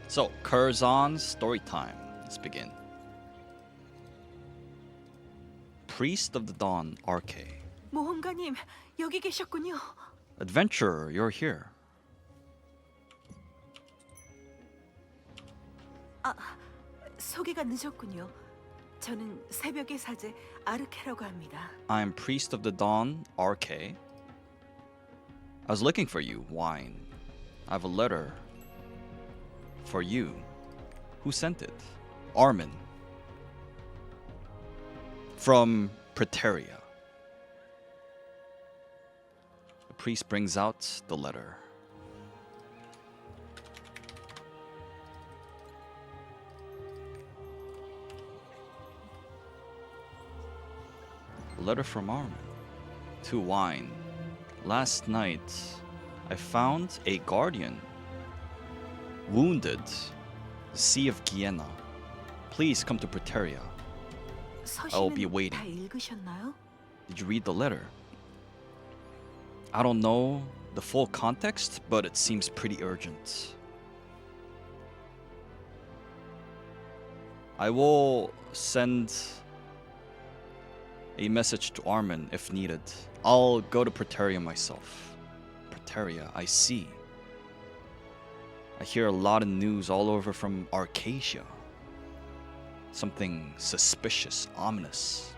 So, Kurzan's story time. Let's begin. Priest of the Dawn, RK. 모험가님, 여기 계셨군요. Adventurer, you're here. 소개가 늦었군요. 저는 새벽의 사제 아르케라고 합니다. I'm Priest of the Dawn, RK. I was looking for you, Wine. I have a letter for you. Who sent it? Armin. From Praeteria. The priest brings out the letter. A letter from Armin to Wine. Last night, I found a guardian wounded. The Sea of Guiena. Please come to Praeteria. I'll be 서신은 waiting. 다 읽으셨나요? Did you read the letter? I don't know the full context, but it seems pretty urgent. I will send a message to Armin if needed. I'll go to Praeteria myself. Praeteria, I see. I hear a lot of news all over from Arcasia. Something suspicious, ominous.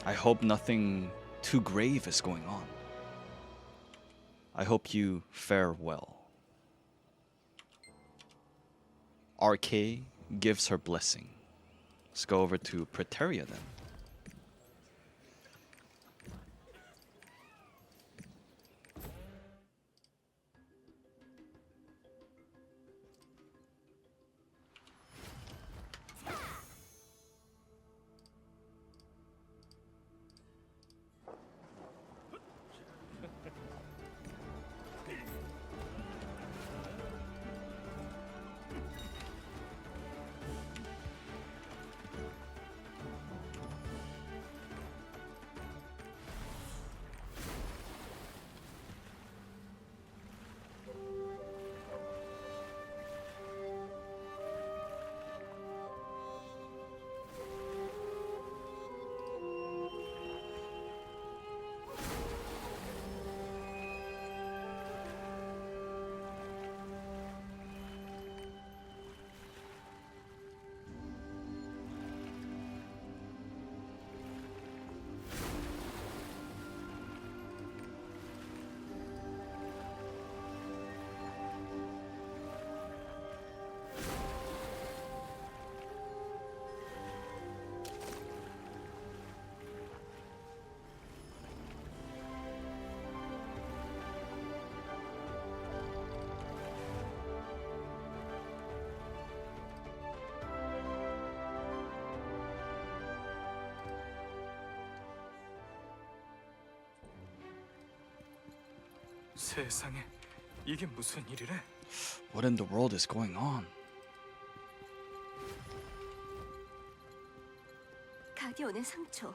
I hope nothing too grave is going on. I hope you fare well. RK gives her blessing. Let's go over to Praeteria then. 세상에, 이게 무슨 일이래? What in the world is going on? 가디온의 상처,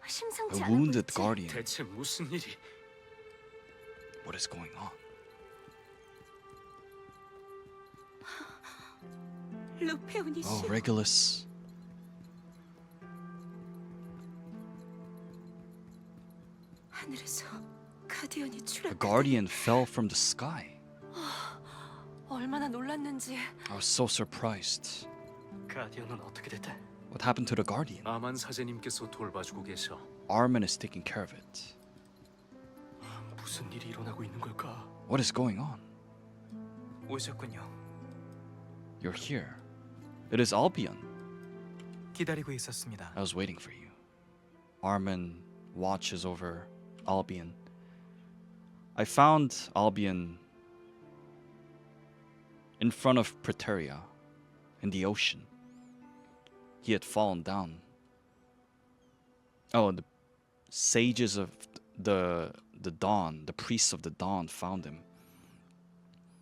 심상치 A 않아 wounded 보이지? guardian. 대체 무슨 일이? What is going on? 루페오니 씨, Oh, Regulus. 하늘에서 가디언이 A 추락. guardian fell from the sky. 얼마나 놀랐는지. I was so surprised. 가디언은 어떻게 됐대? What happened to the guardian? 아만 사제님께서 돌봐주고 계셔. Armin is taking care of it. 무슨 일이 일어나고 있는 걸까? What is going on? 오셨군요. You're here. It is Albion. 기다리고 있었습니다. I was waiting for you. Armin watches over Albion. I found Albion in front of Praeteria in the ocean. He had fallen down. Oh, the sages of the dawn, the priests of the dawn found him.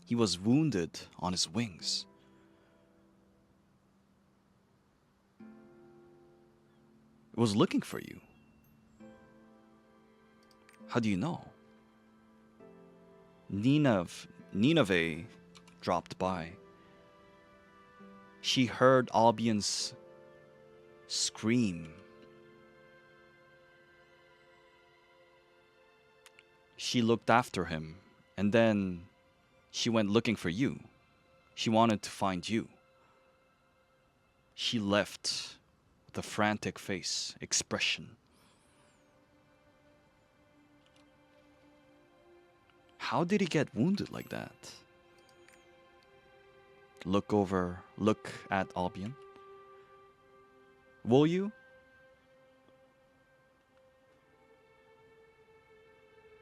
He was wounded on his wings. It was looking for you. How do you know? Nineveh dropped by. She heard Albion's scream. She looked after him, and then she went looking for you. She wanted to find you. She left with a frantic face, expression. How did he get wounded like that? Look at Albion. Will you?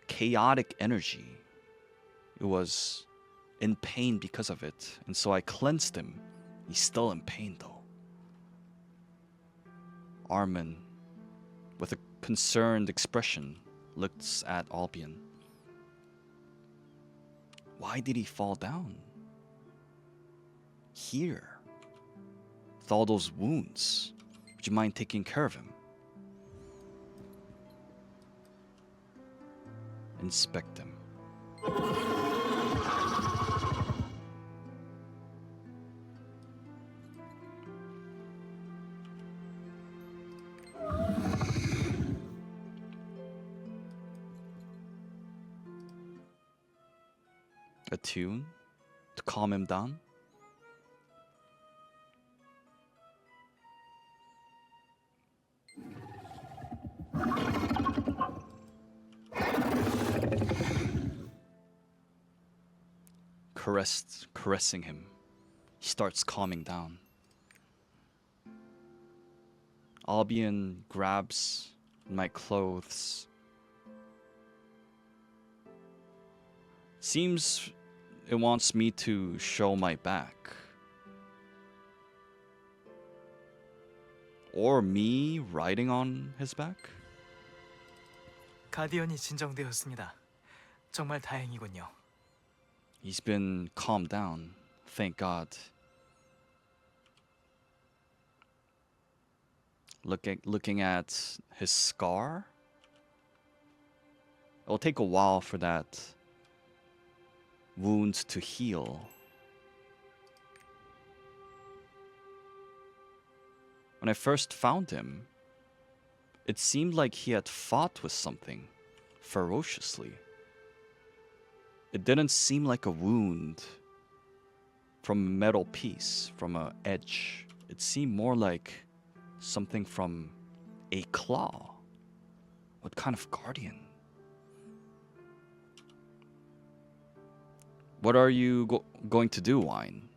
Chaotic energy. It was in pain because of it, and so I cleansed him. He's still in pain though. Armin, with a concerned expression, looks at Albion. Why did he fall down? Here. With all those wounds. Would you mind taking care of him? Inspect him. Attune to calm him down. Caressing him. He starts calming down. Albion grabs my clothes. Seems it wants me to show my back. Or me riding on his back? 가디언이 진정되었습니다. 정말 다행이군요. He's been calmed down, thank God. Looking at his scar. It'll take a while for that wound to heal. When I first found him, it seemed like he had fought with something ferociously. It didn't seem like a wound from a metal piece, from an edge. It seemed more like something from a claw. What kind of guardian? What are you going to do, Wine?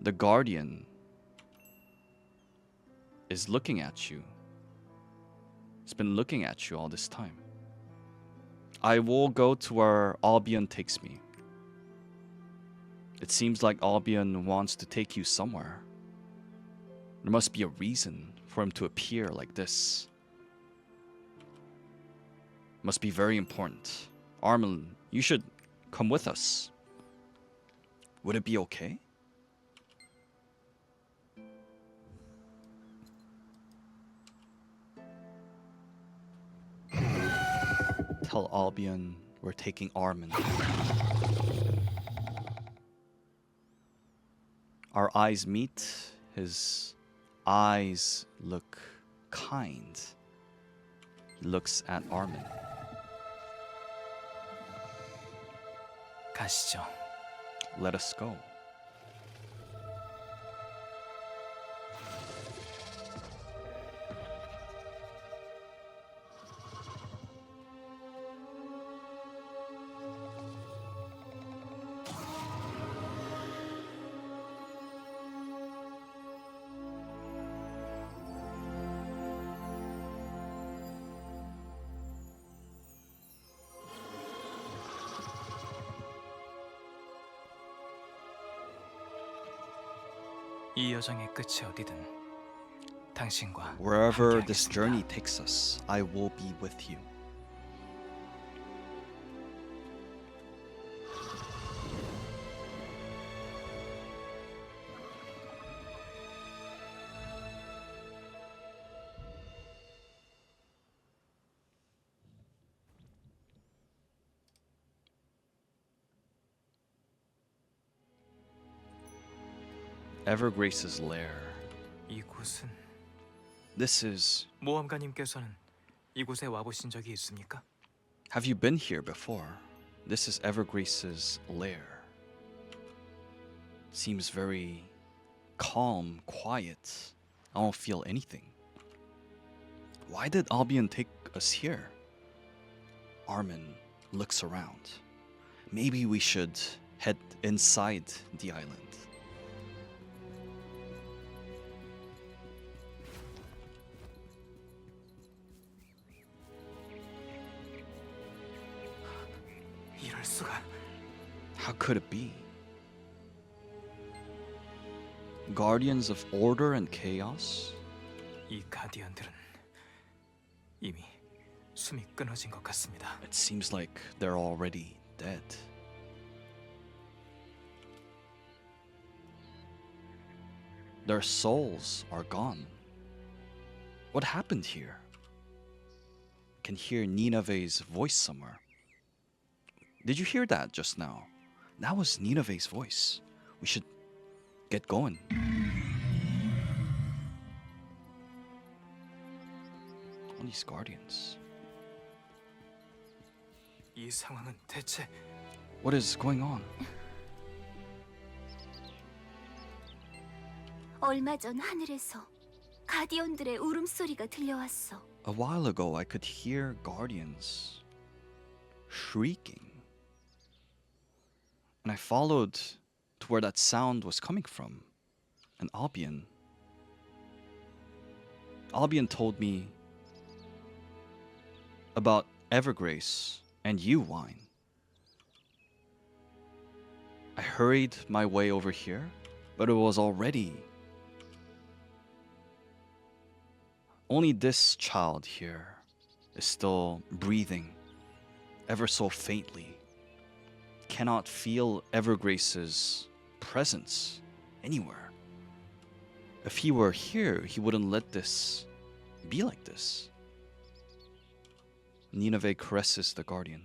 The guardian is looking at you. It's been looking at you all this time. I will go to where Albion takes me. It seems like Albion wants to take you somewhere. There must be a reason for him to appear like this. Must be very important. Armin, you should come with us. Would it be okay? Tell Albion we're taking Armin. Our eyes meet. His eyes look kind. He looks at Armin. 가시죠. Let us go. 이 여정의 끝이 어디든 당신과 Wherever this 함께하겠습니다. journey takes us, I will be with you. Evergrace's lair. 이곳은 This is... 모험가님께서는 이곳에 와보신 적이 있습니까? Have you been here before? This is Evergrace's lair. Seems very calm, quiet. I don't feel anything. Why did Albion take us here? Armin looks around. Maybe we should head inside the island. 이럴 수가. How could it be? Guardians of order and chaos? 이 가디언들은 이미 숨이 끊어진 것 같습니다. It seems like they're already dead. Their souls are gone. What happened here? I can hear Nineveh's voice somewhere. Did you hear that just now? That was Nineveh's voice. We should get going. All these guardians. 이 상황은 대체 What is going on? 얼마 전 하늘에서 가디언들의 울음소리가 들려왔어. A while ago, I could hear guardians shrieking. And I followed to where that sound was coming from. And Albion told me about Evergrace and you, Wine. I hurried my way over here, but it was already... Only this child here is still breathing, ever so faintly. Cannot feel Evergrace's presence anywhere. If he were here, he wouldn't let this be like this. Nineveh caresses the guardian.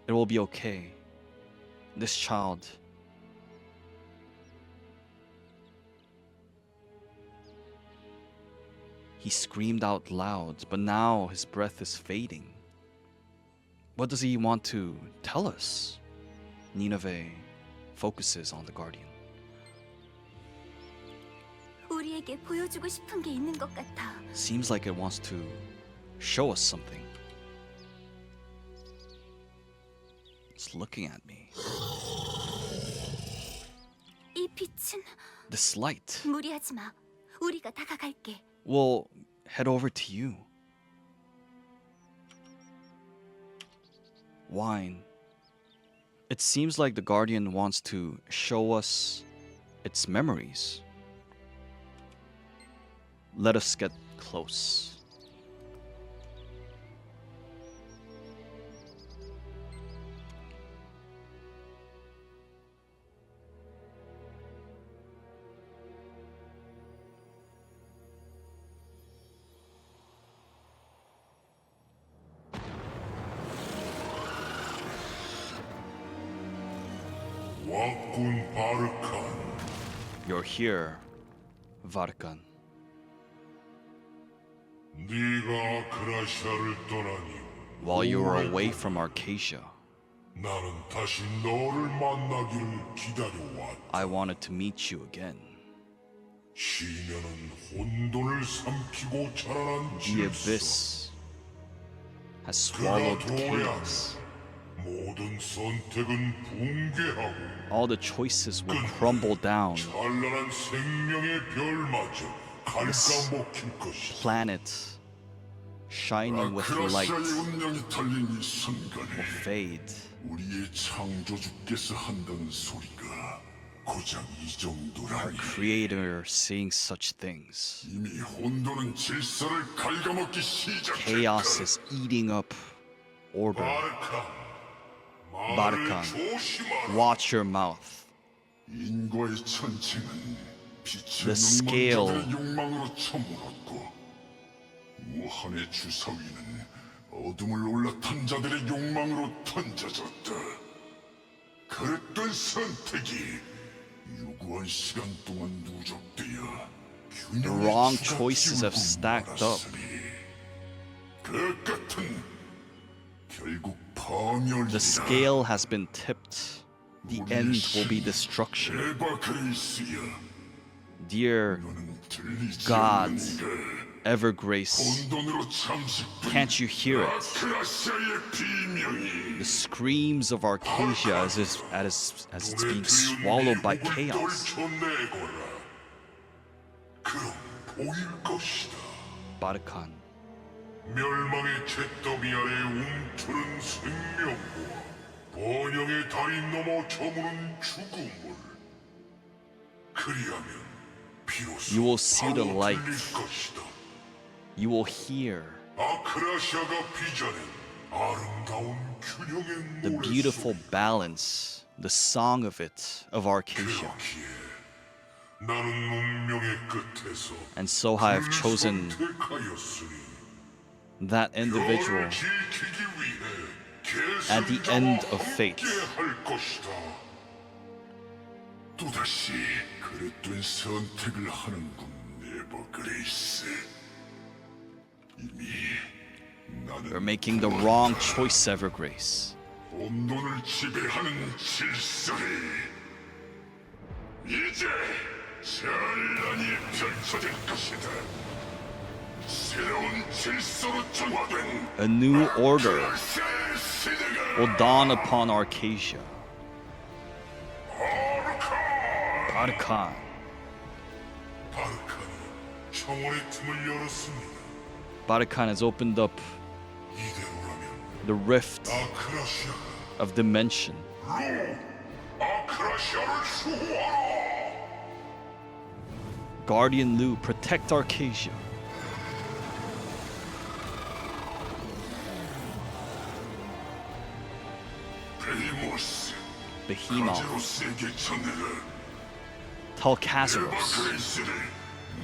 It will be okay. This child... He screamed out loud, but now his breath is fading. What does he want to tell us? Nineveh focuses on the guardian. 우리에게 보여주고 싶은 게 있는 것 같아. Seems like it wants to show us something. It's looking at me. 이 빛은 This light. 무리하지 마. 우리가 다가갈게. We'll head over to you. Wine. It seems like the Guardian wants to show us its memories. Let us get close. 왔군 바르칸. You're here, Varkan. 네가 아크라시아를 떠나니 While you were away from Arcasia, 나는 다시 너를 만나기를 기다려왔다. I wanted to meet you again. 시면은 혼돈을 삼키고 자라난 The 질서. abyss has swallowed the chaos. 모든 선택은 붕괴하고 All the choices will crumble down. 찬란한 생명의 별마저 갉아먹힐 것이다. Planet shining with light 아크라시아의 운명이 달린 이 will 순간에 fade. 우리의 창조주께서 한다는 소리가 고작 이 Our 정도라니. creator saying such things. 이미 혼돈은 질서를 갉아먹기 시작했다. Chaos is eating up order. 말을 바르칸. 조심하라. Watch your mouth. 인과의 천칭은 빛의 The scale. 눈먼 자들의 욕망으로 처물었고 무한의 주사위는 어둠을 올라탄 자들의 욕망으로 던져졌다. 그릇된 선택이 유구한 시간 동안 누적되어 The wrong choices have stacked up. 그 끝은 결국 파멸이다. The scale has been tipped. The end will be destruction. 에바 그레이스야, Dear 너는 들리지 God, 않는가? Evergrace, 혼돈으로 잠식된 can't you hear it? 아크라시아의 비명이 The screams of Arcasia as it's being swallowed by chaos. 떨쳐내거라. 그럼 보일 것이다. Barakan. 멸망의 잿더미 아래 움츠른 생명과 번영의 달이 넘어 저무는 죽음을. 그리하면 비로소 You will see the 바로 light. 들릴 것이다. You will hear 아크라시아가 빚어낸 아름다운 균형의 the beautiful 노래소리. balance, the song of it, of Arcasia. 그렇기에 나는 운명의 끝에서 And so I have 그를 chosen 선택하였으니 that individual 너를 지키기 위해 at the end of 계승자와 fate. 함께할 것이다. 또다시 그릇된 선택을 하는군, 에버그레이스. 이미 나는 You're making the wrong choice, Evergrace. 혼돈을 지배하는 질서를 이제 찬란히 펼쳐질 것이다. 새로운 질서로 정화된 A new order 아크라시아의 시대가 will dawn upon Arcasia. Barakan. 바르칸이 청원의 틈을 열었습니다. Barakan has opened up 이대로라면 the rift 아크라시아가 of dimension. 아크라시아를 수호하라. Guardian Lu, protect Arcasia. 베이모스, Behemoth, 가제로스에게 전해라. tell Kazaros 에버그레이스를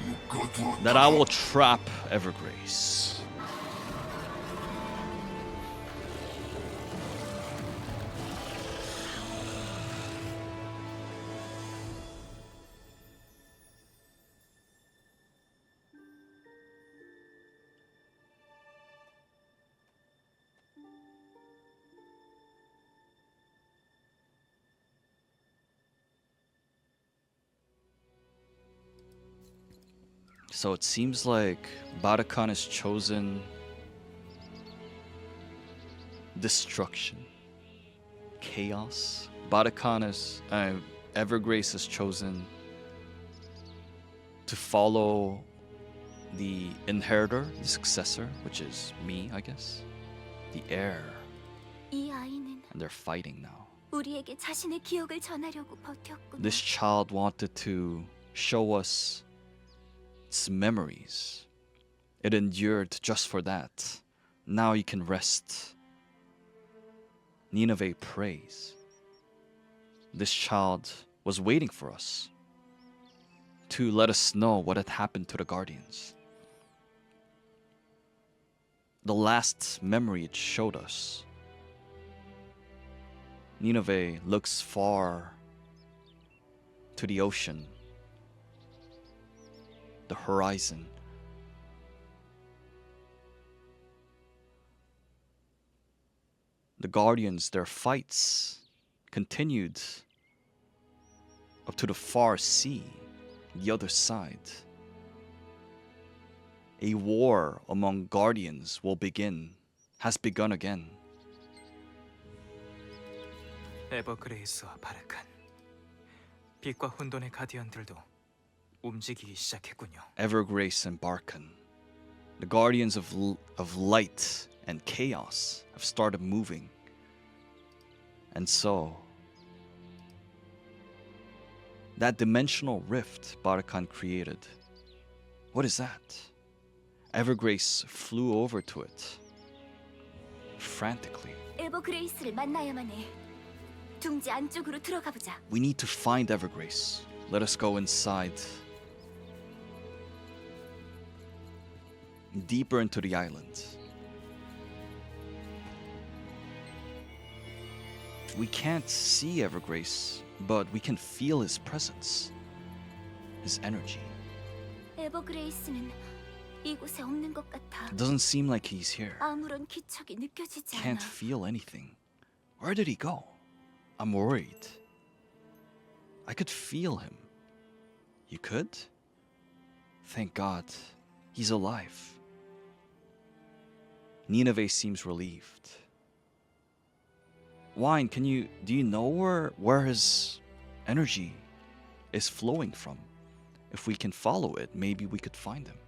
묶어두었다. that I will trap Evergrace. So it seems like Barakan has chosen destruction, chaos. Barakan is Evergrace has chosen to follow the inheritor, the successor, which is me, I guess, the heir, 이 아이는 and they're fighting now. 우리에게 자신의 기억을 전하려고 버텼구나. This child wanted to show us its memories. It endured just for that. Now you can rest. Nineveh prays. This child was waiting for us to let us know what had happened to the guardians. The last memory it showed us. Nineveh looks far to the ocean, the horizon. The guardians, their fights continued up to the far sea, the other side. A war among guardians will begin, has begun again. 에버그레이스와 바르칸, 빛과 혼돈의 가디언들도 움직이기 시작했군요. Evergrace and Barkan, the guardians of light and chaos, have started moving. And so, that dimensional rift Barkan created, what is that? Evergrace flew over to it, frantically. 에버그레이스를 만나야만 해. 둥지 안쪽으로 들어가 보자. We need to find Evergrace. Let us go inside. Deeper into the island. We can't see Evergrace, but we can feel his presence, his energy. 에버그레이스는 이곳에 없는 것 같아. It doesn't seem like he's here. 아무런 기척이 느껴지지 않아. Can't feel anything. Where did he go? I'm worried. I could feel him. You could? Thank God. He's alive. Nineveh seems relieved. Wine, do you know where his energy is flowing from? If we can follow it, maybe we could find him.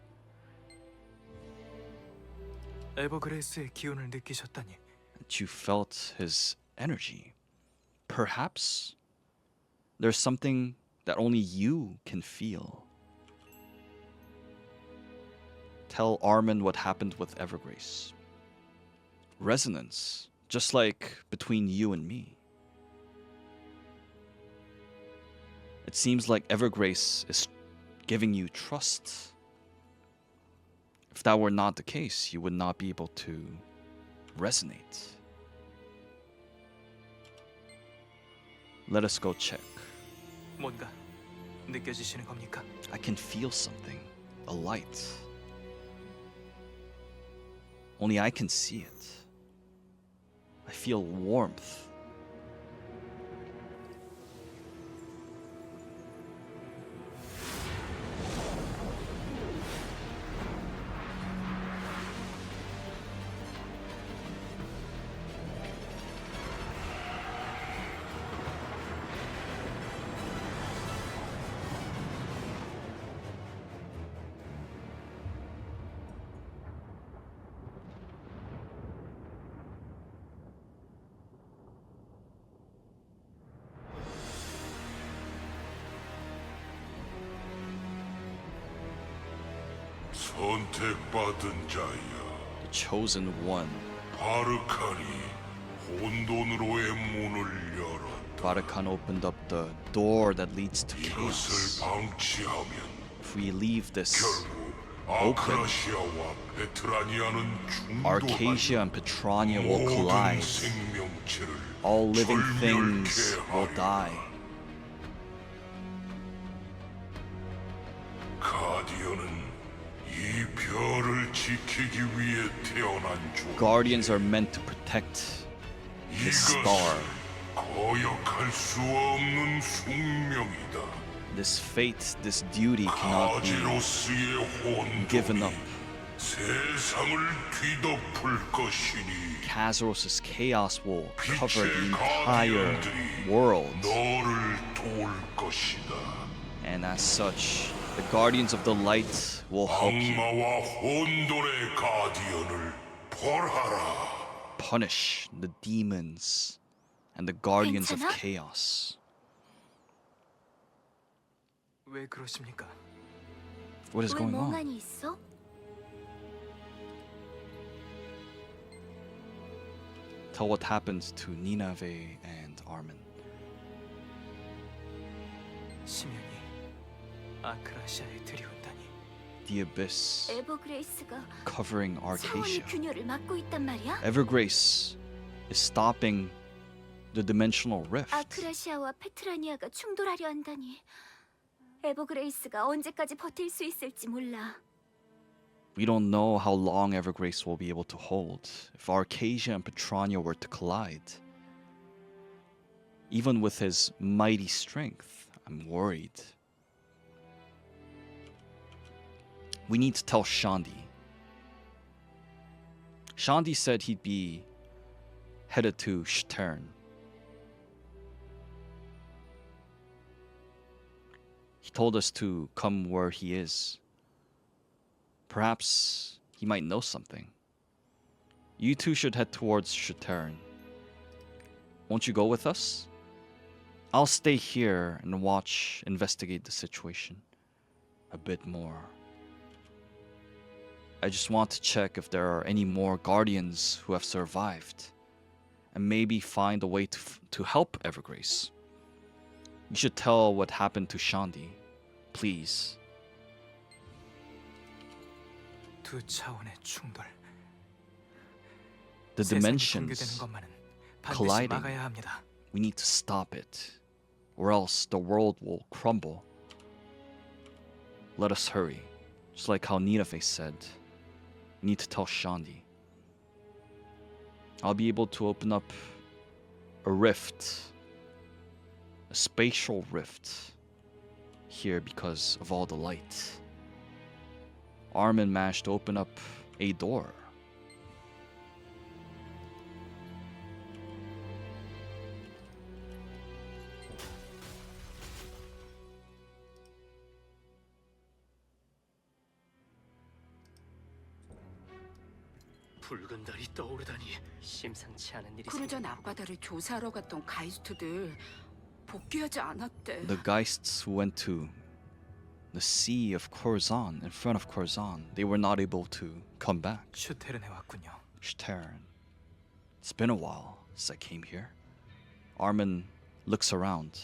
에버그레이스의 기운을 느끼셨다니. That you felt his energy. Perhaps there's something that only you can feel. Tell Armin what happened with Evergrace. Resonance, just like between you and me. It seems like Evergrace is giving you trust. If that were not the case, you would not be able to resonate. Let us go check. 뭔가 느껴지시는 겁니까? I can feel something. A light. Only I can see it. I feel warmth. 선택받은 자여, The chosen one. 바르칸이 혼돈으로의 문을 열었다. Vatican opened up the door that leads to 이것을 chaos. 방치하면 If we leave this 결국 open, 아크라시아와 베트라니아는 Arcasia and Petrania will 모든 collide. 생명체를 All living 절멸케 things will 하리라. die. 가디언은 이 별을 지키기 위해 태어난 종. Guardians are meant to protect this 이것은 star. 거역할 수 없는 숙명이다. This fate, this duty cannot be 아지로스의 given 혼돈이 up. 세상을 뒤덮을 것이니 Kazros' chaos will cover the 빛의 entire 가디언들이 world. 너를 도울 것이다. And as such, the guardians of the light will help you 악마와 혼돈의 가디언을 벌하라. punish the demons and the guardians of 괜찮아? chaos. 왜 그러십니까? What is 왜 going on? 멍하니 있어? Tell what happened to Nineveh and Armin. 심연이 아크라시아에 들이온다니. The abyss 에버그레이스가 covering 차원의 Arcasia. 균열을 막고 있단 말이야? Evergrace is stopping the dimensional rift. 아크라시아와 페트라니아가 충돌하려 한다니. 에버그레이스가 언제까지 버틸 수 있을지 몰라. We don't know how long Evergrace will be able to hold if Arcasia and Petrania were to collide. Even with his mighty strength, I'm worried. We need to tell Shandi. Shandi said he'd be headed to Shtern. He told us to come where he is. Perhaps he might know something. You two should head towards Shtern. Won't you go with us? I'll stay here and investigate the situation a bit more. I just want to check if there are any more guardians who have survived, and maybe find a way to help Evergrace. You should tell what happened to Shandi, please. 두 차원의 충돌. The 세상이 dimensions 붕괴되는 것만은 반드시 colliding. 막아야 합니다. We need to stop it, or else the world will crumble. Let us hurry. Just like how Nidafe said, we need to tell Shandi. I'll be able to open up a rift, a spatial rift here because of all the light. Armin managed to open up a door. 붉은 달이 떠오르다니 심상치 않은 일이 쿠르잔 앞바다를 조사하러 갔던 가이스트들 복귀하지 않았대. The Geists who went to the Sea of Kurzan, in front of Kurzan, they were not able to come back. 슈테른에 왔군요. Stern. It's been a while since I came here. Armin looks around.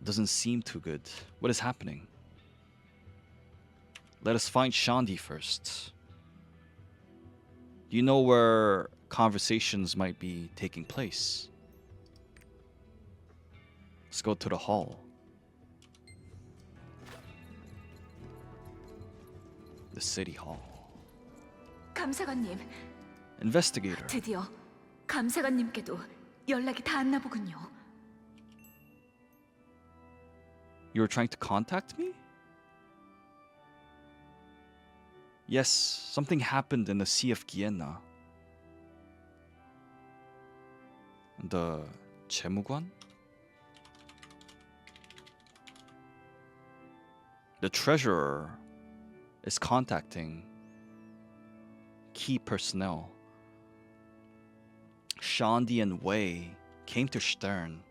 Doesn't seem too good. What is happening? Let us find Shandi first. Do you know where conversations might be taking place? Let's go to the hall. The city hall. 감사관님, Investigator. 드디어 감사관님께도 연락이 닿았나 보군요. You were trying to contact me? Yes, something happened in the Sea of Gienna. The 재무관? The treasurer is contacting key personnel. Shandi and Wei came to Stern,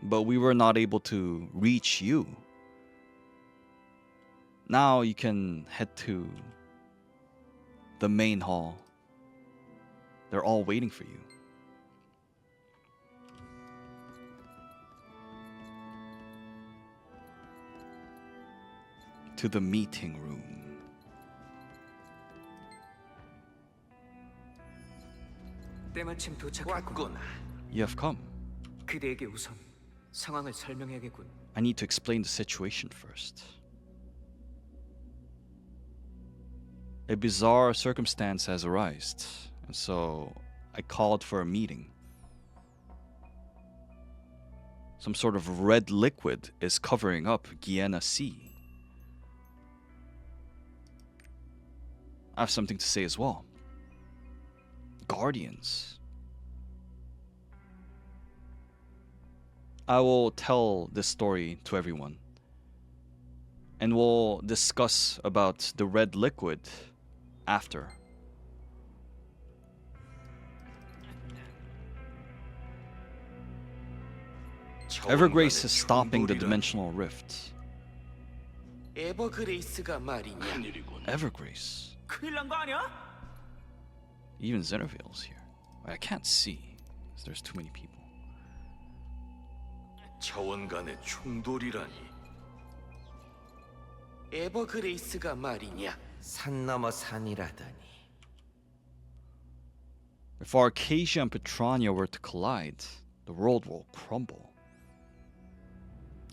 but we were not able to reach you. Now you can head to the main hall. They're all waiting for you. To the meeting room. 때마침 도착했군. You have come. 그대에게 우선 상황을 설명해야겠군. I need to explain the situation first. A bizarre circumstance has arisen, and so I called for a meeting. Some sort of red liquid is covering up Gienna Sea. I have something to say as well. Guardians. I will tell this story to everyone. And we'll discuss about the red liquid after. Evergrace is stopping the dimensional rift. 에버그레이스가 말이냐? Evergrace. 큰일 난 거 아니야? Even Xenoveil's here. I can't see, because there's too many people. 차원 간의 충돌이라니. 에버그레이스가 말이냐? 산 넘어 산이라더니. If Arcasia and Petrania were to collide, the world will crumble.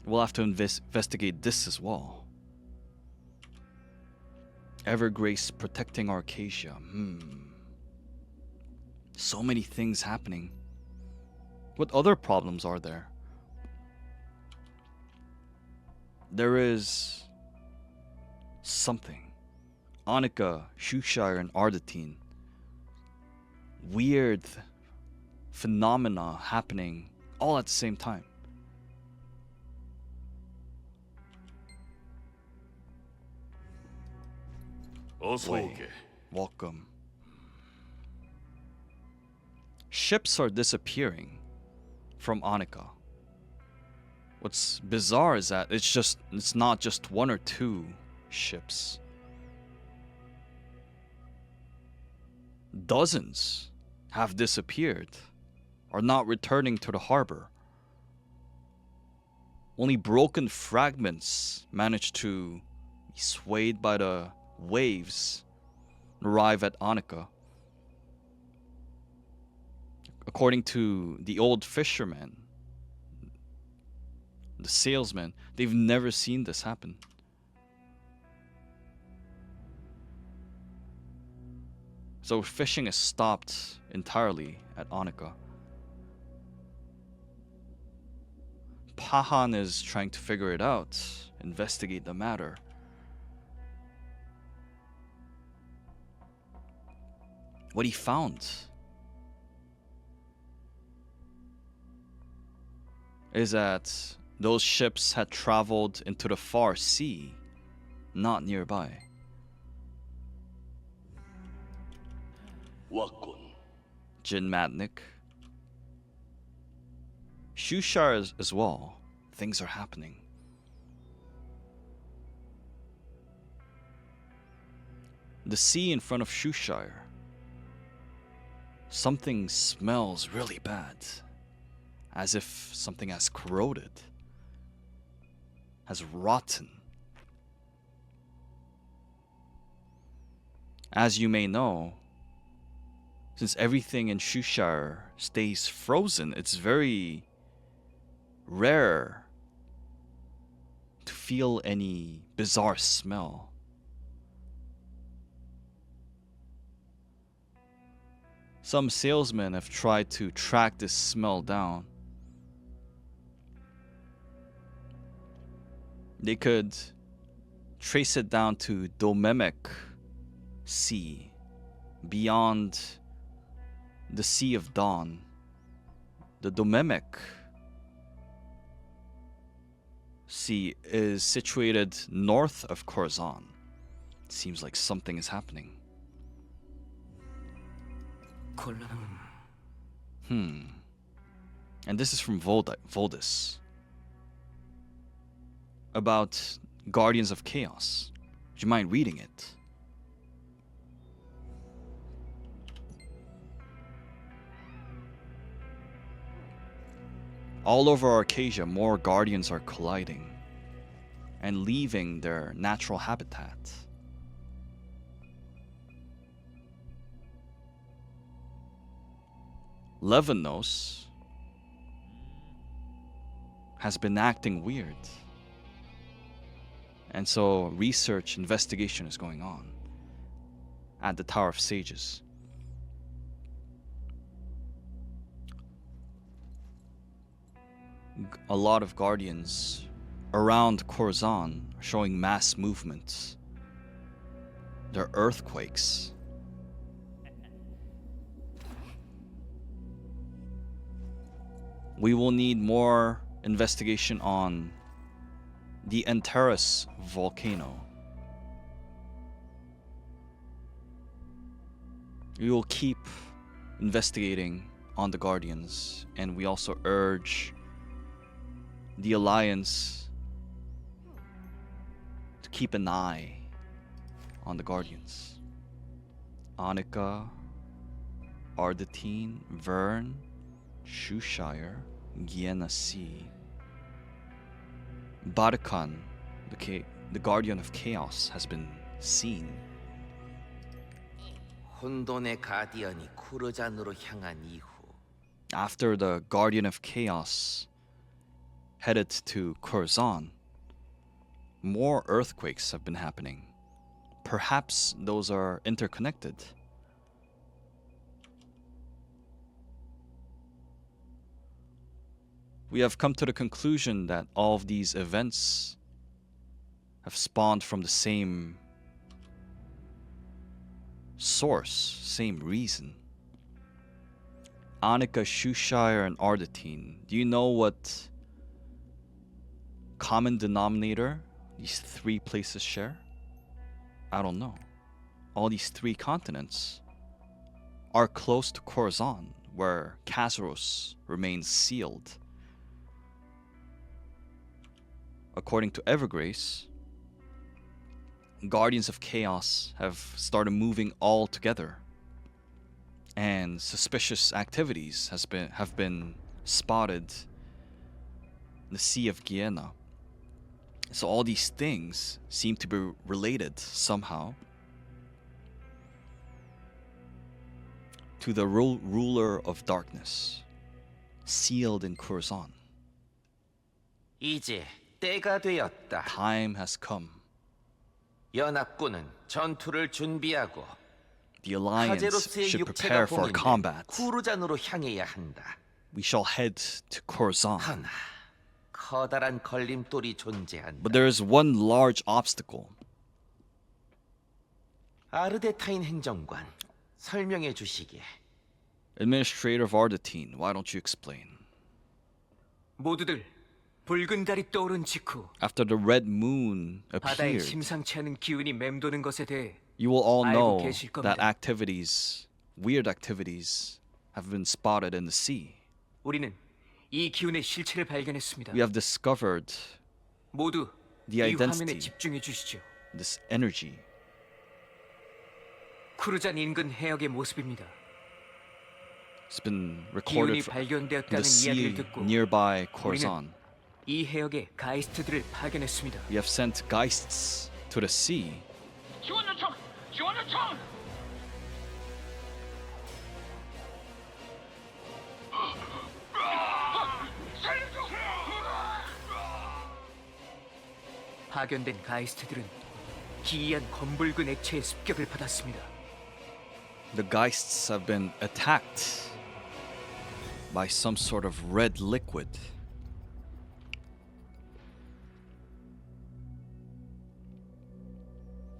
We'll have to investigate this as well. Evergrace protecting Arcasia. So many things happening. What other problems are there? There is something. Annika, Shukeshire, and Ardatine. Weird phenomena happening all at the same time. 어서 Wait. 오게. Welcome. Ships are disappearing from Annika. What's bizarre is that it's not just one or two ships. Dozens have disappeared, are not returning to the harbor. Only broken fragments manage to be swayed by the waves and arrive at Annika. according to the old fishermen, the salesmen, they've never seen this happen. So fishing is stopped entirely at Annika. Pahan is trying to figure it out, investigate the matter. What he found is that those ships had traveled into the far sea, not nearby. 왔군. Jin Matnik. Shushar as well. Things are happening. The sea in front of Shushire. Something smells really bad. As if something has corroded. Has rotten. As you may know, since everything in Shushire stays frozen, it's very rare to feel any bizarre smell. Some salesmen have tried to track this smell down. They could trace it down to Domemic Sea, beyond the Sea of Dawn. The Domemic Sea is situated north of Kurzan. It seems like something is happening. And this is from Voldis. About Guardians of Chaos. Would you mind reading it? All over Arcasia, more guardians are colliding and leaving their natural habitat. Levanos has been acting weird. And so research, investigation is going on at the Tower of Sages. A lot of guardians around Kurzan are showing mass movements. There are earthquakes. We will need more investigation on the Antares volcano. We will keep investigating on the Guardians, and we also urge the Alliance to keep an eye on the Guardians. Annika, Ardatine, Vern, Shushire, Gienna Sea, Barakan, the Guardian of Chaos, has been seen. 혼돈의 가디언이 쿠르잔으로 향한 이후 After the Guardian of Chaos headed to Kurzan, more earthquakes have been happening. Perhaps those are interconnected. We have come to the conclusion that all of these events have spawned from the same source, same reason. Annika, Shushire, and Ardatine. Do you know what common denominator these three places share? I don't know. All these three continents are close to Kurzan, where Kazaros remains sealed. According to Evergrace, Guardians of Chaos have started moving all together, and suspicious activities have been spotted in the Sea of Gienna. So all these things seem to be related somehow. to the ruler of darkness, sealed in Kurzan. 이제 때가 되었다. Time has come. 연합군은 전투를 준비하고 The alliance 카제로스의 should 육체가 prepare for 봉인된 combat. 쿠르잔으로 향해야 한다. We shall head to Kurzan. 하나 커다란 걸림돌이 존재한다. But there is one large obstacle. 아르데타인 행정관 설명해 주시게. Administrator of Ardatine, why don't you explain? 모두들 붉은 달이 떠오른 직후 After the red moon 바다에 appeared, 심상치 않은 기운이 맴도는 것에 대해 you will all 알고 know 계실 that 겁니다. weird activities, have been spotted in the sea. 우리는 이 기운의 실체를 발견했습니다. We have discovered 모두 the 이 화면에 identity, 집중해 주시죠. this energy. 쿠르잔 인근 해역의 모습입니다. It's been 기운이 recorded in the 발견되었다는 sea 이야기를 듣고 nearby Kurzan. 이 해역에 가이스트들을 파견했습니다. We have sent geists to the sea. 지원 요청! 지원 요청! 파견된 가이스트들은 기이한 검붉은 액체의 습격을 받았습니다. The geists have been attacked by some sort of red liquid.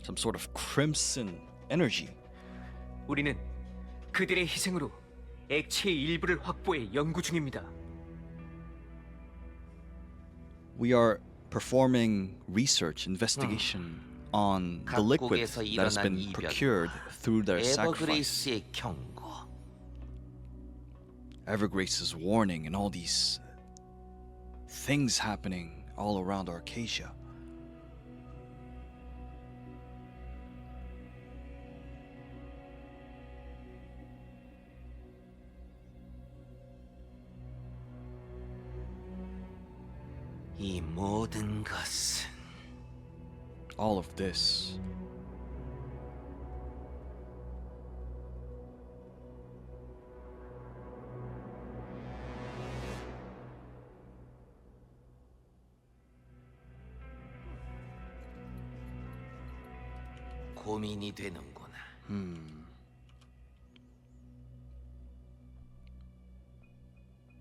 Some sort of crimson energy. 우리는 그들의 희생으로 액체의 일부를 확보해 연구 중입니다. We are performing research, investigation on the liquid 각국에서 that has been 일어난 procured through their sacrifice. 에버그레이스의 경고. Evergrace's warning and all these things happening all around Arcadia. 이 모든 것은 All of this 고민이 되는구나.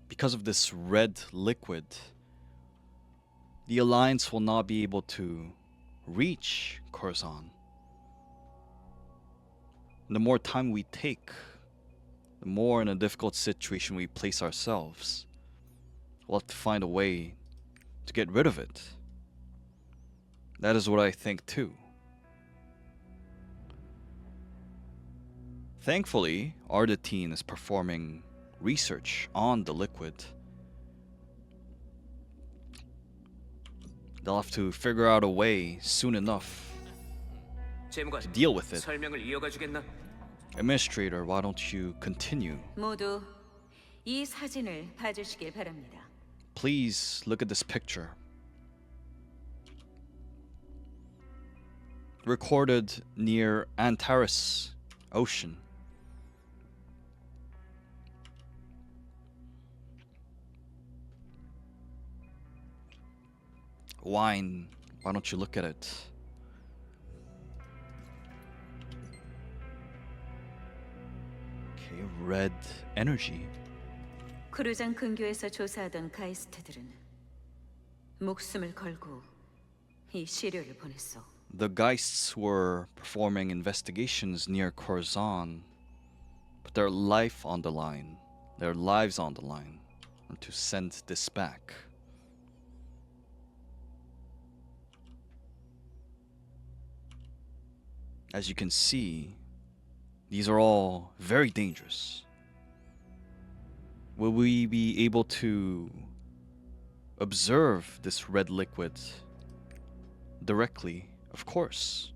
because of this red liquid, the Alliance will not be able to reach Kurzan. The more time we take, the more in a difficult situation we place ourselves. We'll have to find a way to get rid of it. That is what I think too. Thankfully, Ardatine is performing research on the liquid. They'll have to figure out a way soon enough 재무관, to deal with it. 설명을 이어가 주겠나? Administrator, why don't you continue? 모두 이 사진을 봐주시길 바랍니다. Please look at this picture. Recorded near Antares Ocean. Wine, why don't you look at it? Okay, red energy. 쿠르잔 근교에서 조사하던 가이스트들은 목숨을 걸고 이 시료를 보냈어. The Geists were performing investigations near Kurzan, put their life on the line, their lives on the line, to send this back. As you can see, these are all very dangerous. Will we be able to observe this red liquid directly? Of course.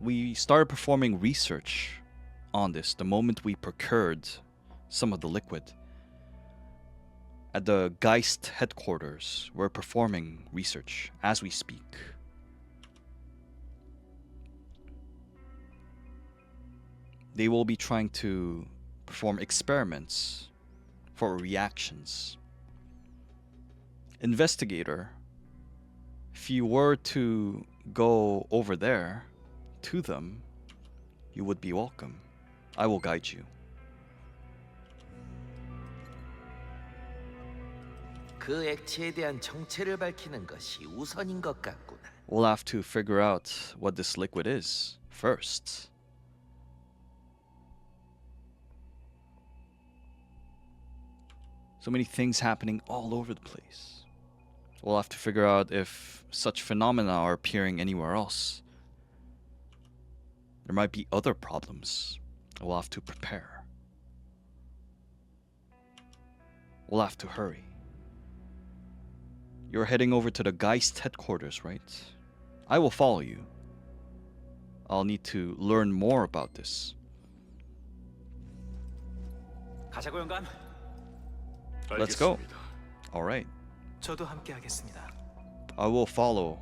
We started performing research on this the moment we procured some of the liquid. At the Geist headquarters, we're performing research as we speak. they will be trying to perform experiments for reactions. Investigator, if you were to go over there to them, you would be welcome. I will guide you. 그 액체에 대한 정체를 밝히는 것이 우선인 것 같구나. We'll have to figure out what this liquid is first. So many things happening all over the place. We'll have to figure out if such phenomena are appearing anywhere else. There might be other problems. We'll have to prepare. We'll have to hurry. You're heading over to the Geist headquarters, right? I will follow you. I'll need to learn more about this. 가자고 영감. Let's go. 알겠습니다. All right. 저도 함께 하겠습니다. I will follow.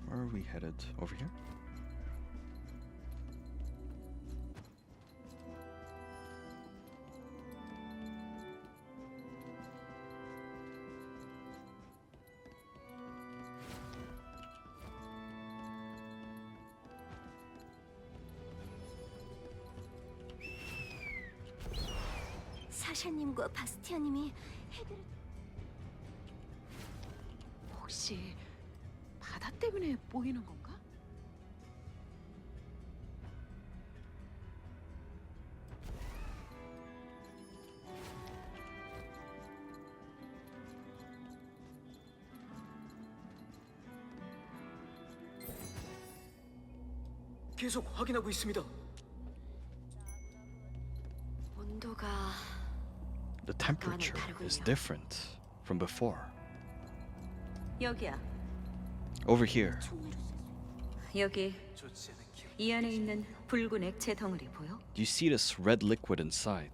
Where are we headed? Over here? 사샤님과 바스티아님이 해결을... 혹시 바다 때문에 보이는 건가? 계속 확인하고 있습니다. 온도가 The temperature is different from before. 여기야. Over here. 여기 좋지 않은 기분. 이 안에 있는 붉은 액체 덩어리 보여? Do you see this red liquid inside?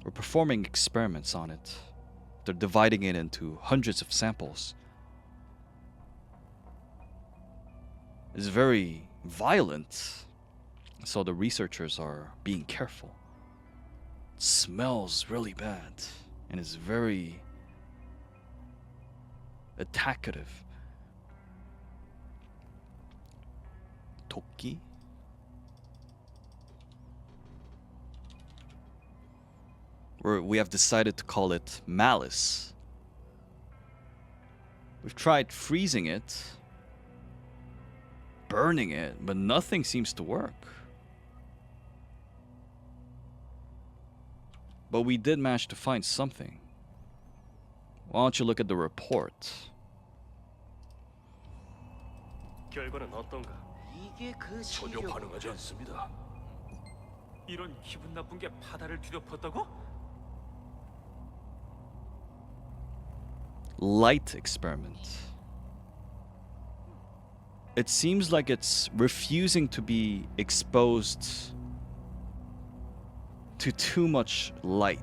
We're performing experiments on it. They're dividing it into hundreds of samples. It's very violent, so the researchers are being careful. It smells really bad, and it's very attackative. 도끼? We have decided to call it Malice. We've tried freezing it, burning it, but nothing seems to work. But we did manage to find something. Why don't you look at the report? 결과는 어떤가? 이게 그 전혀 시력. 반응하지 않습니다. 이런 기분 나쁜 게 바다를 뒤덮었다고? Light experiment. It seems like it's refusing to be exposed to too much light.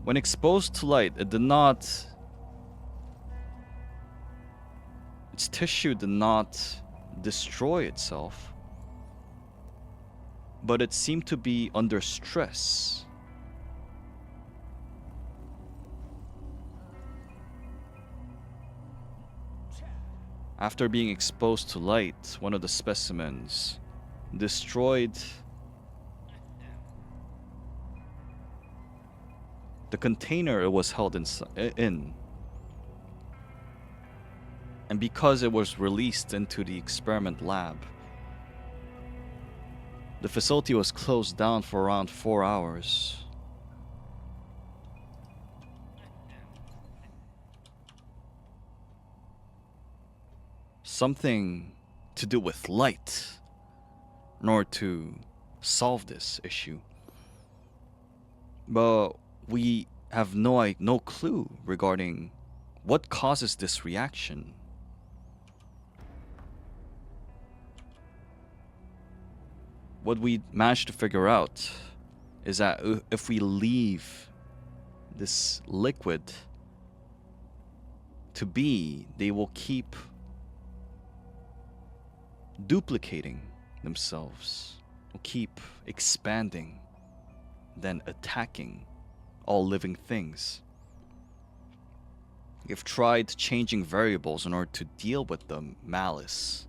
When exposed to light, it did not... its tissue did not destroy itself, but it seemed to be under stress. After being exposed to light, one of the specimens destroyed the container it was held in. And because it was released into the experiment lab, the facility was closed down for around 4 hours. Something to do with light in order to solve this issue. But we have no clue regarding what causes this reaction. What we managed to figure out is that if we leave this liquid to be, they will keep duplicating themselves, will keep expanding, then attacking all living things. You've tried changing variables in order to deal with the malice,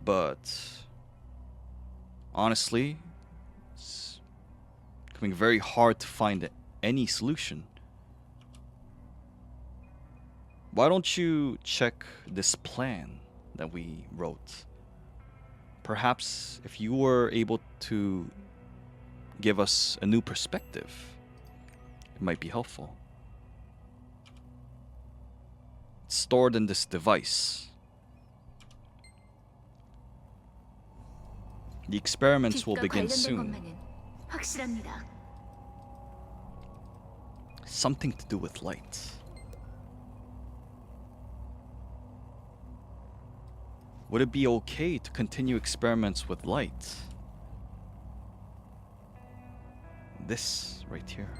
but honestly, it's becoming very hard to find any solution. Why don't you check this plan that we wrote? Perhaps if you were able to give us a new perspective, it might be helpful. It's stored in this device. The experiments will 빛과 begin 관련된 soon. 것만은 확실합니다. Something to do with light. Would it be okay to continue experiments with light? This right here.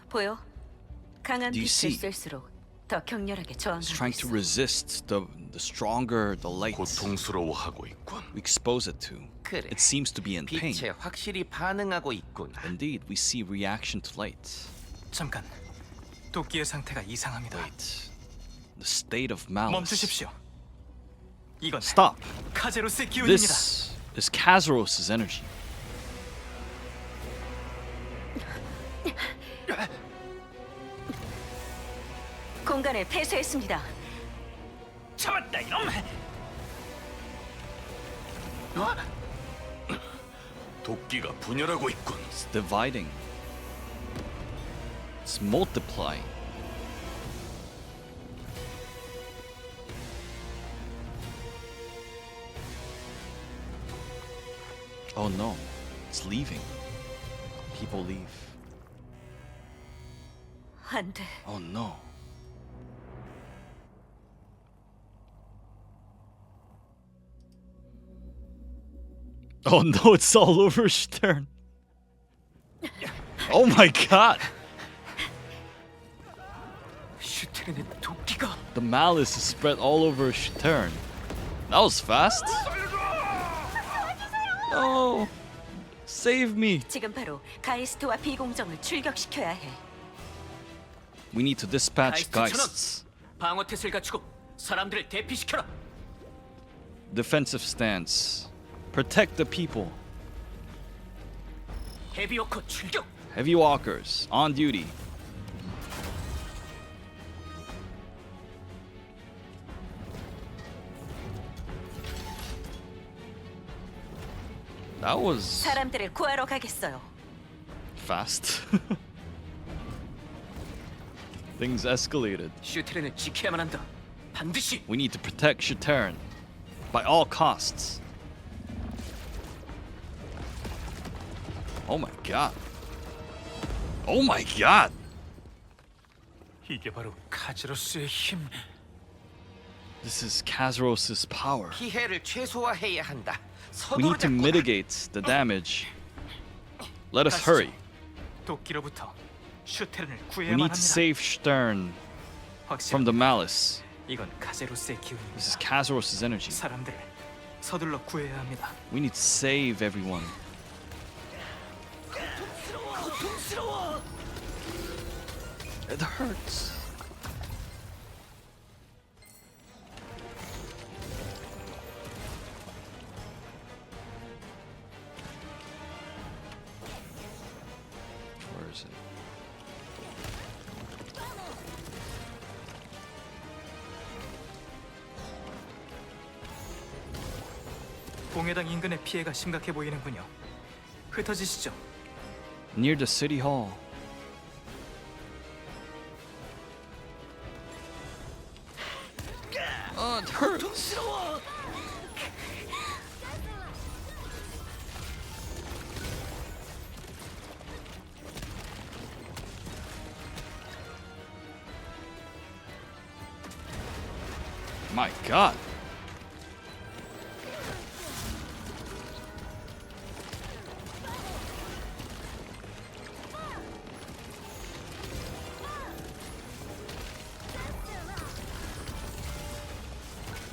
보여? 강한 Do you 빛을 see? 쏠수록 더 격렬하게 It's 저항하고 trying to 있어. resist the stronger the light 고통스러워하고 있군. we expose it to. 그래. It seems to be in pain. 빛에 확실히 반응하고 있군. Indeed, we see reaction to light. 잠깐. 도끼의 상태가 이상합니다. Wait. The state of malice. 멈추십시오. 이건 Stop. 카제로스의 기운입니다. This is Kazaros' energy. 공간을 폐쇄했습니다. 잡았다 이놈! 도끼가 분열하고 있군. It's dividing. It's multiplying. Oh no, it's leaving. People leave. 안 돼. Oh no. Oh no, it's all over Stern. Oh my god. 슈테른의 도끼가 The malice is spread all over Stern. That was fast. No. Save me. 지금 바로 가이스트와 비공정을 출격시켜야 해. We need to dispatch 가이스트 Geists. 방어 태세를 갖추고 사람들을 대피시켜라. Defensive stance. Protect the people. 헤비워커 출격. Heavy walkers on duty. That was 사람들을 구하러 가겠어요. fast. Things escalated. 슈테른을 지켜야만 한다. 반드시. We need to protect Shatern by all costs. Oh my god. Oh my god. 이게 바로 카제로스의 힘. This is Kazaros' power. 피해를 최소화해야 한다. We need to 서두르자꾸나. mitigate the damage. Let us hurry. 도끼로부터 슈테른을 We 구해야만 need to 합니다. save Stern from the malice. 이건 카제로스의 This is 기운입니다. Kazaros' energy. 사람들을 서둘러 구해야 합니다. We need to save everyone. It hurts. Where is it? 봉해당 인근의 피해가 심각해 보이는군요. 흩어지시죠. Near the city hall. Oh, it hurts. My God.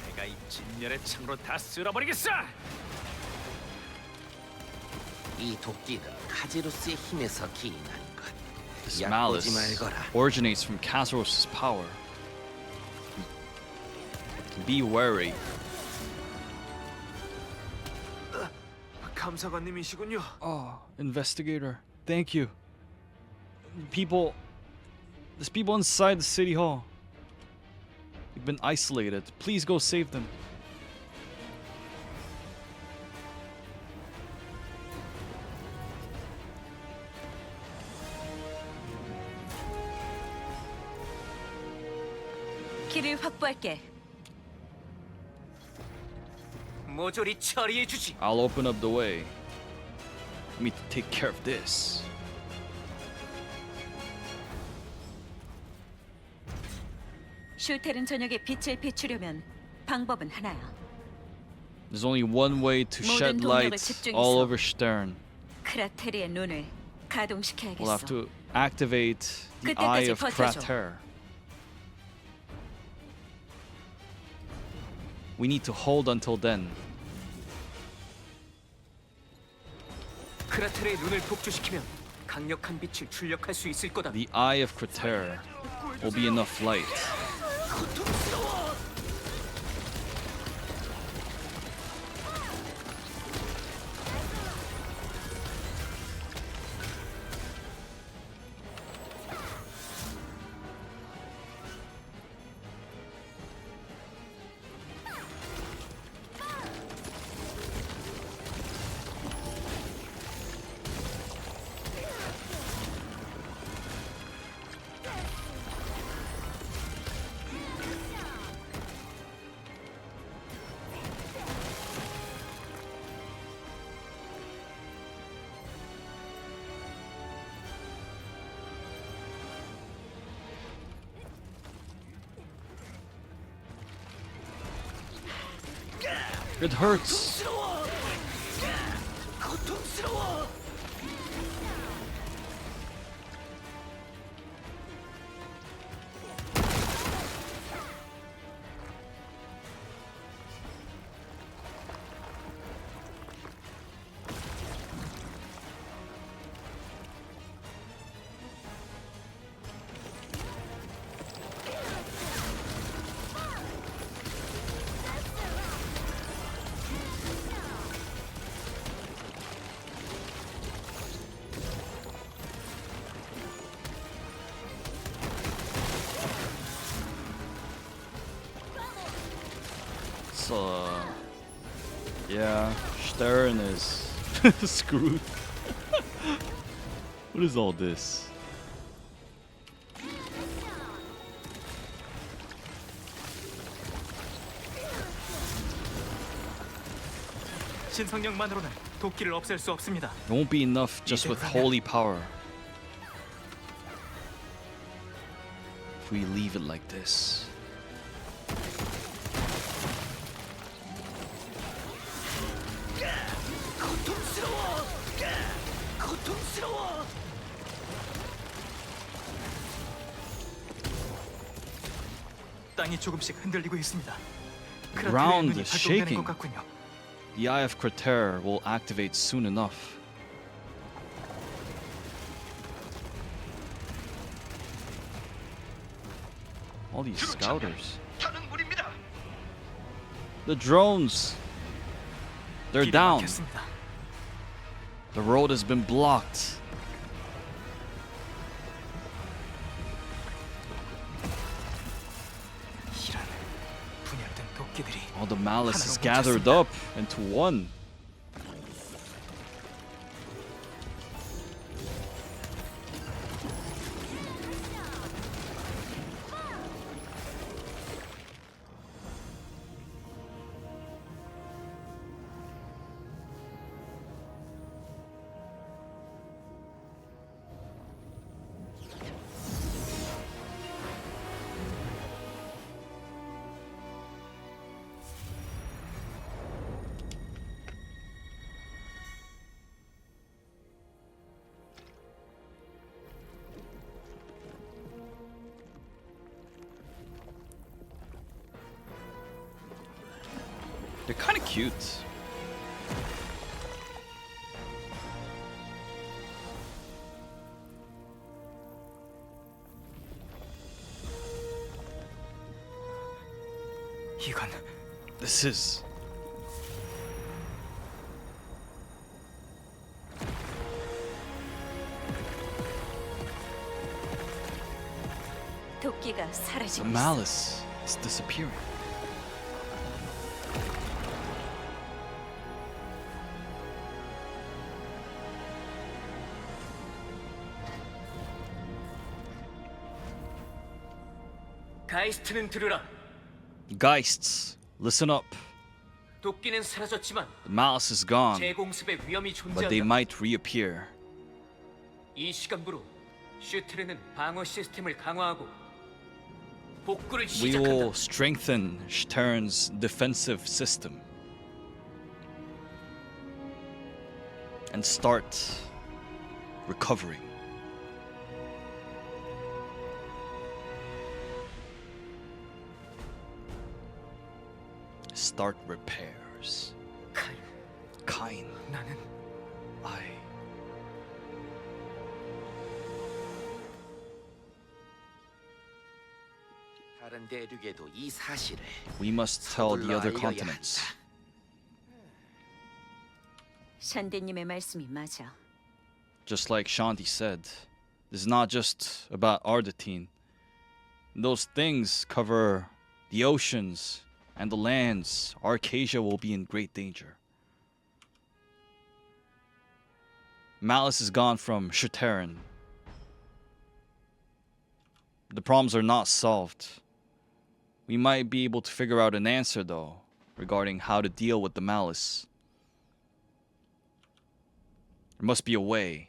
내가 이 진열의 창으로 다 쓸어버리겠어. 이 도끼는 카제로스의 힘에서 기인한 것. This 얕보지 malice 말거라. originates from Kazuros' power. Be wary. 감사관님이시군요. Oh, investigator. Thank you. There's people inside the city hall. They've been isolated. Please go save them. 길을 확보할게. 모조리 처리해 주지. I'll open up the way. Let me take care of this. 슈텔은 저녁에 빛을 비추려면 방법은 하나야. There's only one way to shed light all over Stern. 크라테리의 눈을 We'll 가동시켜야겠어. have to activate the 그때까지 Eye of 버텨줘. Krater. We need to hold until then. 크라텔의 눈을 폭주시키면 강력한 빛을 출력할 수 있을 거다. The Eye of Krater will be enough light. It hurts. Yeah, Stern is screwed. What is all this? 신성령만으로는 도끼를 없앨 수 없습니다. It won't be enough just with holy power. If we leave it like this. 땅이 조금씩 흔들리고 있습니다. Ground 크라테리의 눈이 is 발동되는 shaking. 것 같군요. The Eye of Krater will activate soon enough. All these scouters. The drones. They're 길이 down. 막혔습니다. The road has been blocked. 이런 분열된 도끼들이 All the malice is 하나로 gathered 뭉쳤습니다. up into one. They're kind of cute. 이건 This is 도끼가 the 사라지고 있어. malice is disappearing. 가이스트는 들으라. Geists, listen up. 도끼는 사라졌지만 The malice is gone, 재공습의 위험이 but they 존재한다. might reappear. 이 시간부로 슈트르는 방어 시스템을 강화하고 복구를 We 시작한다. will strengthen Stern's defensive system and start recovering. Start repairs. 카인, Kain, 나는 I. 다른 대륙에도 이 사실을 We must tell the other 서둘러 알려야 continents. 한다. 샨디님의 말씀이 맞아. Just like Shanti said, this is not just about Ardatine. Those things cover the oceans and the lands. Arcasia will be in great danger. Malice is gone from Shuterin. The problems are not solved. We might be able to figure out an answer, though, regarding how to deal with the Malice. There must be a way.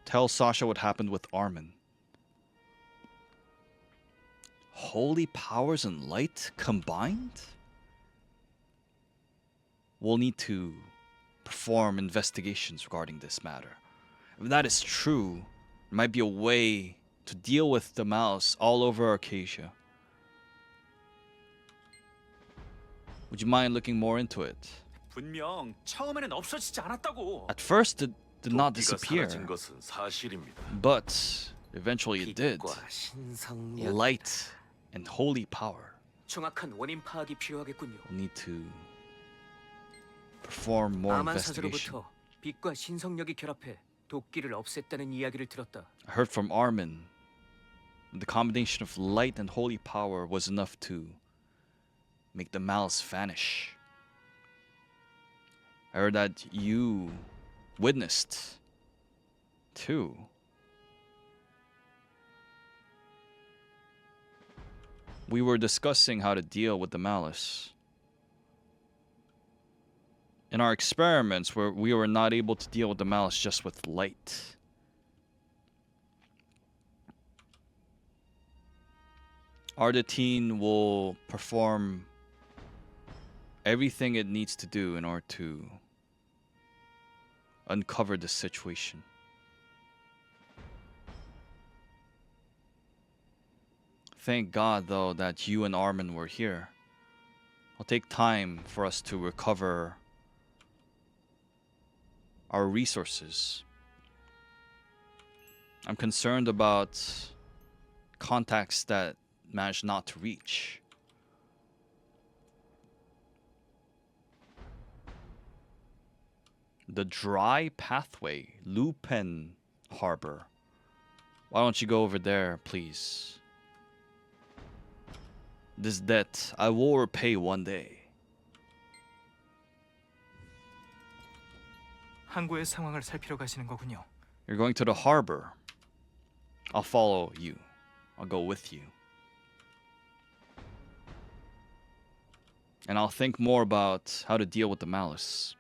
Tell Sasha what happened with Armin. Holy powers and light combined? We'll need to perform investigations regarding this matter. If that is true, there might be a way to deal with the mouse all over Arcasia. Would you mind looking more into it? 분명 처음에는 없어지지 않았다고. At first, it did not 도끼가 disappear, 사라진 것은 사실입니다. but eventually it did. 빛과 신성력. Light and holy power. 정확한 원인 파악이 필요하겠군요. We'll need to perform more investigation. 아만사즈로부터 빛과 신성력이 결합해 도끼를 없앴다는 이야기를 들었다. I heard from Armin the combination of light and holy power was enough to make the malice vanish. I heard that you witnessed too. We were discussing how to deal with the malice. In our experiments, where we were not able to deal with the malice just with light. Ardatine will perform everything it needs to do in order to uncover the situation. Thank God, though, that you and Armin were here. It'll take time for us to recover our resources. I'm concerned about contacts that managed not to reach. The dry pathway, Lupin Harbor. Why don't you go over there, please? This debt I will repay one day. 항구의 상황을 살피러 가시는 거군요. You're going to the harbor. I'll follow you. I'll go with you. And I'll think more about how to deal with the malice.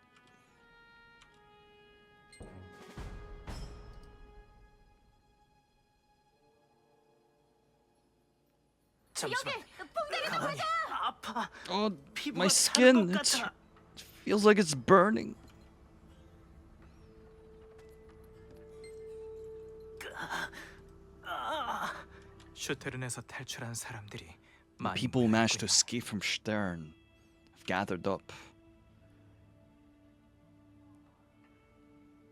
잠시만. 가만히. 아파. Oh, 피부가 my 타는 skin. 것 It 같아. feels like it's burning. 슈테른에서 탈출한 사람들이 The 많이 people who managed to 모였군요. escape from Stern have gathered up.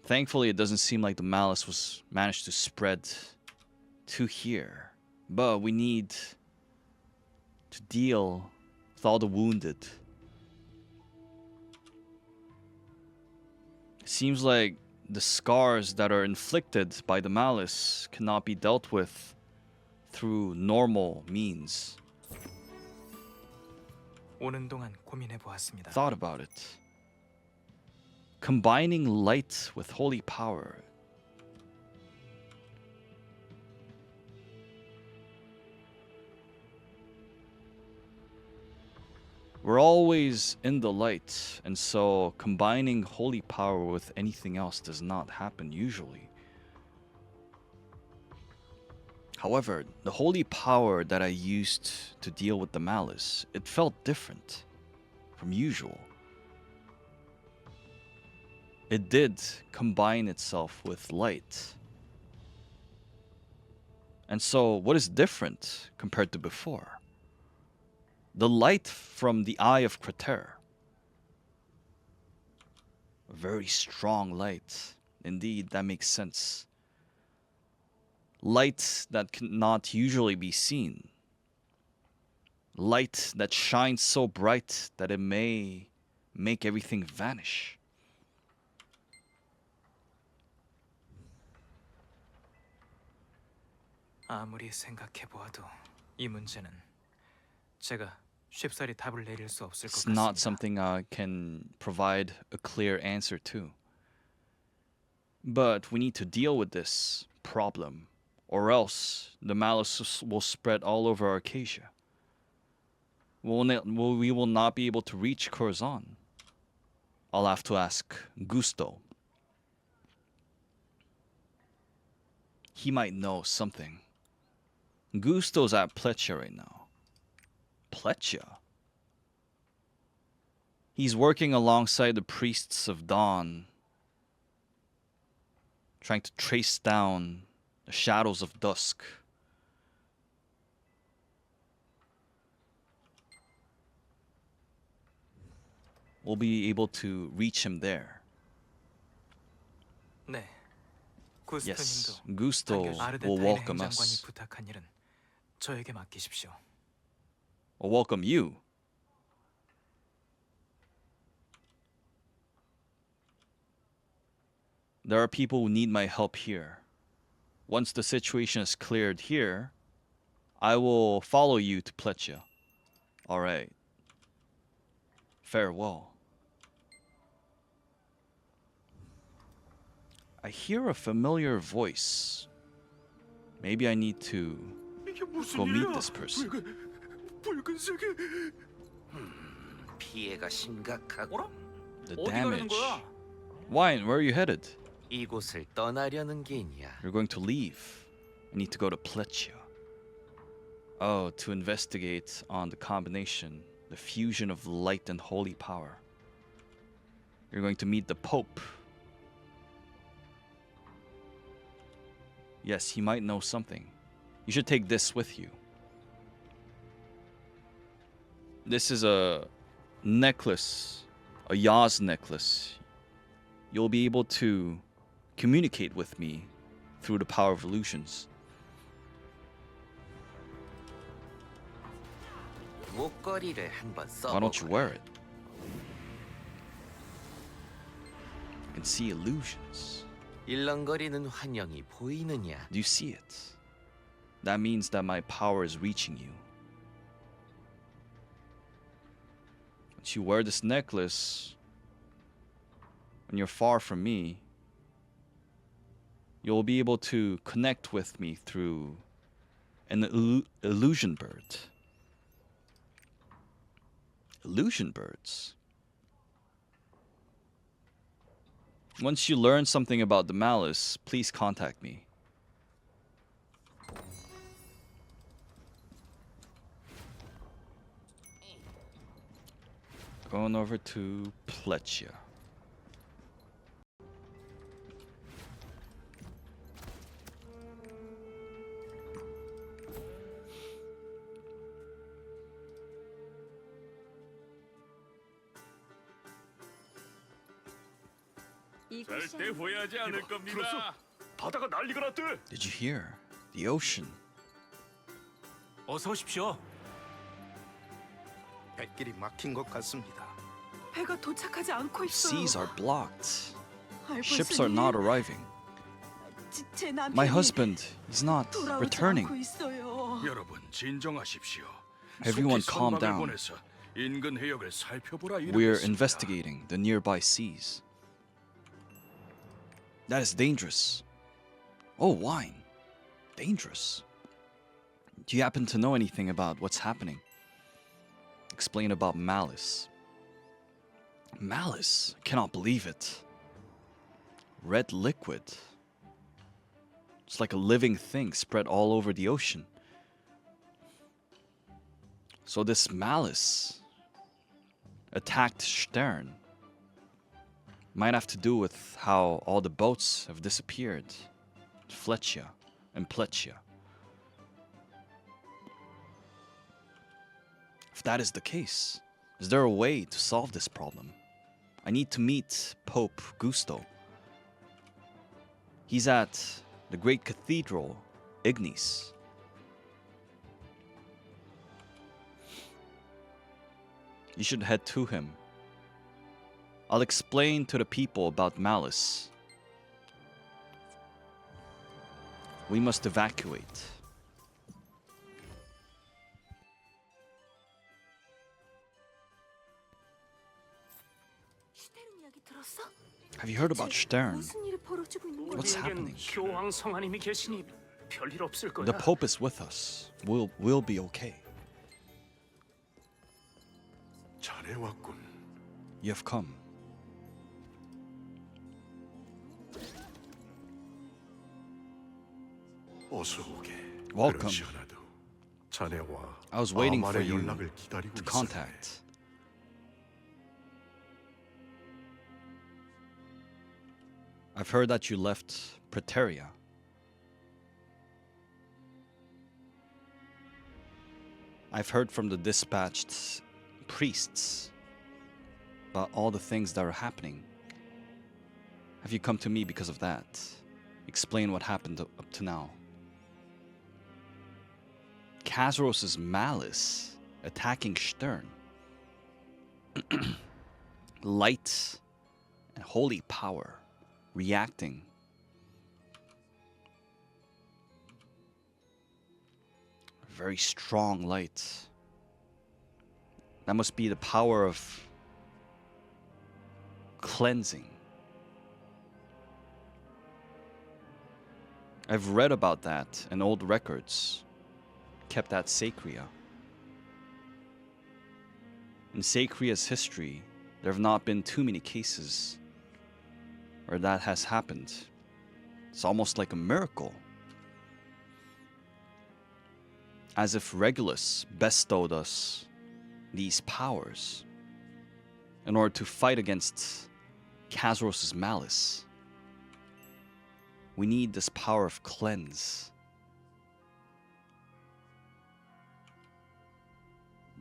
Thankfully, it doesn't seem like the malice was managed to spread to here. But we need to deal with all the wounded. It seems like the scars that are inflicted by the malice cannot be dealt with through normal means. 오는 동안 고민해 보았습니다. Thought about it. Combining light with holy power. We're always in the light, and so combining holy power with anything else does not happen usually. However, the holy power that I used to deal with the malice, it felt different from usual. It did combine itself with light. And so, what is different compared to before? The light from the eye of Crater. A very strong light. Indeed, that makes sense. Light that cannot usually be seen. Light that shines so bright that it may make everything vanish. 아무리 생각해 보아도 이 문제는 제가 쉽사리 답을 내릴 수 없을 것 It's not 같습니다. something I can provide a clear answer to. But we need to deal with this problem, or else the malice will spread all over Arcadia. We will not be able to reach Kurzan. I'll have to ask Gusto. He might know something. Gusto's at Plecha right now. Plecha? He's working alongside the priests of Dawn, trying to trace down the shadows of dusk. We'll be able to reach him there. 네. Yes, 구스토님도 Gusto will 아르데타인의 welcome 행장관이 us. 부탁한 일은 저에게 맡기십시오. Or welcome you. There are people who need my help here. Once the situation is cleared here, I will follow you to Plecha. Alright. Farewell. I hear a familiar voice. Maybe I need to 이게 무슨 go meet 일이야? this person. 붉은색이 피해가 심각하고 어라? The 어디 가려는 damage. 거야? Wine, where are you headed? 이곳을 떠나려는 게냐? You're going to leave. I need to go to Plecha. Oh, to investigate on the combination, the fusion of light and holy power. You're going to meet the Pope. Yes, he might know something. You should take this with you. This is a necklace, a Yaz necklace. You'll be able to communicate with me through the power of illusions. 목걸이를 한번 Why don't you 써보고 wear it? I can see illusions. 일렁거리는 환영이 보이느냐? Do you see it? That means that my power is reaching you. Once you wear this necklace, when you're far from me, you'll be able to connect with me through an illusion bird. Illusion birds. Once you learn something about the malice, please contact me. Going over to Plecha. 이곳이 후회하지 않을 겁니다. 바다가 난리가 났대. Did you hear? The ocean. 어서 오십시오. 뱃길이 막힌 것 같습니다. 배가 도착하지 않고 있어요. Seas are blocked. 알고 Ships are 있으니 not arriving. 제 남편이 My husband is not 돌아오지 returning. 않고 있어요. 여러분 진정하십시오. Everyone 속히 calm 선박을 down. 보내서 인근 해역을 살펴보라 We're 이르겠습니다. investigating the nearby seas. That is dangerous. Oh, wine. Dangerous. Do you happen to know anything about what's happening? Explain about Malice. Malice? I cannot believe it. Red liquid. It's like a living thing spread all over the ocean. So this Malice attacked Stern. Might have to do with how all the boats have disappeared. Fletchia and Pletchia. If that is the case, is there a way to solve this problem? I need to meet Pope Gusto. He's at the great cathedral, Ignis. You should head to him. I'll explain to the people about Malice. We must evacuate. 슈테른 이야기 들었어? Have you heard about Stern? 무슨 일이 벌어지고 있는 거야? What's happening? 교황 성하님이 계시니 별일 없을 거야. The Pope is with us. We'll be okay. 자네 왔군. You have come. 어서 오게. Welcome. 그러시하나도 자네와 I was waiting for 아말의 you 연락을 기다리고 to 있었네. contact. I've heard that you left Praeteria. I've heard from the dispatched priests about all the things that are happening. Have you come to me because of that? Explain what happened up to now. Kazros' Malice attacking Stern. Light and holy power reacting. Very strong light. That must be the power of cleansing. I've read about that in old records kept at Sacria. In Sacria's history, there have not been too many cases where that has happened. It's almost like a miracle. As if Regulus bestowed us these powers in order to fight against Kazros' Malice. We need this power of cleanse.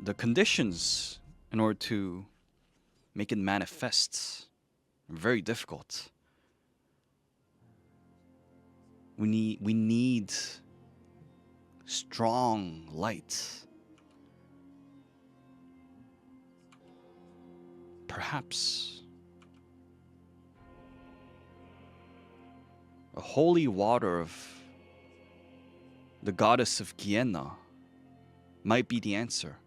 The conditions in order to make it manifest are very difficult. We need strong light. Perhaps a holy water of the goddess of Gienna might be the answer.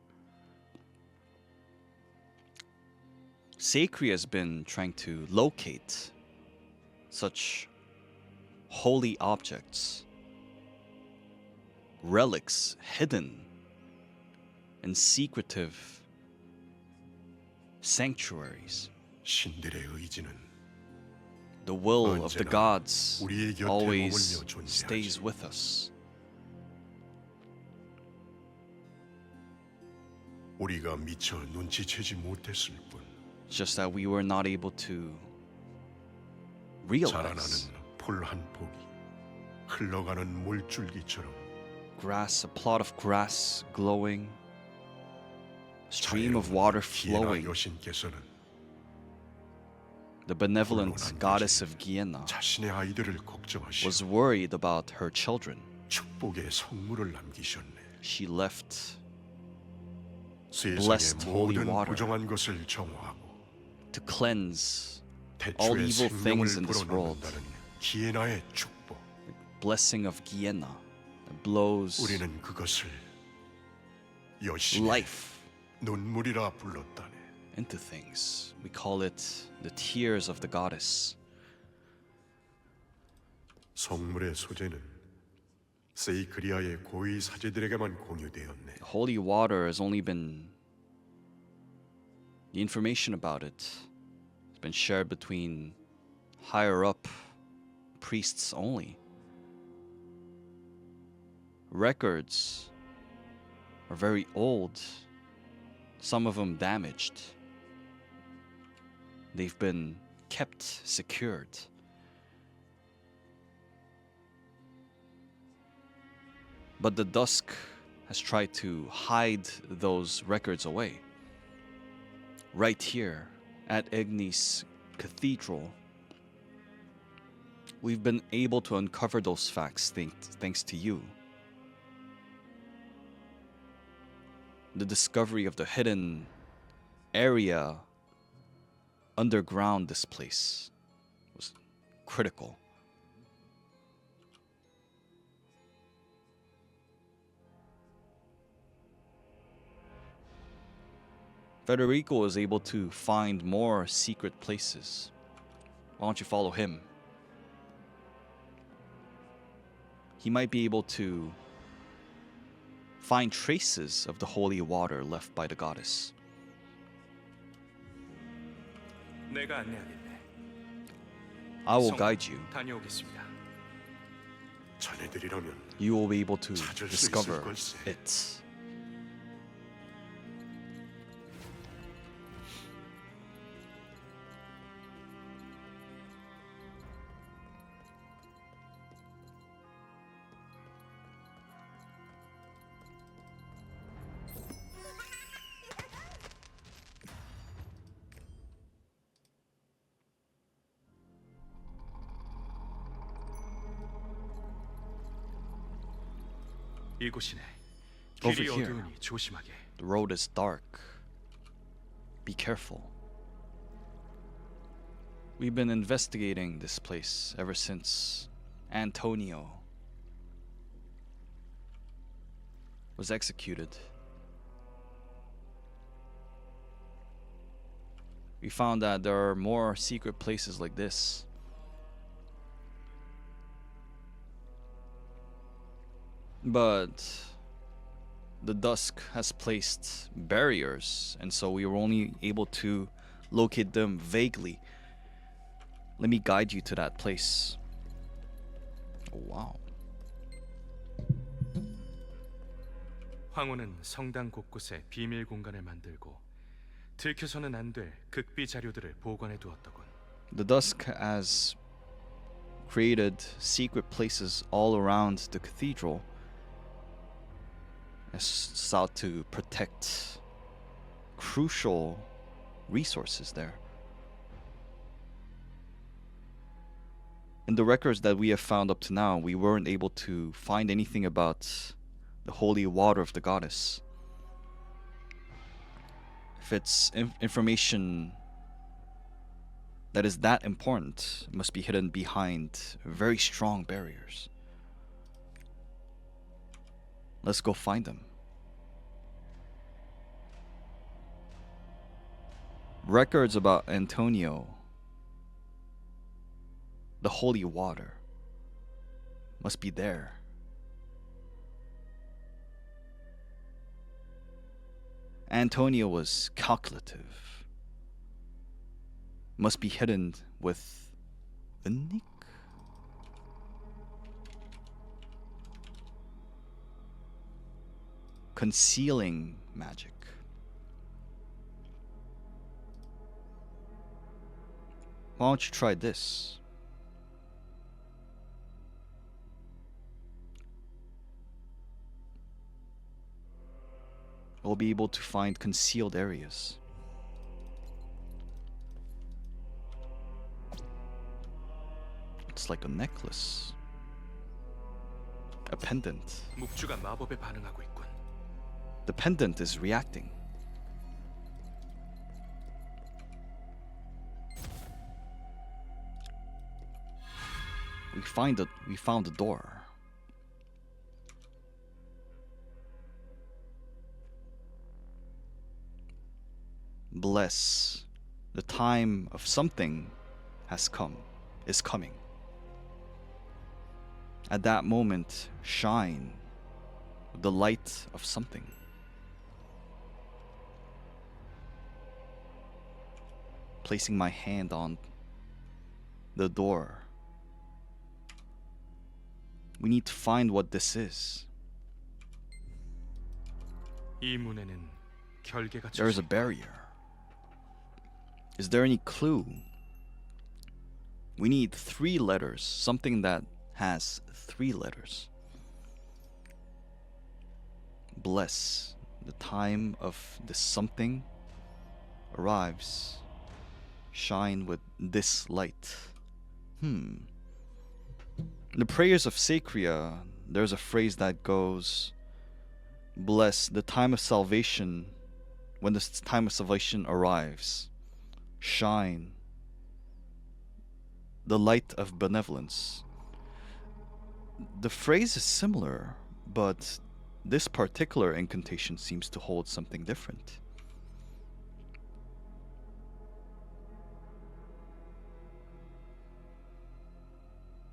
Sacria has been trying to locate such holy objects, relics hidden in secretive sanctuaries. 신들의 의지는 The will of the gods 우리의 곁에 always 머물며 존재하지. stays with us. 우리가 미처 눈치채지 못했을 뿐. Just that we were not able to 자라나는 realize. 풀 한 폭이 흘러가는 물줄기처럼 Grass, a plot of grass glowing, stream of water 기에나 flowing. 여신께서는 the benevolent goddess of Guiana, 자신의 아이들을 걱정하시오. was worried about her children. 축복의 성물을 남기셨네. She left 세상의 blessed holy 모든 water 부정한 것을 정화하고 to cleanse all 대추의 evil things 생명을 in this world. 불어넣는다는 기에나의 축복. Blessing of Guiana that blows 우리는 그것을 여신의 life 눈물이라 불렀다네. into things. We call it the tears of the goddess. 성물의 소재는 세이크리아의 고위 사제들에게만 공유되었네. Holy water has only been the information about it has been shared between higher up priests only. Records are very old, some of them damaged. They've been kept secured. But the dusk has tried to hide those records away. Right here at Ignis Cathedral, we've been able to uncover those facts thanks to you. The discovery of the hidden area underground this place was critical. Federico was able to find more secret places. Why don't you follow him? He might be able to find traces of the holy water left by the goddess. 내가 안내하겠네. I will guide you. 다녀오겠습니다. 자네들이라면 You will be able to 찾을 수 discover 있을 걸세. it. 이곳이네. Over 길이 here. 어두우니 조심하게. The road is dark. Be careful. We've been investigating this place ever since Antonio was executed. We found that there are more secret places like this. But the dusk has placed barriers, and so we were only able to locate them vaguely. Let me guide you to that place. Oh, wow. 황후는 성당 곳곳에 비밀 공간을 만들고 들켜서는 안 될 극비 자료들을 보관해 두었더군. The dusk has created secret places all around the cathedral as sought to protect crucial resources there. In the records that we have found up to now, we weren't able to find anything about the holy water of the goddess. If it's information that is that important, it must be hidden behind very strong barriers. Let's go find them. Records about Antonio, the holy water, must be there. Antonio was calculative. Must be hidden with the nick. Concealing magic. Why don't you try this? We'll be able to find concealed areas. It's like a necklace. A pendant. 묵주가 마법에 반응하고 있군. The pendant is reacting. We found the door. Bless. The time of something is coming. At that moment, shine with the light of something. Placing my hand on the door. We need to find what this is. 이 문에는 결계가 There is a barrier. Is there any clue? We need 3 letters. Something that has 3 letters. Bless. The time of this something arrives. Shine with this light. In the prayers of Sacria, there's a phrase that goes, bless the time of salvation. When the time of salvation arrives, shine the light of benevolence. The phrase is similar, but this particular incantation seems to hold something different.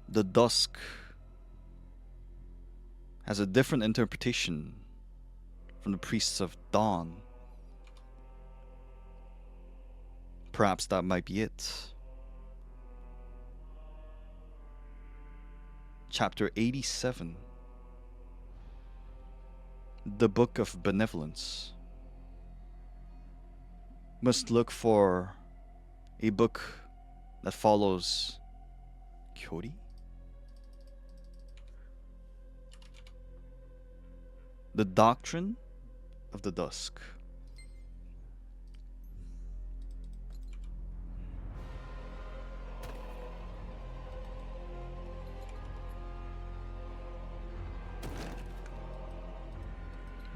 The dusk has a different interpretation from the priests of dawn. Perhaps that might be it. Chapter 87. The Book of Benevolence. Must look for a book that follows Kyori? The Doctrine of the Dusk.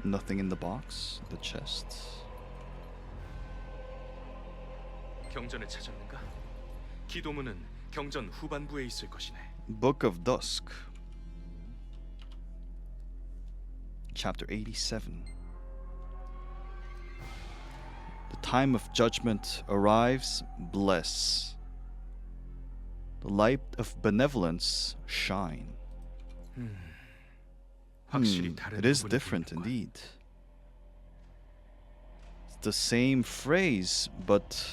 Nothing in the box, the chest. 경전을 찾았는가? 기도문은 경전 후반부에 있을 것이네. Book of Dusk. Chapter 87. The time of judgment arrives, bless. The light of benevolence shine. 확실히 다른 It is 부분이 different 보이는군. indeed. It's the same phrase, but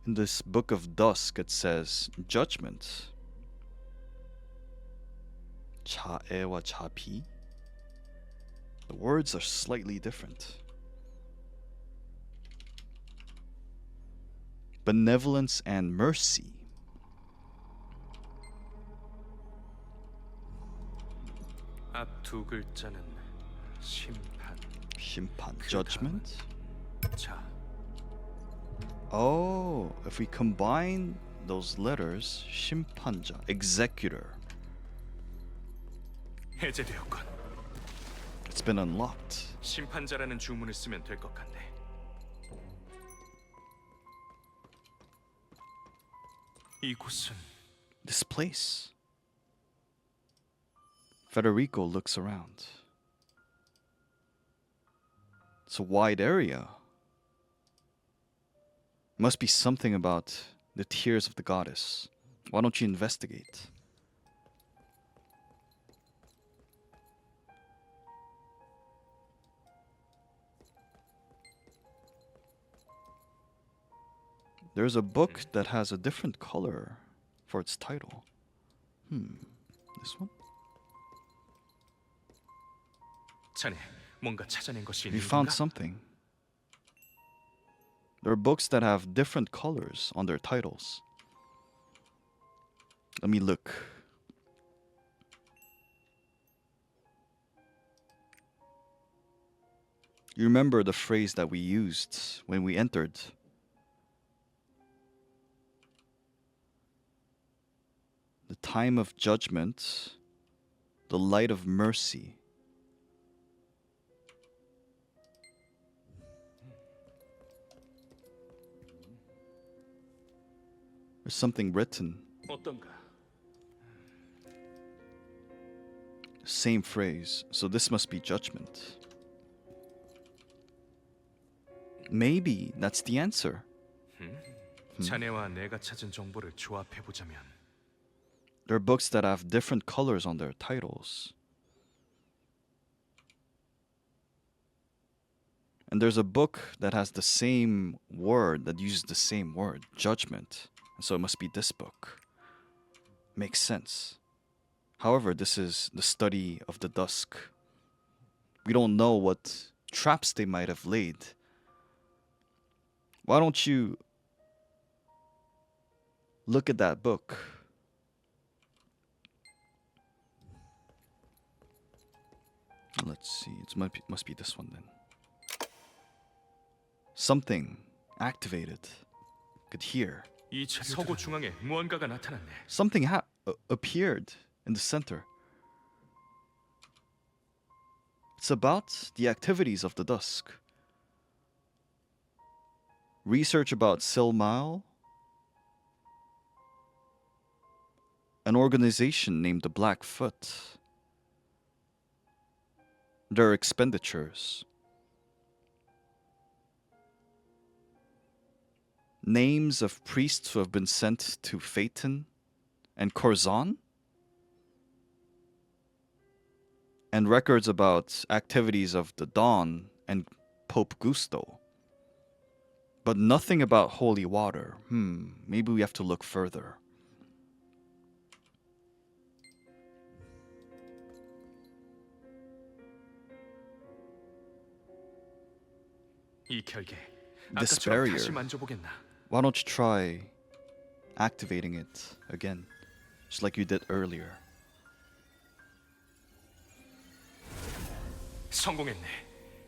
in this Book of Dusk it says judgment. 자애와 자비. The words are slightly different. Benevolence and mercy. 앞 두 글자는 심판. 심판. 그 Judgment. 자, Oh, if we combine those letters, 심판자, executor. 해제되었군. It's been unlocked. 심판자라는 주문을 쓰면 될 것 같네. 이곳은 This place. Federico looks around. It's a wide area. Must be something about the tears of the goddess. Why don't you investigate? There's a book that has a different color for its title. This one? 자네 뭔가 찾아낸 것이 You 있는 found 건가? something. There are books that have different colors on their titles. Let me look. You remember the phrase that we used when we entered? the time of judgment, the light of mercy. There's something written. 어떤가? Same phrase. So this must be judgment. Maybe that's the answer. 자네와 내가 찾은 정보를 조합해 보자면 There are books that have different colors on their titles. And there's a book that has the same word, that uses the same word, judgment. So it must be this book. Makes sense. However, this is the study of the dusk. We don't know what traps they might have laid. Why don't you look at that book? Let's see. It must be this one then. Something activated. Could hear. 이 서고 중앙에 무언가가 나타났네. Something appeared in the center. It's about the activities of the dusk. Research about Silmile. An organization named the Blackfoot. Their expenditures. Names of priests who have been sent to Phaeton and Kurzan. And records about activities of the Dawn and Pope Gusto. But nothing about holy water. Maybe we have to look further. 이 결계 This 아까처럼 barrier. 다시 만져보겠나? Why don't you try activating it again, just like you did earlier? 성공했네.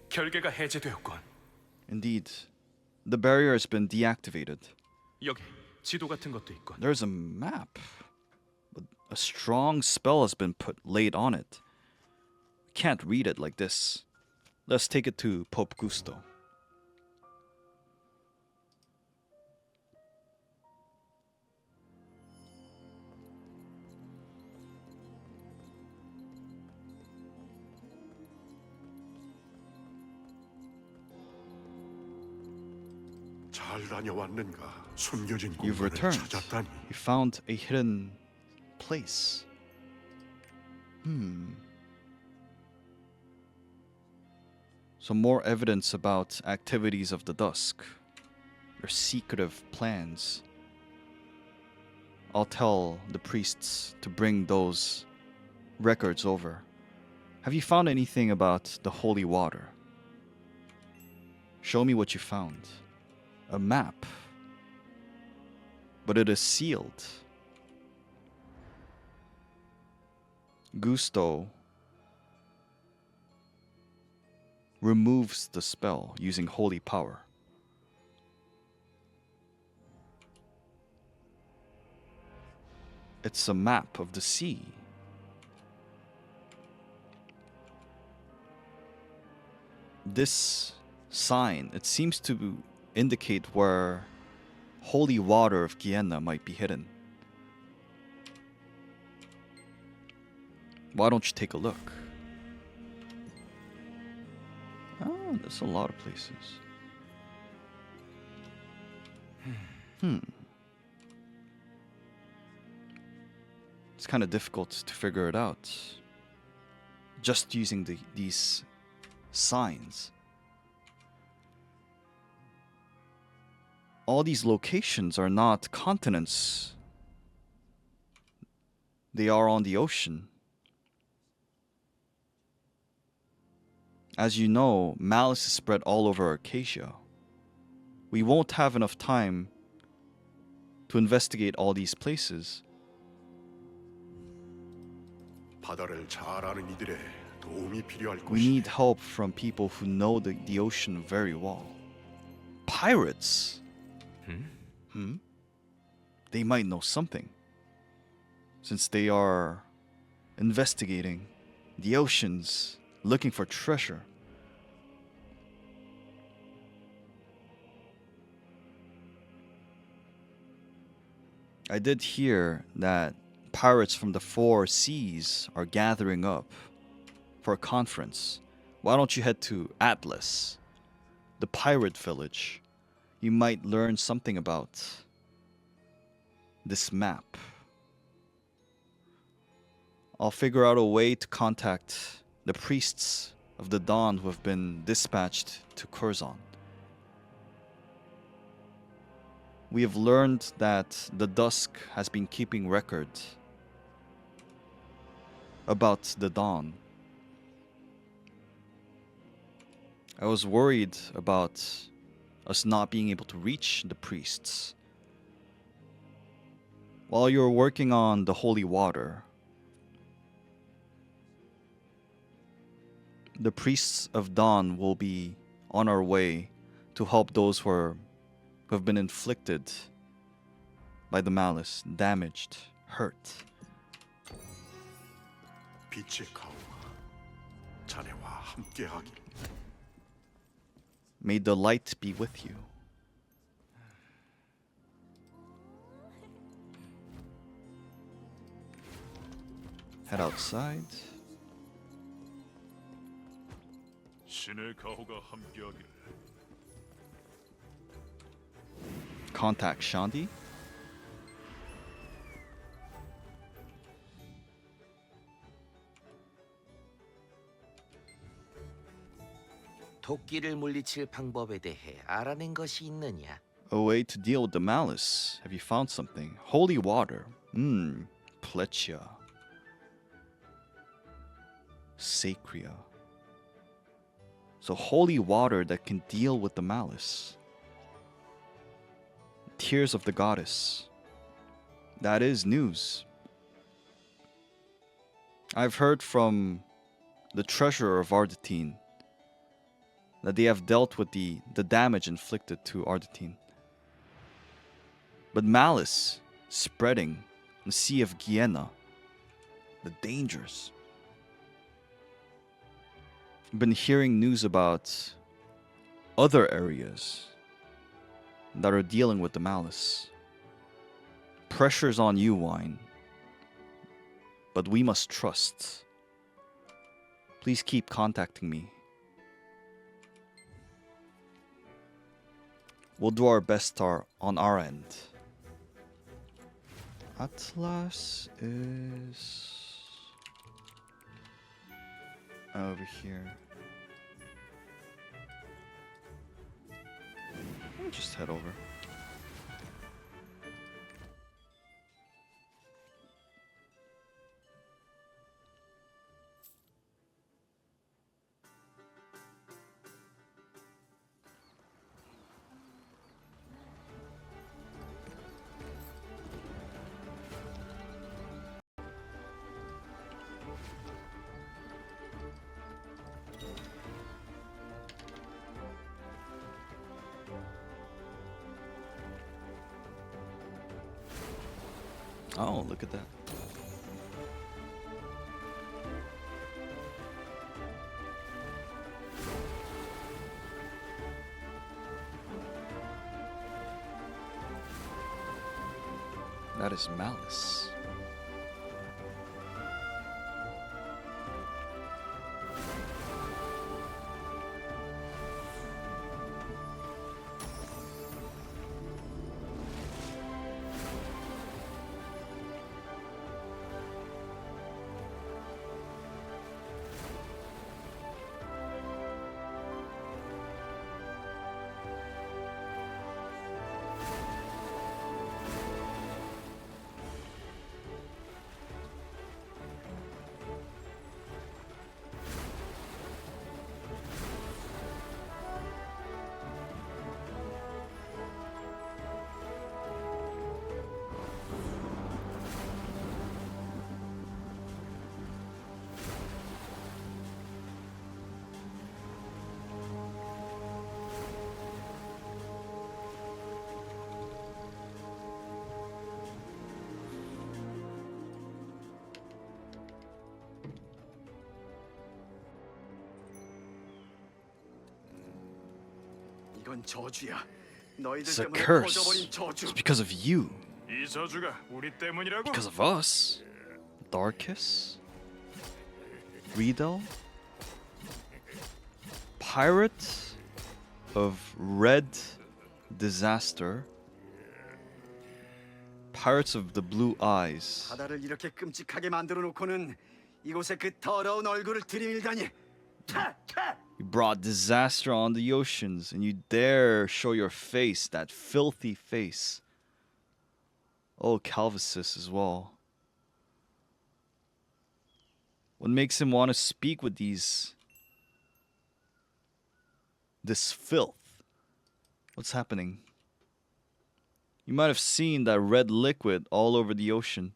결계가 해제되었군. Indeed, the barrier has been deactivated. 여기 지도 같은 것도 있군. There's a map, but a strong spell has been laid on it. Can't read it like this. Let's take it to Pope Gusto. 잘 다녀왔는가? 숨겨진 You've 공간을 returned. 찾았다니. You found a hidden place. Some more evidence about activities of the dusk. Their secretive plans. I'll tell the priests to bring those records over. Have you found anything about the holy water? Show me what you found. A map. But it is sealed. Gusto removes the spell using holy power. It's a map of the sea. This sign, it seems to indicate where holy water of Guyena might be hidden. Why don't you take a look? Oh, there's a lot of places. It's kind of difficult to figure it out. Just using these signs. All these locations are not continents. They are on the ocean. As you know, malice is spread all over Acacia. We won't have enough time to investigate all these places. 바다를 잘 아는 이들의 도움이 필요할 We 것이. need help from people who know the ocean very well. Pirates? They might know something. since they are investigating the oceans looking for treasure. I did hear that pirates from the four seas are gathering up for a conference. Why don't you head to Atlas, the pirate village? You might learn something about this map. I'll figure out a way to contact the priests of the Dawn who have been dispatched to Kurzan. We have learned that the Dusk has been keeping record about the Dawn. I was worried about us not being able to reach the priests. While you're working on the holy water, the priests of Dawn will be on our way to help those who have been inflicted by the malice, damaged, hurt. 빛의 가호가 자네와 함께하길. May the light be with you. Head outside. 신의 가호가 함께하길. Contact Shandi. 도끼를 물리칠 방법에 대해 알아낸 것이 있느냐? A way to deal with the malice. Have you found something? Holy water. Plechia. Sacria. So holy water that can deal with the malice. Tears of the goddess. That is news. I've heard from the treasurer of Ardatine that they have dealt with the damage inflicted to Ardatine. But malice spreading in the Sea of Guiana, the dangers. I've been hearing news about other areas that are dealing with the malice. Pressure's on you, Wine. But we must trust. Please keep contacting me. We'll do our best on our end. Atlas is over here. Let me just head over. Oh, look at that. That is Malice. 이건 저주야. 너희들 It's a 때문에 curse. 퍼져버린 저주. It's because of you. 이 저주가 우리 때문이라고? Because of us. Darkus? Riedel? Pirate of Red Disaster? Pirates of the Blue Eyes. 바다를 이렇게 끔찍하게 만들어 놓고는 이곳에 그 더러운 얼굴을 들이밀다니. You brought disaster on the oceans, and you dare show your face, that filthy face. Oh, Calvisus as well. What makes him want to speak with this filth? What's happening? You might have seen that red liquid all over the ocean.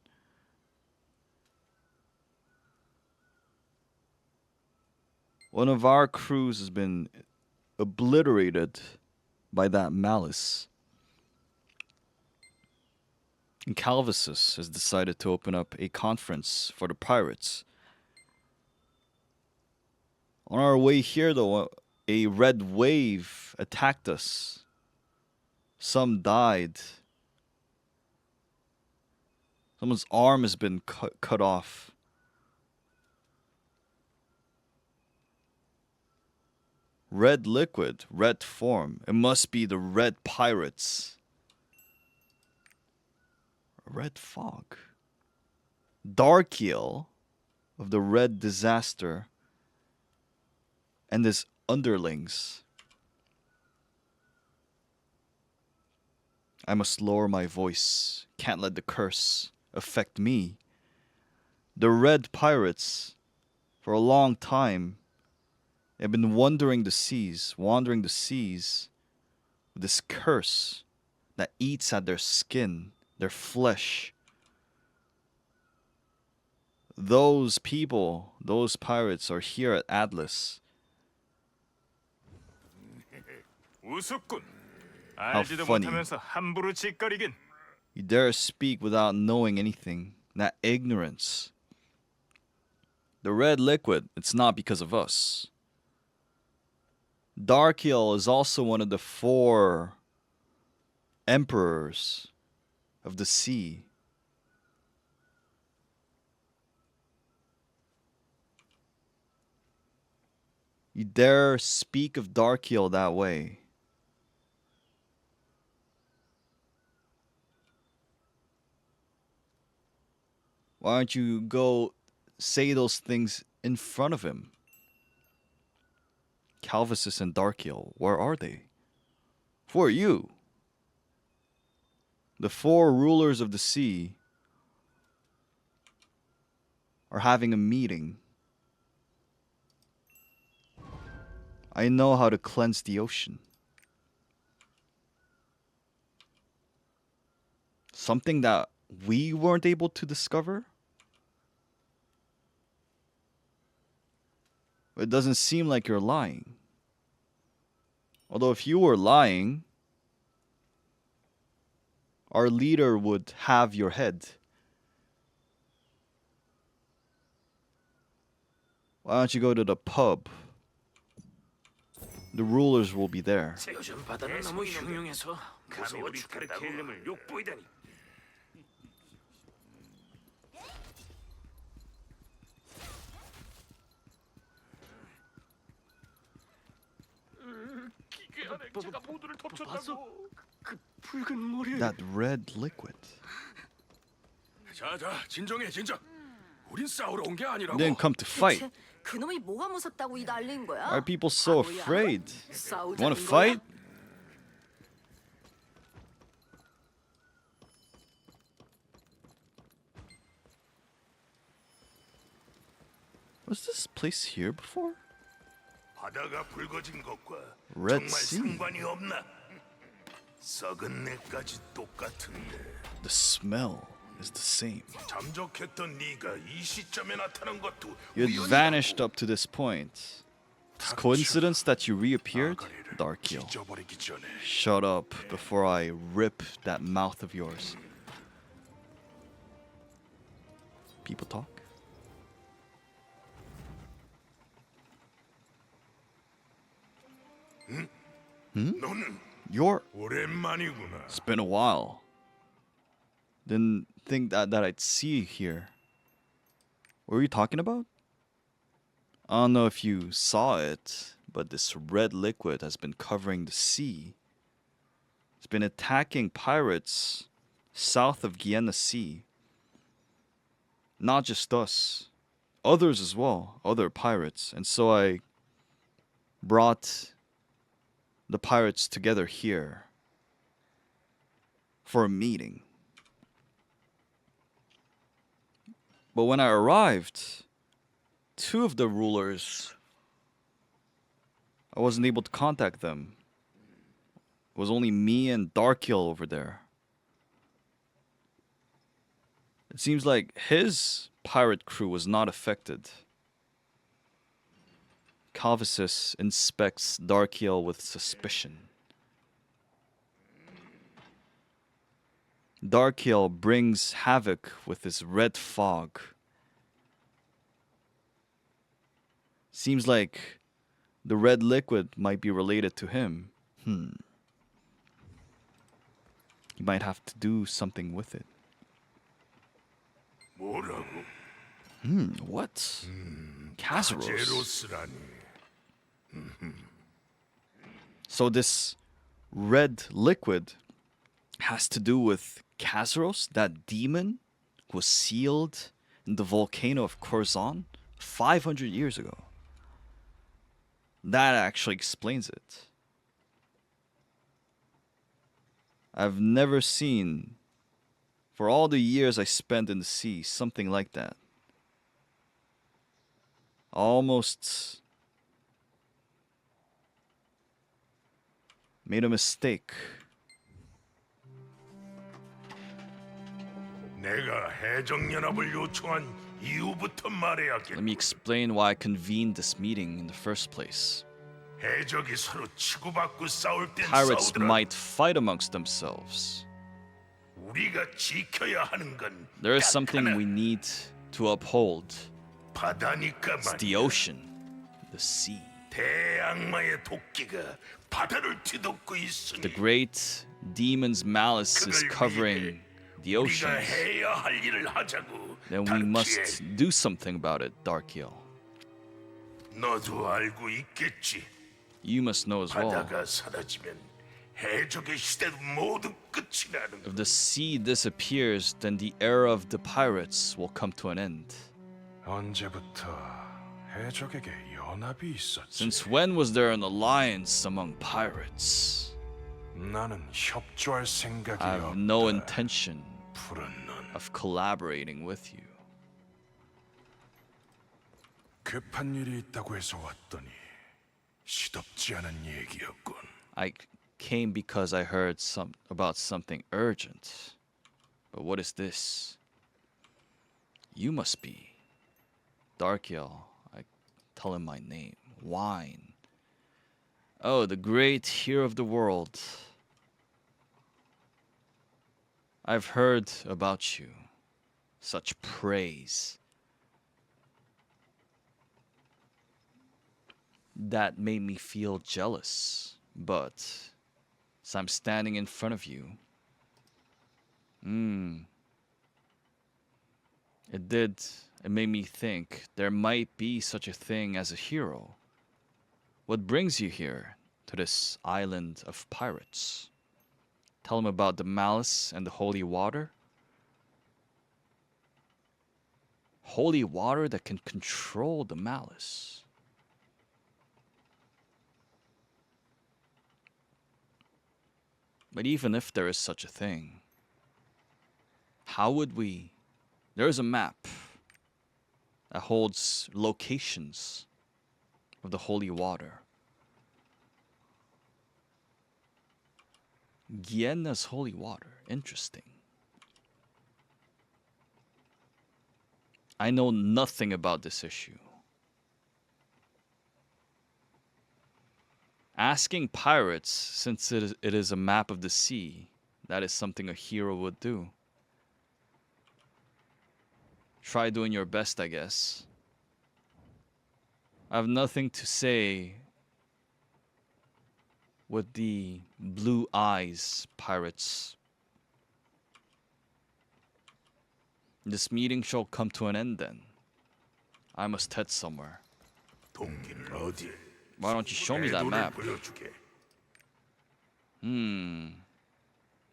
One of our crews has been obliterated by that malice. And Calvisus has decided to open up a conference for the pirates. On our way here, though, a red wave attacked us. Some died. Someone's arm has been cut off. Red liquid, red form. It must be the red pirates. Red fog. Darkiel of the red disaster. And his underlings. I must lower my voice. Can't let the curse affect me. The red pirates, for a long time, have been wandering the seas with this curse that eats at their skin, their flesh. Those people, those pirates are here at Atlas. 우습군. How 알지도 funny. 못하면서 함부로 짓거리긴. You dare speak without knowing anything. That ignorance. The red liquid, it's not because of us. Darkiel is also one of the 4 emperors of the sea. You dare speak of Darkiel that way. Why don't you go say those things in front of him? Calvisus and Darkiel, where are they? Who are you? The 4 rulers of the sea are having a meeting. I know how to cleanse the ocean. Something that we weren't able to discover? It doesn't seem like you're lying. Although if you were lying, our leader would have your head. Why don't you go to the pub? The rulers will be there. 요즘 바다는 너무 흉흉해서 무서워 죽겠다고. 욕보이다니. 기괴한 액체가 모두를 덮쳤다고. 그 붉은 머리. That red liquid. 자자, 진정해, 진정. 우린 싸우러 온 게 아니라고. Didn't come to fight. 그놈이 뭐가 무섭다고 이 난린 거야? Why are people so afraid? 싸우자는 Want to 거야? fight? Was this place here before? 바다가 붉어진 것과 Red 정말 Sea. 상관이 없나? 썩은 내까지 똑같은데. The smell is the same. 잠적했던 네가 이 시점에 나타난 것도 You had vanished up to this point. It's coincidence that you reappeared? Darkiel. 찢어버리기 전에 Shut up before I rip that mouth of yours. People talk? 너는 You're... 오랜만이구나. It's been a while. Didn't think that I'd see you here. What were you talking about? I don't know if you saw it, but this red liquid has been covering the sea. It's been attacking pirates south of Guiana Sea. Not just us, others as well, other pirates. And so I brought the pirates together here for a meeting. But when I arrived, two of the rulers, I wasn't able to contact them. It was only me and Darkiel over there. It seems like his pirate crew was not affected. Calvisus inspects Darkiel with suspicion. Darkiel brings havoc with his red fog. Seems like the red liquid might be related to him. He might have to do something with it. 뭐라고? What? Casseroles. 제로스라니. So this red liquid has to do with Casseros, that demon who was sealed in the volcano of Kurzan 500 years ago. That actually explains it. I've never seen, for all the years I spent in the sea, something like that. Almost made a mistake. 내가 해적연합을 요청한 이유부터 말해야겠다. Let me explain why I convened this meeting in the first place. 해적이 서로 치고받고 싸울 땐 Pirates 싸우더라. might fight amongst themselves. 우리가 지켜야 하는 건 There is something 딱 we 하나. need to uphold. 바다니까 It's the 말이야. ocean, the sea. 대악마의 도끼가 바다를 뒤덮고 있으니 The great demon's malice is covering the 우리가 oceans. 해야 할 일을 하자고. Then we 당치에 must do something about it, Darkiel. 너도 알고 있겠지. You must know as well. 바다가 사라지면 해적의 시대도 모두 끝이 나는 If 거야. the sea disappears, then the era of the pirates will come to an end. 언제부터 해적에게 연합이 있었지? Since when was there an alliance among pirates? 나는 협조할 생각이 I have 없다. no intention 푸른 눈. of collaborating with you. 급한 일이 있다고 해서 왔더니 시덥지 않은 얘기였군. I came because I heard about something urgent. But what is this? You must be Darkiel. I tell him my name. Wine. Oh, the great hero of the world. I've heard about you. Such praise. That made me feel jealous. But as I'm standing in front of you, it made me think there might be such a thing as a hero. What brings you here to this island of pirates? Tell him about the malice and the holy water. Holy water that can control the malice. But even if there is such a thing, how would we? There is a map that holds locations of the holy water. Guiana's holy water. Interesting. I know nothing about this issue. Asking pirates, since it is a map of the sea, that is something a hero would do. Try doing your best, I guess. I have nothing to say with the blue eyes pirates. This meeting shall come to an end then. I must head somewhere. 동기는 어디? Why don't you show me that 궤도를 map? 보여주게.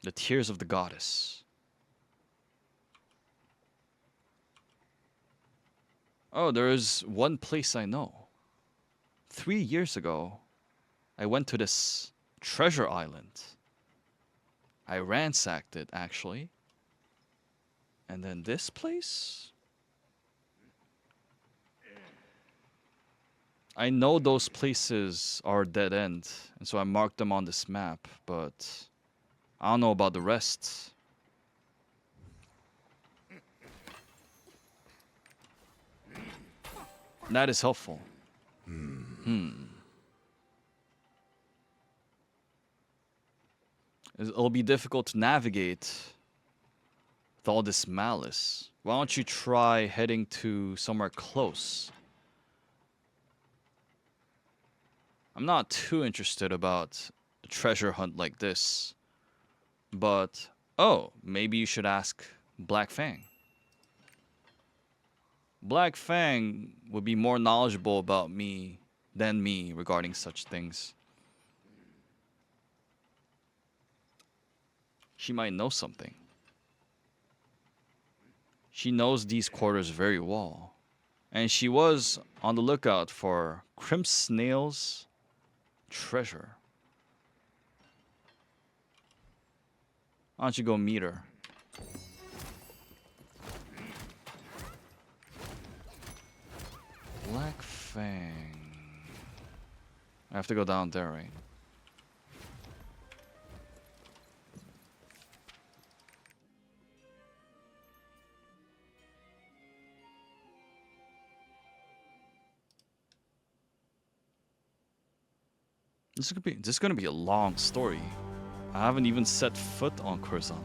The Tears of the Goddess. Oh, there is one place I know. 3 years ago, I went to this treasure island. I ransacked it, actually. And then this place? I know those places are dead end, and so I marked them on this map, but I don't know about the rest. That is helpful. It'll be difficult to navigate with all this malice. Why don't you try heading to somewhere close? I'm not too interested about a treasure hunt like this. But, oh, maybe you should ask Black Fang. Black Fang would be more knowledgeable about me than me regarding such things. She might know something. She knows these quarters very well. And she was on the lookout for Crimsnail's treasure. Why don't you go meet her? Black Fang. I have to go down there, right? This is gonna be a long story. I haven't even set foot on Kurzan.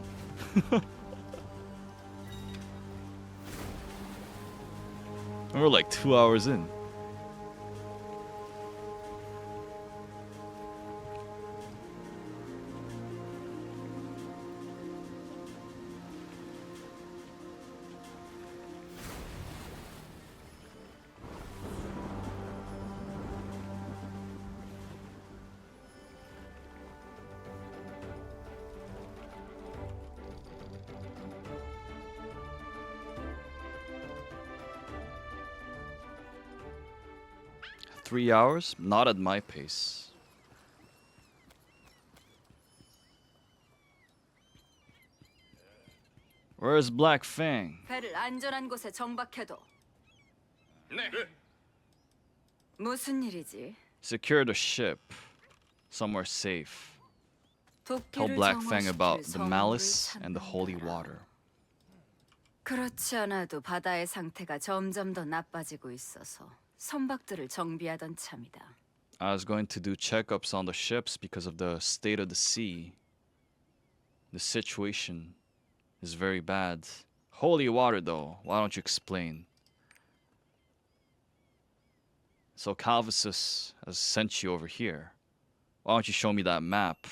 We're like 2 hours in. Three hours? Not at my pace. Where's Black Fang? 배를 안전한 곳에 정박해둬. 네. 무슨 일이지? Secure the ship. Somewhere safe. Tell 도끼를 Black Fang 정화시킬 about the 성물을 malice and the holy 찾는다라. water. 그렇지 않아도 바다의 상태가 점점 더 나빠지고 있어서 선박들을 정비하던 참이다. I was going to do checkups on the ships because of the state of the sea. The situation is very bad. Holy water, though. Why don't you explain? So Calvisus has sent you over here. Why don't you show me that map?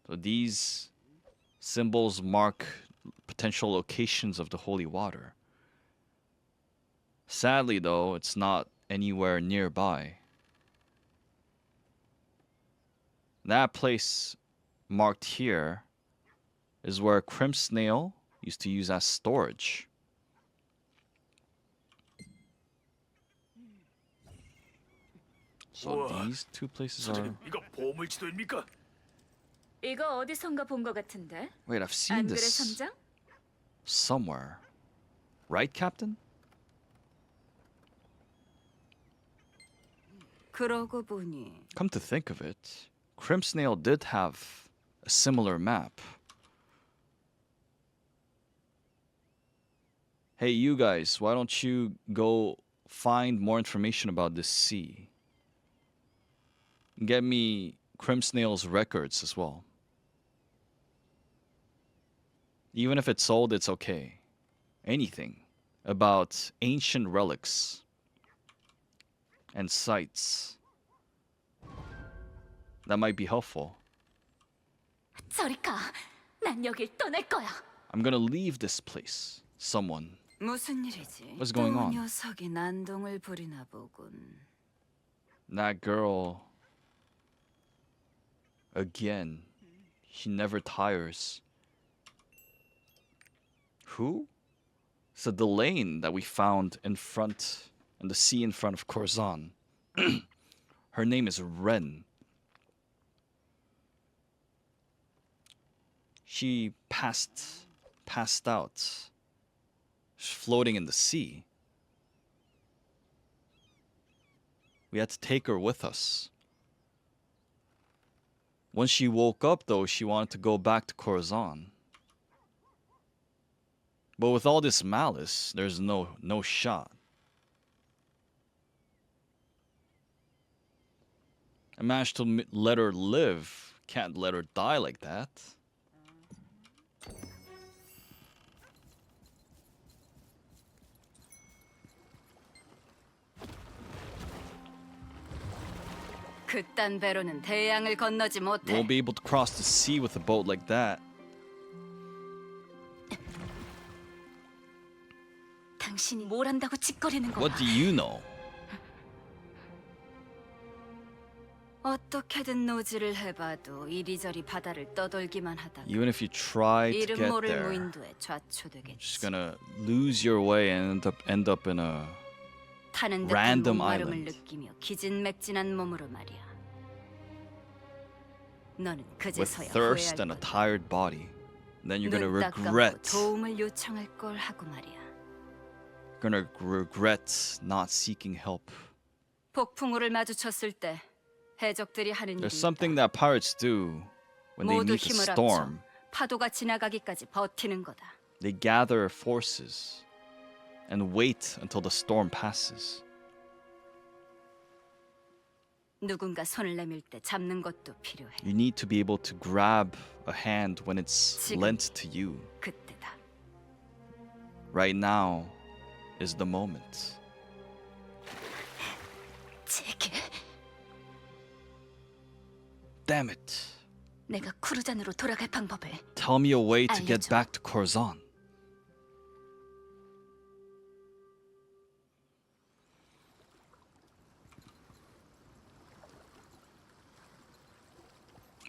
So these symbols mark potential locations of the holy water. Sadly, though, it's not anywhere nearby. That place marked here is where Crimsnail used to use as storage. So these two places are... 선생님, 이거 보물지도입니까? 이거 어디선가 본 것 같은데? Wait, I've seen 안 그래, this 선장? somewhere. Right, Captain? 그러고 보니 Come to think of it, Crimsnail did have a similar map. Hey, you guys, why don't you go find more information about this sea? Get me Crimsnail's records as well. Even if it's old, it's okay. Anything about ancient relics and sites That might be helpful. 저리 가. 난 여길 떠날 거야. I'm gonna leave this place. Someone. 무슨 일이지? What's going 또 on? 녀석이 난동을 부리나 보군. That girl. Again. She never tires. Who? It's the Delane that we found in the sea in front of Kurzan. Her name is Ren. She passed out. She's floating in the sea. We had to take her with us. When she woke up, though, she wanted to go back to Kurzan. But with all this malice, there's no shot. I managed to let her live. Can't let her die like that. 그딴 배로는 대양을 건너지 못해. Won't be able to cross the sea with a boat like that. 당신이 뭘 안다고 짓거리는 거야? What do you know? 어떻게든 노지를 해봐도 이리저리 바다를 떠돌기만 하다가 Even if you try to 이름 get 모를 there, 무인도에 you're just 좌초되겠지. gonna lose your way and end up in a 타는 듯한 random 목마름을 island. 느끼며 기진맥진한 몸으로 말이야. 너는 with 그제서야 thirst 후회할 and a 거다. tired body. Then you're gonna 눈 딱 감고 regret. 도움을 요청할 걸 하고 말이야. Gonna regret not seeking help. 폭풍우를 마주쳤을 때 해적들이 하는 일이 There's something that pirates do when they 모두 meet a 힘을 storm. 합쳐 파도가 지나가기까지 버티는 거다. They gather forces and wait until the storm passes. 누군가 손을 내밀 때 잡는 것도 필요해. You need to be able to grab a hand when it's 지금이 lent to you. 그때다. Right now is the moment. 제게 Damn it. 내가 쿠르잔으로 돌아갈 방법을. Tell me a way to get 알려줘. back to Kurzan.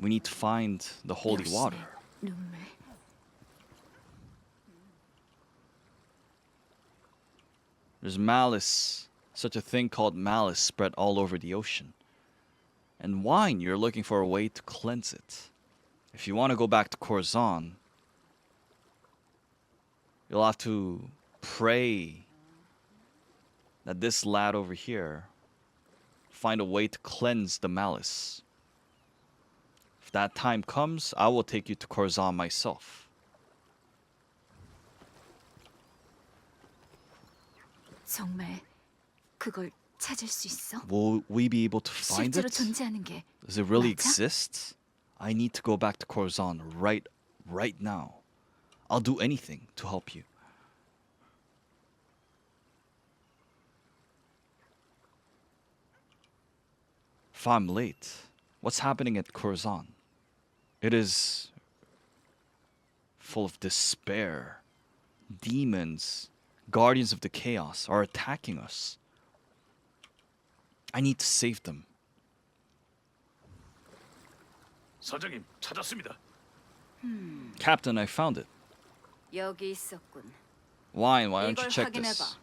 We need to find the holy water. 눈물. There's malice, such a thing called malice spread all over the ocean. And wine, you're looking for a way to cleanse it. If you want to go back to Kurzan, you'll have to pray that this lad over here find a way to cleanse the malice. If that time comes, I will take you to Kurzan myself. 정말 그걸 찾을 수 있어? Will we be able to find 실제로 it? 존재하는 게 Does it really 맞아? exist? I need to go back to Kurzan right now. I'll do anything to help you. If I'm late, what's happening at Kurzan? It is full of despair. Demons, guardians of the chaos, are attacking us. I need to save them. 사장님 찾았습니다. Captain, I found it. 여기 있었군. Wine, why don't you 이걸 check 확인해봐. this?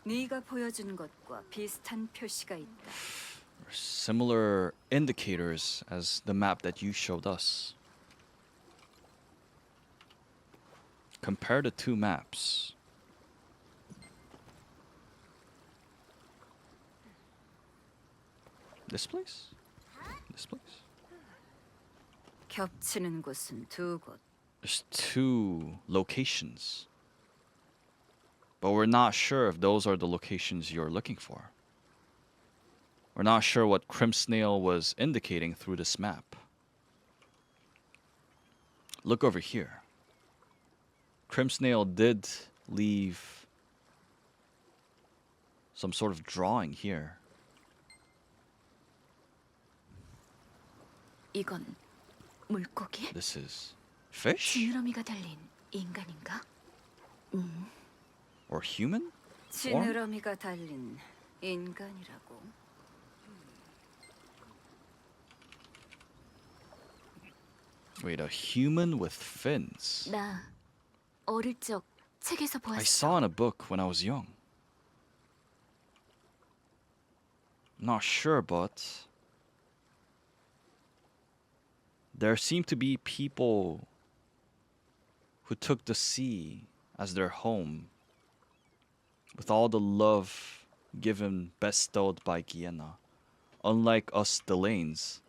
네가 보여준 것과 비슷한 표시가 있다. Similar indicators as the map that you showed us. Compare the two maps. This place? This place? 겹치는 곳은 두 곳. There's two locations. But we're not sure if those are the locations you're looking for. We're not sure what Crimsnail was indicating through this map. Look over here. Crimsnail did leave some sort of drawing here. 이건 물고기? This is fish 지느러미가 달린 인간인가? or human? 지느러미가 달린 인간이라고. Wait, a human with fins. 나 어릴 적 책에서 I 보았어. saw in a book when I was young. Not sure, but there seem to be people who took the sea as their home with all the love given bestowed by Guyena, unlike us Delanes.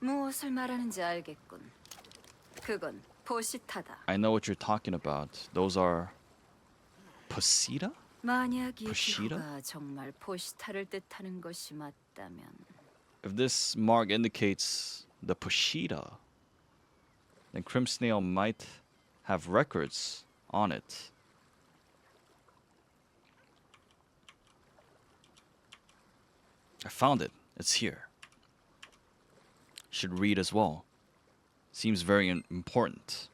무엇을 말하는지 알겠군. 그건 포시타다. I know what you're talking about. Those are Pida? 만약 이 포시타? 기호가 정말 포시타를 뜻하는 것이 맞다면 If this mark indicates the Pida, then Crimsnail might have records on it. I found it. It's here. Should read as well. Seems very important.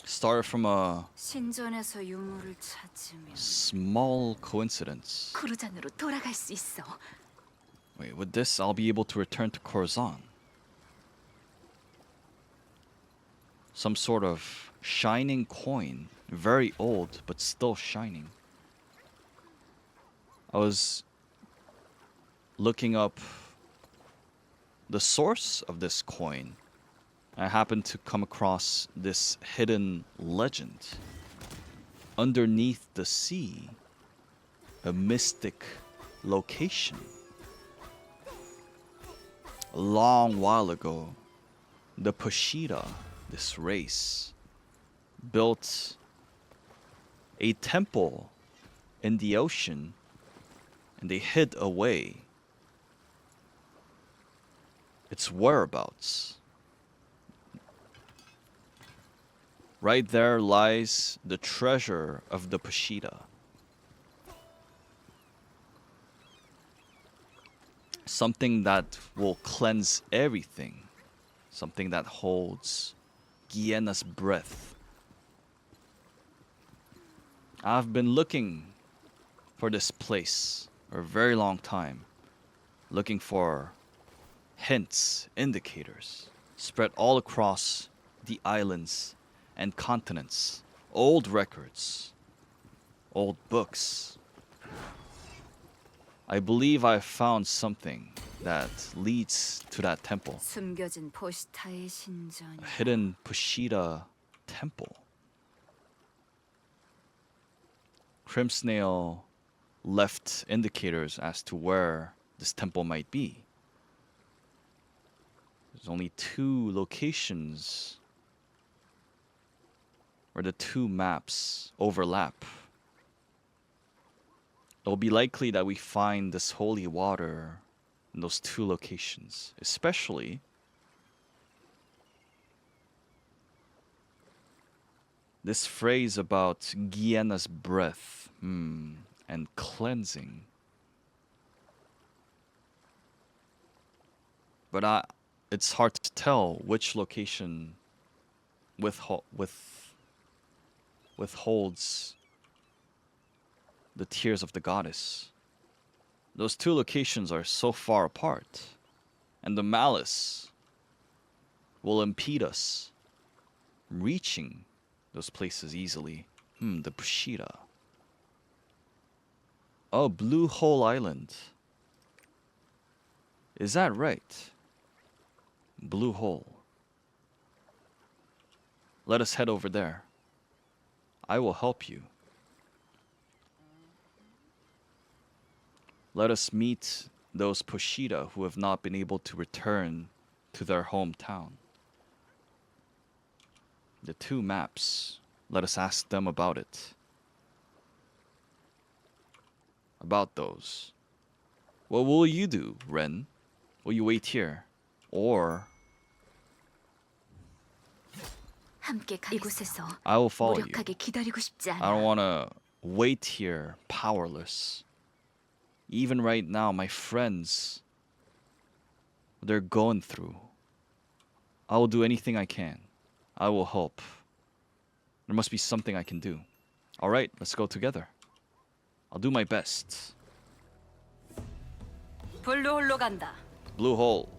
Started from a 신전에서 유물을 찾으면 small coincidence. 쿠르잔으로 돌아갈 수 있어. Wait, with this, I'll be able to return to Kurzan. Some sort of shining coin. Very old, but still shining. I was looking up the source of this coin. I happened to come across this hidden legend. Underneath the sea, a mystic location. A long while ago, the Pida, this race, built a temple in the ocean, and they hid away its whereabouts. Right there lies the treasure of the Pida. Something that will cleanse everything. Something that holds Guyana's breath. I've been looking for this place for a very long time. Looking for hints, indicators, spread all across the islands and continents. Old records, old books. I believe I found something that leads to that temple. 숨겨진 포시타의 신전이 A hidden Pida temple. Crimsnail left indicators as to where this temple might be. There's only 2 locations where the 2 maps overlap. It'll be likely that we find this holy water in those 2 locations, especially this phrase about Guyana's breath and cleansing. But it's hard to tell which location withholds the tears of the goddess. Those 2 locations are so far apart, and the malice will impede us reaching those places easily. The Pida. Oh, Blue Hole Island. Is that right? Blue Hole. Let us head over there. I will help you. Let us meet those Pida who have not been able to return to their hometown. The 2 maps. Let us ask them about it. About those. What will you do, Ren? Will you wait here? Or 함께 이곳에서 I will follow you. 무력하게 기다리고 싶지 I don't 않아. want to wait here powerless. Even right now, my friends, they're going through. I will do anything I can. I will help. There must be something I can do. All right, let's go together. I'll do my best. 블루홀로 간다. Blue hole.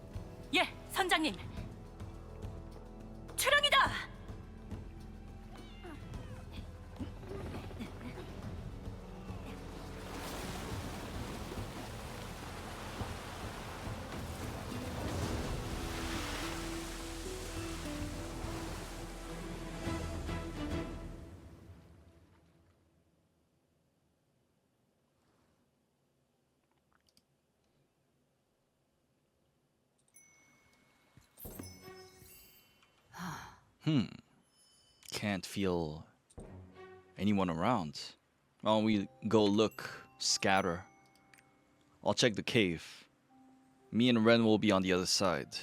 예, 선장님. 출항이다. Can't feel anyone around. Why don't we go look, scatter? I'll check the cave. Me and Ren will be on the other side.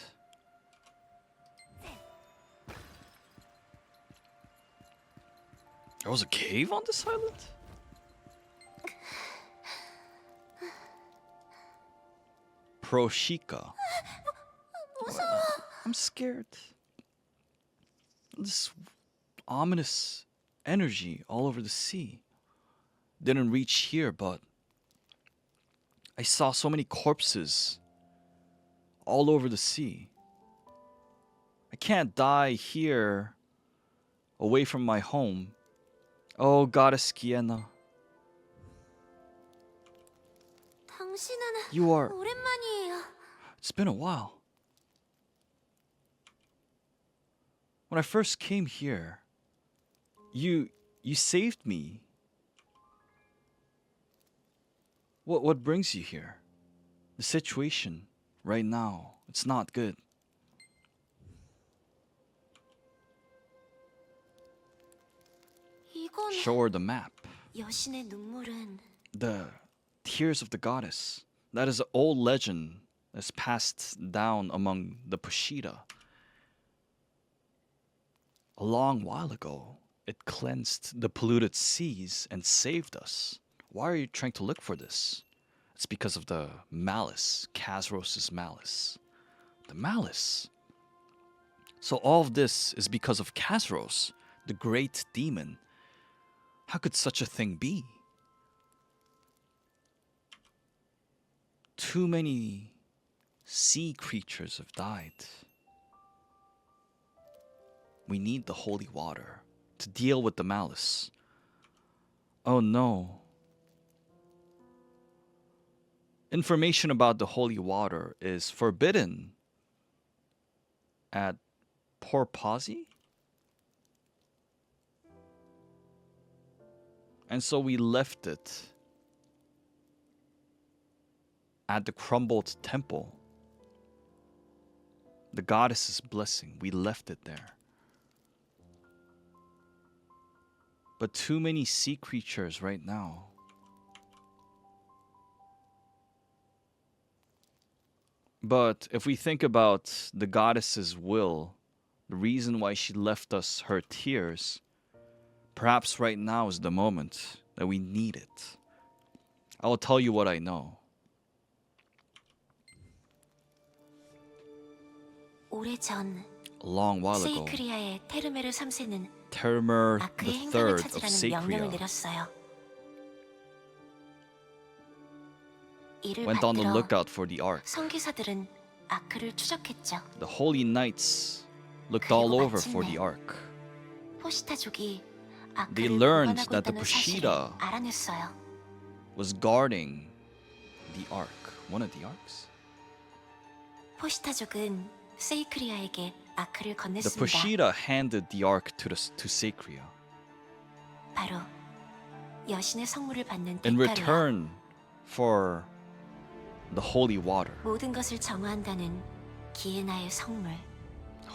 There was a cave on this island? Proshika. I'm scared. This ominous energy all over the sea. Didn't reach here, but I saw so many corpses all over the sea. I can't die here, away from my home. Oh, Goddess Kiena. 당신은 You are... 오랜만이에요. It's been a while. When I first came here, you saved me. What brings you here? The situation right now, it's not good. 이건 Show her the map. 여신의 눈물은 The tears of the goddess. That is an old legend that's passed down among the Pida. A long while ago, it cleansed the polluted seas and saved us. Why are you trying to look for this? It's because of the malice, Khazros' malice. The malice. So all of this is because of Khazros, the great demon. How could such a thing be? Too many sea creatures have died. We need the holy water to deal with the malice. Oh no. Information about the holy water is forbidden at Porpoise? And so we left it at the crumbled temple. The goddess's blessing, we left it there. But too many sea creatures right now. But if we think about the goddess's will, the reason why she left us her tears, perhaps right now is the moment that we need it. I will tell you what I know. 오래전 A long while ago, 세이크리아의 테르메르 3세는 Termer 아크의 the 행방을 Third of 찾으라는 명령을 Sacria 내렸어요. 이를 went on the 받들어 lookout for the Ark. 선기사들은 아크를 추적했죠. The holy knights looked all 그리고 over for 마침내 the Ark. 포시타족이 They 아크를 learned 보관하고 that the 있다는 사실을 Pida 알아냈어요. Was guarding the Ark. One of the Arks? 포시타족은 세이크리아에게 아크를 The 건넸습니다. Pida handed the Ark to Sacria. 바로 여신의 성물을 받는 In 대가로요. return for the holy water. 모든 것을 정화한다는 기에나의 성물.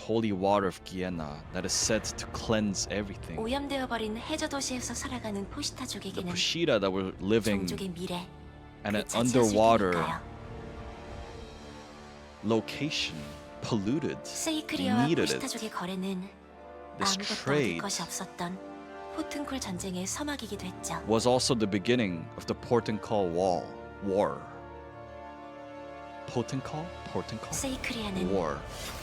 Holy water of Guyana that is said to cleanse everything. 오염되어 버린 해저 도시에서 살아가는 The 포시타족에게는 Pida that were living 종족의 미래, in an 그 자체였을 underwater 테니까요. location, polluted. They 세이크리아와 needed it. 포시타족의 거래는 This 아무것도 얻을 trade 것이 없었던 포튼콜 전쟁의 서막이기도 했죠. was also the beginning of the Portincall War. Portincall? 세이크리아는 War.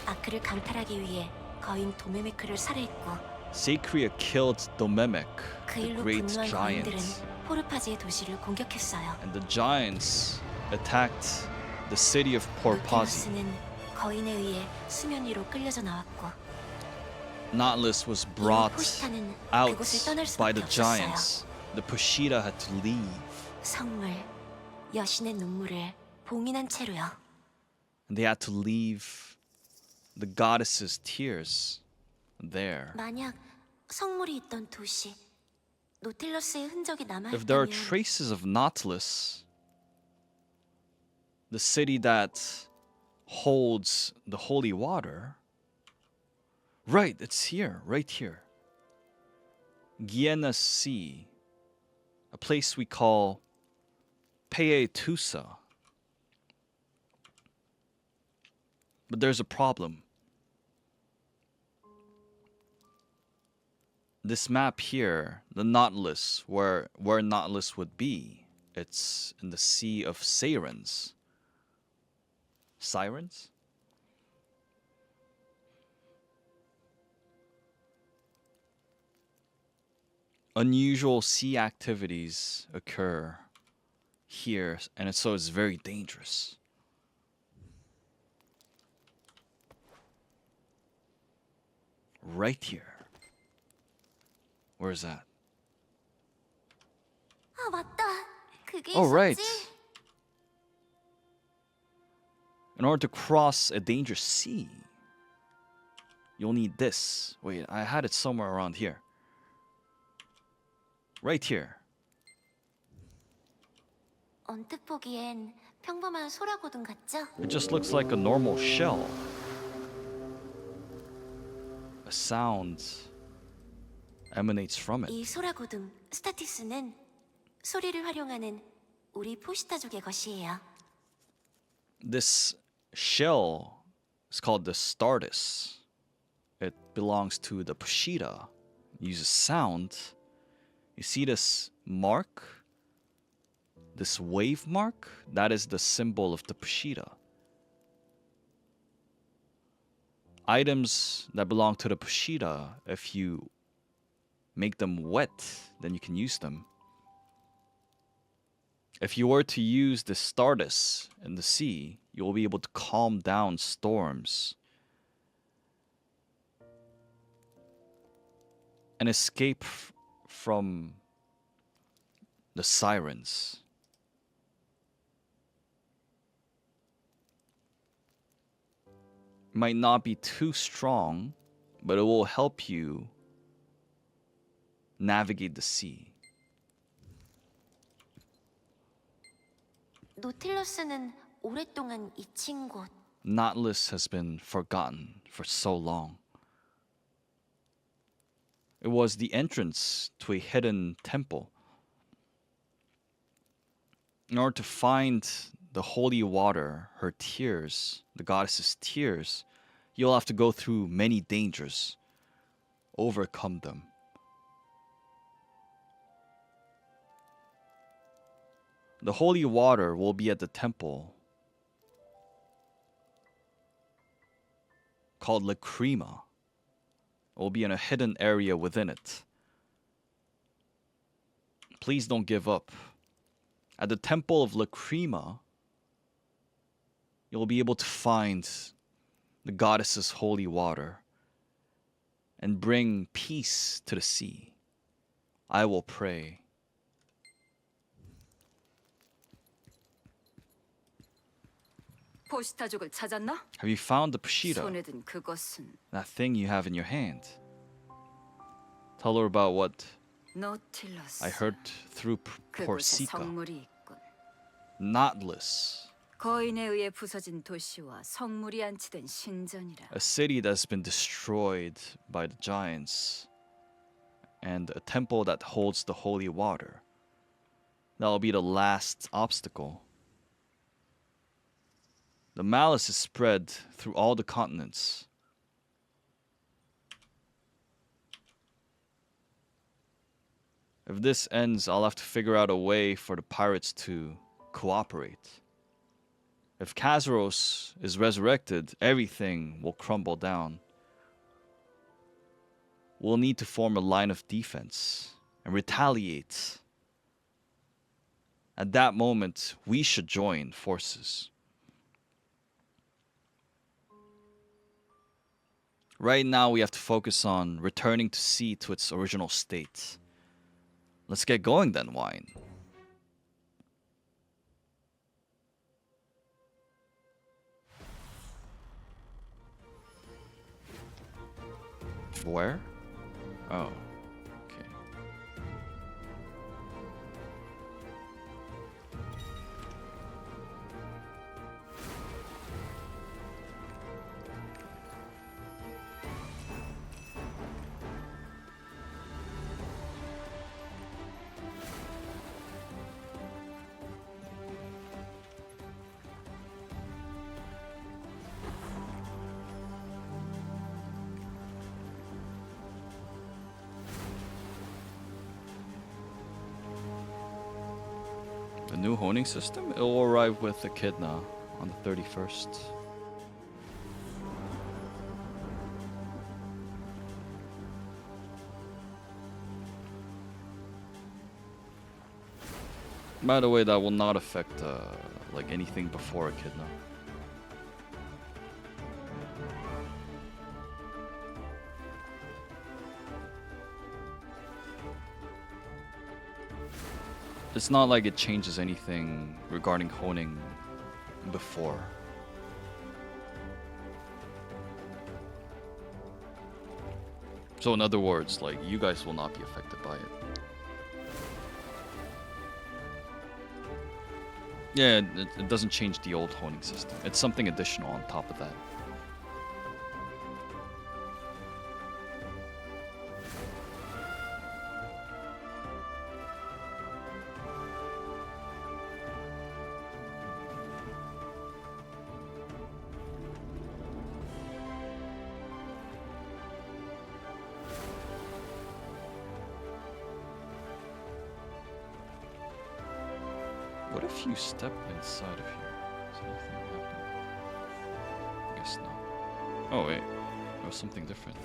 아크를 강탈하기 위해 거인 도메메크를 살해했고 Saikria killed Domemic, 그 the 일로 great 분노한 giant. 거인들은 포르파지의 도시를 공격했어요. And the giants attacked the city of Porpazi. 노틸러스는 거인에 의해 수면 위로 끌려져 나왔고 Nautilus was 이후 brought 포시타는 out 그곳을 떠날 by 수밖에 the 없었어요. giants. The Pushita had to leave. 성물, 여신의 눈물을 봉인한 채로요. And they had to leave the goddess's tears there. 만약 성물이 있던 도시, 노틸러스의 흔적이 If there are 남아있다면 traces of Nautilus, the city that holds the holy water, right, it's here, right here. Guiana Sea, a place we call Paetusa. But there's a problem. This map here, the Nautilus, where Nautilus would be, it's in the Sea of Sirens. Sirens? Unusual sea activities occur here, and so it's very dangerous. Right here. Where is that? 아, 맞다. 그게 Oh, right. 있었지. In order to cross a dangerous sea, you'll need this. Wait, I had it somewhere around here. Right here. 언뜻 보기엔 평범한 소라고등 같죠? It just looks like a normal shell. A sound emanates from it. 이 소라고등 스타티스는 소리를 활용하는 우리 포시타족의 것이에요. This shell is called the Stardust. It belongs to the Pushita. It uses sound. You see this mark? This wave mark? That is the symbol of the Pushita. Items that belong to the Pushita, if you make them wet, then you can use them. If you were to use the Stardust in the sea, you will be able to calm down storms and escape from the sirens. It might not be too strong, but it will help you navigate the sea. 노틸러스는 오랫동안 잊힌 곳, Nautilus has been forgotten for so long. It was the entrance to a hidden temple. In order to find the holy water, her tears, the goddess's tears, you'll have to go through many dangers, overcome them. The holy water will be at the temple called Lacrima. It will be in a hidden area within it. Please don't give up. At the temple of Lacrima, you'll be able to find the goddess's holy water and bring peace to the sea. I will pray. 포시타족을 찾았나? Have you found the Pshita? 손에 든 그것은 That thing you have in your hand. Tell her about what 노틸러스. I heard through 그곳에 Porsica. 성물이 있군. Nautilus, 거인에 의해 부서진 도시와 성물이 안치된 신전이라. a city that's been destroyed by the giants, and a temple that holds the holy water. That'll be the last obstacle. The malice is spread through all the continents. If this ends, I'll have to figure out a way for the pirates to cooperate. If Kazaros is resurrected, everything will crumble down. We'll need to form a line of defense and retaliate. At that moment, we should join forces. Right now, we have to focus on returning to sea to its original state. Let's get going then, Wine. Where? Oh, okay. The new honing system? It will arrive with Echidna on the 31st. By the way, that will not affect like anything before Echidna. It's not like it changes anything regarding honing before. So in other words, like, you guys will not be affected by it. Yeah, it doesn't change the old honing system. It's something additional on top of that. What if you step inside of here? Does anything happen? I guess not. Oh wait, there was something different.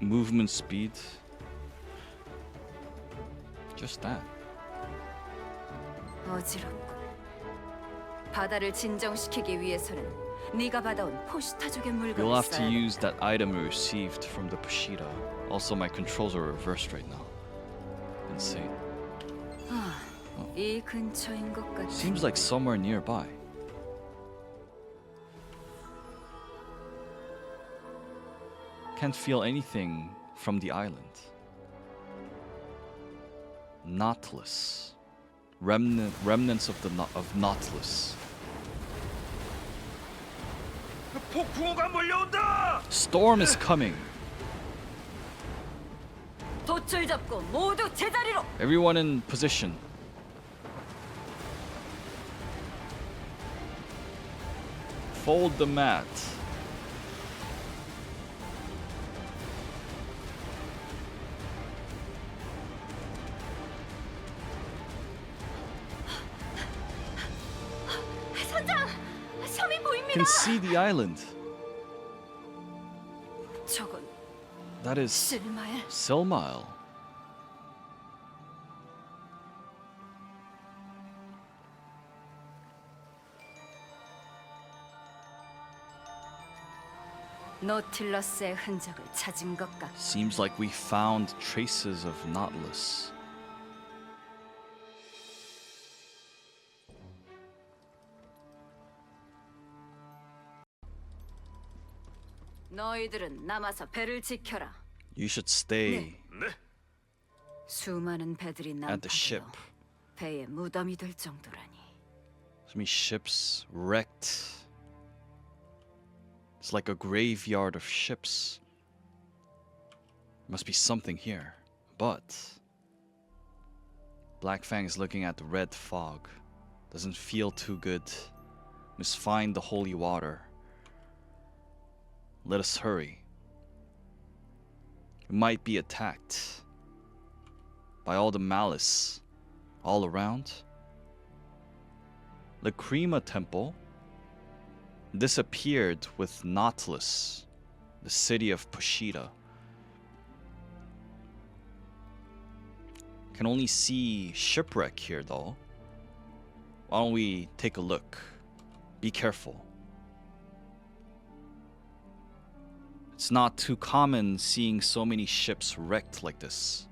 Movement speed. Just that. 어지럽고. 바다를 진정시키기 위해서는 네가 받아온 포시타족의 물건을 You'll have to 써야 use that item we received from the Pida. Also, my controls are reversed right now. Insane. 이 근처인 것 같아. Seems like somewhere nearby. Can't feel anything from the island. Nautilus. Remnants of Nautilus. 폭풍우가 몰려온다! Storm is coming. 돛줄 잡고 모두 제자리로. Everyone in position. Fold the mat. 선장, 섬이 보입니다. Can see the island. 저건 That is 실마엘. Silmile. 노틸러스의 흔적을 찾은 것 같아. Seems like we found traces of Nautilus. 너희들은 남아서 배를 지켜라. You should stay 네? 수많은 배들이 at the ship. 난파되어 배에 무덤이 될 정도라니. So many ships wrecked. It's like a graveyard of ships. Must be something here. But Black Fang is looking at the red fog. Doesn't feel too good. Must find the holy water. Let us hurry. We might be attacked by all the malice all around. The Lacrima Temple disappeared with Nautilus, the city of Pida. Can only see shipwreck here though. Why don't we take a look? Be careful. It's not too common seeing so many ships wrecked like this.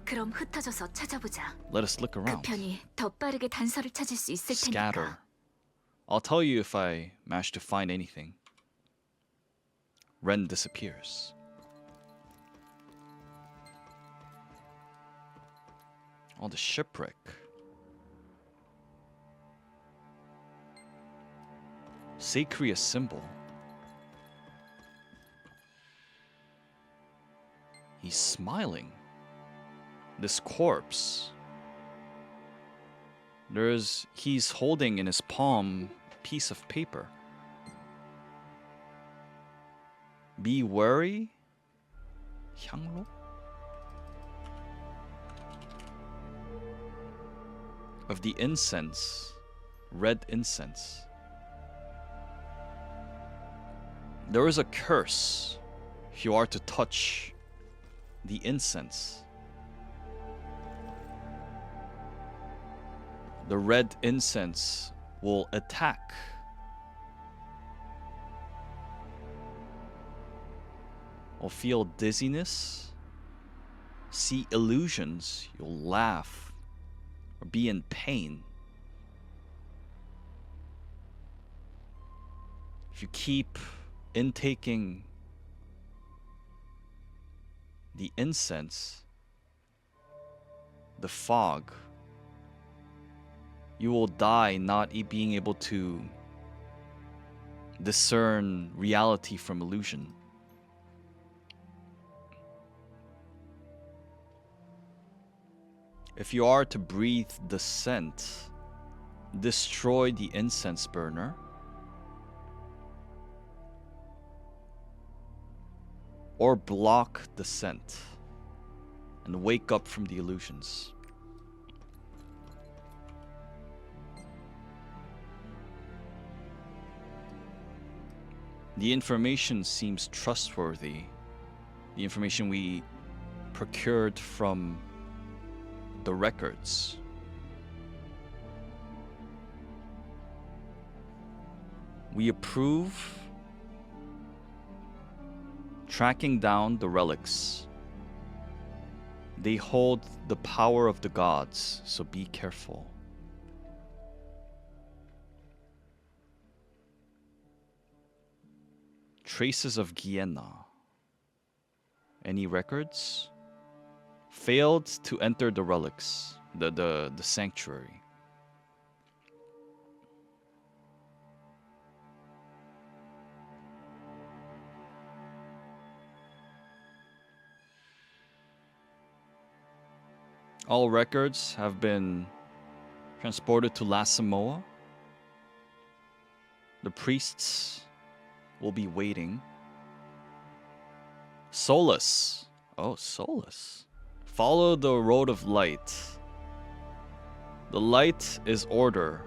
그럼 흩어져서 찾아보자. Let us look 그 around. 편이 더 빠르게 단서를 찾을 수 있을 Scatter. 테니까. I'll tell you if I manage to find anything. Ren disappears. Oh, the shipwreck. Sacred symbol. He's smiling. This corpse. He's holding in his palm a piece of paper. Be wary. 향로? Of the incense, red incense. There is a curse if you are to touch the incense. The red incense will attack. Or feel dizziness, see illusions, you'll laugh, or be in pain. If you keep intaking the incense, the fog, you will die not being able to discern reality from illusion. If you are to breathe the scent, destroy the incense burner, or block the scent and wake up from the illusions. The information seems trustworthy. The information we procured from the records. We approve tracking down the relics. They hold the power of the gods, so be careful. Traces of Guiena. Any records? Failed to enter the relics, the sanctuary. All records have been transported to Lamoa. The priests will be waiting. Solace. Oh, Solace. Follow the road of light. The light is order.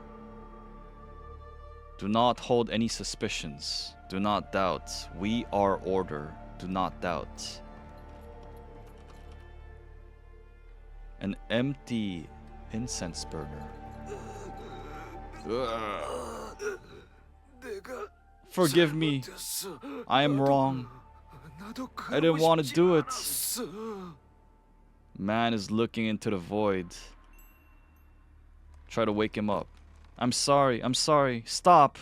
Do not hold any suspicions. Do not doubt. We are order. Do not doubt. An empty incense burner. Forgive me. I am wrong. I didn't want to do it. Man is looking into the void. Try to wake him up. I'm sorry. I'm sorry. Stop.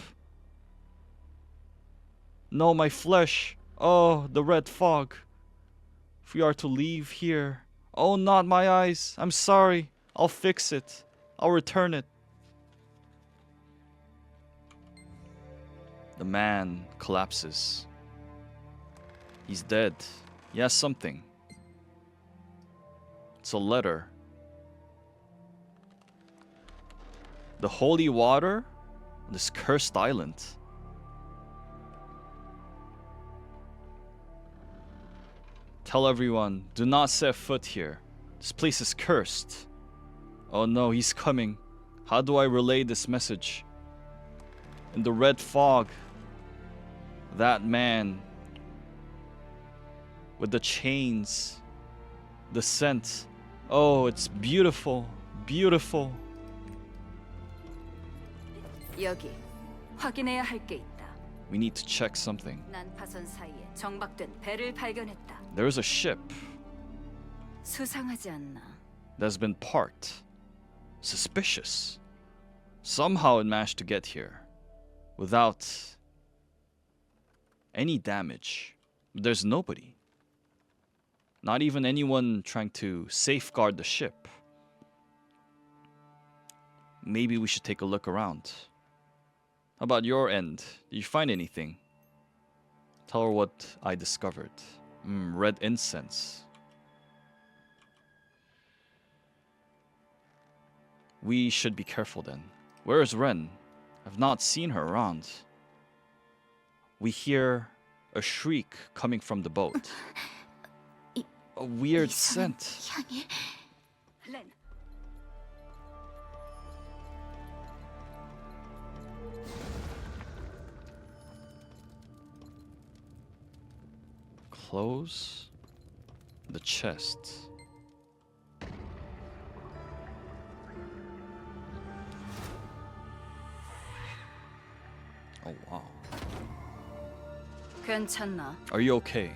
No, my flesh. Oh, the red fog. If we are to leave here. Oh, not my eyes. I'm sorry. I'll fix it. I'll return it. The man collapses. He's dead. He has something. It's a letter. The holy water on this cursed island. Tell everyone, do not set foot here. This place is cursed. Oh no, he's coming. How do I relay this message? In the red fog, that man with the chains, the scent. Oh, it's beautiful, beautiful. 여기 확인해야 할 게 있다. We need to check something. 난파선 사이에 정박된 배를 발견했다. There's a ship 수상하지 않나? that's been parked. Suspicious. Somehow it managed to get here without any damage. There's nobody. Not even anyone trying to safeguard the ship. Maybe we should take a look around. How about your end? Did you find anything? Tell her what I discovered. Red incense. We should be careful then. Where is Ren? I've not seen her around. We hear a shriek coming from the boat. A weird scent. 향이 렌, Close the chest. Oh wow. 괜찮나? Are you okay?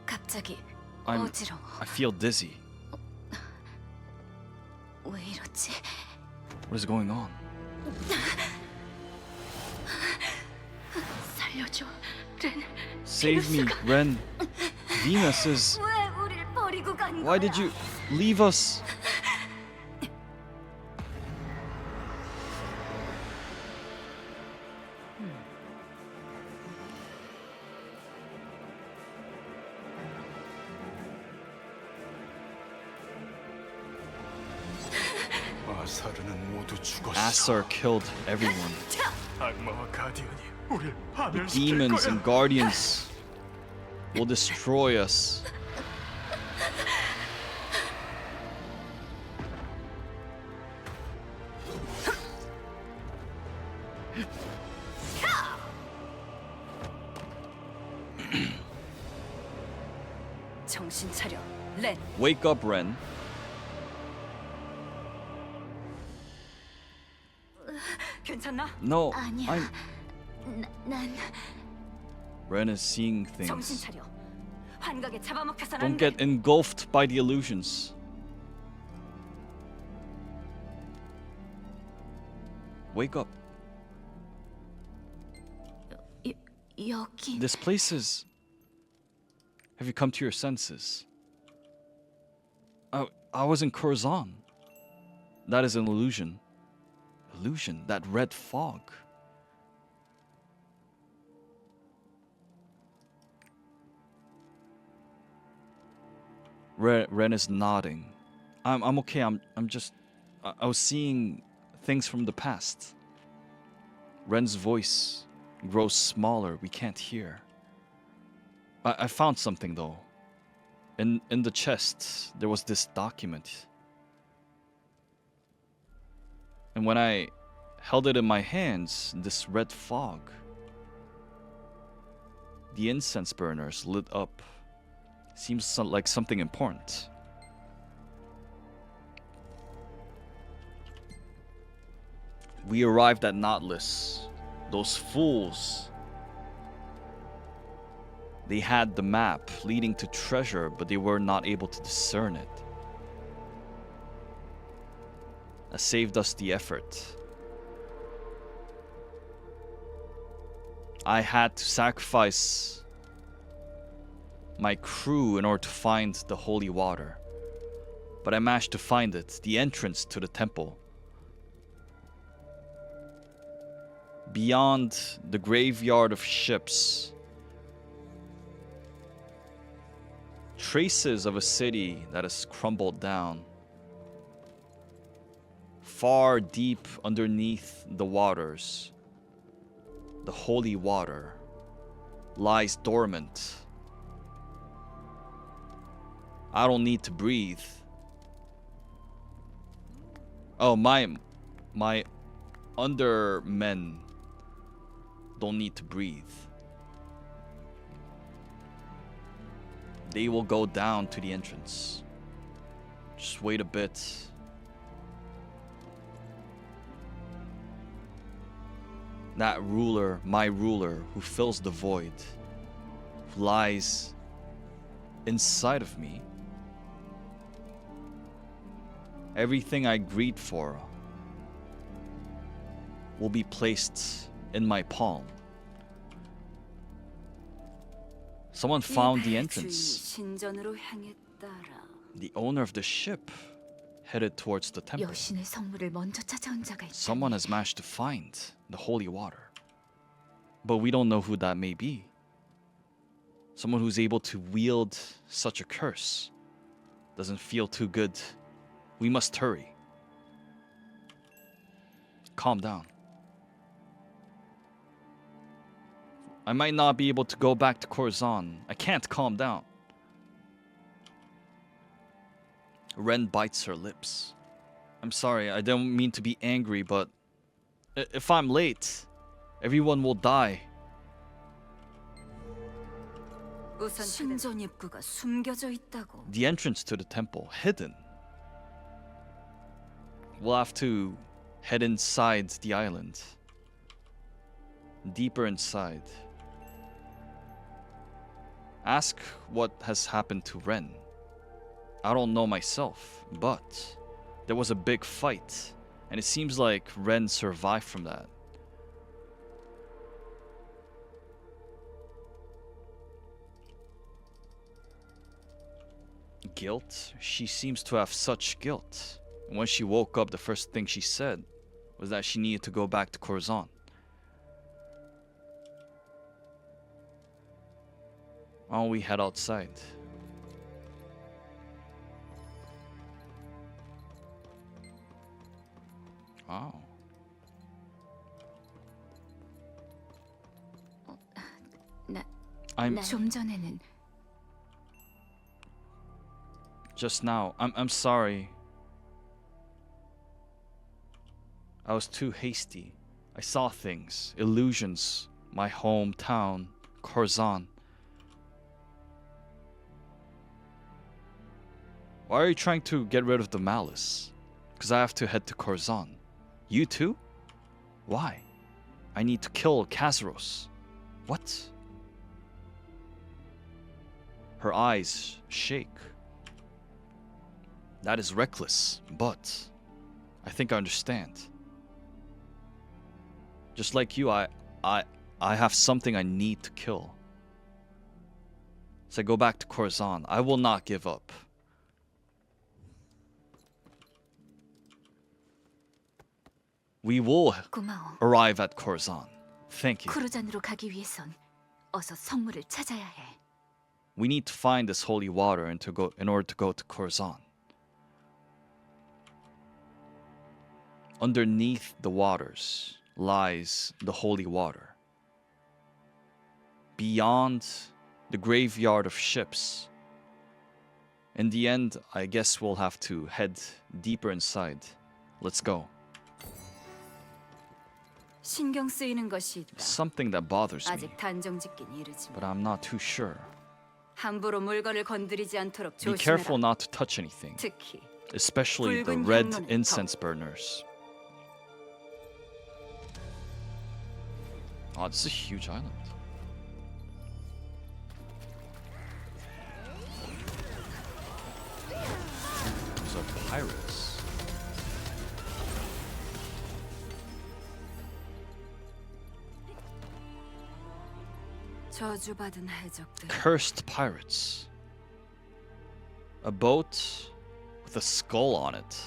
갑자기 I'm 어지러워. I feel dizzy. 왜 이러지? What is going on? 살려줘, 렌. Save me, Ren. Venus is 왜 우릴 버리고 간 거야? Why did you leave us? 아사르는 모두 죽었어. Assar killed everyone. 악마와 가디언이 우릴 The 파멸시킬 demons 거야. and guardians will destroy us. 정신 차려, 렌. Wake up, Ren. 괜찮나? No, 아니야. 난 Ren is seeing 정신 things. 차려. 환각에 잡아먹혀선 Don't 안 get 돼. engulfed by the illusions. Wake up. 여기 This place is. Have you come to your senses? I was in Kurzan. That is an illusion. Illusion, that red fog. Ren is nodding. I'm okay. I'm just. I was seeing things from the past. Ren's voice grows smaller. We can't hear. I found something though. In the chest there was this document. And when I held it in my hands, this red fog, the incense burners lit up. Seems like something important. We arrived at Nautilus. Those fools. They had the map leading to treasure, but they were not able to discern it. That saved us the effort. I had to sacrifice my crew in order to find the holy water. But I managed to find it, the entrance to the temple. Beyond the graveyard of ships, traces of a city that has crumbled down. Far deep underneath the waters, the holy water lies dormant. I don't need to breathe. Oh, my undermen don't need to breathe. They will go down to the entrance. Just wait a bit. That ruler, my ruler, who fills the void, who lies inside of me. Everything I greed for will be placed in my palm. Someone found the entrance. 신전으로 향했다라. The owner of the ship headed towards the temple. 여신의 성물을 먼저 찾아온 자가 있다. Someone has managed to find the holy water. But we don't know who that may be. Someone who's able to wield such a curse. Doesn't feel too good. We must hurry. Calm down. I might not be able to go back to Kurzan. I can't calm down. Ren bites her lips. I'm sorry, I don't mean to be angry, but if I'm late, everyone will die. 신전 입구가 숨겨져 있다고. The entrance to the temple, hidden. We'll have to head inside the island. Deeper inside. Ask what has happened to Ren. I don't know myself, but there was a big fight, and it seems like Ren survived from that. Guilt? She seems to have such guilt. When she woke up, the first thing she said was that she needed to go back to Kurzan. Why don't we head outside? Wow. 좀 전에는 Just now. I'm sorry. I was too hasty. I saw things, illusions, my hometown, Kurzan. Why are you trying to get rid of the Malice? Because I have to head to Kurzan. You too? Why? I need to kill Kazaros. What? Her eyes shake. That is reckless, but I think I understand. Just like you, I have something I need to kill. So I go back to Kurzan. I will not give up. We will 고마워. arrive at Kurzan. Thank you. 쿠르잔으로 가기 위해선 어서 성물을 찾아야 해. We need to find this holy water in order to go to Kurzan. Underneath the waters lies the holy water. Beyond the graveyard of ships. In the end, I guess we'll have to head deeper inside. Let's go. 신경 쓰이는 것이 있다. Something that bothers me, 아직 단정짓긴 이르지만 but I'm not too sure. 함부로 물건을 건드리지 않도록 Be careful 조심해라. not to touch anything, 특히 especially the 붉은 red 향로는 incense burners. Oh, this is a huge island. These are pirates. 저주받은 해적들. Cursed pirates. A boat with a skull on it.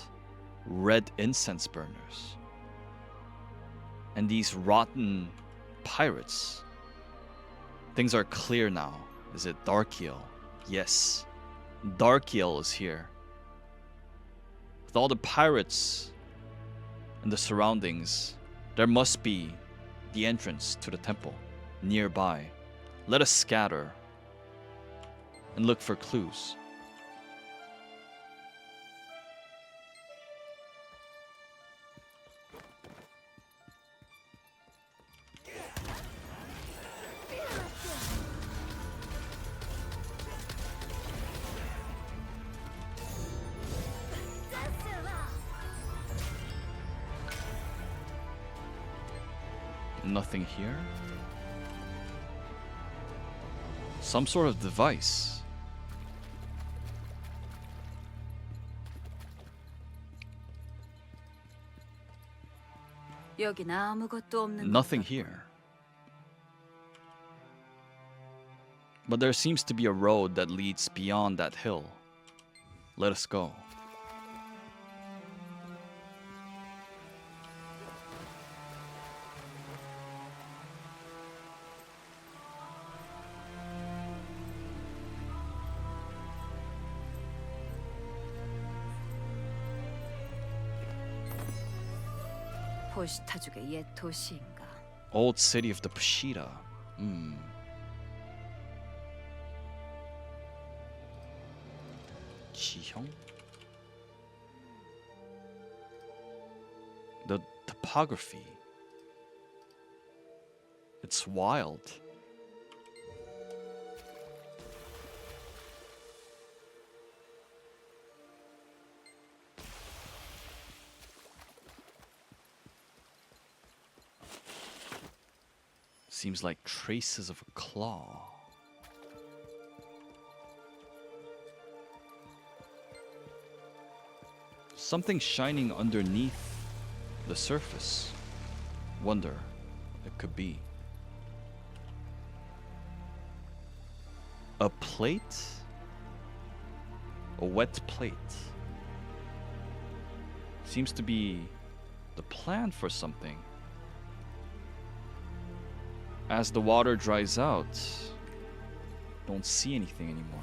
Red incense burners. And these rotten pirates. Things are clear now. Is it Darkiel? Yes. Darkiel is here. With all the pirates and the surroundings, there must be the entrance to the temple nearby. Let us scatter and look for clues. Nothing here. Some sort of device. 여긴 아무것도 없는 Nothing 것 같고. here. But there seems to be a road that leads beyond that hill. Let us go. 포시타족의 옛 도시인가? Old city of the Pida. 지형? The topography. It's wild. Seems like traces of a claw. Something shining underneath the surface. Wonder it could be. A plate? A wet plate. Seems to be the plan for something. As the water dries out, don't see anything anymore.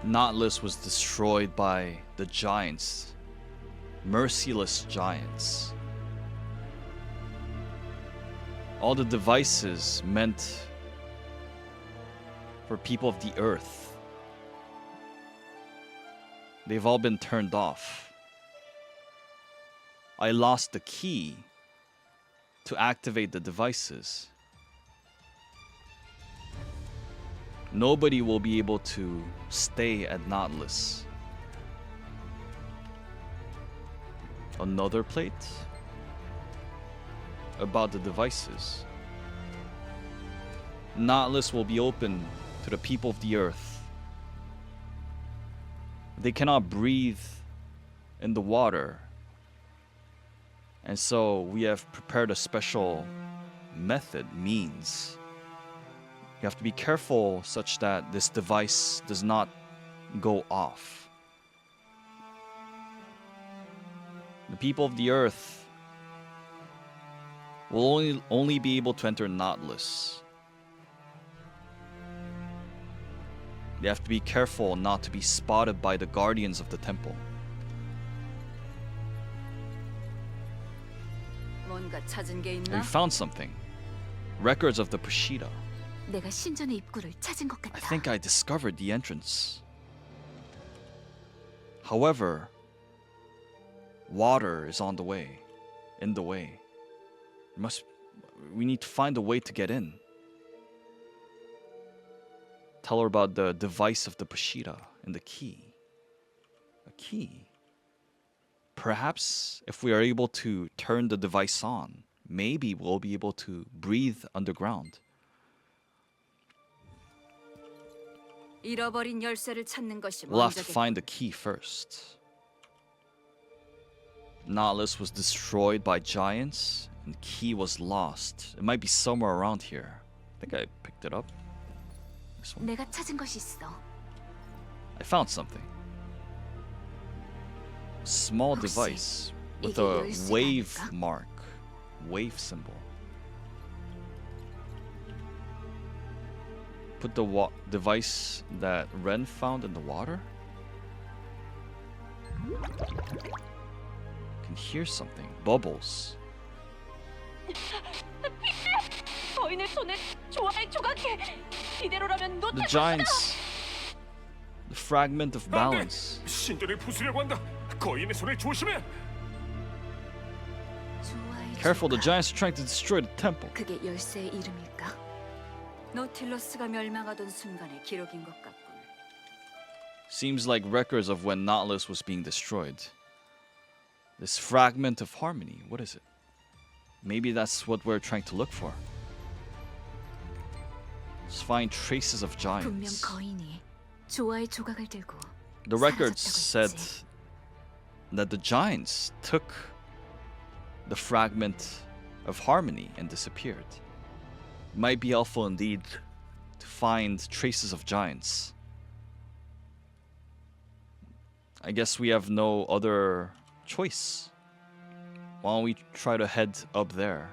Nautilus was destroyed by the giants, merciless giants. All the devices meant for people of the earth, they've all been turned off. I lost the key to activate the devices. Nobody will be able to stay at Nautilus. Another plate about the devices. Nautilus will be open to the people of the earth. They cannot breathe in the water. And so we have prepared a special means. You have to be careful such that this device does not go off. The people of the earth will only be able to enter Nautilus. They have to be careful not to be spotted by the guardians of the temple. 뭔가 찾은 게 We 있나? found something. Records of the Pida. 내가 신전의 입구를 찾은 것 I 같아. think I discovered the entrance. However, water is in the way. We need to find a way to get in. Tell her about the device of the Pida and the key. A key. Perhaps if we are able to turn the device on, maybe we'll be able to breathe underground. 잃어버린 열쇠를 찾는 것이 We'll have to 먼저겠다. find the key first. Nautilus was destroyed by giants, and the key was lost. It might be somewhere around here. I think I picked it up. This one. 내가 찾은 것이 있어. I found something. Small 혹시 device with 이게 a 열쇠가 wave 아닐까? mark, wave symbol. Put the device that Ren found in the water? Can hear something. Bubbles. 거인의 손에 좋아해 조각해. 이대로라면 The giants. The fragment of balance. 신전을 부수려고 한다. 거인의 손을 조심해. 좋아해 Careful, the 조각. giants are trying to destroy the temple. 그게 열쇠의 이름일까? 노틸러스가 멸망하던 순간의 기록인 것 같군. Seems like records of when Nautilus was being destroyed. This fragment of harmony, what is it? Maybe that's what we're trying to look for. Let's find traces of 분명 giants. 거인이 조화의 조각을 들고 The records 사라졌다고 said 했지. that the giants took the fragment of harmony and disappeared. Might be helpful indeed to find traces of giants. I guess we have no other choice. Why don't we try to head up there?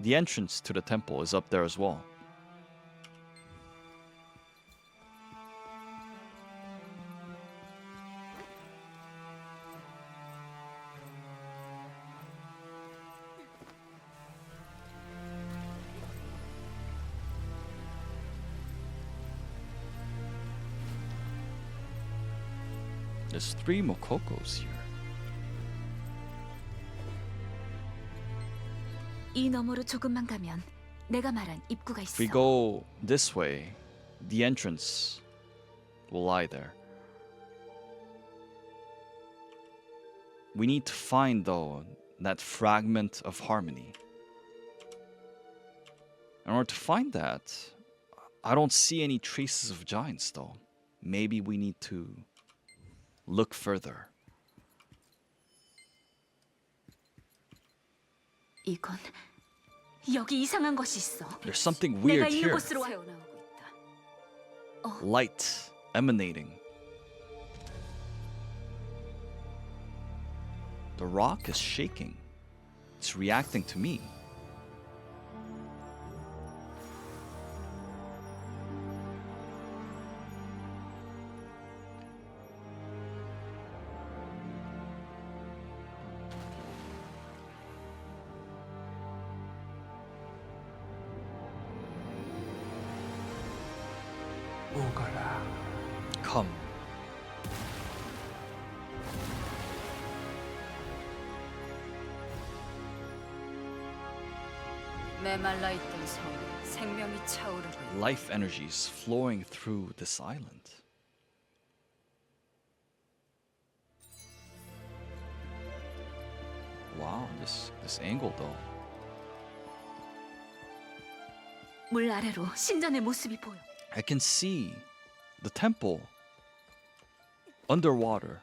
The entrance to the temple is up there as well. There's 3 Mokokos here. 이 너머로 조금만 가면 내가 말한 입구가 If we 있어. go this way, the entrance will lie there. We need to find, though, that fragment of harmony. In order to find that, I don't see any traces of giants, though. Maybe we need to look further. 이건 여기 이상한 것이 있어. There's something 내가 weird 있는 here. 곳으로 와. 새어나오고 있다. Light emanating. The rock is shaking. It's reacting to me. 오거라. Come. 메말라 있던 성에 생명이 차오르고 있다. Life energies flowing through this island. Wow, this angle though. 물 아래로 신전의 모습이 보여. I can see the temple underwater.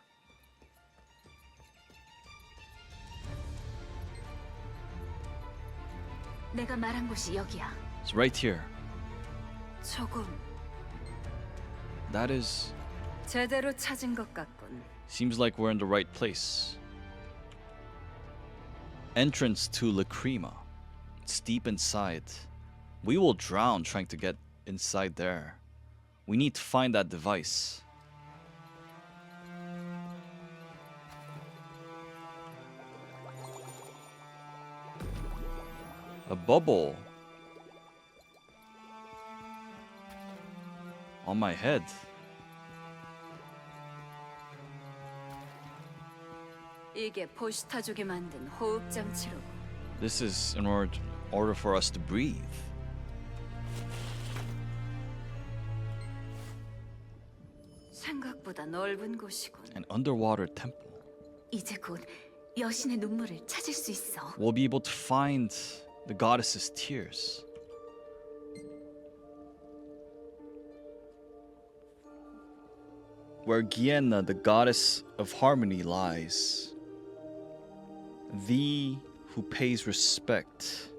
내가 말한 곳이 여기야. It's right here. 조금 That is... 제대로 찾은 것 같군. Seems like we're in the right place. Entrance to Lacrima. It's deep inside. We will drown trying to get inside there. We need to find that device. A bubble on my head. 이게 보시타족이 만든 호흡 장치로. This is in order for us to breathe. 생각보다 넓은 곳이군. An underwater temple. 이제 곧 여신의 눈물을 찾을 수 있어. We'll be able to find the goddess's tears. Where Gienna, the goddess of harmony, lies, thee who pays respect,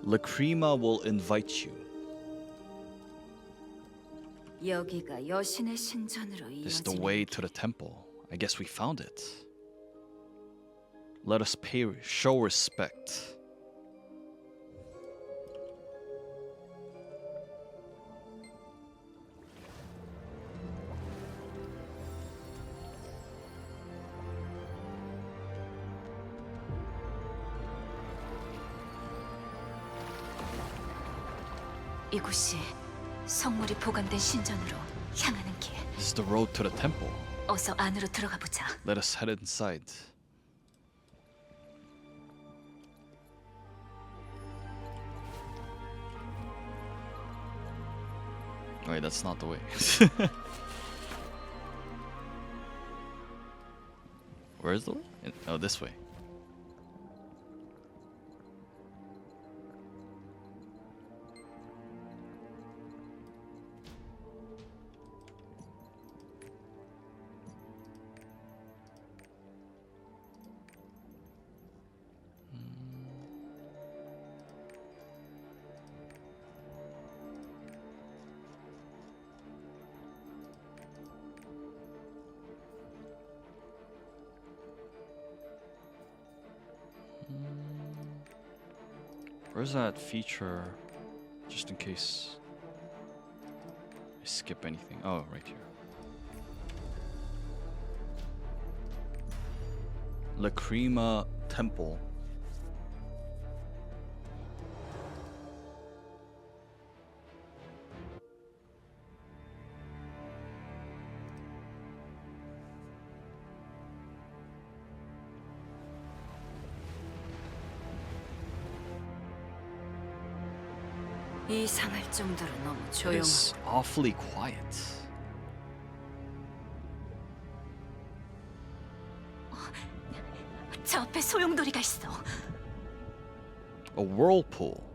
Lacrima will invite you. 여기가 여신의 신전으로 This is the way to the temple. I guess we found it. Let us show respect. 이곳이 성물이 보관된 신전으로 향하는 길. This is the road to the temple. 어서 안으로 들어가 보자. Let us head inside. Wait, that's not the way. Where is the way? Oh, this way. Where's that feature? Just in case I skip anything. Oh, right here. Lacrima Temple. 이상할 정도로 너무 It's 조용하고 awfully quiet. 저 앞에 소용돌이가 있어. A whirlpool.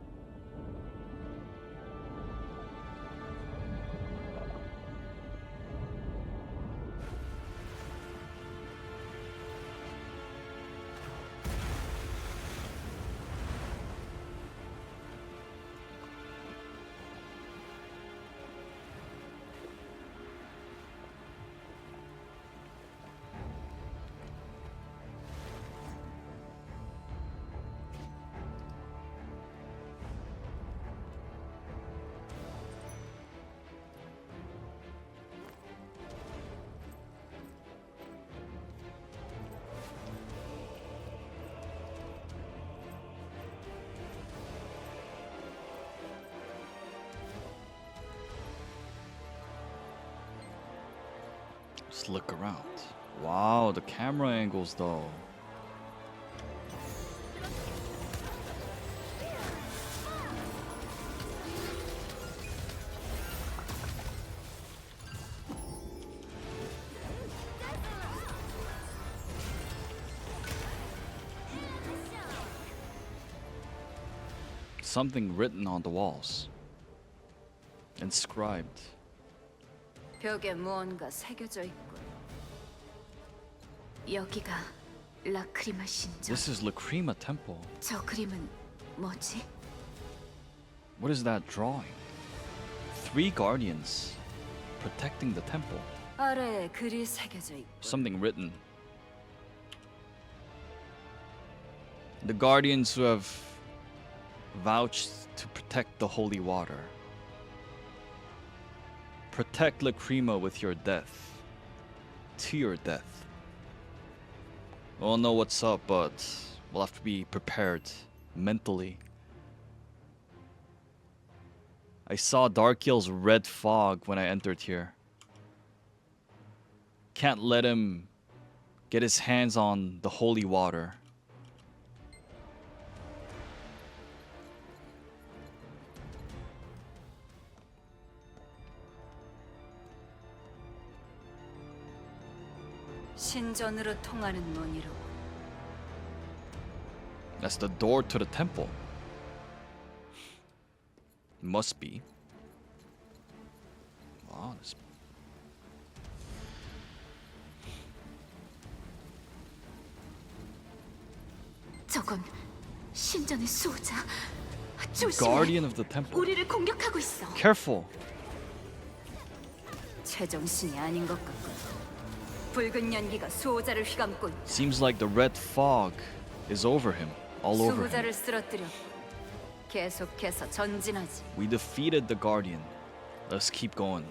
Just look around. Wow, the camera angles though. Something written on the walls. Inscribed. 벽에 무언가 새겨져 있군. 여기가 라크리마 신전. This is Lacrima Temple. 저 그림은 뭐지? What is that drawing? 3 guardians protecting the temple. 아래에 글이 새겨져 있군. Something written. The guardians who have vouched to protect the holy water. Protect Lacrima with your death. To your death. We all know what's up, but we'll have to be prepared mentally. I saw Darkiel's red fog when I entered here. Can't let him get his hands on the holy water. 신전으로 통하는 문이로. That's the door to the temple. Must be. Wow, this... 저건 신전의 수호자. 조심해. Guardian of the temple. 우리를 공격하고 있어. Careful. 제정신이 아닌 것 같군. 붉은 연기가 수호자를 휘감고 있다. Seems like the red fog is over him, all over him. 수호자를 쓰러뜨렸고 계속해서 전진하지. We defeated the guardian. Let's keep going.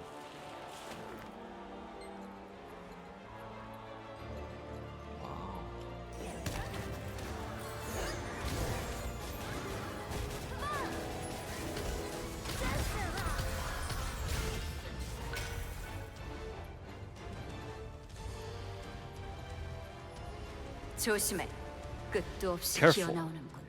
조심해. 끝도 없이 Careful. 기어나오는군.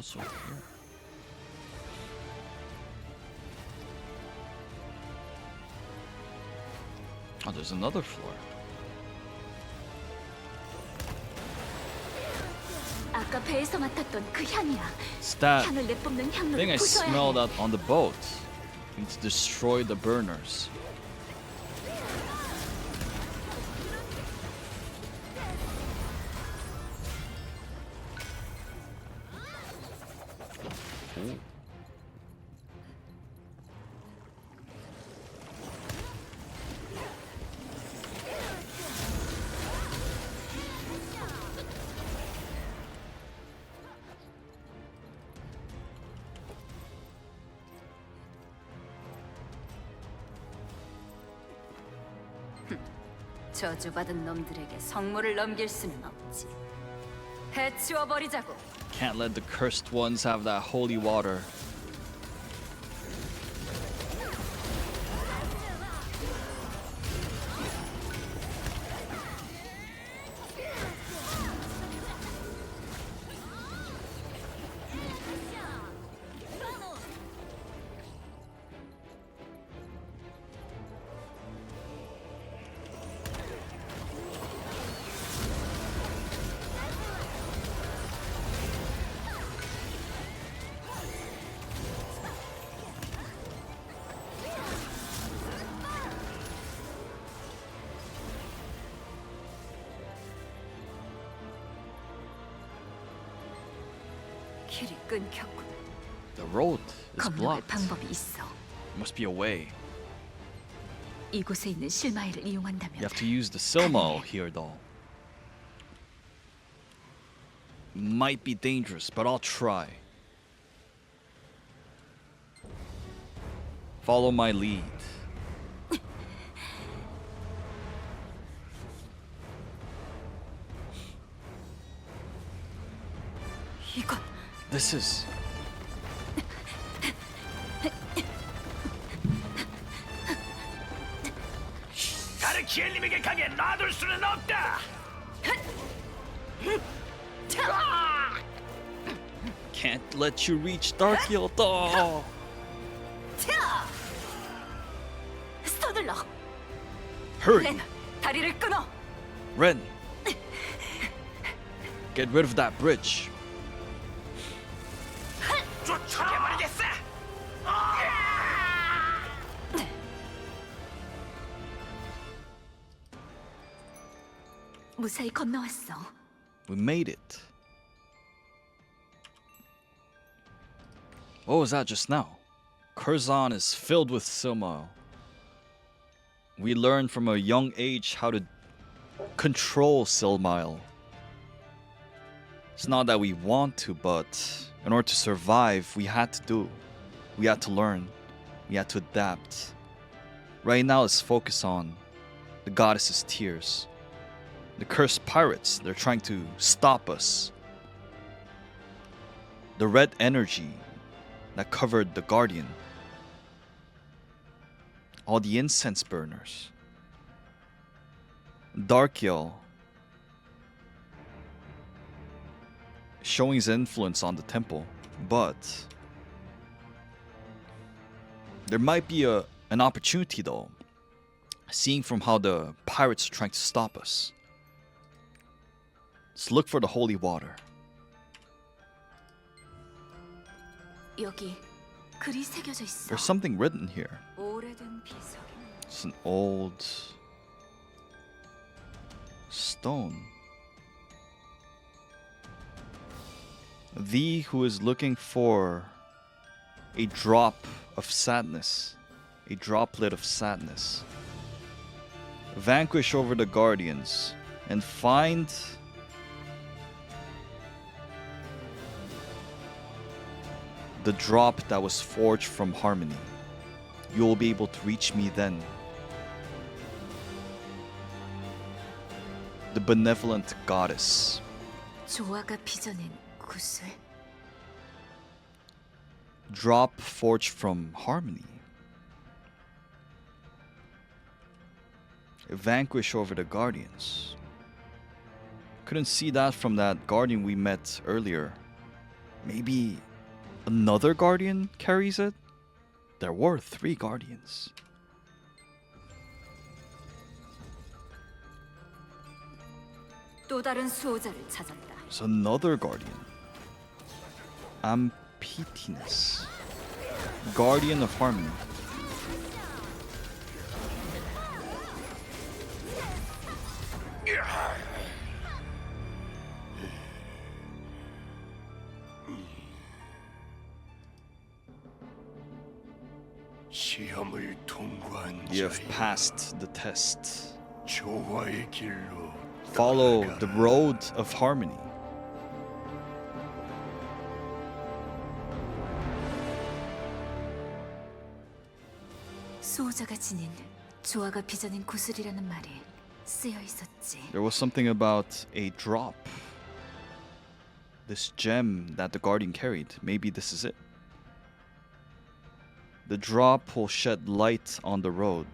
What's over here? Oh, there's another floor. 아까 배에서 맡았던 그 향이야. It's that 향을 내뿜는 thing 향로를 I 부숴야 smelled 해. out on the boat. We need to destroy the burners. Ooh. 저주받은 놈들에게 성물을 넘길 수는 없지. 해치워버리자고. Can't let the cursed ones have that holy water. 길이 끊겼군. The road is 건너갈 blocked. 방법이 있어. Must be a way. 이곳에 있는 실마이를 이용한다면 You have to use the Silmo here, though. Might be dangerous, but I'll try. Follow my lead. 이건 This is. 가르키엘님에게 가게 놔둘 수는 없다. Can't let you reach Darkiel, though. 서둘러. Hurry, 렌, 다리를 끊어. Ren. Get rid of that bridge. 쫓아버리겠어. 무사히 건너왔어. We made it. What was that just now? Kurzan is filled with Silmo. We learned from a young age how to control Silmile. It's not that we want to, but in order to survive, we had to do. We had to learn. We had to adapt. Right now, let's focus on the goddess's tears. The cursed pirates, they're trying to stop us. The red energy that covered the Guardian. All the incense burners. Darkiel showing his influence on the temple, but there might be an opportunity though, seeing from how the pirates are trying to stop us. Let's look for the holy water. 여기 글이 새겨져 있어. There's something written here. 오래된 비석. It's an old stone. Thee who is looking for a drop of sadness, a droplet of sadness, vanquish over the guardians and find the drop that was forged from harmony. You will be able to reach me then. The benevolent goddess. 조화가 빚어낸 구슬. Drop forged from harmony. Vanquish over the guardians. Couldn't see that from that guardian we met earlier Maybe another guardian carries it? There were 3 guardians. 또 다른 수호자를 찾았다. There's another guardian. Ampitinus. Guardian of Harmony. 시험을 통과한 You have 자여 passed the test. 조화의 길로 Follow the 걸어가라. road of harmony. 수호자가 지닌 조화가 빚어낸 구슬이라는 말이 쓰여 있었지. There was something about a drop. This gem that the guardian carried. Maybe this is it. The drop will shed light on the road.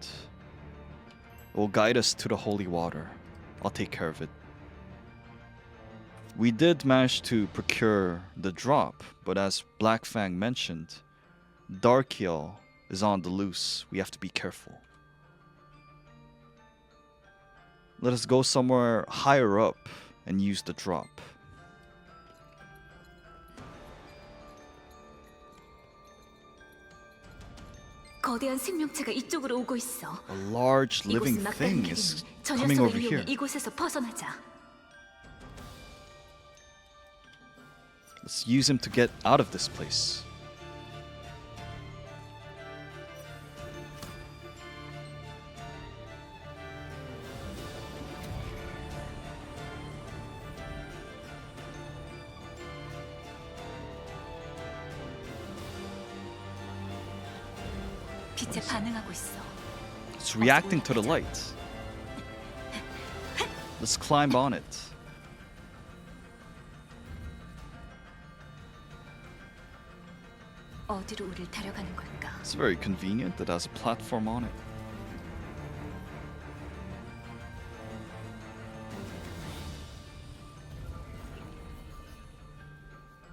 It will guide us to the holy water. I'll take care of it. We did manage to procure the drop, but as Black Fang mentioned, Darkiel is on the loose. We have to be careful. Let us go somewhere higher up and use the drop. 거대한 생명체가 이쪽으로 오고 있어. A large living 이곳은 막다른 thing is 길이니 저 coming 녀석을 over here. 이용해 이곳에서 벗어나자. Let's use him to get out of this place. 빛에 반응하고 있어. It's reacting to the light. Let's climb on it. 어디로 우릴 데려가는 걸까? It's very convenient that it has a platform on it.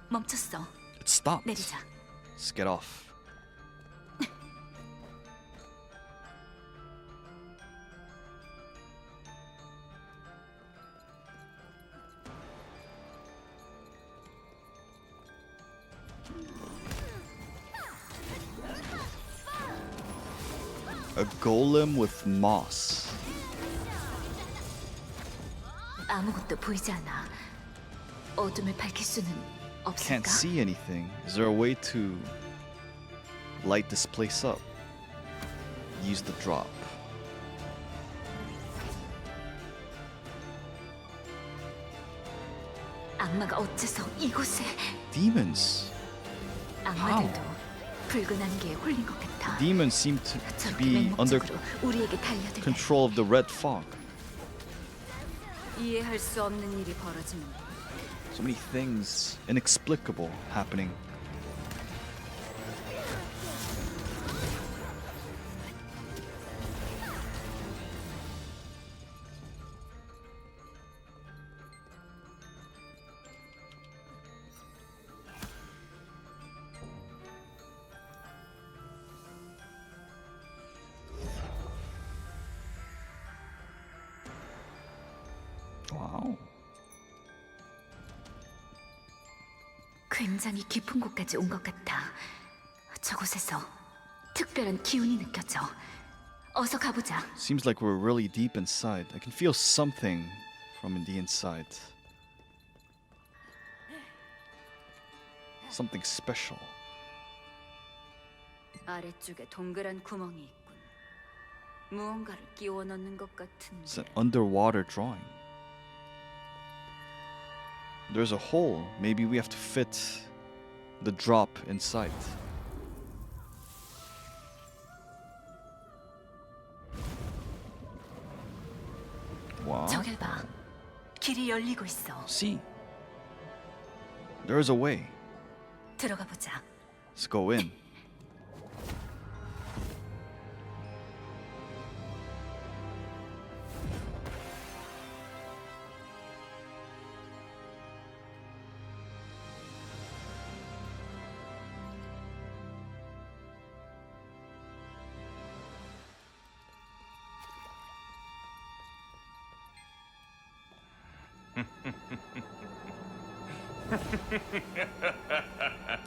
멈췄어. It stopped. 내리자. Let's get off. A golem with moss. 아무것도 보이지 않아. 어둠을 밝힐 수는 Can't 없을까? see anything. Is there a way to light this place up? Use the drop. 악마가 어째서 이곳에? Demons. 악마들도 붉은 안개에 홀린 것 같아. Demons seem to 저렇게 be under 맹목적으로 우리에게 달려들래. control of the red fog. 이해할 수 없는 일이 벌어지는. So many things inexplicable happening. Wow. 굉장히 깊은 곳까지 온 것 같아. 저곳에서 특별한 기운이 느껴져. 어서 가보자. Seems like we're really deep inside. I can feel something from the inside. Something special. 아래쪽에 동그란 구멍이 있군. 무언가를 끼워 넣는 것 같은데. It's an underwater drawing. There's a hole. Maybe we have to fit the drop inside. Wow. 저길 봐. 길이 열리고 있어. See. There's a way. 들어가 보자. Let's go in.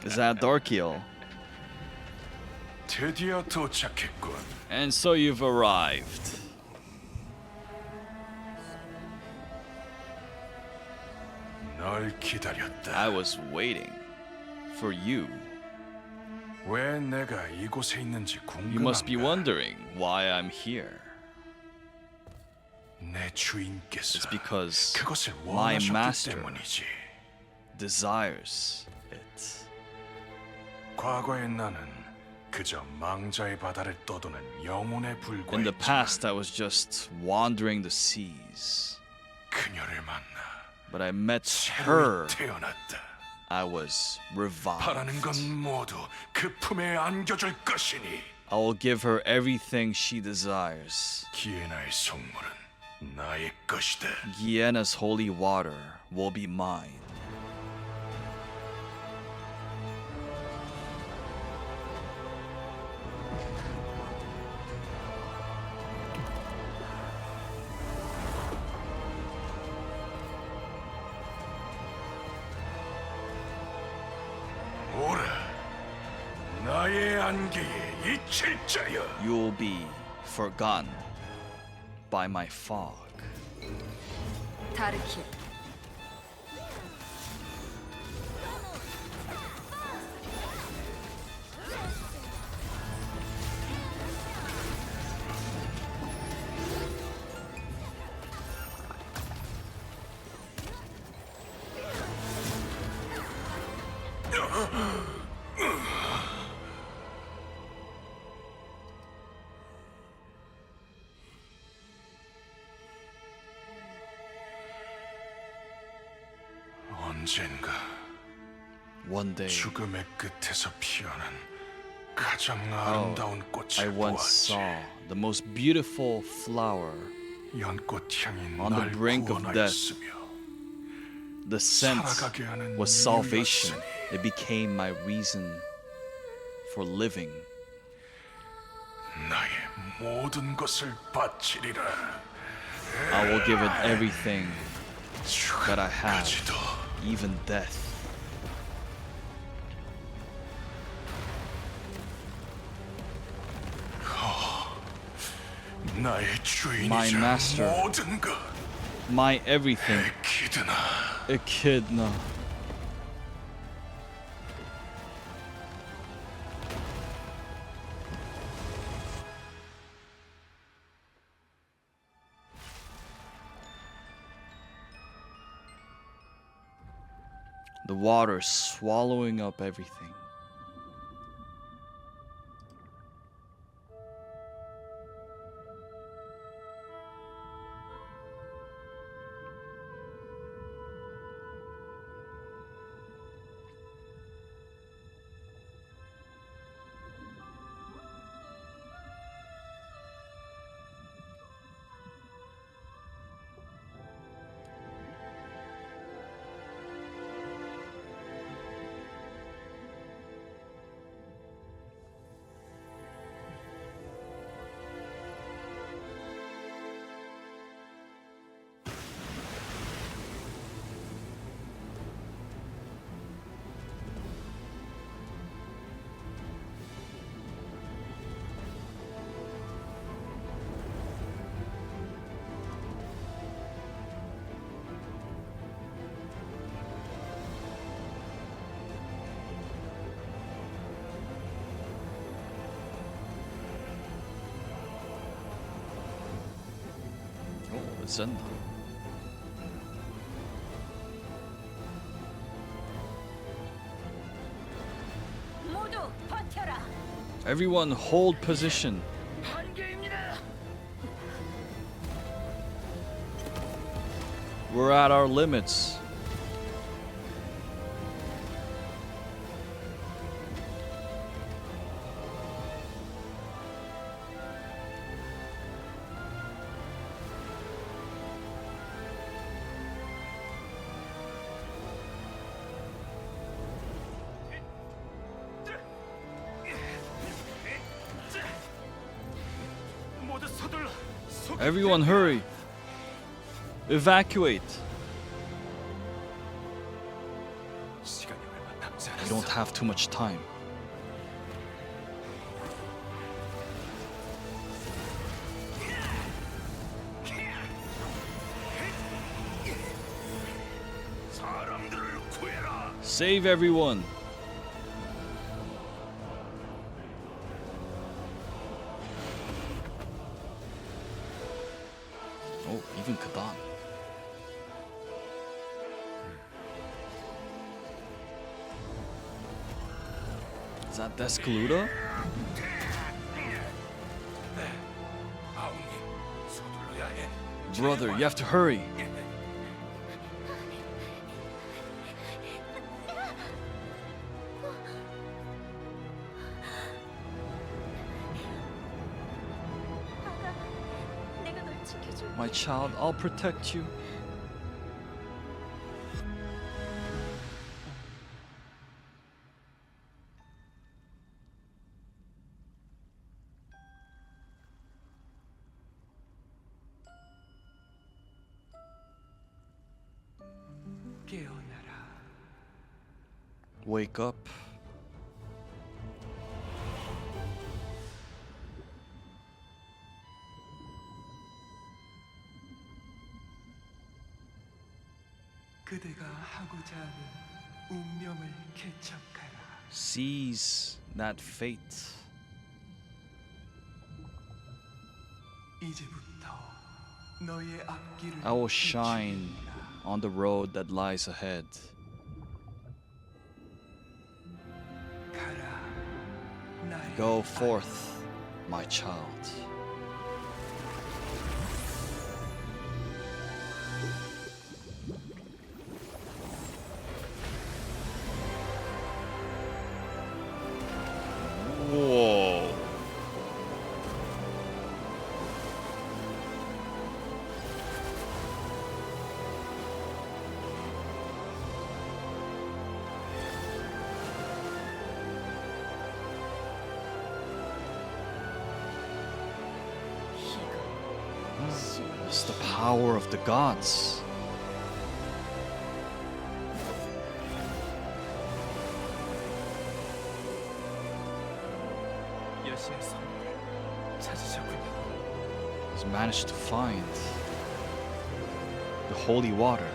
Is that Darkiel? 드디어 도착했군. And so you've arrived. 널 기다렸다. I was waiting for you. 왜 내가 이곳에 있는지 You must be 궁금한가? wondering why I'm here. 내 주인께서 It's because 그것을 my 원하셨기 master 때문이지. desires it. 과거의 나는 그저 망자의 바다를 떠도는 영혼에 불과했지만 In the past, I was just wandering the seas. 그녀를 만나 But I met 새로 her. 태어났다. I was 바라는 건 revived. 모두 그 품에 안겨줄 것이니 I will give her everything she desires. 기에나의 속물은 나의 것이다. Giena's holy water will be mine. 오라, 나의 안개에 잊힐 자여. You will be forgotten by my fog. 다르키엘. 언젠가 One day, 죽음의 끝에서 피어난 가장 oh, 아름다운 I 꽃을 once 보았지. saw the most beautiful flower. 연꽃 향이 On the 날 brink of 구원하였으며 The scent 살아가게 하는 was salvation. 이유였으니 It became my reason for living. 나의 모든 것을 바치리라. I will give it everything that I have, 죽음까지도. even death. 나의 My 주인이자 master. 모든 것. My everything, 기드나 Echidna. The water swallowing up everything. Oh, Zenda. 모두 버텨라. Everyone hold position. 번개입니다. We're at our limits. 모두 서둘러. Everyone hurry. Evacuate. You don't have too much time. 사람들을 구해라. Save everyone. Oh, even Kadan. Is that Descaluda? 아우님, 서둘러야 해. Brother, you have to hurry. 내가 널 지켜줄. My child, I'll protect you. 깨어나라. Wake up. 그대가 하고자 하는 운명을 개척하라. Seize that fate. 이제부터 너의 앞길을 I will shine on the road that lies ahead. 가라. 나의 Go forth, my child. Whoa. It's the power of the gods. 여신의 선물을 찾으셨군요. He's managed to find the holy water.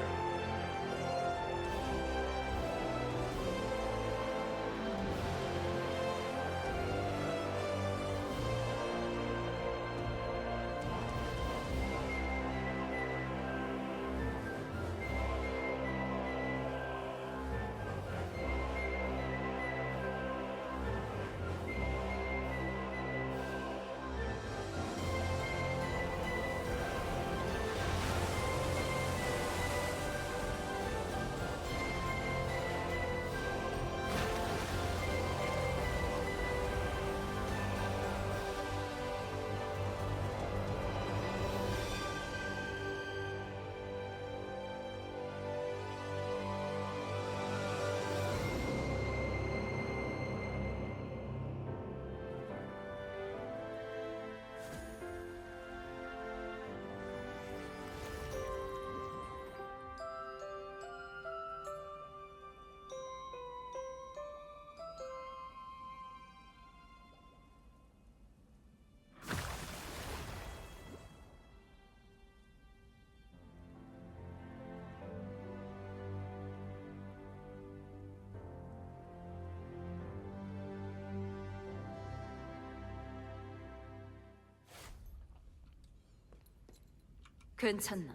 괜찮나?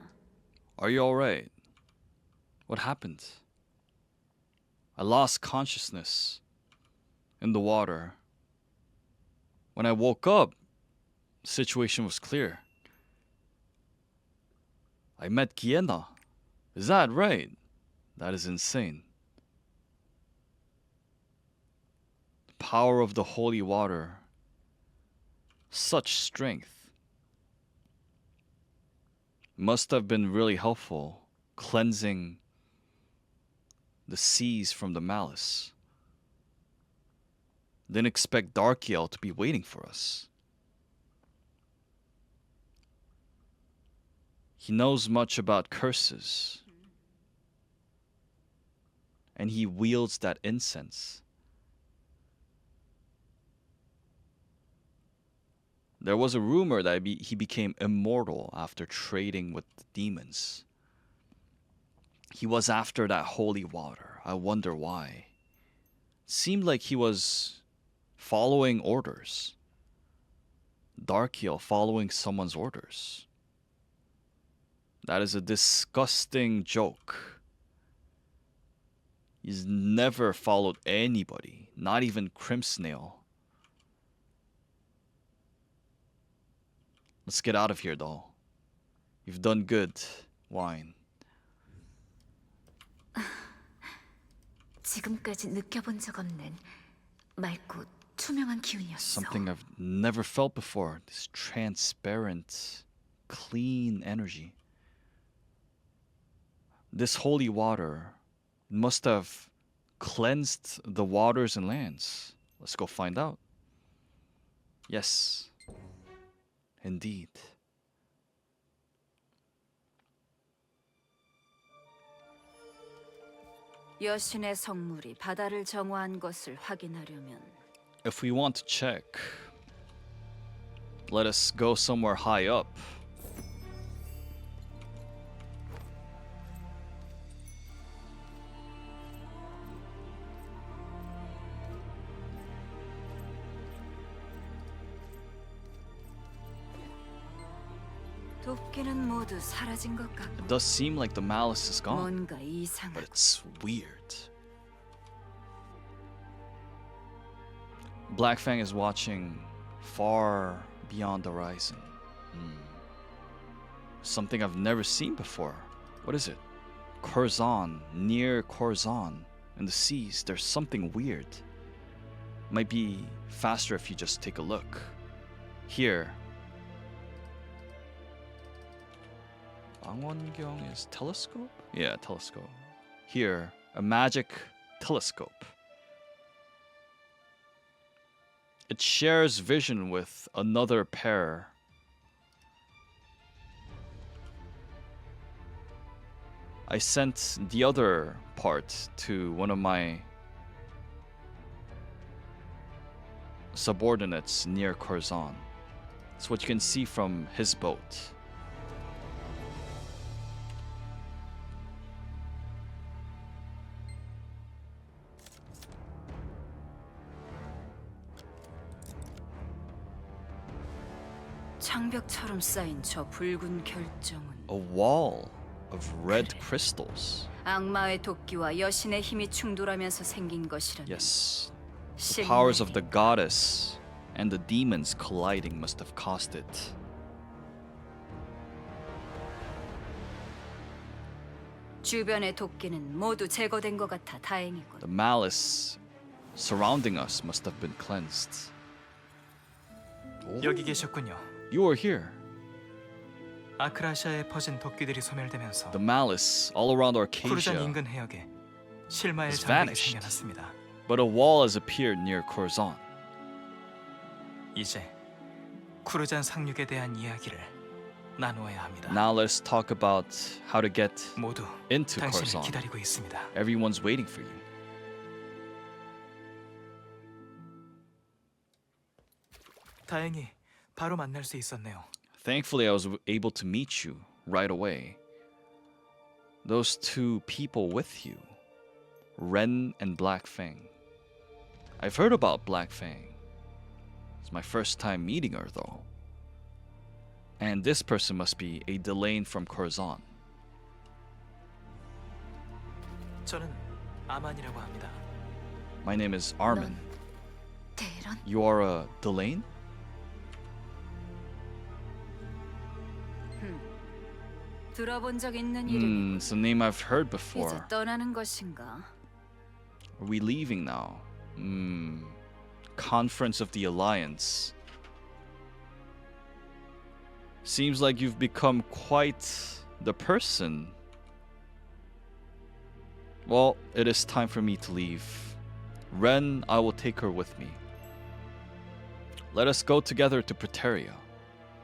Are you alright? What happened? I lost consciousness in the water. When I woke up, the situation was clear. I met Gienna. Is that right? That is insane. The power of the holy water. Such strength. Must have been really helpful, cleansing the seas from the malice. Didn't expect Darkiel to be waiting for us. He knows much about curses. and he wields that incense. There was a rumor that he became immortal after trading with the demons. He was after that holy water. I wonder why. Seemed like he was following orders. Darkiel following someone's orders. That is a disgusting joke. He's never followed anybody, not even Crimsnail. Let's get out of here, though. You've done good, wine. 지금까지 느껴본 적 없는 맑고 투명한 기운이었어. Something I've never felt before. This transparent, clean energy. This holy water must have cleansed the waters and lands. Let's go find out. Yes, indeed. 여신의 성물이 바다를 정화한 것을 확인하려면 If we want to check, let us go somewhere high up. 도끼는 모두 사라진 것 같고 It does seem like the malice is gone, 뭔가 이상한 but it's weird. Black Fang is watching far beyond the horizon. Something I've never seen before. What is it? Kurzan, near Kurzan, in the seas. There's something weird. Might be faster if you just take a look. Here. Bangwongyong is telescope? Yeah, telescope. Here, a magic telescope. It shares vision with another pair. I sent the other part to one of my subordinates near Kurzan. It's what you can see from his boat. 장벽처럼 쌓인 저 붉은 결정은 A wall of red crystals. 악마의 도끼와 여신의 힘이 충돌하면서 생긴 것이라면 Yes. The powers of the 신내림. goddess and the demons colliding must have caused it. 주변의 도끼는 모두 제거된 것 같아 다행이군. The malice surrounding us must have been cleansed. 여기 계셨군요. You are here. 아크라시아에 퍼진 도끼들이 소멸되면서 The malice all around 쿠르잔 Arcadia, 인근 해역에 실마의 has 장벽이 vanished. 생겨났습니다. but a wall has appeared near Kurzan. 이제 쿠르잔 상륙에 대한 이야기를 나누어야 합니다. Now let's talk about how to get 모두 into 당신을 Kurzan. 기다리고 있습니다. Everyone's waiting for you. 다행히 바로 만날 수 있었네요. Thankfully, I was able to meet you right away. Those two people with you, Ren and Black Fang. I've heard about Black Fang. It's my first time meeting her, though. And this person must be a Delane from Kurzan. 저는 아만이라고 합니다. My name is Armin. 대런? You are a Delane? 들어본 적 있는 이름이 It's a name I've heard 이제 before. 떠나는 것인가? Are we leaving now? Conference of the Alliance. Seems like you've become quite the person. Well, it is time for me to leave. Ren, I will take her with me. Let us go together to Praeteria.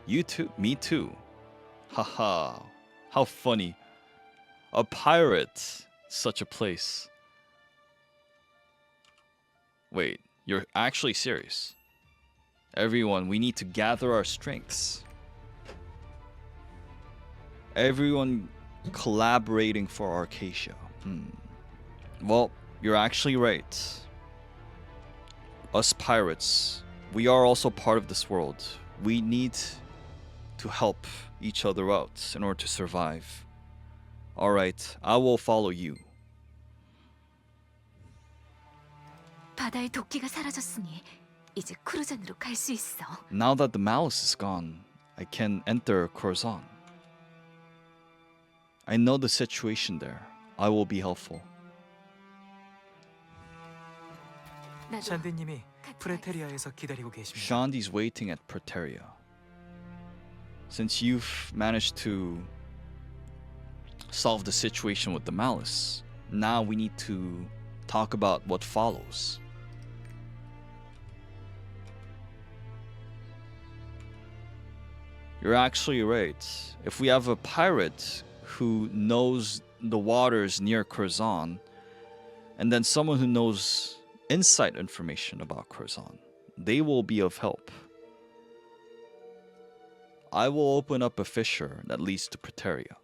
You too? Me too. Haha. How funny. A pirate. Such a place. Wait, you're actually serious? Everyone, we need to gather our strengths. Everyone collaborating for Arcasia. Well, you're actually right. Us pirates, we are also part of this world. We need to help each other out in order to survive. Alright, I will follow you. 바다의 도끼가 사라졌으니 이제 크루잔으로 갈 수 있어. Now that the Malice is gone, I can enter Kurzan. I know the situation there. I will be helpful. 나도 샨디님이 같이 프레테리아에서 기다리고 계십니다. Shandi's waiting at Praeteria. Since you've managed to solve the situation with the Malice, now we need to talk about what follows. You're actually right. If we have a pirate who knows the waters near Kurzan, and then someone who knows inside information about Kurzan, they will be of help. I will open up a fissure that leads to Praeteria.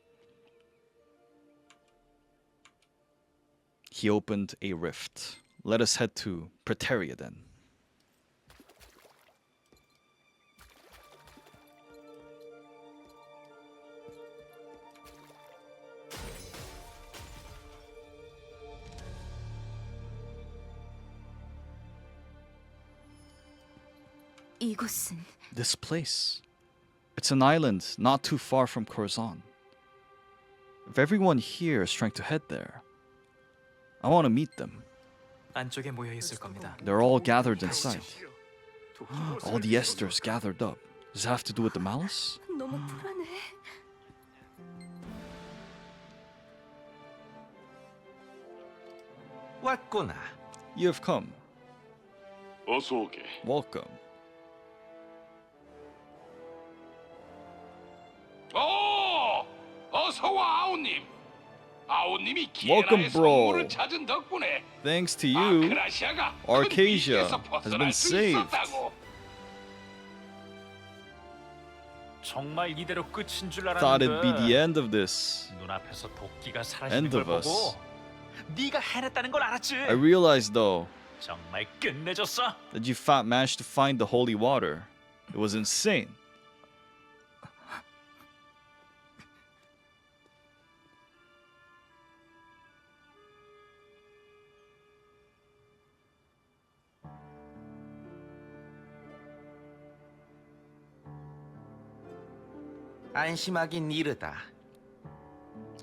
He opened a rift. Let us head to Praeteria then. 이곳은 This place. It's an island not too far from Kurzan. If everyone here is trying to head there, I want to meet them. 안쪽에 모여 있을 겁니다. They're all gathered inside. All the Esters gathered up. Does it have to do with the Malice? 너무 불안해. 왔구나. You have come. 어서 오게. Welcome. 어서 와 아우님. 아우님이 Welcome, 기에나의 bro. 성물을 찾은 덕분에 Thanks to you, 아크라시아가 Arcasia 큰 위기에서 has 벗어날 been 수 saved. 있었다고. 정말 이대로 끝인 줄 Thought it'd be the 알았는데 end of this. 눈앞에서 도끼가 사라지는 End 걸 of us. 보고 네가 해냈다는 걸 알았지. I realized though 정말 끝내줬어. that you managed to find the holy water. It was insane. 안심하긴 이르다.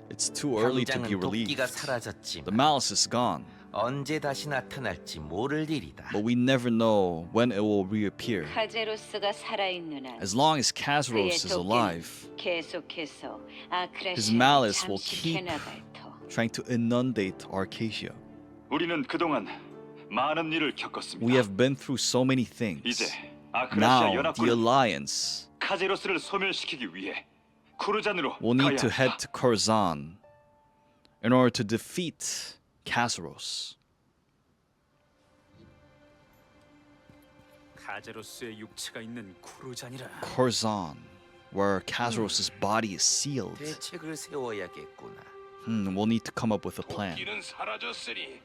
It's too early to be 당장은 도끼가 relieved. 사라졌지만 The Malice is gone, 언제 다시 나타날지 모를 일이다. but we never know when it will reappear. 카제로스가 살아있는 한 As long as 그의 Kazros is 도끼는 alive, 계속해서 his 아크라시아를 malice will keep 잠식해나갈 터. trying to inundate Arcasia. 우리는 그동안 많은 일을 겪었습니다. We have been through so many things. 이제 아크라시아 Now, the 연합군 Alliance 카제로스를 소멸시키기 위해 쿠르잔으로 will need 가야 to head 합니다. to Kurzan in order to defeat Kazros. 카제로스의 육체가 있는 쿠르잔이라. Kurzan, where Kazros' body is sealed. 대책을 세워야겠구나. We'll need to come up with a plan. 도끼는 사라졌으니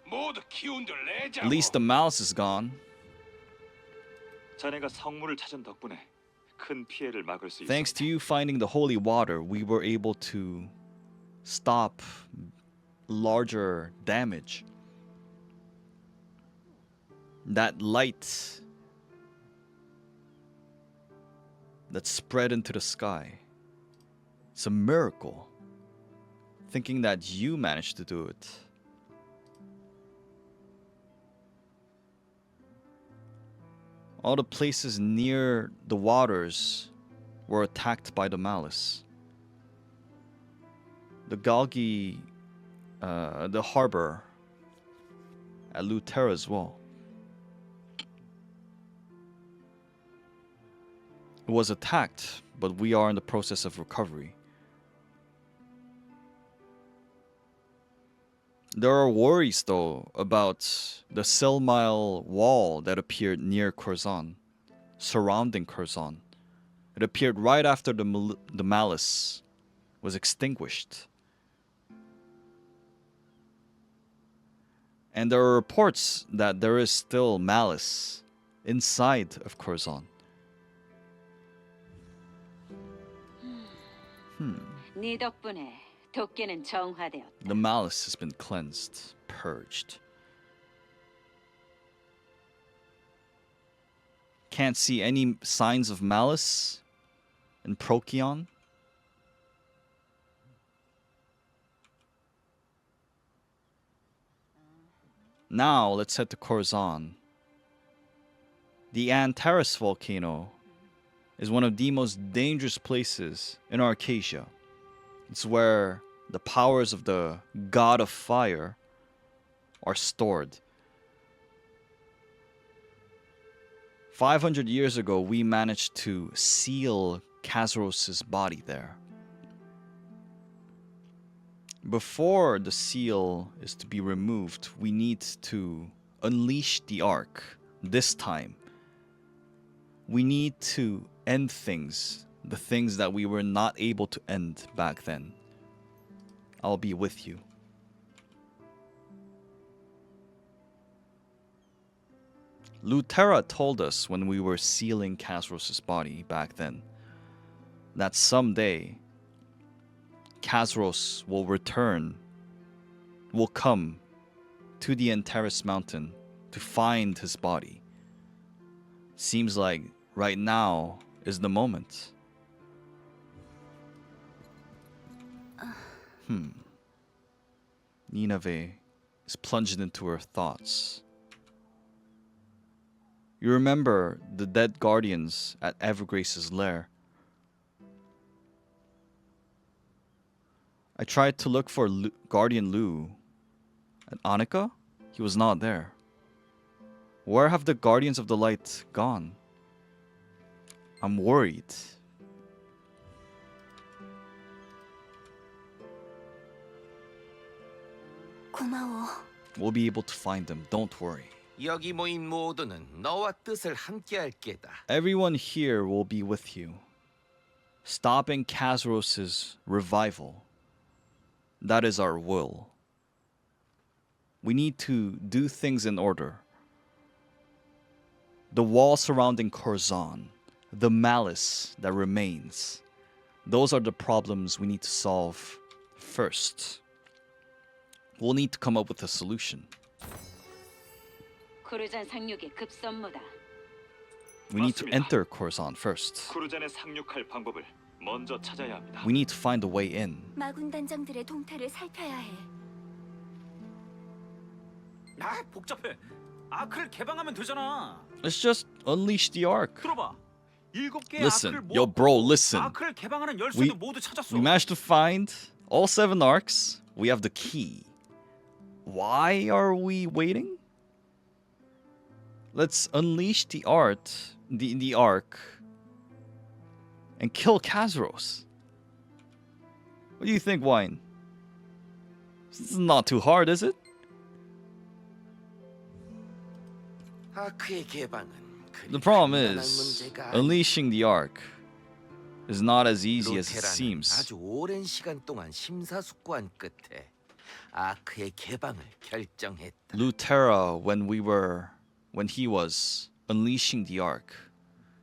모두 기운들 내자고. At least the Malice is gone. 자네가 성물을 찾은 덕분에 큰 피해를 막을 수 Thanks 있습니다. to you finding the holy water, we were able to stop larger damage. That light that spread into the sky. It's a miracle. Thinking that you managed to do it. All the places near the waters were attacked by the Malice. The Galgi, the harbor at Lutera as well. It was attacked, but we are in the process of recovery. There are worries, though, about the Silmile wall that appeared near Kurzan, surrounding Kurzan. It appeared right after the Malice was extinguished. And there are reports that there is still Malice inside of Kurzan. 네 덕분에 도끼는 정화되었다. The Malice has been cleansed, purged. Can't see any signs of Malice in Procyon. Now let's head to Kurzan. The Antares volcano is one of the most dangerous places in Arcasia. It's where the powers of the god of fire are stored. 500 years ago, we managed to seal Khazros' body there. Before the seal is to be removed, we need to unleash the Ark. This time, we need to end things, the things that we were not able to end back then. I'll be with you. Lutera told us when we were sealing Khazros' body back then that someday Khazros will return, will come to the Antares mountain to find his body. Seems like right now is the moment. Nineveh is plunged into her thoughts. You remember the dead guardians at Evergrace's lair. I tried to look for Guardian Lu at Annika. He was not there. Where have the Guardians of the Light gone? I'm worried. 고마워. We'll be able to find them, don't worry. 여기 모인 모두는 너와 뜻을 함께할 게다. Everyone here will be with you. Stopping Khazros' revival. That is our will. We need to do things in order. The wall surrounding Kurzan, the malice that remains, those are the problems we need to solve first. We'll need to come up with a solution. 쿠르잔 상륙의 급선무다. We need to enter Kurzan first. 쿠르잔에 상륙할 방법을 먼저 찾아야 합니다. We need to find a way in. 마군 단장들의 동태를 살펴야 해. 아, 복잡해. 아크를 개방하면 되잖아. Let's just unleash the Ark. 들어봐. 7개의 Listen, 아크를 yo bro, listen. 아크를 개방하는 We, 열쇠도 모두 찾았어. we managed to find all 7 arcs. We have the key. Why are we waiting? Let's unleash the ark, and kill Khazros. What do you think, Wine? This is not too hard, is it? 아크의 개방은 The problem 간단한 is, 문제가 unleashing the ark is not as easy as it 루테라는 seems. 아주 오랜 시간 동안 심사숙고한 끝에 아크의 개방을 결정했다. Lutera, when he was unleashing the ark,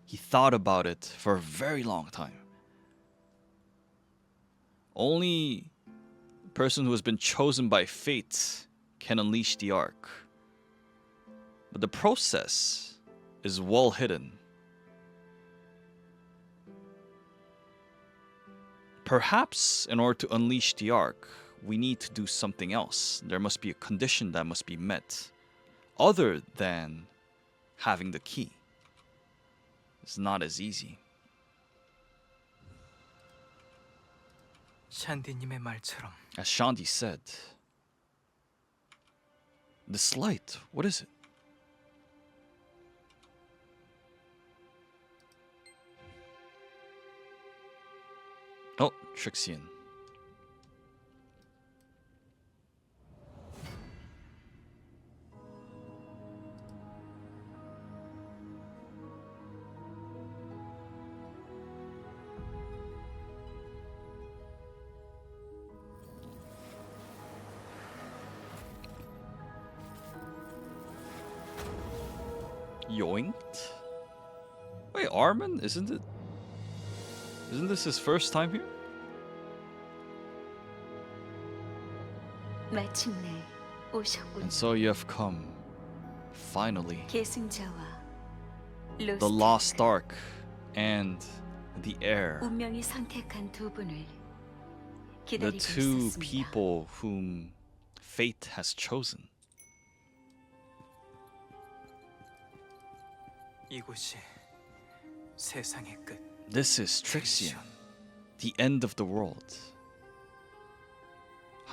he thought about it for a very long time. Only a person who has been chosen by fate can unleash the ark. But the process is well hidden. Perhaps in order to unleash the ark, we need to do something else. There must be a condition that must be met, other than having the key. It's not as easy. 샨디님의 말처럼 As Shanti said, this light, what is it? Oh, Trixion. Yoinked? Wait, Armin? Isn't this his first time here? 마침내 오셨군. And so you have come. Finally. 계승자와 The Lost Ark and the Heir. 운명이 선택한 두 분을 The 기다리고 two 있었습니다. people whom fate has chosen. 이곳이 세상의 끝. This is Trixion, the end of the world.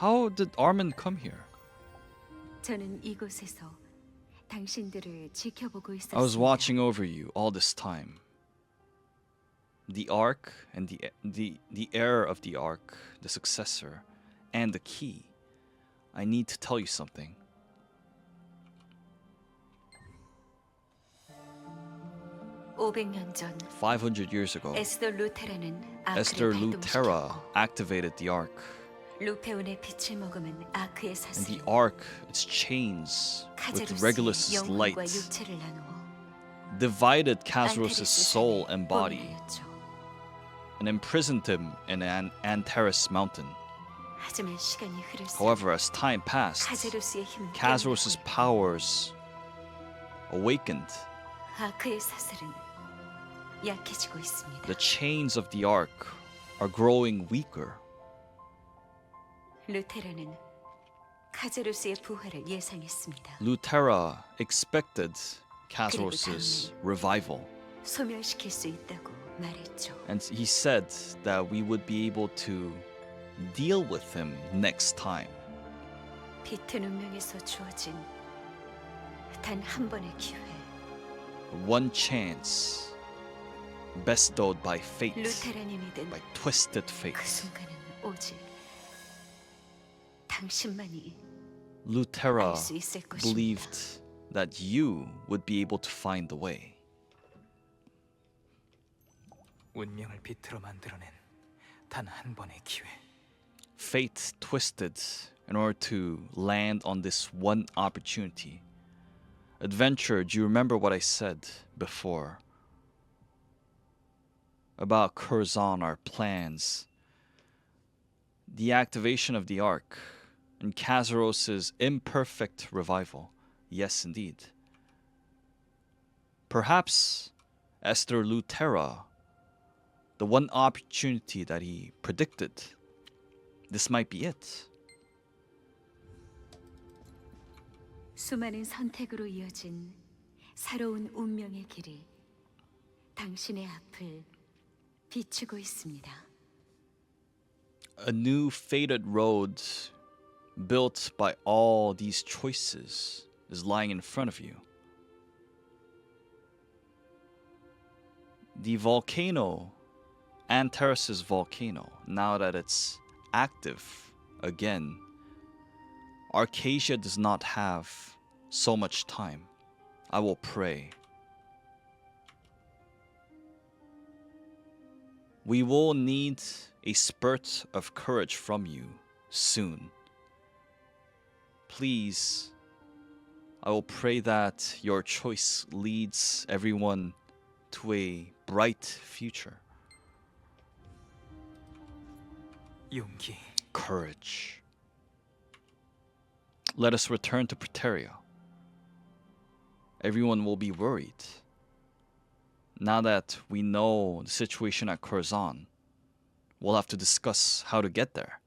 How did Armin come here? 저는 이곳에서 당신들을 지켜보고 있었습니다. I was watching over you all this time. The Ark and the heir of the Ark, the successor, and the key. I need to tell you something. (500년 전) 500 years ago, 에스더 루테라는 Esther 아크를 Lutera 발동시켰고 activated the Ark, 루페온의 빛을 머금은 아크의 and 사슬이 the Ark, its chains with 카제루스의 Regulus's 영혼과 light, 육체를 나누어 divided Kazros' 안테리스 soul 산에 and body 보내하였죠. and imprisoned him in Antares mountain. 하지만 시간이 흐를수록 However, as time passed, 카제루스의 힘 Kazros' 때문에 powers awakened. 아크의 사슬은 약해지고 있습니다. The chains of the Ark are growing weaker. 루테라는 카제루스의 부활을 예상했습니다. Lutera expected Kazros' revival, 소멸시킬 수 있다고 말했죠. and he said that we would be able to deal with him next time. 빛은 운명에서 주어진 단 한 번의 기회. One chance bestowed by fate, 루테란이 믿은 by twisted fate. 그 순간은 오직 당신만이 Lutera 알 수 있을 것입니다. believed that you would be able to find the way. 운명을 비틀어 만들어낸 단 한 번의 기회. Fate twisted in order to land on this one opportunity. Adventure, do you remember what I said before about Kurzan, our plans, the activation of the Ark, and Kazaros's imperfect revival? Yes, indeed. Perhaps Esther Lutera, the one opportunity that he predicted, this might be it. 수많은 선택으로 이어진 새로운 운명의 길이 당신의 앞을 비추고 있습니다. A new fated road built by all these choices is lying in front of you. The volcano, Antares' volcano, now that it's active again, Arcasia does not have so much time. I will pray. We will need a spurt of courage from you soon. Please, I will pray that your choice leads everyone to a bright future. 용기. Courage. Let us return to Praeteria. Everyone will be worried. Now that we know the situation at Kurzan, we'll have to discuss how to get there.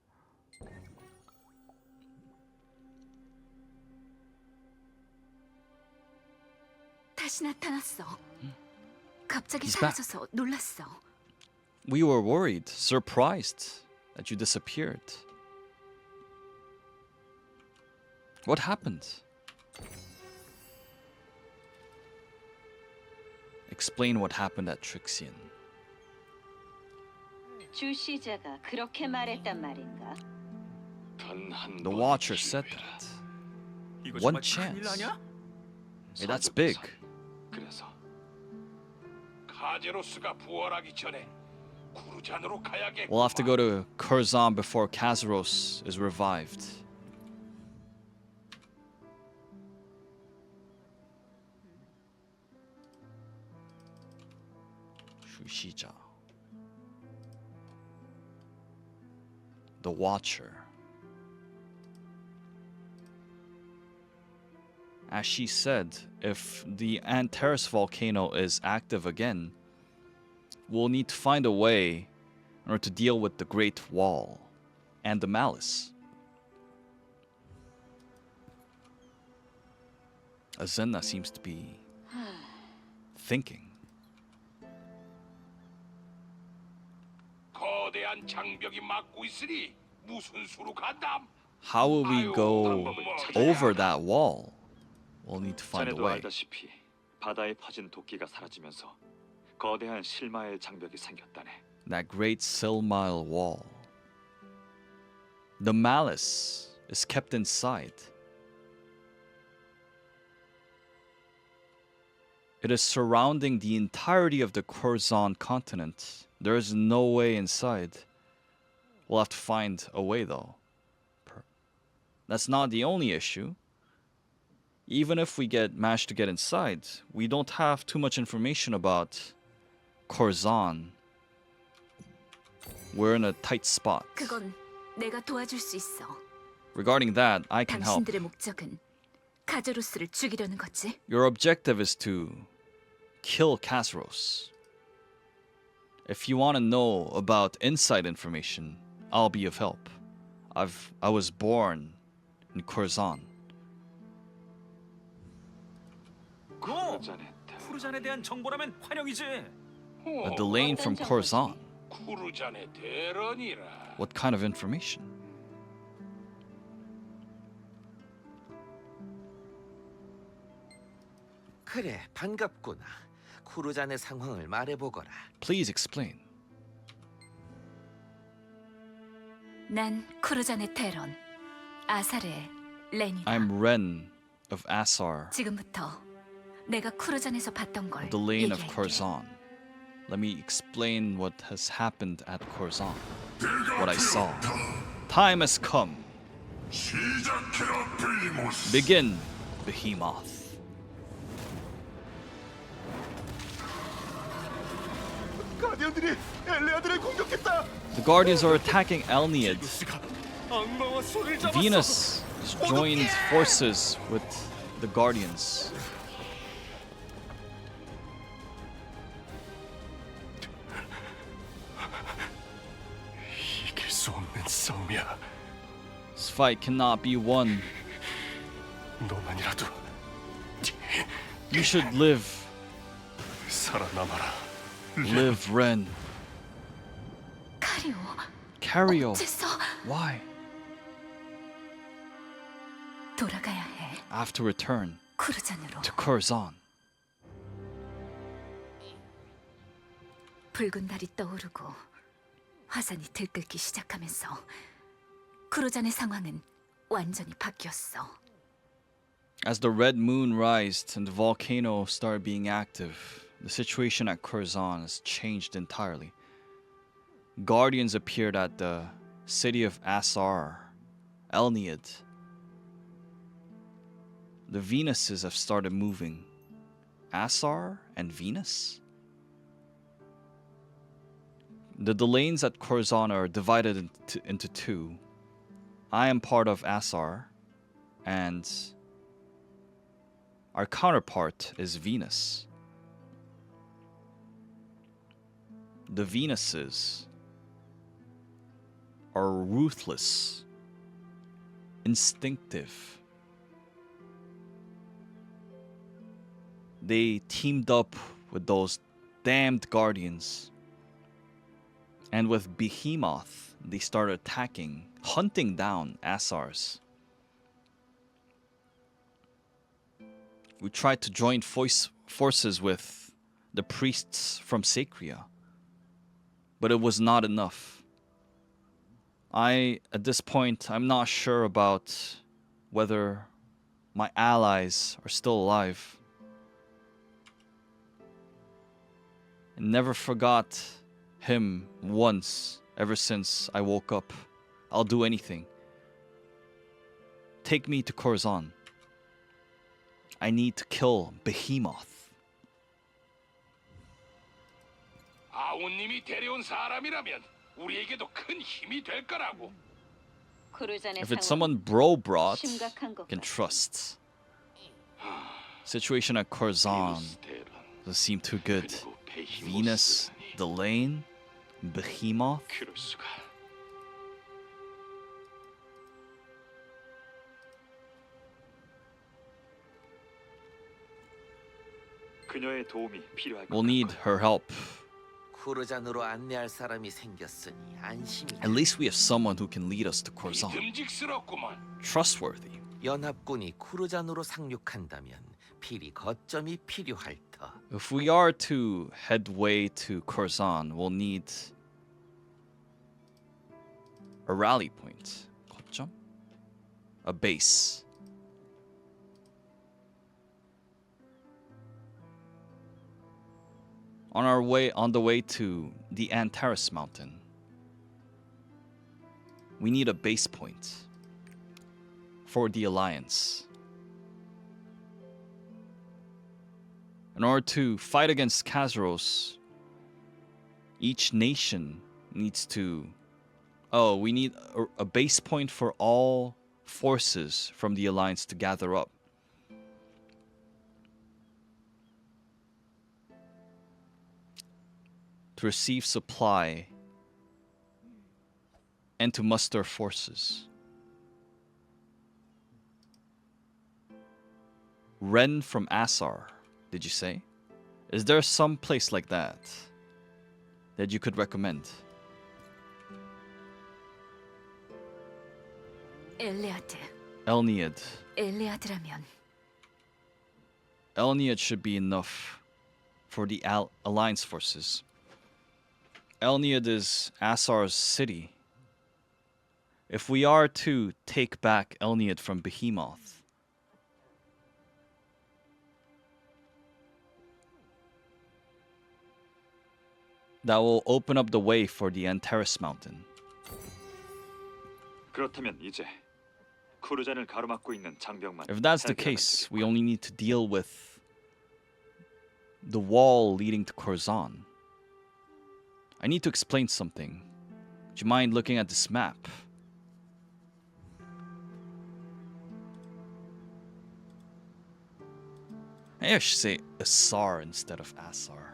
다시 나타났어. 갑자기 He's back. 사라져서 놀랐어. We were worried, surprised that you disappeared. What happened? Explain what happened at Trixion. 주시자가 그렇게 말했단 말인가? The Watcher said that. 이거 One 정말 큰일 chance. 나냐? Hey, that's big. 그래서 카제로스가 부활하기 전에 쿠르잔으로 가야겠구만. We'll have to go to Kurzan before Kazaros is revived. Shija. The Watcher. As she said, if the Antares volcano is active again, we'll need to find a way in order to deal with the Great Wall and the Malice. Azenna seems to be thinking. 거대한 장벽이 막고 있으니 무슨 수로 간담? How will we go over that wall? We'll need to find a 자네도 way. 알다시피 바다에 퍼진 도끼가 사라지면서 거대한 실마의 장벽이 생겼다네. That great Silmile wall. The Malice is kept inside. It is surrounding the entirety of the Kurzan continent. There is no way inside. We'll have to find a way though. That's not the only issue. Even if we manage to get inside, we don't have too much information about Kurzan. We're in a tight spot. 그건 내가 도와줄 수 있어. Regarding that, I can help. 당신들의 목적은 카제로스를 죽이려는 거지? Your objective is to kill Kasros. If you want to know about inside information, I'll be of help. I was born in Kurzan. 쿠르잔에 대한 정보라면 환영이지. A Delane from Kurzan. 쿠르잔의 대런이라. What kind of information? 그래, 반갑구나. 쿠르잔의 상황을 말해보거라. Please explain. 난 쿠르잔의 테런, 아사르의 렌이다. I'm Ren of Assar, 지금부터 내가 쿠르잔에서 봤던 걸 the Lane of 얘기할게. Kurzan. Let me explain what has happened at Kurzan. What I saw. Time has come. 시작해라, 베이모스. Begin, Behemoth. 가디언들이 엘레아드를 공격했다. The Guardians are attacking Elniad. 악마와 손을 잡았어. Venus has joined forces with the Guardians. 이길 수 없는 싸움이야. This fight cannot be won. 너만이라도 You should live. 살아남아라. Live, Ren. 카리오, Cario. 어째서 Why? 돌아가야 해. I have to return 쿠르잔으로. to Kurzan. 붉은 달이 떠오르고 화산이 들끓기 시작하면서 쿠르잔의 상황은 완전히 바뀌었어. As the red moon rised and the volcano started being active, the situation at Kurzan has changed entirely. Guardians appeared at the city of Assar, Elniad. The Venuses have started moving. Assar and Venus? The Delanes at Kurzan are divided into two. I am part of Assar, and our counterpart is Venus. The Venuses are ruthless, instinctive. They teamed up with those damned Guardians. And with Behemoth, they started attacking, hunting down Assars. We tried to join forces with the priests from Sacria, but it was not enough. At this point, I'm not sure about whether my allies are still alive. I never forgot him once ever since I woke up. I'll do anything. Take me to Kurzan. I need to kill Behemoth. 아우님이 데려온 사람이라면 우리에게도 큰 힘이 될 거라고. 쿠르잔의 If it's 상황은 someone bro brought, 심각한 것 can 같아. trust. Situation at Kurzan doesn't seem too good. Venus, the Lane, Behemoth. 그럴 수가. 그녀의 도움이 필요할 것 We'll need 같고요. her help. 쿠르잔으로 안내할 사람이 생겼으니 안심이. At least we have someone who can lead us to Kurzan. 듬직스럽구만. Trustworthy. 연합군이 쿠르잔으로 상륙한다면 필히 거점이 필요할 터. If we are to head way to Kurzan, we'll need a rally point. 거점? A base. On the way to the Antares Mountain, we need a base point for the Alliance. In order to fight against Kazaros, each nation needs to... Oh, we need a base point for all forces from the Alliance to gather up. To receive supply and to muster forces. Ren from Assar, did you say? Is there some place like that that you could recommend? 엘레아드, Elniad. 엘레아드라면 Elniad should be enough for the Alliance forces. Elniad is Assar's city. If we are to take back Elniad from Behemoth, that will open up the way for the Antares Mountain. 그렇다면 이제 쿠르잔을 가로막고 있는 장벽만. If that's the 해결하면 case, we 되겠군. only need to deal with the wall leading to Kurzan. I need to explain something. Would you mind looking at this map? Maybe I should say Assar instead of Assar.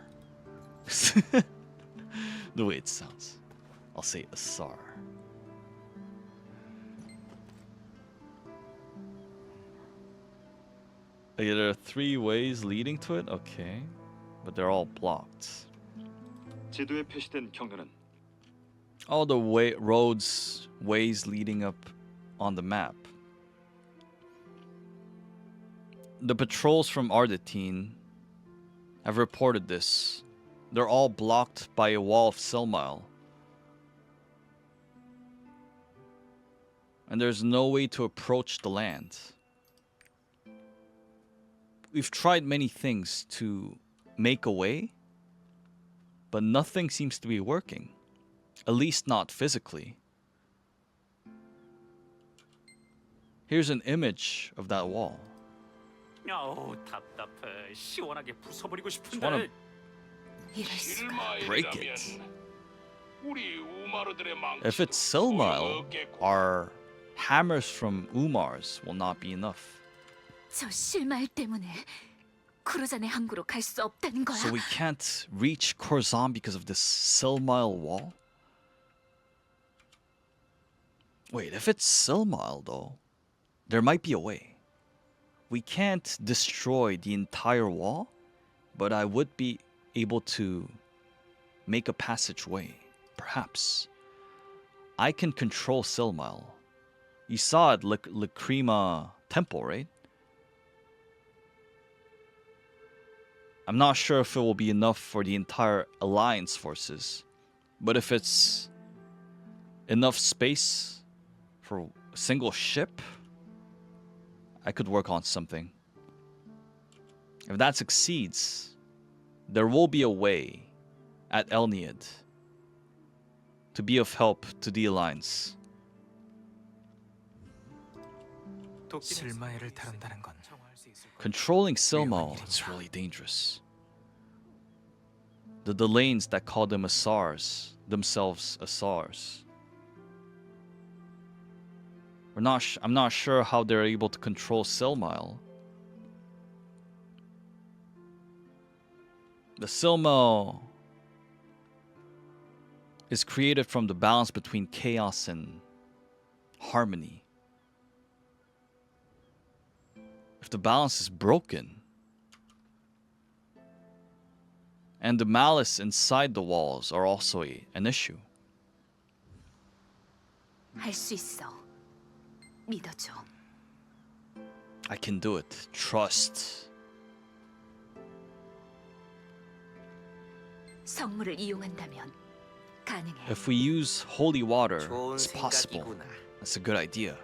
The way it sounds. I'll say Assar. Okay, there are 3 ways leading to it? Okay. But they're all blocked. 지도에 표시된 경로는 All the ways leading up on the map. The patrols from Ardatine have reported this. They're all blocked by a wall of Silmile. And there's no way to approach the land. We've tried many things to make a way, but nothing seems to be working. At least not physically. Here's an image of that wall. 아우 답답해. 시원하게 부숴버리고 Just wanna 싶은데. 이럴 수가. break it. 우리 우마르들의 망치. If it's Silmile, our hammers from Umars will not be enough. 저 실마일 때문에 쿠르잔의 항구로 갈 수 없다는 거야. So we can't reach Kurzan because of this Silmile wall? Wait, if it's Silmile though, there might be a way. We can't destroy the entire wall, but I would be able to make a passageway, perhaps. I can control Silmile. You saw it, Lacrima Temple, right? I'm not sure if it will be enough for the entire Alliance forces, but if it's enough space for a single ship, I could work on something. If that succeeds, there will be a way at Elniad to be of help to the Alliance. 실마이를 다룬다는 건 Controlling Silmile is really dangerous. The Delanes that call them Assars, themselves Assars. I'm not sure how they're able to control Silmile. The Silmile is created from the balance between chaos and harmony. If the balance is broken, and the malice inside the walls are also an issue. 할 수 있어. 믿어줘. I can do it. Trust. 성물을 이용한다면 가능해. If we use holy water, 좋은 it's possible. 생각이구나. That's a good idea.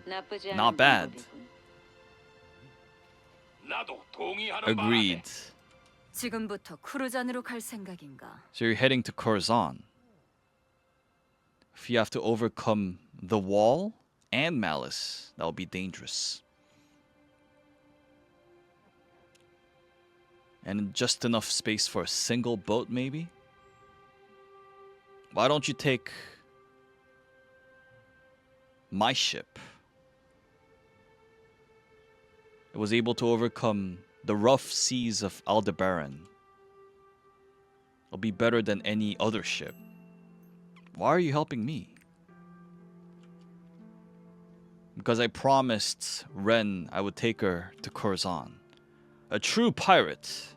나쁘지 않은 Not bad. 방법이군. 나도 동의하는 Agreed. 지금부터 쿠르잔으로 갈 생각인가? So you're heading to Kurzan. If you have to overcome the wall and malice, that would be dangerous. And just enough space for a single boat, maybe? Why don't you take my ship? It was able to overcome the rough seas of Aldebaran. It'll be better than any other ship. Why are you helping me? Because I promised Ren I would take her to Kurzan. A true pirate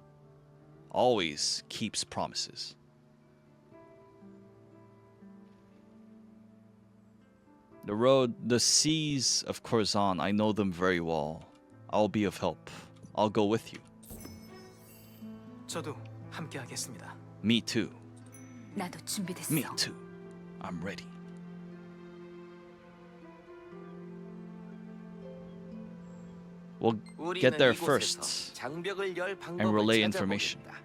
always keeps promises. The seas of Kurzan, I know them very well. I'll be of help. I'll go with you. 저도 함께 하겠습니다. Me too. 나도 준비됐어. Me too. I'm ready. We'll get there first 장벽을 열 and 방법을 relay information. 찾아보겠다.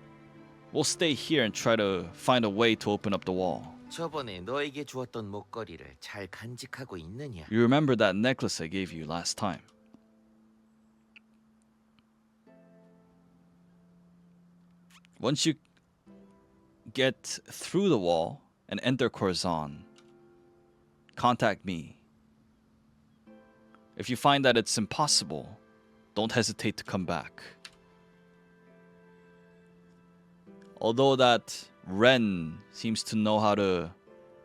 We'll stay here and try to find a way to open up the wall. 저번에 너에게 주었던 목걸이를 잘 간직하고 있느냐? You remember that necklace I gave you last time? Once you get through the wall and enter Kurzan, contact me. If you find that it's impossible, don't hesitate to come back. Although that Ren seems to know how to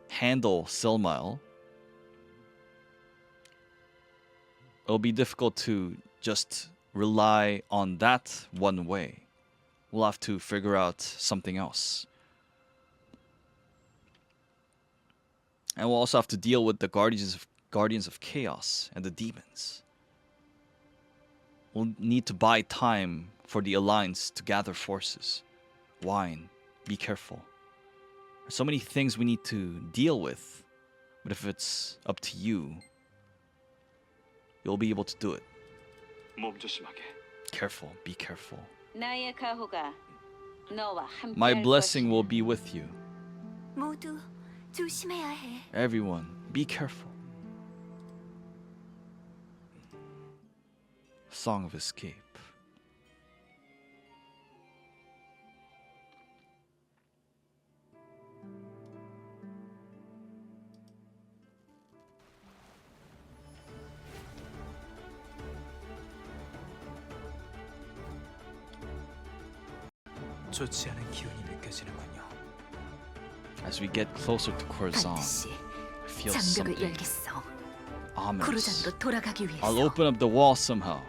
handle Silmile, it'll be difficult to just rely on that one way. We'll have to figure out something else. And we'll also have to deal with the Guardians of Chaos and the demons. We'll need to buy time for the Alliance to gather forces. Wine, be careful. There's so many things we need to deal with, but if it's up to you, you'll be able to do it. 몸 조심하게. Careful, be careful. 나의 가호가 너와 함께 My blessing will be with you. 모두 조심해야 해. Everyone, be careful. Song of Escape. 좋지 않은 기운이 느껴지는군요. As we get closer to Kurzan, 반드시 I feel 장벽을 something 열겠어. ominous. 쿠르잔으로 돌아가기 위해서. I'll open up the wall somehow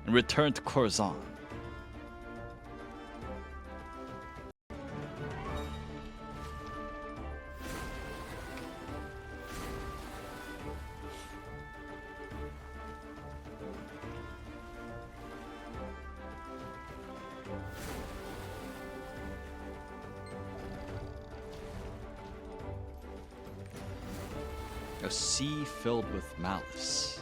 and return to Kurzan. A sea filled with malice.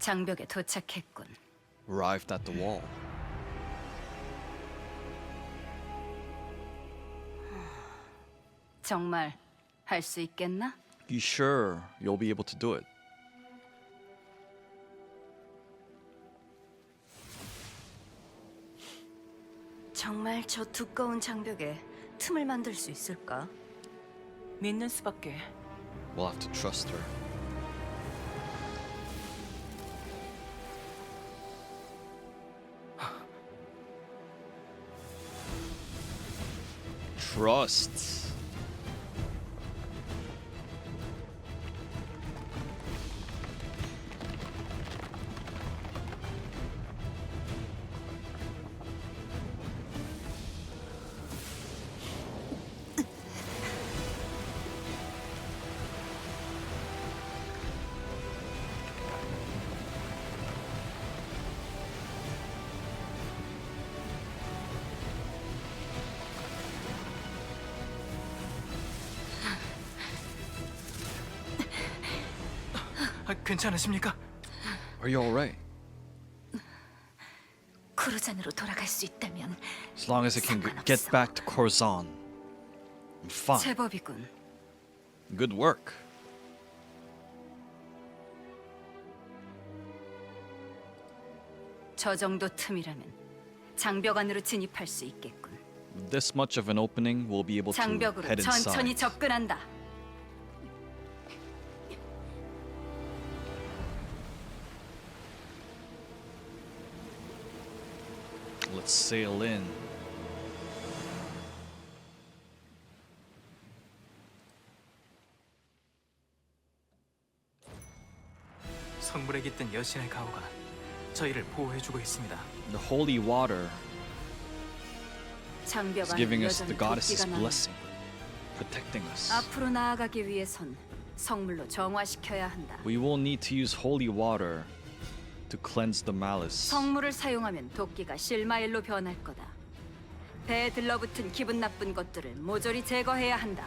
장벽에 도착했군. Arrived at the wall. 정말 할 수 있겠나? You sure you'll be able to do it? 정말 저 두꺼운 장벽에 틈을 만들 수 있을까? 믿는 수밖에. We'll have to trust her. Trust. 괜찮으십니까? Are you alright? 쿠르잔으로 돌아갈 수 있다면 As long as I can get back to Kurzan, I'm fine. 제법이군. Good work. 저 정도 틈이라면 장벽 안으로 진입할 수 있겠군. This much of an opening, we'll be able to 장벽으로 head 천천히 inside. 접근한다. Let's sail in. 성물에 깃든 여신의 가호가 저희를 보호해주고 있습니다. The holy water 장벽 is 안에 giving us the 여전히 goddess's 도끼가 남아. blessing, protecting us. 앞으로 나아가기 위해선 성물로 정화시켜야 한다. We will need to use holy water to cleanse the malice. 성물을 사용하면 도끼가 실마일로 변할 거다. 배에 들러붙은 기분 나쁜 것들을 모조리 제거해야 한다.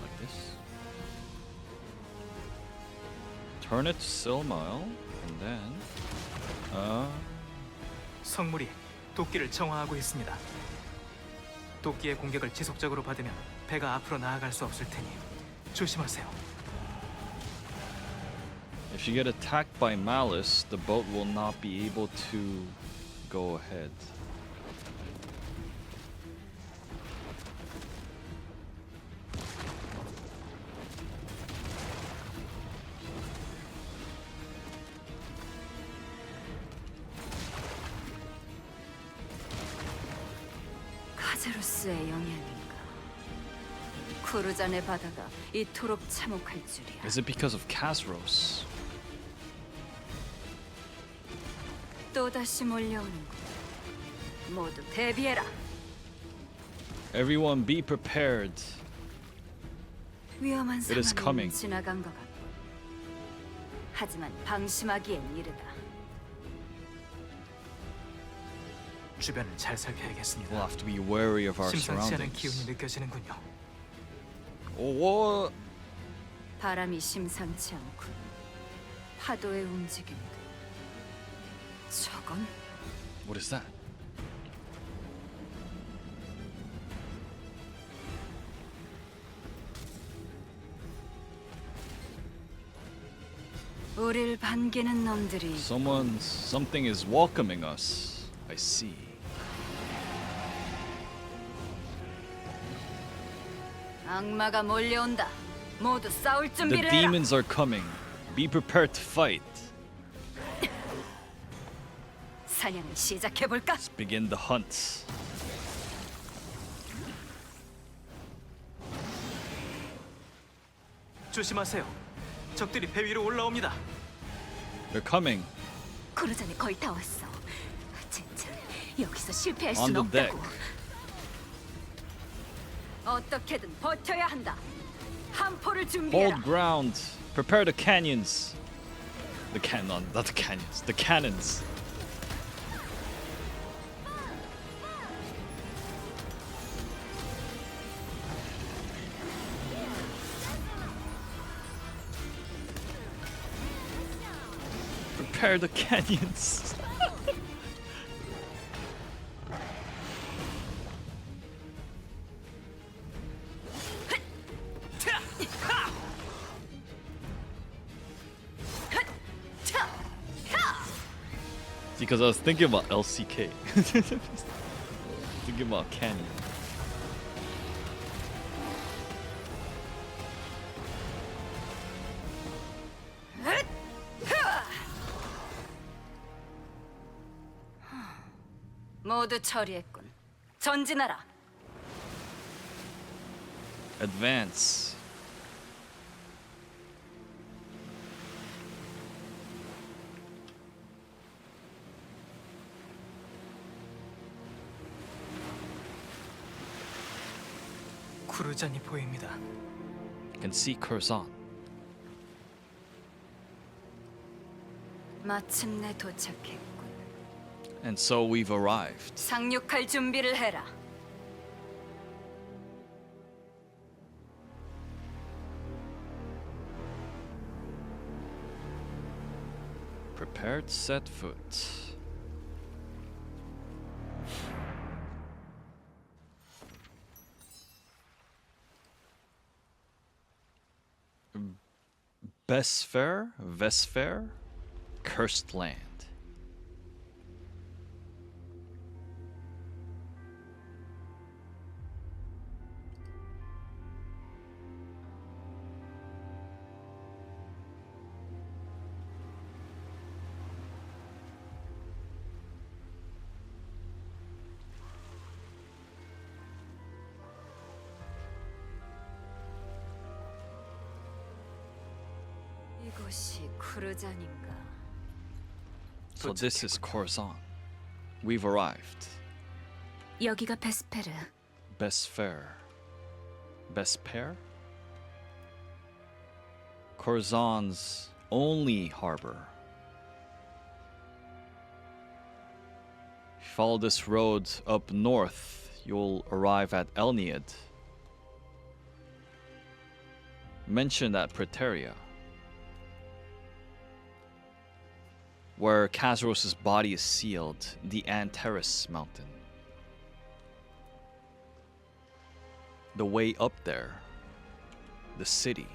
Like this. Turn it to Silmail, and then 성물이 도끼를 정화하고 있습니다. 도끼의 공격을 지속적으로 받으면 배가 앞으로 나아갈 수 없을 테니 조심하세요. if you get attacked by malice, the boat will not be able to go ahead. 카제로스의 영향인가? 쿠르잔의 바다가 이토록 참혹할 줄이야. Is it because of Kazros? 또다시 몰려오는군. 모두 대비해라. Everyone be prepared. 위험한 It is 상황은 coming. 지나간 것 같고. 하지만 방심하기엔 이르다. 주변을 잘 살펴야겠습니다. We'll have to be wary of our 심상치 않은 기운이 surroundings. 느껴지는군요. Oh, what? 바람이 심상치 않군. 파도의 움직임도. 저건 What is that? 우릴 반기는 놈들이 Something is welcoming us. I see. 악마가 몰려온다. 모두 싸울 The 준비를 해라. demons are coming. Be prepared to fight. 사냥을 시작해 볼까? Let's begin the hunt. 조심하세요. 적들이 배 위로 올라옵니다. They're coming. 쿠르잔에 거의 다 왔어. 진짜 여기서 실패할 On 순 the 없다고. deck. 어떻게든 버텨야 한다. 한 포를 Hold 준비해라. ground. Prepare the canyons. The cannon, not the canyons. The cannons. Prepare the canyons. Because I was thinking about LCK. Thinking about canyon. 모두 처리했군. 전진하라. Advance. 쿠르잔이 보입니다. Can see Kurzan. 마침내 도착했군. And so we've arrived. 상륙할 준비를 해라. Prepared to set foot. Vesper, cursed land. 이곳이 쿠르잔인가? So this is Kurzan. We've arrived. 여기가 베스페르. Vesper? Kurzan's only harbor. If you follow this road up north, you'll arrive at Elad. Mentioned at Praeteria, where Khazros' body is sealed, the Antares mountain. The way up there, the city.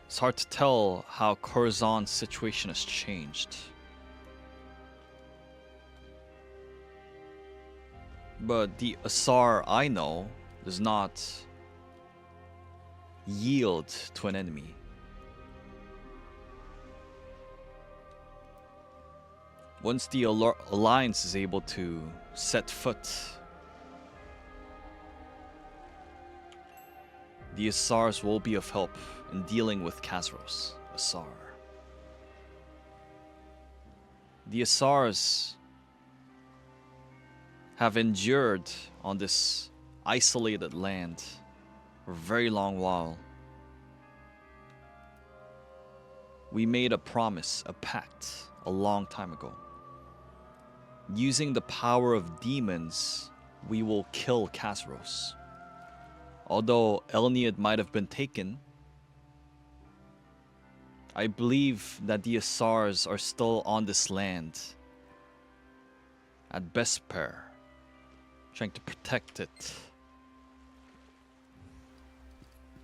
It's hard to tell how Kurzan's situation has changed. But the Assar I know does not yield to an enemy. Once the Alliance is able to set foot, the Assars will be of help in dealing with Khazros, Assar. The Assars have endured on this isolated land for a very long while. We made a promise, a pact, a long time ago. Using the power of demons, we will kill Khazros. Although Elad might have been taken, I believe that the Assars are still on this land at Vesper, trying to protect it.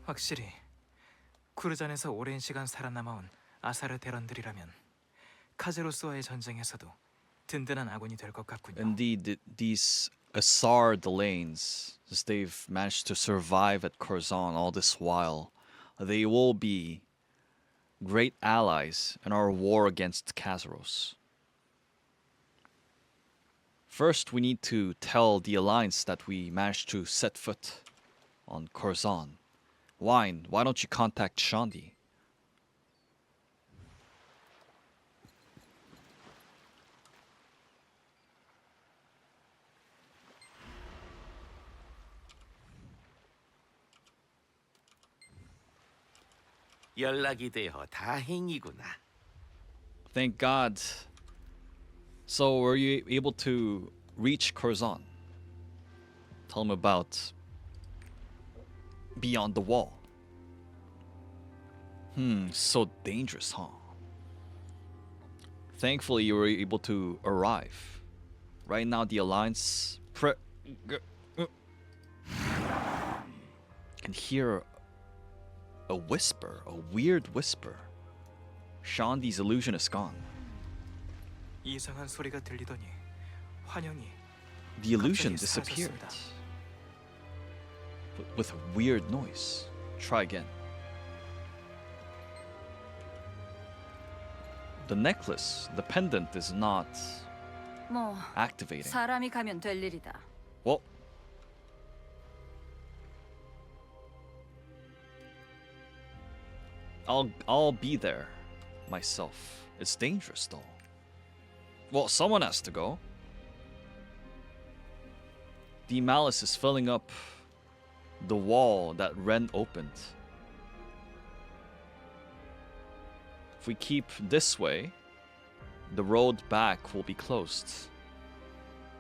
확실히 쿠르잔에서 오랜 시간 살아남아온 아사르 대런들이라면 카제로스와의 전쟁에서도 든든한 아군이 될 것 같군요. Indeed, these Assar Delanes, as they've managed to survive at Kurzan all this while, they will be great allies in our war against Khazros. First, we need to tell the Alliance that we managed to set foot on Kurzan. Why don't you contact Shandi? 연락이 되어 다행이구나. Thank God. So, were you able to reach Kurzan? Tell him about Beyond the Wall. So dangerous, huh? Thankfully, you were able to arrive. Right now, the Alliance can hear a whisper, a weird whisper. Shandi's illusion is gone. 이상한 소리가 들리더니 환영이 The illusion 갑자기 disappeared. 사라졌습니다. With a weird noise. Try again. The necklace, the pendant is not 뭐 activating. 사람이 가면 될 일이다. Well, I'll be there myself. It's dangerous though. Well, someone has to go. The malice is filling up the wall that Ren opened. If we keep this way, the road back will be closed.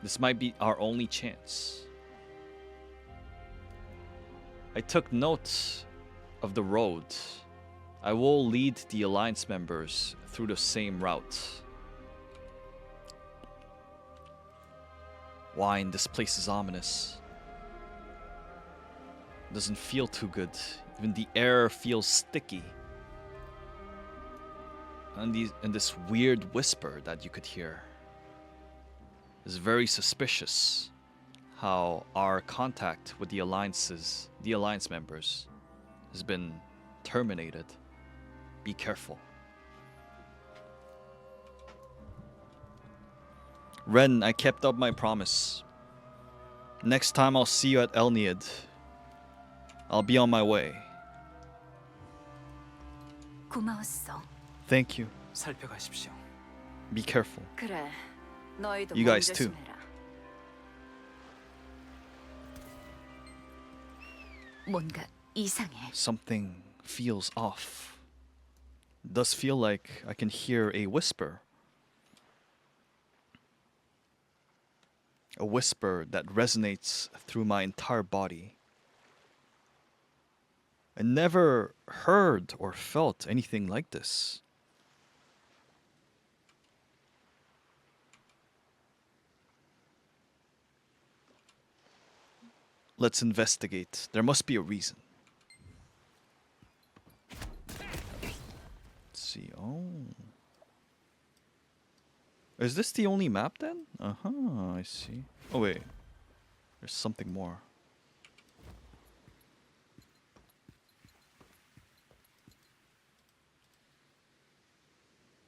This might be our only chance. I took note of the road. I will lead the Alliance members through the same route. Wine, this place is ominous. Doesn't feel too good. Even the air feels sticky. And this weird whisper that you could hear is very suspicious. How our contact with the Alliance members has been terminated. Be careful. Ren, I kept up my promise. Next time I'll see you at Elniad. I'll be on my way. 고마웠어. Thank you. 살펴가십시오. Be careful. 그래, 너희도 You 몸 guys too. 조심해라. 뭔가 이상해. Something feels off. Does feel like I can hear a whisper. A whisper that resonates through my entire body. I never heard or felt anything like this. Let's investigate. There must be a reason. Let's see. Oh. Is this the only map then? Uh-huh, I see. Oh wait. There's something more.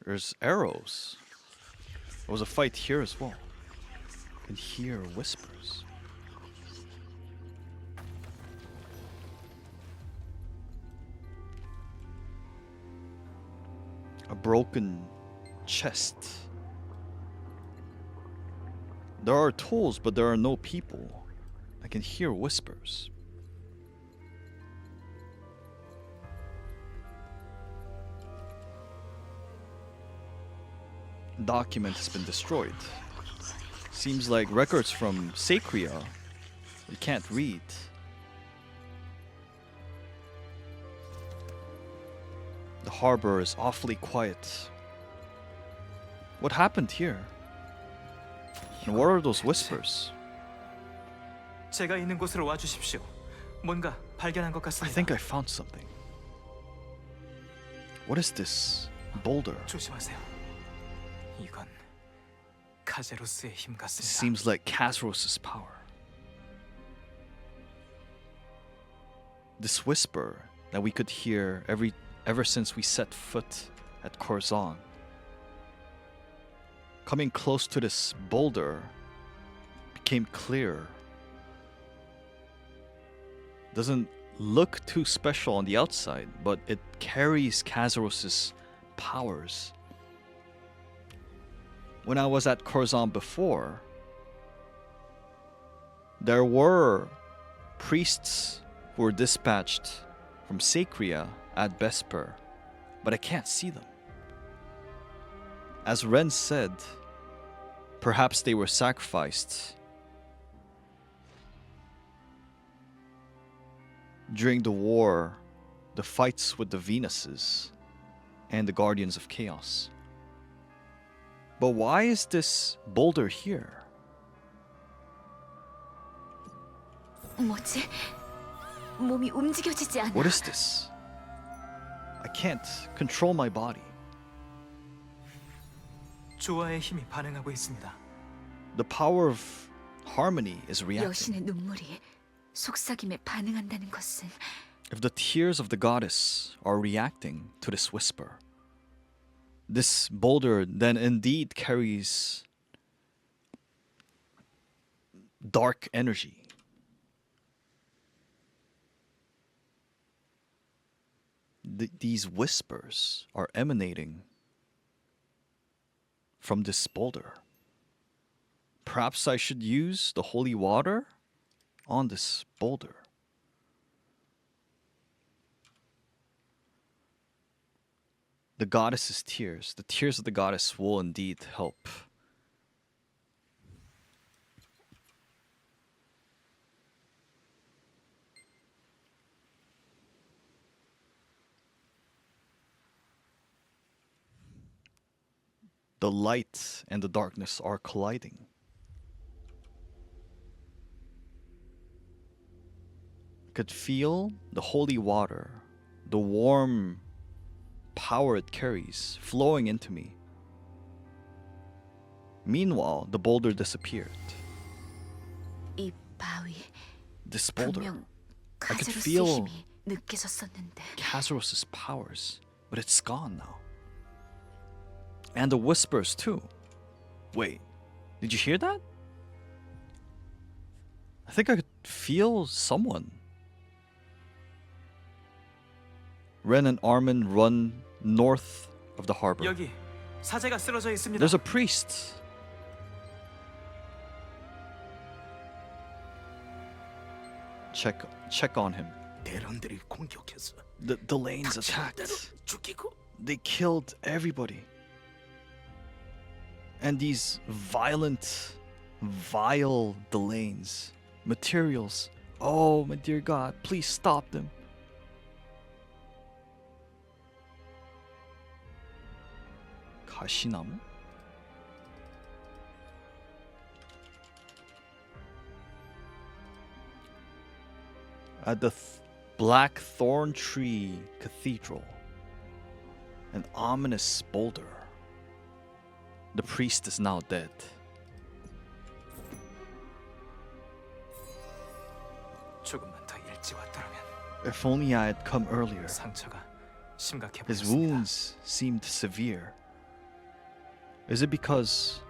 There's arrows. There was a fight here as well. I can hear whispers. A broken chest. There are tools, but there are no people. I can hear whispers. Document has been destroyed. Seems like records from Sacria. We can't read. The harbor is awfully quiet. What happened here? And what are those whispers? 제가 있는 곳으로 와 주십시오. 뭔가 발견한 것 I 같습니다. think I found something. What is this boulder? 조심하세요. 이건 카제로스의 힘 It 같습니다. seems like Kazros' power. This whisper that we could hear ever since we set foot at Kurzan. Coming close to this boulder became clear. Doesn't look too special on the outside, but it carries Kazros' powers. When I was at Kurzan before, there were priests who were dispatched from Sacria at Vesper, but I can't see them. As Ren said, perhaps they were sacrificed during the war, the fights with the Venuses and the Guardians of Chaos. But why is this boulder here? 뭐지? 몸이 움직여지지 않아. What is this? I can't control my body. 조화의 힘이 반응하고 있습니다. The power of harmony is reacting. 여신의 눈물이 속삭임에 반응한다는 것은 If the tears of the goddess are reacting to this whisper, this boulder then indeed carries dark energy. These whispers are emanating from this boulder. Perhaps I should use the holy water on this boulder. The goddess's tears, the tears of the goddess will indeed help. The light and the darkness are colliding. I could feel the holy water, the warm power it carries flowing into me. Meanwhile, the boulder disappeared. 이 바위 This boulder, 분명 I could 카제로스의 feel 힘이 느껴졌었는데 Kazaros's powers, but it's gone now. And the whispers too. Wait, did you hear that? I think I could feel someone. Ren and Armin run north of the harbor. 여기 사제가 쓰러져 있습니다. There's a priest. Check on him. 대란들이 공격해서 The lanes attacked. 죽이고 They killed everybody. And these violent, vile Delanes, materials. Oh, my dear God, please stop them. 가시나무? At the Black Thorn Tree Cathedral, an ominous boulder. The priest is now dead. 조금만 더 일찍 왔더라면 If only I had come earlier. 상처가 심각해 His 보였습니다. wounds seemed severe. Is it because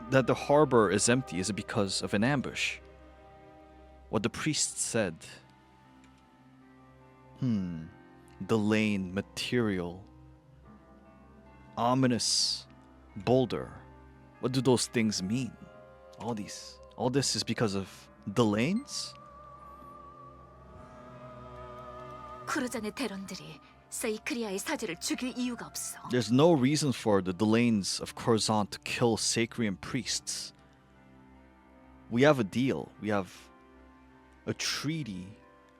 that the harbor is empty? Is it because of an ambush? What the priest said. The lane, material, ominous boulder. What do those things mean? All this is because of the lanes? 쿠르잔의 대론들이 세이크리아의 사제를 죽일 이유가 없어. There's no reason for the Delanes of Kurzan to kill Sacrian priests. We have a deal. We have a treaty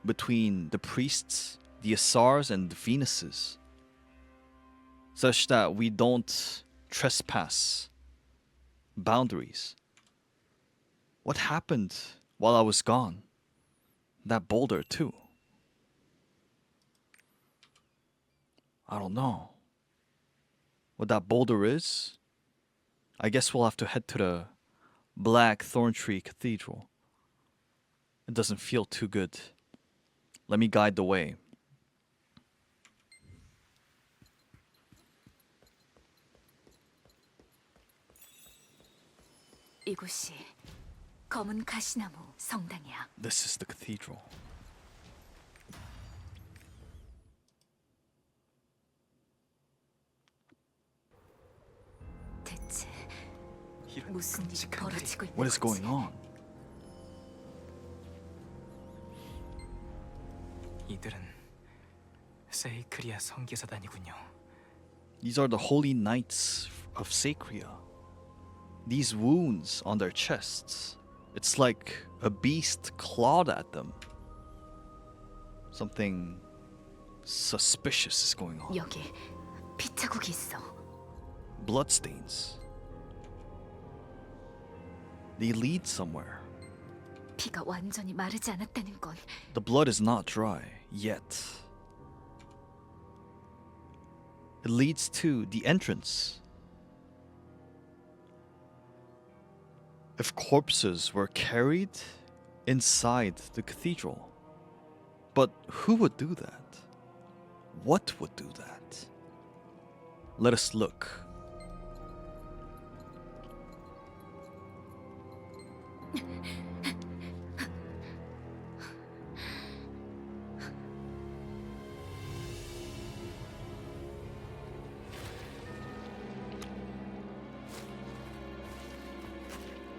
between the priests, the Assars, and the Venuses, such that we don't trespass boundaries. What happened while I was gone? That boulder, too. I don't know. What that boulder is? I guess we'll have to head to the Black Thorn Tree Cathedral. It doesn't feel too good. Let me guide the way. 이곳이 검은 가시나무 성당이야. This is the cathedral. 대체 이런 무슨 일이 끔찍한 일이 벌어지고 있는 What is 거지? going on? 이들은 세이크리아 성기사단이군요. These are the holy knights of Sacria. These wounds on their chests, it's like a beast clawed at them. Something suspicious is going on. 여기 피 자국이 있어. bloodstains. They lead somewhere. 피가 완전히 마르지 않았다는 건 The blood is not dry yet. It leads to the entrance. If corpses were carried inside the cathedral. But who would do that? What would do that? Let us look.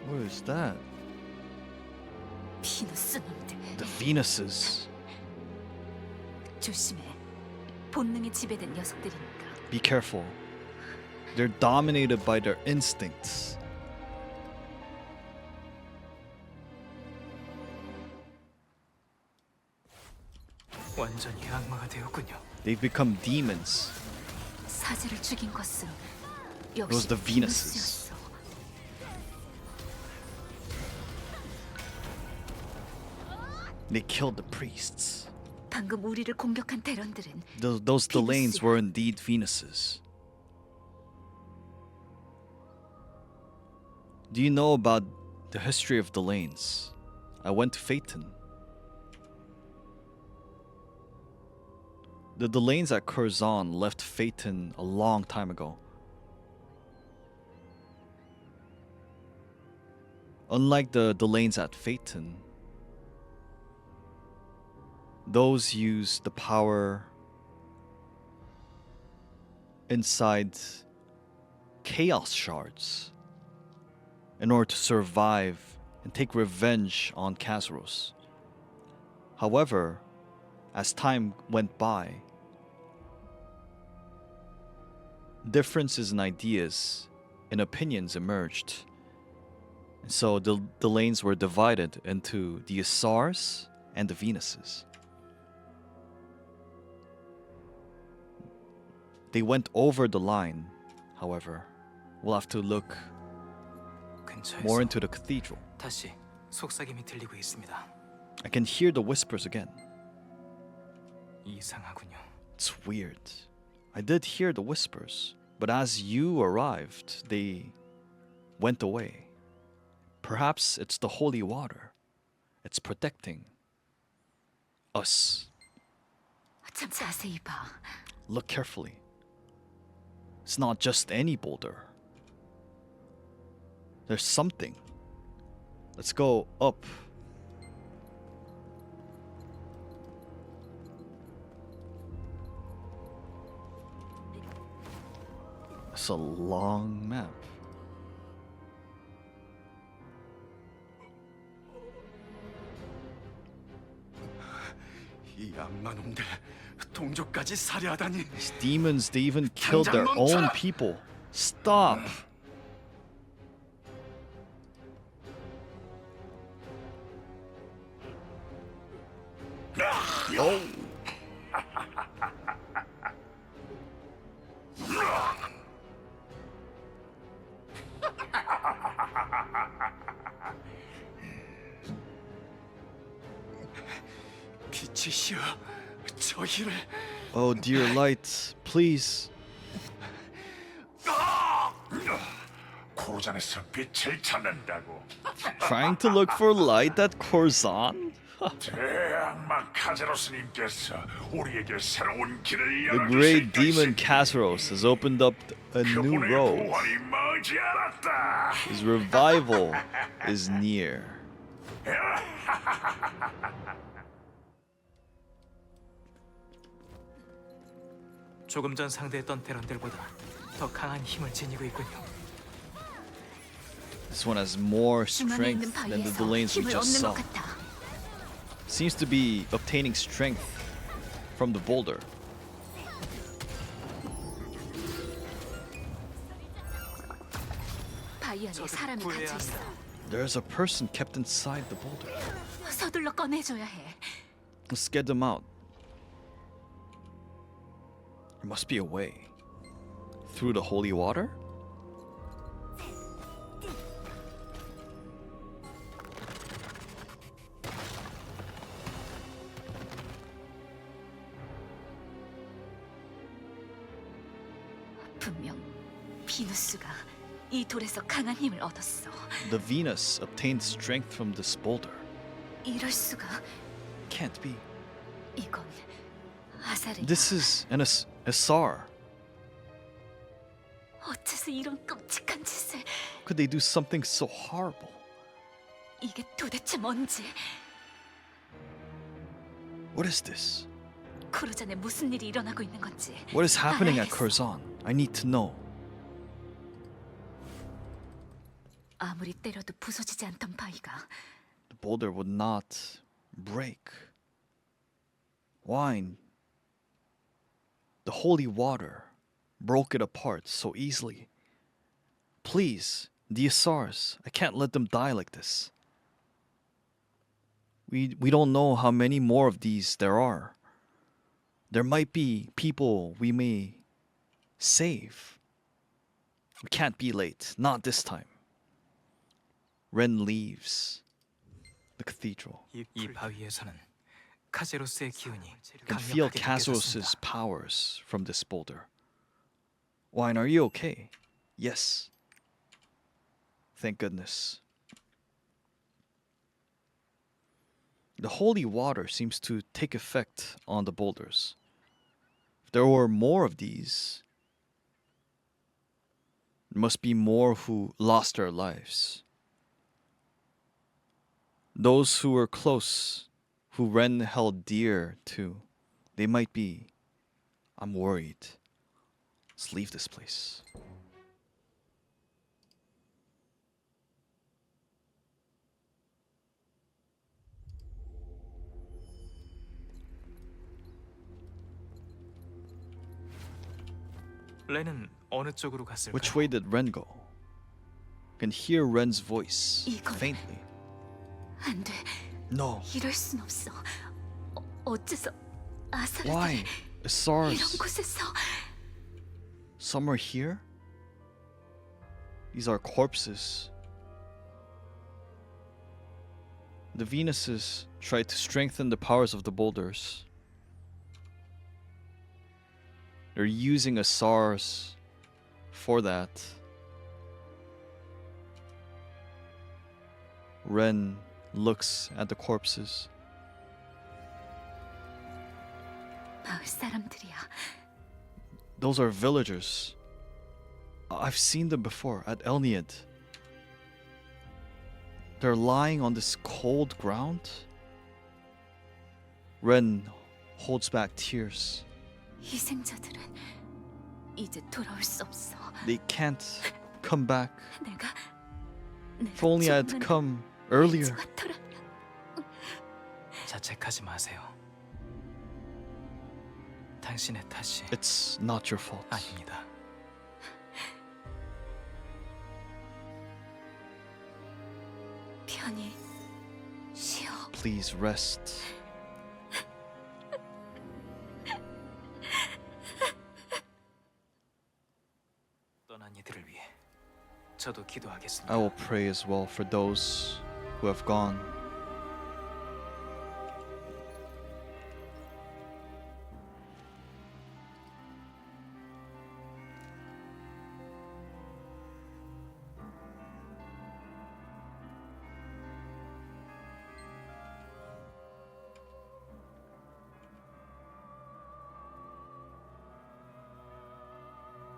What is that? 비누스 놈들. The Venuses. 조심해. 본능에 지배된 녀석들이니까. Be careful. They're dominated by their instincts. 완전히 악마가 되었군요. They've become demons. 사제를 죽인 것은 It was 역시 the Venuses. 비누스였어. They killed the priests. 방금 우리를 공격한 대련들은 Those Delanes were indeed Venuses. Do you know about the history of Delanes? I went to Phaeton. The Delanes at Kurzan left Phaeton a long time ago. Unlike the Delanes at Phaeton, those use the power inside chaos shards in order to survive and take revenge on Kazaros. However, as time went by, differences in ideas and opinions emerged. And so the Delanes were divided into the Assars and the Venuses. They went over the line, however. We'll have to look more into the cathedral. 다시 속삭임이 들리고 있습니다. I can hear the whispers again. 이상하군요. It's weird. I did hear the whispers, but as you arrived, they went away. Perhaps it's the holy water. It's protecting us. 참 자세히 봐. Look carefully. It's not just any boulder. There's something. Let's go up. It's a long map. 이 악마놈들 동족까지 살해하다니. These demons, they even killed their own people. Stop! Oh! 빛이시여, 저희를. Oh, dear light, please. 고르잔에서 빛을 찾는다고. Trying to look for light at Kurzan? 대악마 카제로스님께서 우리에게 새로운 길을 The 열어주실 great demon 것이니 Kazaros has opened up a new 그분의 road. 부활이 머지않았다. His revival is near. 조금 전 상대했던 대런들보다 더 강한 힘을 지니고 있군요. This one has more 중앙에 있는 strength than the 바위에서 Delanes we 힘을 just 얻는 saw. 것 같아. Seems to be obtaining strength from the boulder. 바위 안에 사람이 구해야 갇혀 있어. There's a person kept inside the boulder. 서둘러 꺼내줘야 해. Let's get them out. There must be a way. Through the holy water? 분명 비누스가 이 돌에서 강한 힘을 얻었어. The Venus obtained strength from this boulder. 이럴 수가. Can't be. 이건 아사르야. This is an Assar. 어째서 이런 끔찍한 짓을? Could they do something so horrible? 이게 도대체 뭔지? What is this? 쿠르잔에 무슨 일이 일어나고 있는 건지. What is happening at 알아야겠어. Kurzan? I need to know. 아무리 때려도 부서지지 않던 바위가 The boulder would not break. Wine, the holy water, broke it apart so easily. Please, the Assars, I can't let them die like this. We don't know how many more of these there are. There might be people we may save. We can't be late, not this time. Ren leaves the cathedral. 이 바위에서는 카제로스의 기운이 You can feel 강력하게 Kazros' 느껴졌습니다. powers from this boulder. Wine, are you okay? Yes. Thank goodness. The holy water seems to take effect on the boulders. If there were more of these, there must be more who lost their lives. Those who were close, who Ren held dear to, they might be. I'm worried. Let's leave this place. 렌은 어느 쪽으로 갔을까요? Which way did Ren go? Can hear Ren's voice 이건- faintly. 안 돼. No. 이럴 순 없어. 어째서 아사르들이 Why? 이런 Assars. 곳에서? Some are here? These are corpses. The Venuses tried to strengthen the powers of the boulders. They're using Assars for that. Ren looks at the corpses. 마을 사람들이야. Those are villagers. I've seen them before at Elniad. They're lying on this cold ground. Ren holds back tears. 희생자들은 이제 돌아올 수 없어. They can't come back. 내가 If only I'd 좀만 come earlier. 같더라면. 자책하지 마세요. 당신의 탓이 It's not your fault. 아닙니다. 편히 쉬어. Please rest. 떠난 이들을 위해 저도 기도하겠습니다. I will pray as well for those who have gone.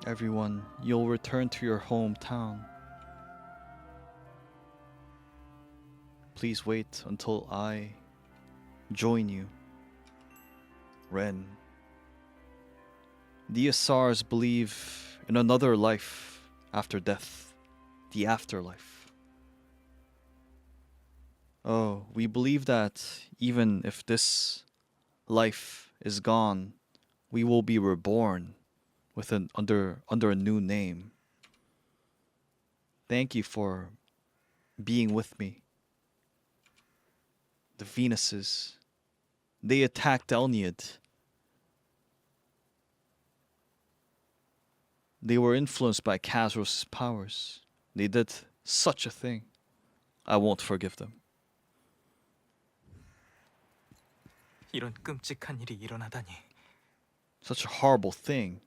Everyone, you'll return to your hometown. Please wait until I join you. Ren. The Assars believe in another life after death, the afterlife. Oh, we believe that even if this life is gone, we will be reborn with under a new name. Thank you for being with me. The Venuses, they attacked Elniad. They were influenced by Kazros' powers. They did such a thing. I won't forgive them. 이런 끔찍한 일이 일어나다니. Such a horrible thing.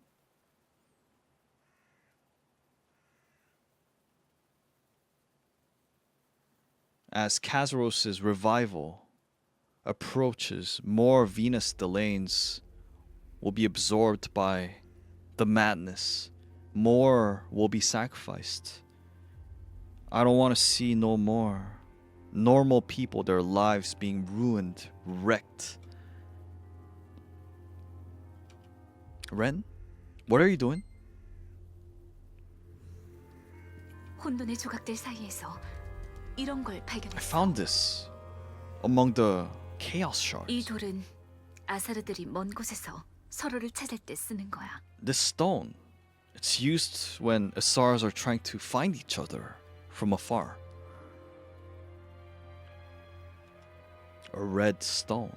As Kazaros' revival approaches, more Venus Delanes will be absorbed by the madness. More will be sacrificed. I don't want to see no more normal people, their lives being ruined, wrecked. Ren? What are you doing? 혼돈의 조각들 사이에서 이런 걸 I 발견했어. found this among the chaos 이 shards. 돌은 아사르들이 먼 곳에서 서로를 찾을 때 쓰는 거야. This stone, it's used when Assars are trying to find each other from afar. A red stone.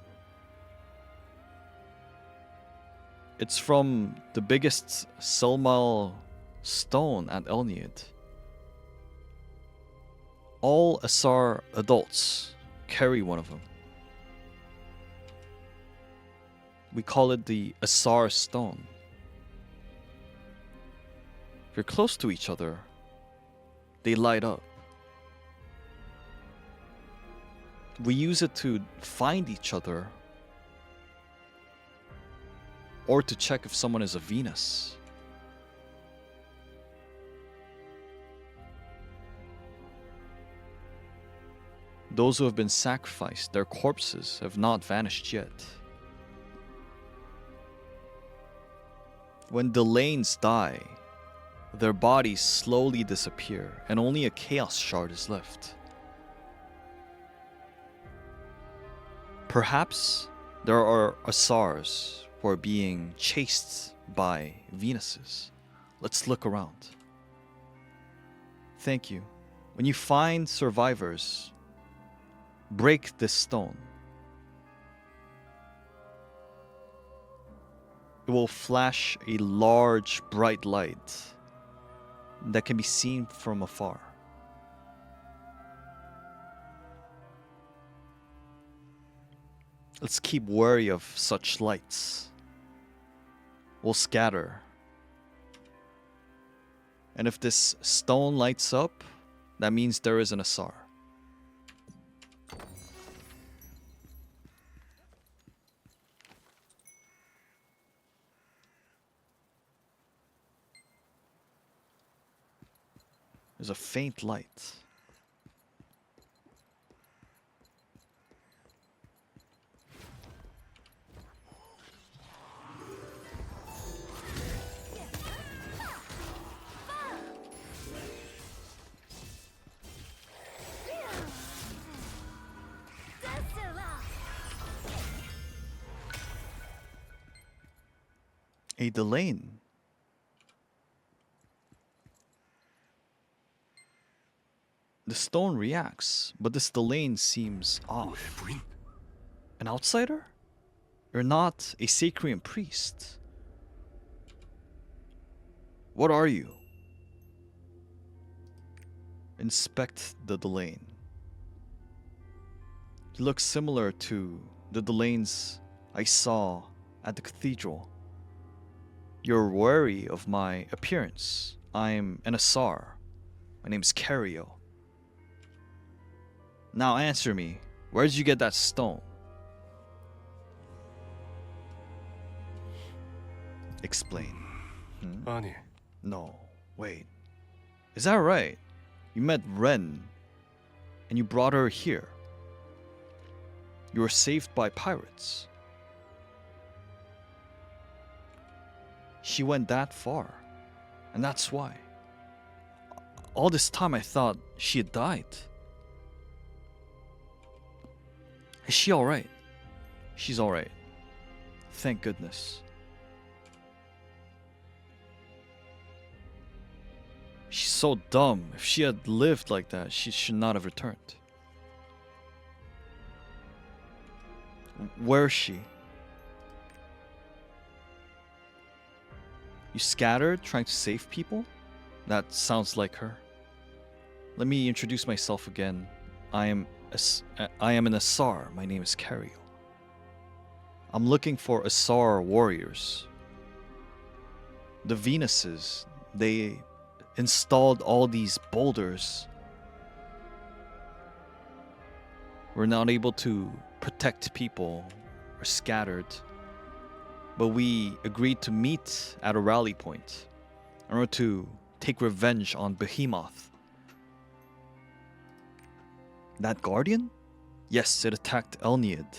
It's from the biggest Selmal stone at Elniad. All Assar adults carry one of them. We call it the Assar stone. If you're close to each other, they light up. We use it to find each other or to check if someone is a Venus. Those who have been sacrificed, their corpses have not vanished yet. When Delanes die, their bodies slowly disappear and only a chaos shard is left. Perhaps there are Assars who are being chased by Venuses. Let's look around. Thank you. When you find survivors, break this stone. It will flash a large, bright light that can be seen from afar. Let's keep wary of such lights. We'll scatter. And if this stone lights up, that means there is an Assar. There's a faint light. A Delane. The stone reacts, but this Delane seems off. An outsider? You're not a Sacrian priest. What are you? Inspect the Delane. He looks similar to the Delanes I saw at the cathedral. You're wary of my appearance. I'm an Assar. My name's Cario. Now answer me. Where did you get that stone? Explain. 아니. No. Wait. Is that right? You met Ren and you brought her here. You were saved by pirates. She went that far, and that's why. All this time I thought she had died. Is she alright? She's alright. Thank goodness. She's so dumb. If she had lived like that, she should not have returned. Where is she? You scattered trying to save people? That sounds like her. Let me introduce myself again. I am an Assar. My name is Cario. I'm looking for Assar warriors. The Venuses, they installed all these boulders We're not able to protect people or scattered. But we agreed to meet at a rally point in order to take revenge on Behemoth. That guardian? Yes, it attacked Elniad.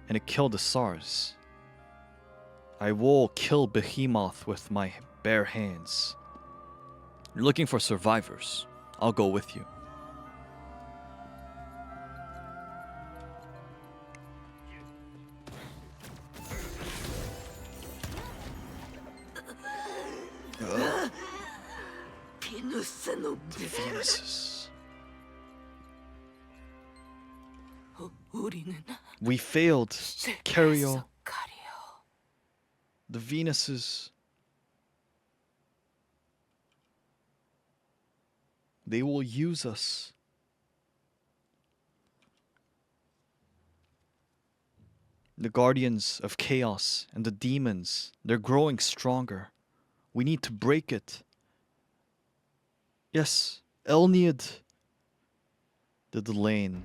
And it killed the Assars. I will kill Behemoth with my bare hands. You're looking for survivors. I'll go with you. Venuses. We failed, Cario. The Venuses. They will use us. The Guardians of Chaos and the demons, they're growing stronger. We need to break it. Yes, Elniad. The Delane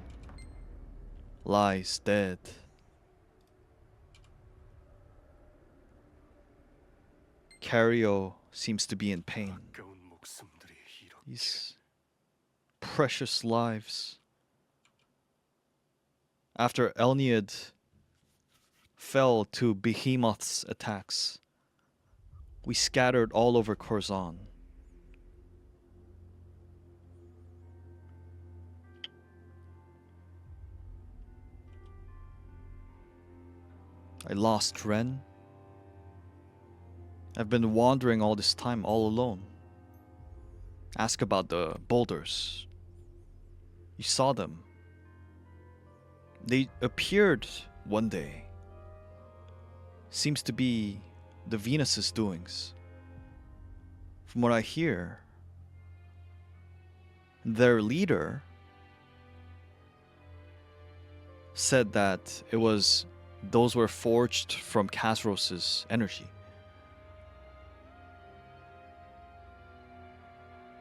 lies dead. Cario seems to be in pain. These precious lives. After Elniad fell to Behemoth's attacks, we scattered all over Kurzan. I lost Ren. I've been wandering all this time all alone. Ask about the boulders. You saw them. They appeared one day. Seems to be the Venus's doings. From what I hear, their leader said that those were forged from Kasros's energy.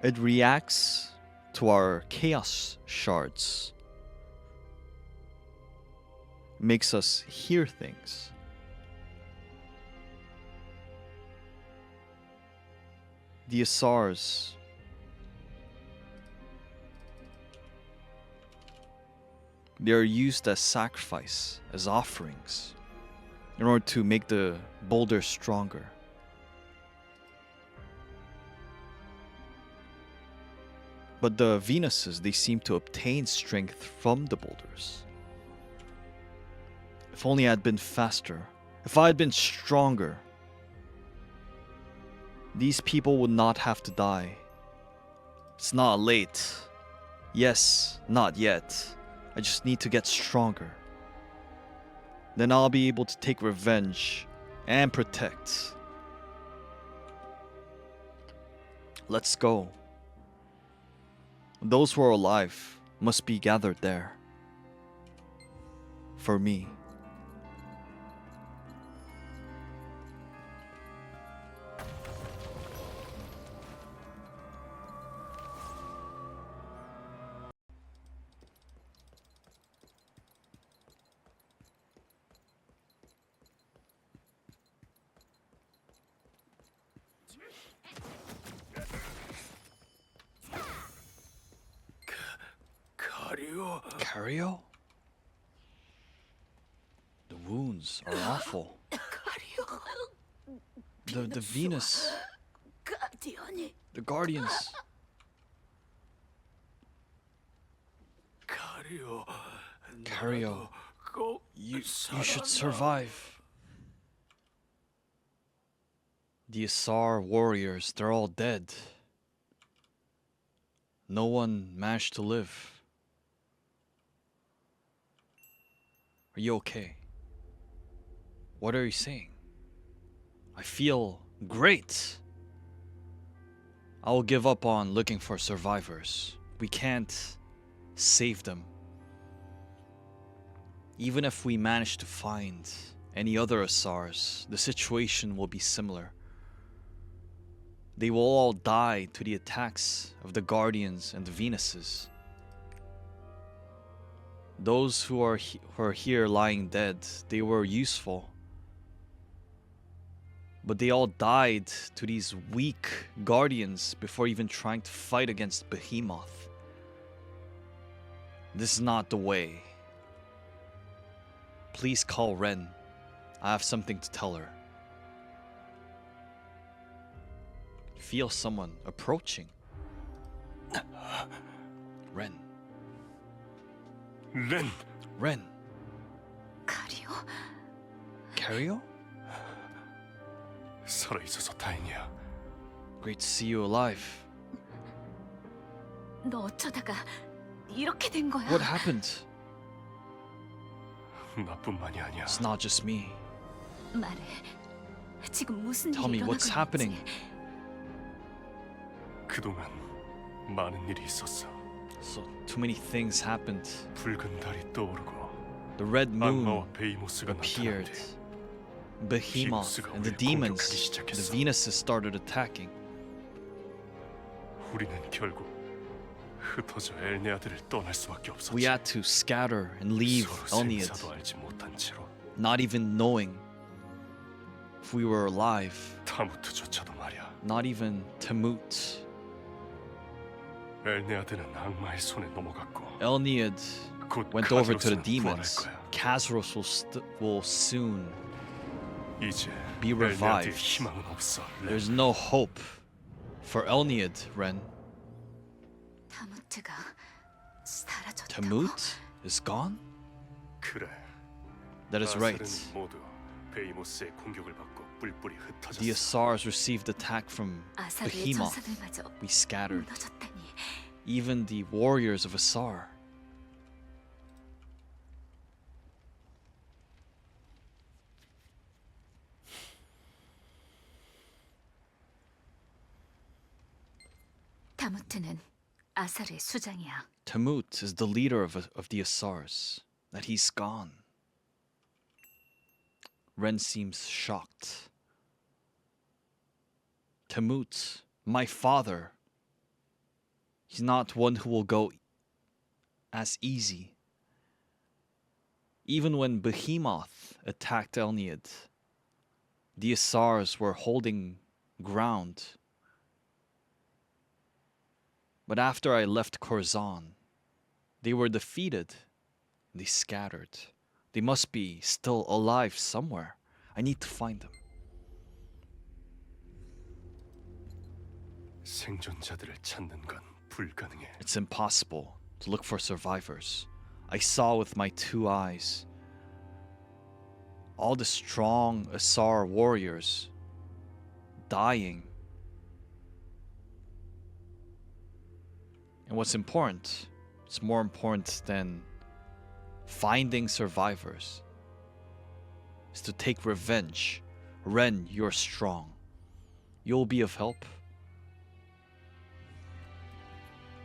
It reacts to our chaos shards. Makes us hear things. The Assars, they are used as sacrifice, as offerings, in order to make the boulder stronger. But the Venuses, they seem to obtain strength from the boulders. If only I had been faster, if I had been stronger, these people would not have to die. It's not late. Yes, not yet. I just need to get stronger. Then I'll be able to take revenge and protect. Let's go. Those who are alive must be gathered there. For me. Cario? The wounds are awful. The Venus. The Guardians. Cario, you should survive. The Assar warriors, they're all dead. No one managed to live. Are you okay? What are you saying? I feel great. I will give up on looking for survivors. We can't save them. Even if we manage to find any other Assars, the situation will be similar. They will all die to the attacks of the Guardians and the Venuses. Those who are here lying dead, they were useful. But they all died to these weak guardians before even trying to fight against Behemoth. This is not the way. Please call Ren. I have something to tell her. Feel someone approaching. Ren. 렌! Ren. 가리오? Cario? 살아있어서 다행이야. Great to see you alive. 너 어쩌다가 이렇게 된 거야? What happened? 나뿐만이 아니야. It's not just me. 말해. 지금 무슨 Tell 일이 me what's 일어나고 happening. 있는지. 그동안 많은 일이 있었어. So too many things happened. 붉은 달이 떠오르고 The red moon 악마와 베이모스가 appeared. 나타났는데 Behemoth and the demons, the Venuses started attacking. 우리는 결국 흩어져 엘네아드를 떠날 수밖에 없었지. We had to scatter and leave 서로 Elniad, 생사도 알지 못한 채로 not even knowing if we were alive. 타무트조차도 말이야. Not even Tamut. 엘네아드는 악마의 손에 넘어갔고 Elniad 곧 went over to the 카즈로스는 demons. 부활할 거야. Kazros will soon 이제 be 엘네아드의 revived. 희망은 없어. There's no hope for Elniad, Ren. 타무트가 사라졌다고? Tamut is gone? 그래. That is right. 아사르는 모두 베이모스의 공격을 받고 뿔뿔이 흩어졌어. The Assars received attack from 아사르의 Behemoth. 전사들마저 We scattered. 무너졌다니. Even the warriors of Assar. 타무트는 아사르의 수장이야. Tamut is the leader of the Assars. That he's gone. Ren seems shocked. Tamut, my father. He's not one who will go as easy. Even when Behemoth attacked Elniad, the Assars were holding ground. But after I left Kurzan, they were defeated. They scattered. They must be still alive somewhere. I need to find them. 생존자들을 찾는 건 불가능해. It's impossible to look for survivors. I saw with my 2 eyes all the strong Assar warriors dying. And what's important, it's more important than finding survivors, is to take revenge. Ren, you're strong. You'll be of help.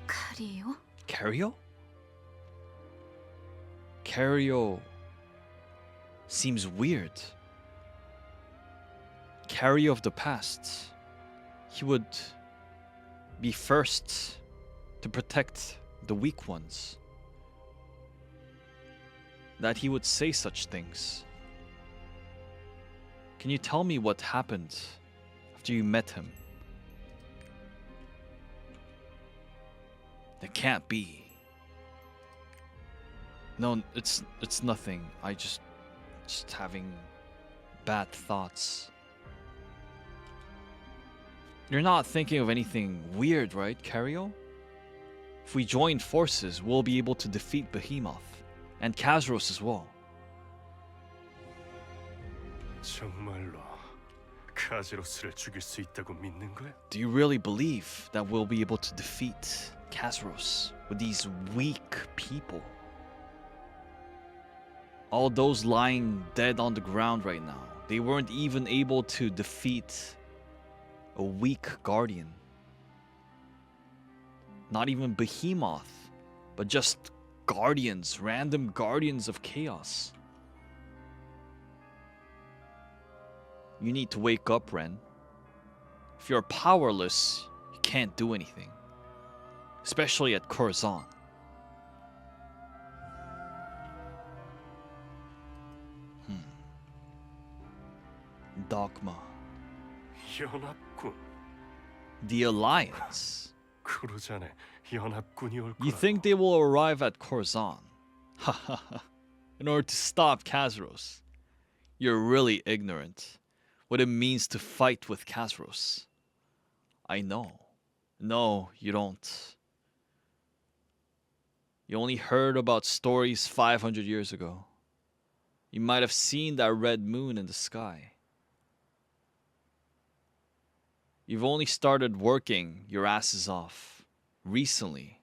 가리오? Cario? Cario seems weird. Cario of the past. He would be first to protect the weak ones. That he would say such things. Can you tell me what happened after you met him? That can't be. No, it's nothing. I just having bad thoughts. You're not thinking of anything weird, right, Cario? If we join forces, we'll be able to defeat Behemoth and Kazros as well. 정말로 카즈로스를 죽일 수 있다고 믿는 거야? Do you really believe that we'll be able to defeat Kazros with these weak people? All those lying dead on the ground right now, they weren't even able to defeat a weak guardian. Not even Behemoth, but just guardians, random guardians of chaos. You need to wake up, Ren. If you're powerless, you can't do anything. Especially at Kurzan. dogma. 연합군. The Alliance. 크루잔에 연합군이 올 You 거라고. think they will arrive at Kurzan? In order to stop Kazros. You're really ignorant. What it means to fight with Kazros. I know. No, you don't. You only heard about stories 500 years ago. You might have seen that red moon in the sky. You've only started working your asses off recently.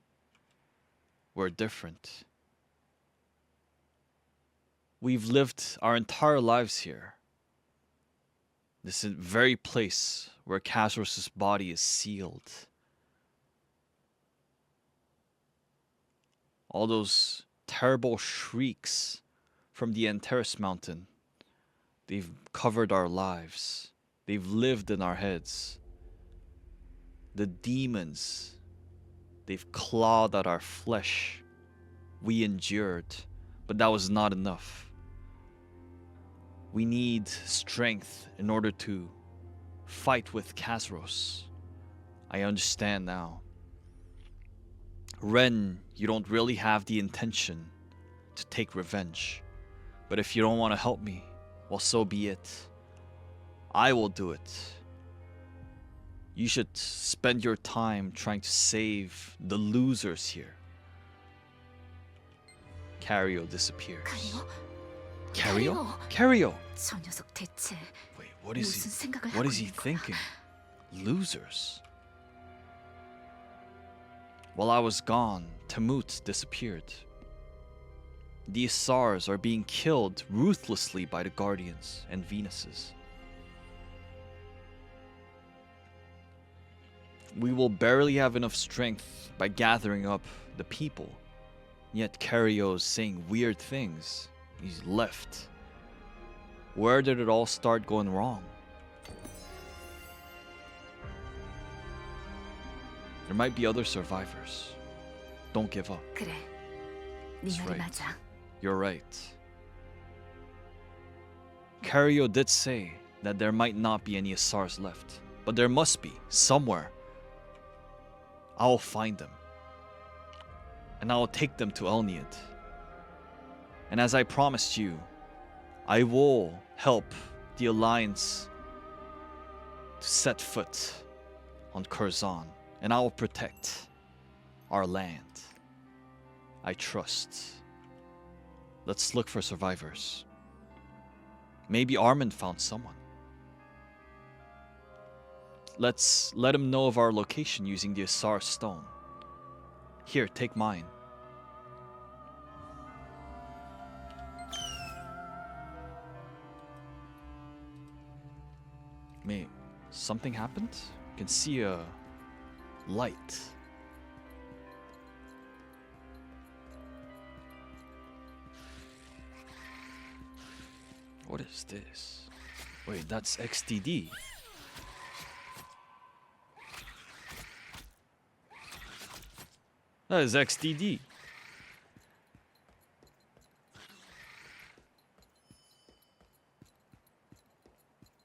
We're different. We've lived our entire lives here. This very place where Kazros' body is sealed. All those terrible shrieks from the Antares mountain, they've covered our lives. They've lived in our heads. The demons, they've clawed at our flesh. We endured, but that was not enough. We need strength in order to fight with Kazros. I understand now. Ren, you don't really have the intention to take revenge. But if you don't want to help me, well, so be it. I will do it. You should spend your time trying to save the losers here. Cario disappears. Cario? Cario! 저 녀석 대체 Wait, what is 무슨 he? 생각을 What 하고 is he 있는 거야? thinking? Losers. While I was gone, Tamut disappeared. The Assars are being killed ruthlessly by the Guardians and Venuses. We will barely have enough strength by gathering up the people. Yet Cario's saying weird things. He's left. Where did it all start going wrong? There might be other survivors. Don't give up. 그래, 네 That's 말이 right. 맞아. You're right. Cario did say that there might not be any Assars left, but there must be, somewhere. I'll find them. And I'll take them to Elniad. And as I promised you, I will help the Alliance to set foot on Kurzan, and I will protect our land. I trust. Let's look for survivors. Maybe Armin found someone. Let's let him know of our location using the Assar stone. Here, take mine. May something happened? You can see a light. What is this? Wait, that's XDD. That is XDD.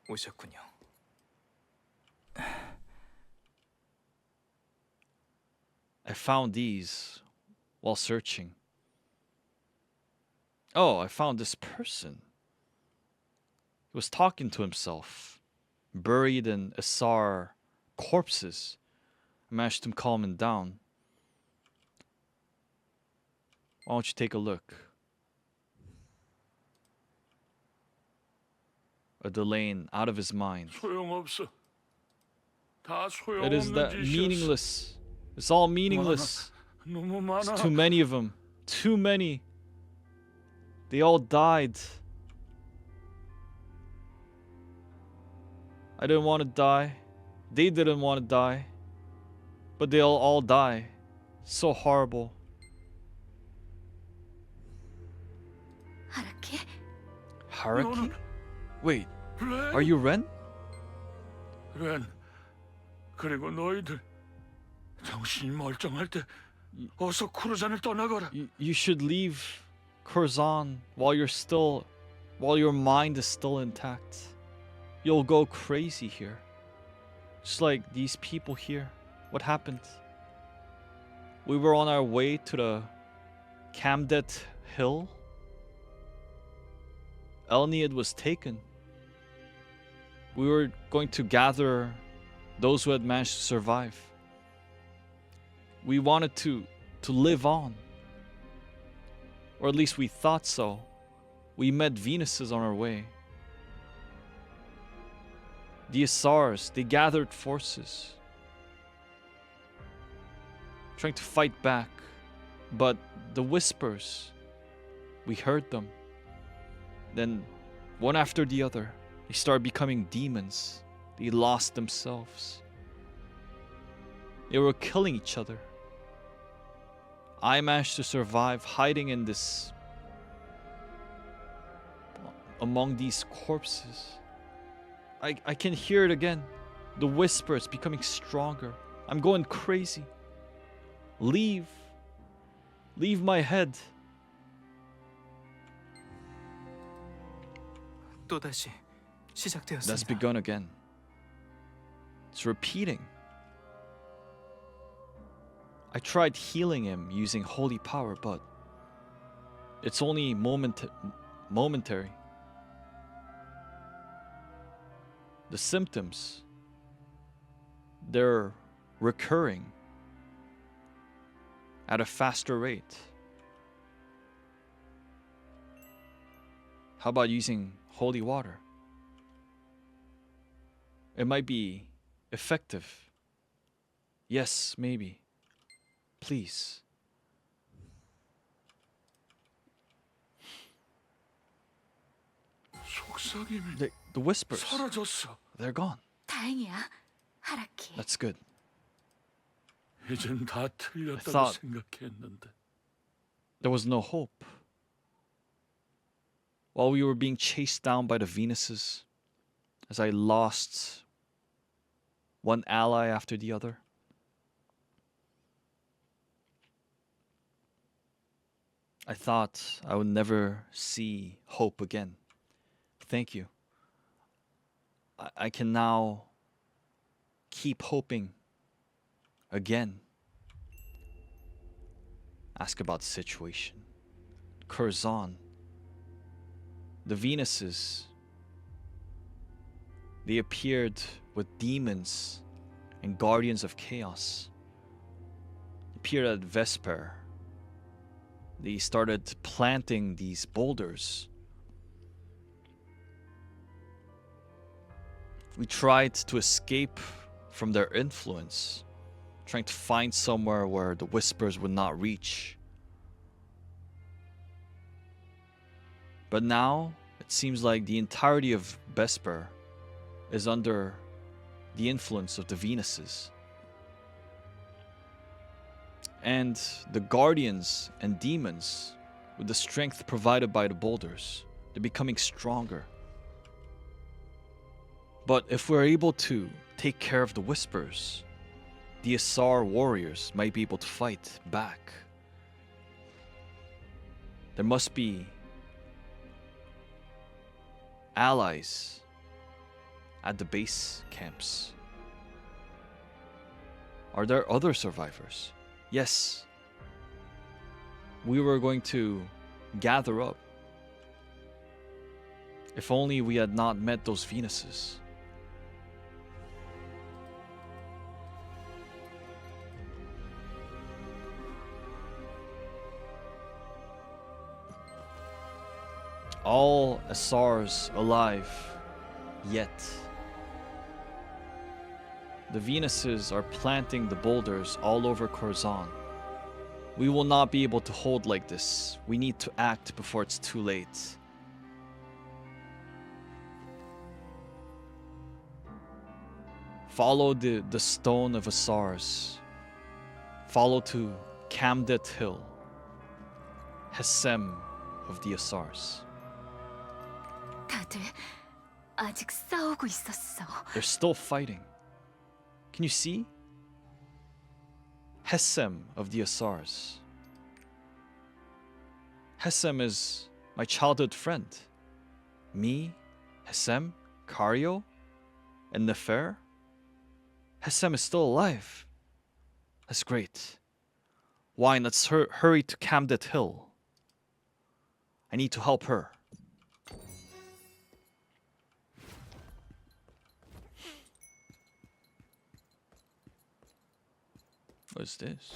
오셨군요. I found these while searching. Oh, I found this person. He was talking to himself, buried in Assar corpses. I managed to calm him down. Why don't you take a look? A Delane out of his mind. 소용없어. 다 It is 소용없는 that 짓이었어. meaningless. It's all meaningless. 너무 It's 많아. too many of them. Too many. They all died. I didn't want to die. They didn't want to die. But they'll all die. So horrible. 하라키? Haraki? Wait, 렌, are you Ren? 렌. 그리고 너희들 정신이 멀쩡할 때 어서 쿠르잔을 떠나거라. You should leave Kurzan while your mind is still intact. You'll go crazy here. Just like these people here. What happened? We were on our way to the Camdet Hill. Elniad was taken. We were going to gather those who had managed to survive. We wanted to live on. Or at least we thought so. We met Venuses on our way. The Assars, they gathered forces, trying to fight back. But the whispers, we heard them. Then, one after the other, they started becoming demons. They lost themselves. They were killing each other. I managed to survive hiding in this, among these corpses. I can hear it again. The whispers becoming stronger. I'm going crazy. Leave. Leave my head. 또다시 시작되었습니다. That's begun again. It's repeating. I tried healing him using holy power, but it's only momentary. The symptoms, they're recurring at a faster rate. How about using holy water? It might be effective. Yes, maybe. Please. The whispers. They're gone. 다행이야, 하라키. That's good. 이젠 다 틀렸다고 thought- 생각했는데. There was no hope. While we were being chased down by the Venuses, as I lost one ally after the other, I thought I would never see hope again. Thank you. I can now keep hoping again. Ask about the situation. Kurzan. The Venuses. They appeared with demons and guardians of chaos. Appeared at Vesper. They started planting these boulders. We tried to escape from their influence, trying to find somewhere where the whispers would not reach. But now, it seems like the entirety of Vesper is under the influence of the Venuses. And the guardians and demons, with the strength provided by the boulders, they're becoming stronger. But if we're able to take care of the whispers, the Assar warriors might be able to fight back. There must be allies at the base camps. Are there other survivors? Yes. We were going to gather up. If only we had not met those Venuses. All Assars alive, yet. The Venuses are planting the boulders all over Kurzan. We will not be able to hold like this. We need to act before it's too late. Follow the stone of Assars. Follow to Camdet Hill. Hesem of the Assars. 다들 아직 싸우고 있었어. They're still fighting. Can you see? Hesem of the Assars. Hesem is my childhood friend. Me, Hesem, Kario, And Nefer? Hessem is still alive. That's great. Wine, let's hurry to Camdet Hill. I need to help her. What is this?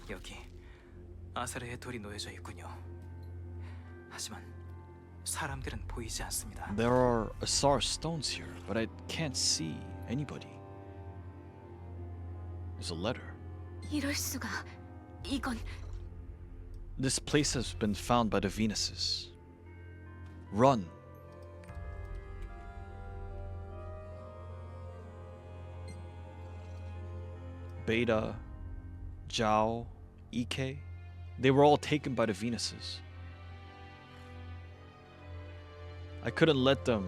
여기 아사르의 돌이 놓여져 있군요. 하지만 사람들은 보이지 않습니다. There are Assar stones here, but I can't see anybody. There's a letter. 이럴 수가. 이건 This place has been found by the Venuses. Run. Beta, Zhao, Ike, they were all taken by the Venuses. I couldn't let them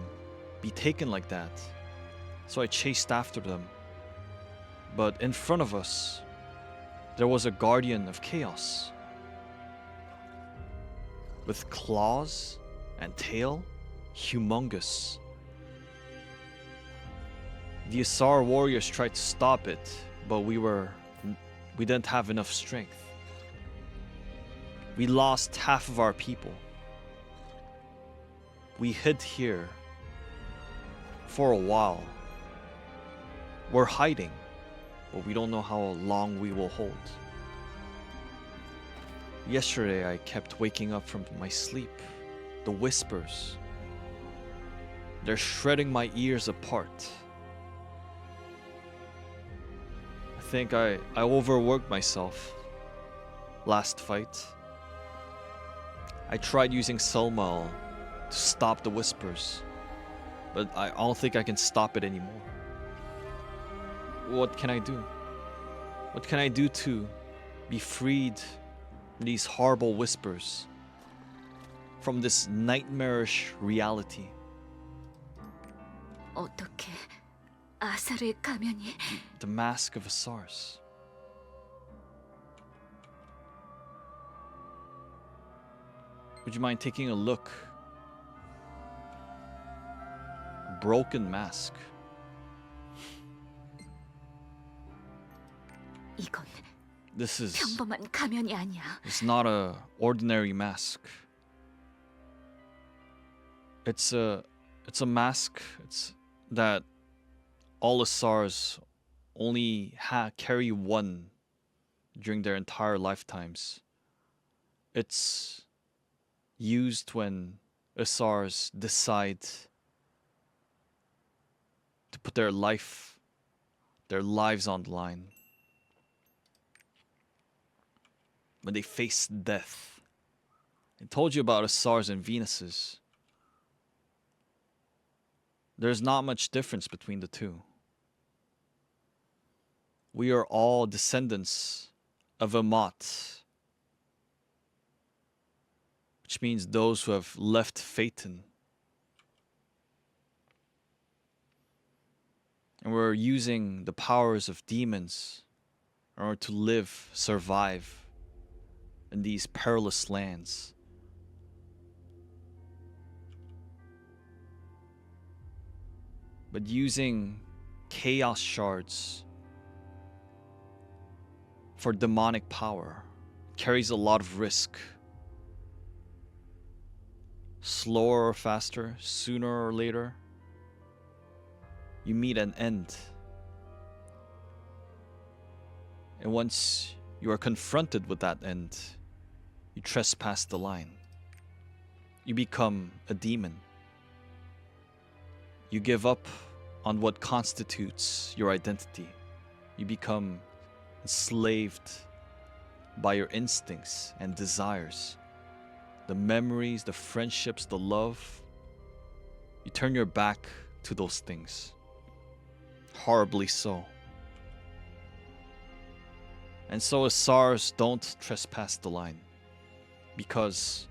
be taken like that, so I chased after them. But in front of us, there was a guardian of chaos. With claws and tail, humongous. The Assar warriors tried to stop it, but we didn't have enough strength. We lost half of our people. We hid here for a while. We're hiding, but we don't know how long we will hold. Yesterday, I kept waking up from my sleep. The whispers. They're shredding my ears apart. I think I overworked myself last fight. I tried using Selmal to stop the whispers, but I don't think I can stop it anymore. What can I do? What can I do to be freed from these horrible whispers, from this nightmarish reality? 어떻게 아사르의 가면이 The mask of Assars. Would you mind taking a look? A broken mask. 이건 This is 평범한 가면이 아니야. it's not a ordinary mask. It's a mask that all Assars only carry one during their entire lifetimes. It's used when Assars decide to put their lives on the line. When they face death. I told you about Assars and Venuses. There's not much difference between the two. We are all descendants of Amat, which means those who have left Phaeton. And we're using the powers of demons in order to live, survive in these perilous lands. But using chaos shards for demonic power carries a lot of risk. Slower or faster, sooner or later, you meet an end. And once you are confronted with that end, you trespass the line. You become a demon. You give up on what constitutes your identity. You become enslaved by your instincts and desires. the memories, the friendships, the love. You turn your back to those things. Horribly so. And so Assars don't trespass the line. Because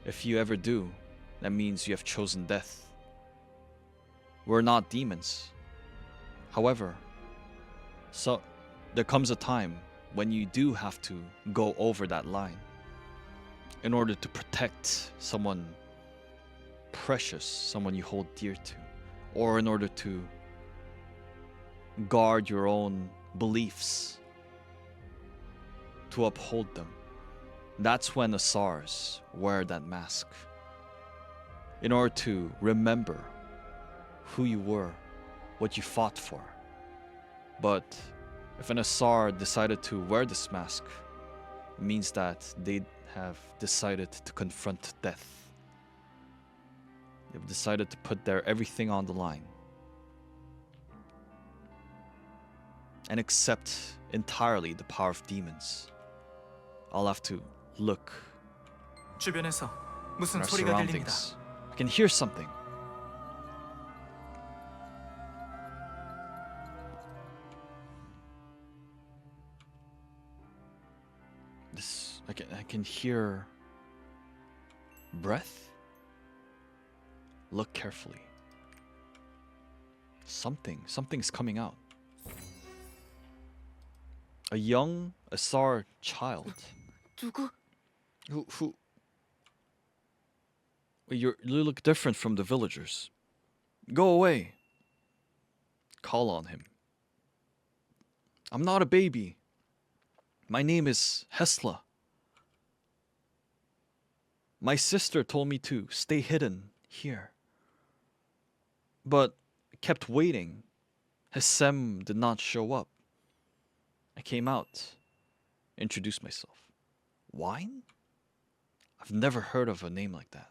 if you ever do, that means you have chosen death. We're not demons. However, so there comes a time when you do have to go over that line in order to protect someone precious, someone you hold dear to, or in order to guard your own beliefs, to uphold them. That's when Assars wear that mask, in order to remember who you were, what you fought for. But if an Assar decided to wear this mask, it means that they have decided to confront death. They've decided to put their everything on the line and accept entirely the power of demons. I'll have to look 주변에서 at 무슨 our 소리가 들립니다. surroundings. I can hear something. I can hear breath. Look carefully. Something's coming out. A young Assar child. 누구? Who? You look different from the villagers. Go away. Call on him. I'm not a baby. My name is Hesla. My sister told me to stay hidden here. But I kept waiting. Hesem did not show up. I came out, introduced myself. Wine? I've never heard of a name like that.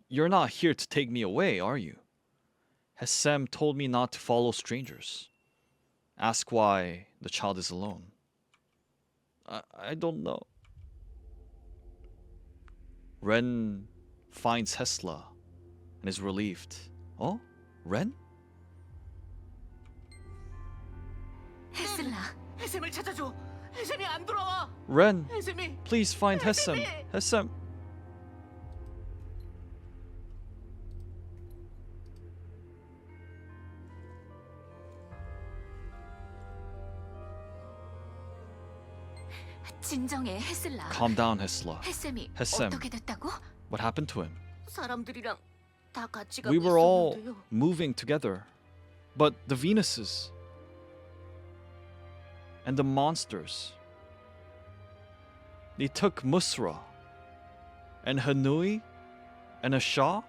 You're not here to take me away, are you? Hesem told me not to follow strangers. Ask why the child is alone. I don't know. Ren finds Hesla and is relieved. Oh? Ren? 헤슬라. 해샘을 찾아줘. 해샘이 안 돌아와. Ren, 해샘이. please find Hesem. Hesem. 진정해, 헤슬라. Calm down, Hesla. 헤셈이 헤셈. 어떻게 됐다고? What happened to him? 사람들이랑 다 같이 가고 We were all 있었는데요. moving together. But the Venuses and the monsters, they took Musra and Hanui and Asha.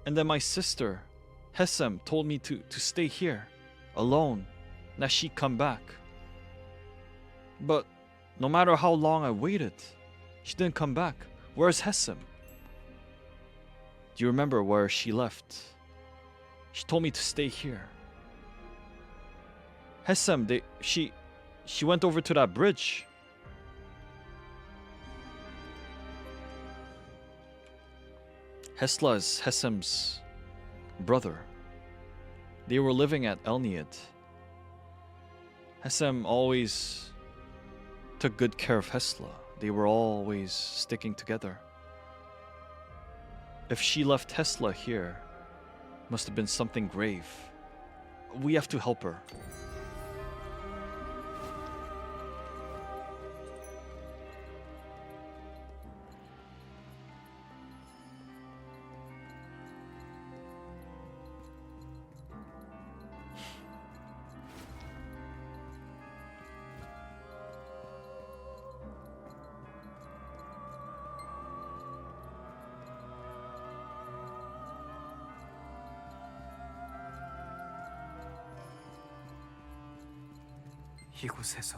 And then my sister, Hesem, told me to stay here, alone, that she'd come back. But no matter how long I waited, she didn't come back. Where's Hesem? Do you remember where she left? She told me to stay here. Hesem, she went over to that bridge. Hesla is Hesem's brother. They were living at Elniad. Hesem always took good care of Hesla. They were always sticking together. If she left Hesla here, must have been something grave. We have to help her. 이곳에서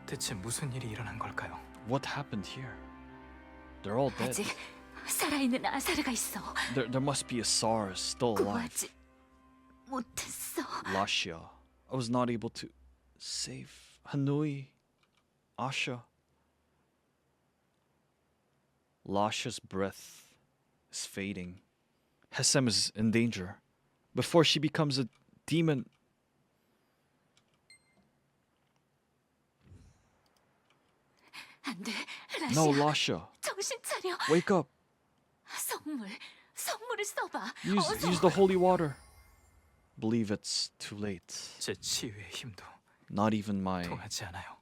대체 무슨 일이 일어난 걸까요? What happened here? They're all dead. 아직 살아있는 아사르가 있어. There must be Assars still alive. 구하지 못했어. Lashia. I was not able to save Hanui, Asha. Lasha's breath is fading. Hesem is in danger. Before she becomes a demon. 안 돼, No, 라시아. Lasha. 정신 차려. Wake up. 성물을 써봐. Use the holy water. Believe it's too late. 제 치유의 힘도 Not even my 통하지 않아요.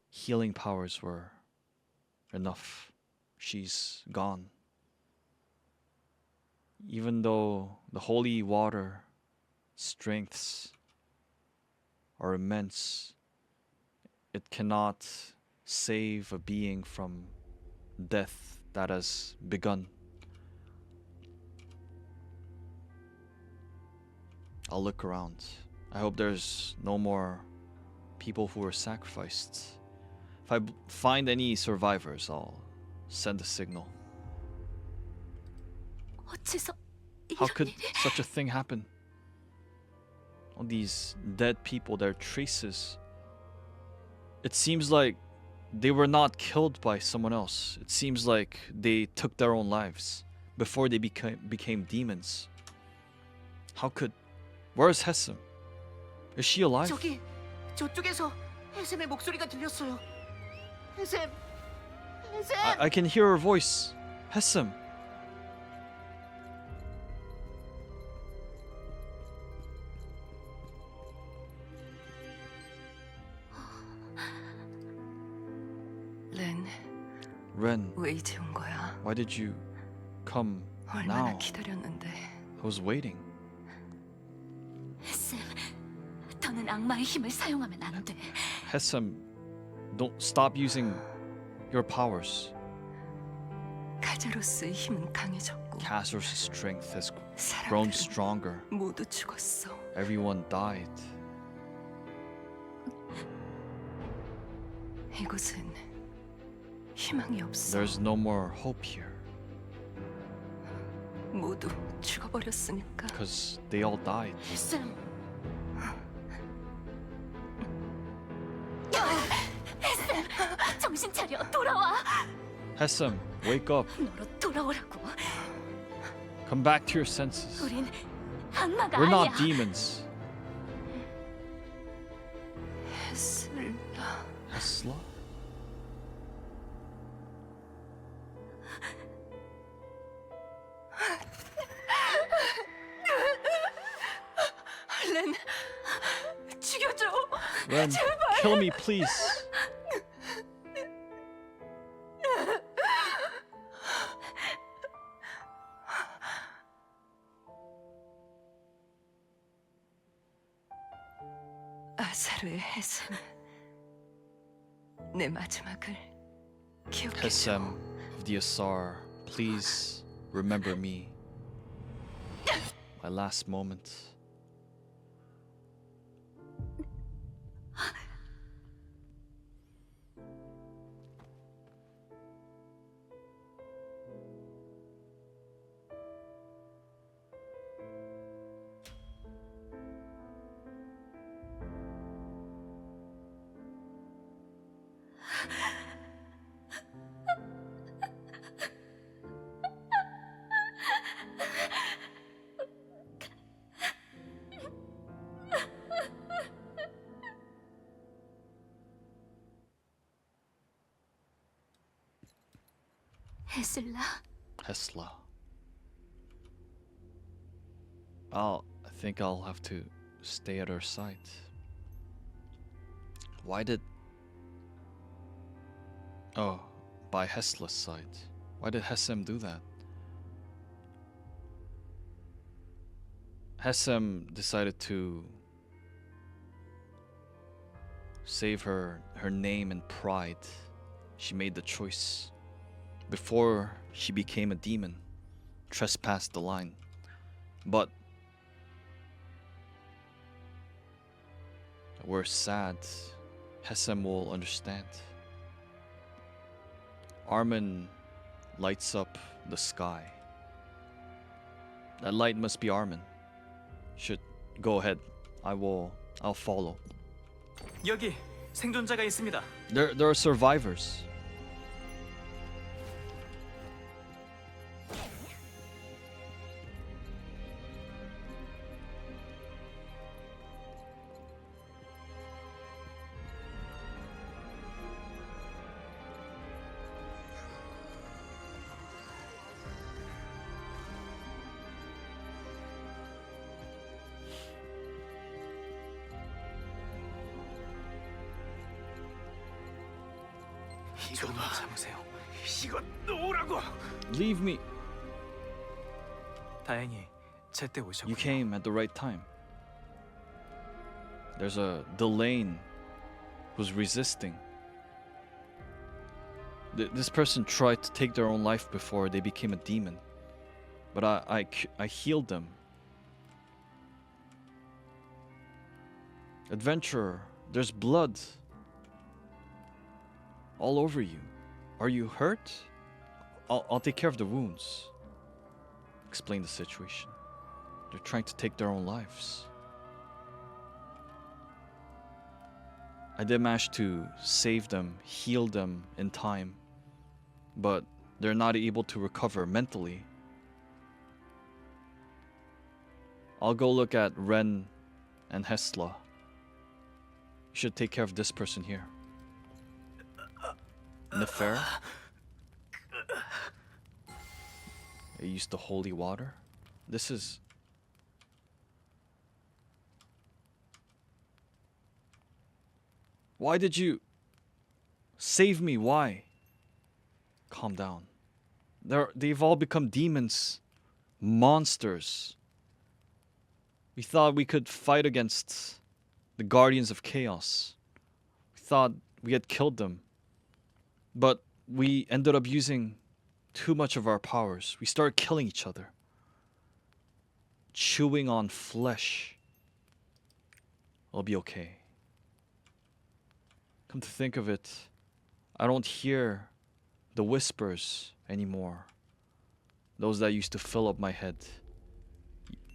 healing powers were enough. She's gone. Even though the holy water strengths are immense, it cannot save a being from death that has begun. I'll look around. I hope there's no more people who were sacrificed. If I find any survivors, I'll send a signal. 어째서 How could such a thing happen? All these dead people, their traces. It seems like they were not killed by someone else. It seems like they took their own lives before they became demons. How could... Where's Hesem? Is she alive? 저쪽에서 해샘의 목소리가 들렸어요. 해샘. I can hear her voice. Hesem. Ren, 왜 이제 온 거야? why did you come 얼마나 now? 기다렸는데. I was waiting. 쌤, 더는 악마의 힘을 사용하면 안 돼. Hesem, don't stop using your powers. 가자로스의 힘은 강해졌고 Cassor's strength has grown stronger. 모두 죽었어. Everyone died. 이곳은 희망이 없어. There's no more hope here. 모두 죽어버렸으니까. Because they all died. 쌤. 쌤, 정신 차려. 돌아와. Hesem, wake up. 너로 돌아오라고. Come back to your senses. 우린 악마가 We're 아니야. not demons. Hesla? 렌, 죽여줘. Ren, kill me, please. 아사르의 해샘. 내 마지막을 기억해줘. Hesem of the Assar, please remember me. My last moment. Hesla. I think I'll have to stay at her side. Why did... Oh, by Hesla's side. Why did Hesem do that? Hesem decided to save her name and pride. She made the choice. Before she became a demon, trespassed the line. But we're sad. Hesem will understand. Armin lights up the sky. That light must be Armin. Should go ahead. I'll follow. 여기 생존자가 있습니다. There are survivors. 조금만 참으세요. 이거 놓으라고. Leave me. 다행히 제때 You 오셨군요. came at the right time. There's a Delane who's resisting. This person tried to take their own life before they became a demon. But I healed them. Adventurer, there's blood all over you. Are you hurt? I'll take care of the wounds. Explain the situation. They're trying to take their own lives. I did manage to save them, heal them in time, but they're not able to recover mentally. I'll go look at Ren and Hesla. You should take care of this person here. Nefer? I used the holy water. This is... Why did you save me? Why? Calm down. They've all become demons, monsters. We thought we could fight against the Guardians of Chaos. We thought we had killed them. But we ended up using too much of our powers. We started killing each other. Chewing on flesh. I'll be okay. Come to think of it, I don't hear the whispers anymore. Those that used to fill up my head.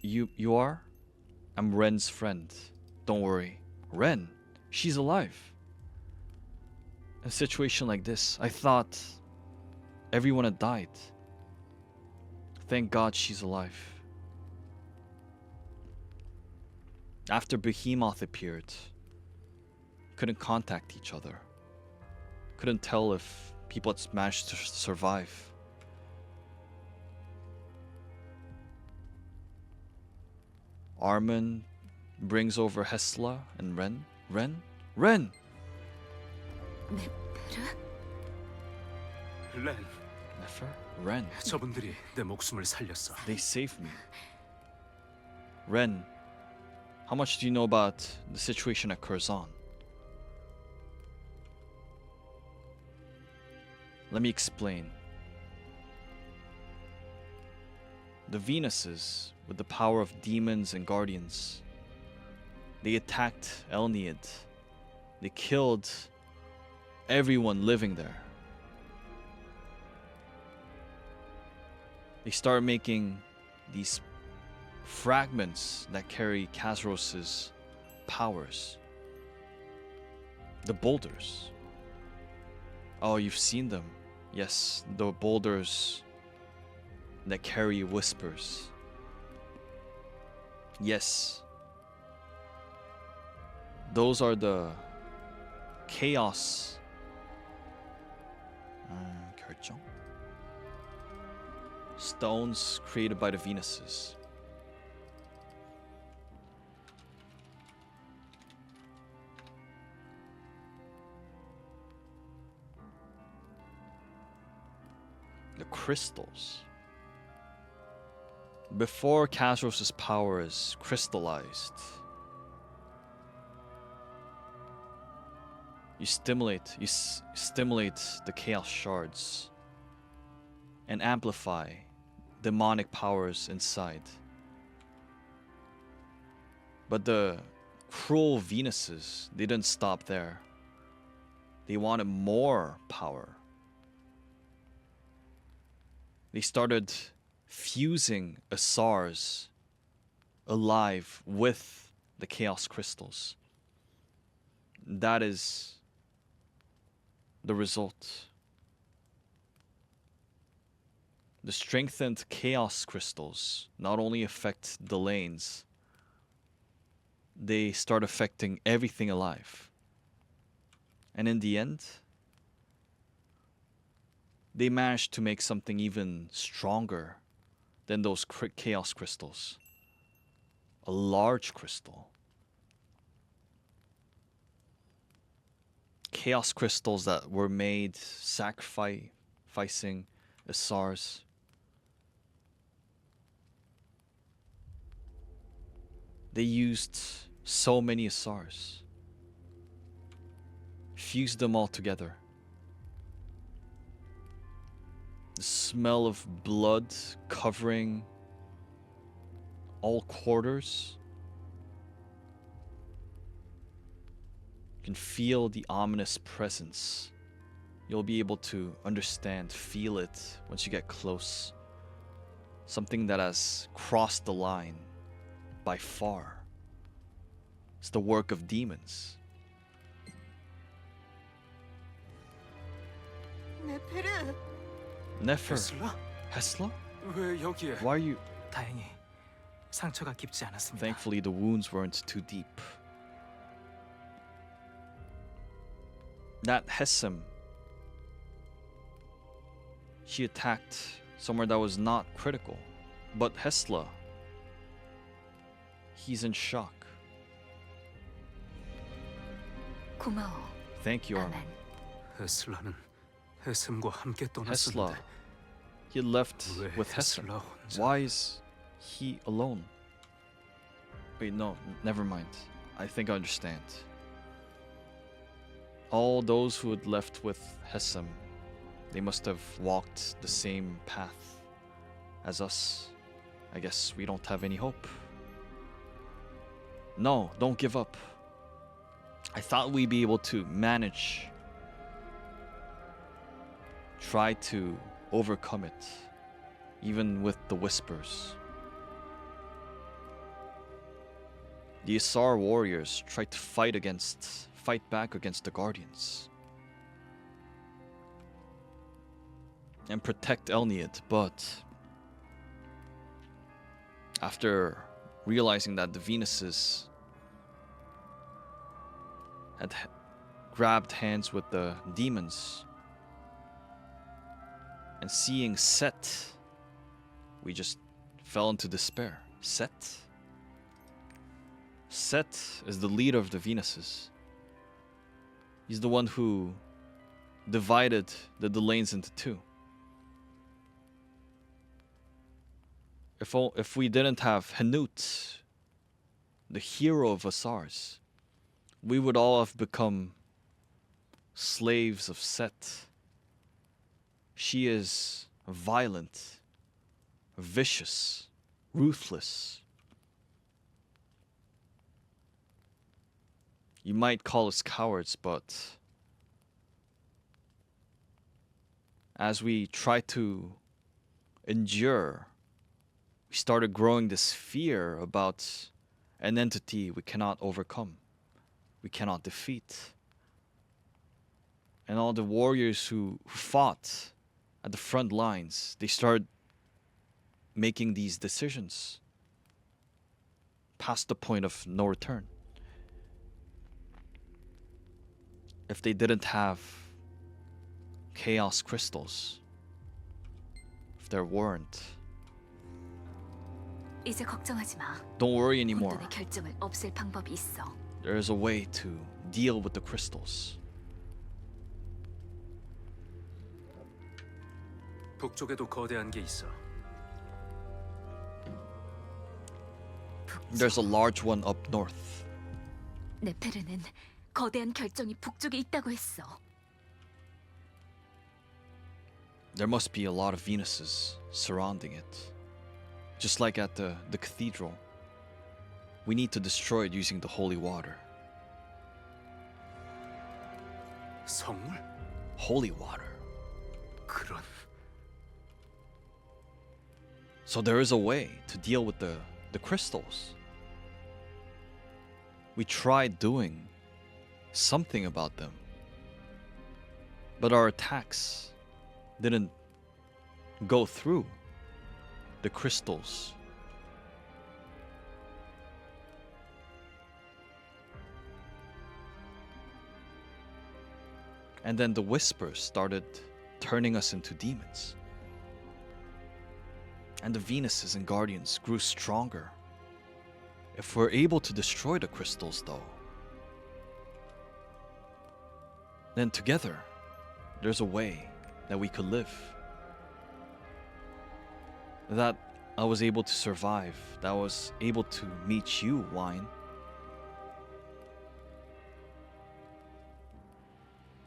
You are? I'm Ren's friend. Don't worry. Ren, she's alive. In a situation like this, I thought everyone had died. Thank God she's alive. After Behemoth appeared, couldn't contact each other. Couldn't tell if people had managed to survive. Armin brings over Hesla and Ren. Ren? 렌, Nefer? Ren. 저분들이 내 목숨을 살렸어. They saved me. Ren, how much do you know about the situation at Kurzan? Let me explain. The Venuses, with the power of demons and guardians, they attacked Elniad. They killed everyone living there. They started making these fragments that carry Khazros's powers. The boulders. Oh, you've seen them. Yes, the boulders that carry whispers. Yes. Those are the chaos 결정? Stones created by the Venuses. The crystals. Before Khazros's power is crystallized, you stimulate the chaos shards and amplify demonic powers inside. But the cruel Venuses, they didn't stop there. They wanted more power. They started fusing Assars alive with the chaos crystals. That is the result. The strengthened chaos crystals not only affect the lanes, they start affecting everything alive. And in the end, they managed to make something even stronger than those chaos crystals. A large crystal. chaos crystals that were made sacrificing Assars. They used so many Assars. Fused them all together. The smell of blood covering all quarters. You can feel the ominous presence. You'll be able to understand, feel it once you get close. Something that has crossed the line by far. It's the work of demons. 네페르. Nefer. 헤슬라? Hesla? 왜 여기에? Why are you... 다행히 상처가 깊지 않았습니다. Thankfully the wounds weren't too deep. That Hesem, she attacked somewhere that was not critical. But Hesla, he's in shock. 고마워. Thank you, Armin. 헤슬라는 헤셈과 함께 Hesla, 떠났었는데 he left 왜 with Hesem. 헤슬라 혼자? Why is he alone? Wait, no, never mind. I think I understand. All those who had left with Hesem, they must have walked the same path as us. I guess we don't have any hope. No, don't give up. I thought we'd be able to manage. Try to overcome it, even with the whispers. The Assar warriors tried to fight back against the Guardians and protect Elniad, but after realizing that the Venuses had grabbed hands with the demons and seeing Set, we just fell into despair. Set is the leader of the Venuses. He's the one who divided the Delanes into two. If we didn't have Hanut, the hero of Assars, we would all have become slaves of Set. She is violent, vicious, ruthless. You might call us cowards, but as we try to endure, we started growing this fear about an entity we cannot overcome, we cannot defeat. And all the warriors who fought at the front lines, they started making these decisions past the point of no return. If they didn't have chaos crystals, if there weren't, 이제 걱정하지 마. don't worry anymore. 혼돈의 결정을 없앨 방법이 있어. There is a way to deal with the crystals. 북쪽에도 거대한 게 있어. There's a large one up north. 네페르는 거대한 결정이 북쪽에 있다고 했어. There must be a lot of Venuses surrounding it. Just like at the cathedral. We need to destroy it using the holy water. 성물? Holy water. 그런... So there is a way to deal with the crystals. We tried doing something about them, but our attacks didn't go through the crystals. And then the whispers started turning us into demons. And the Venuses and Guardians grew stronger. If we're able to destroy the crystals, though, then together, there's a way that we could live. That I was able to survive, that I was able to meet you, Wine.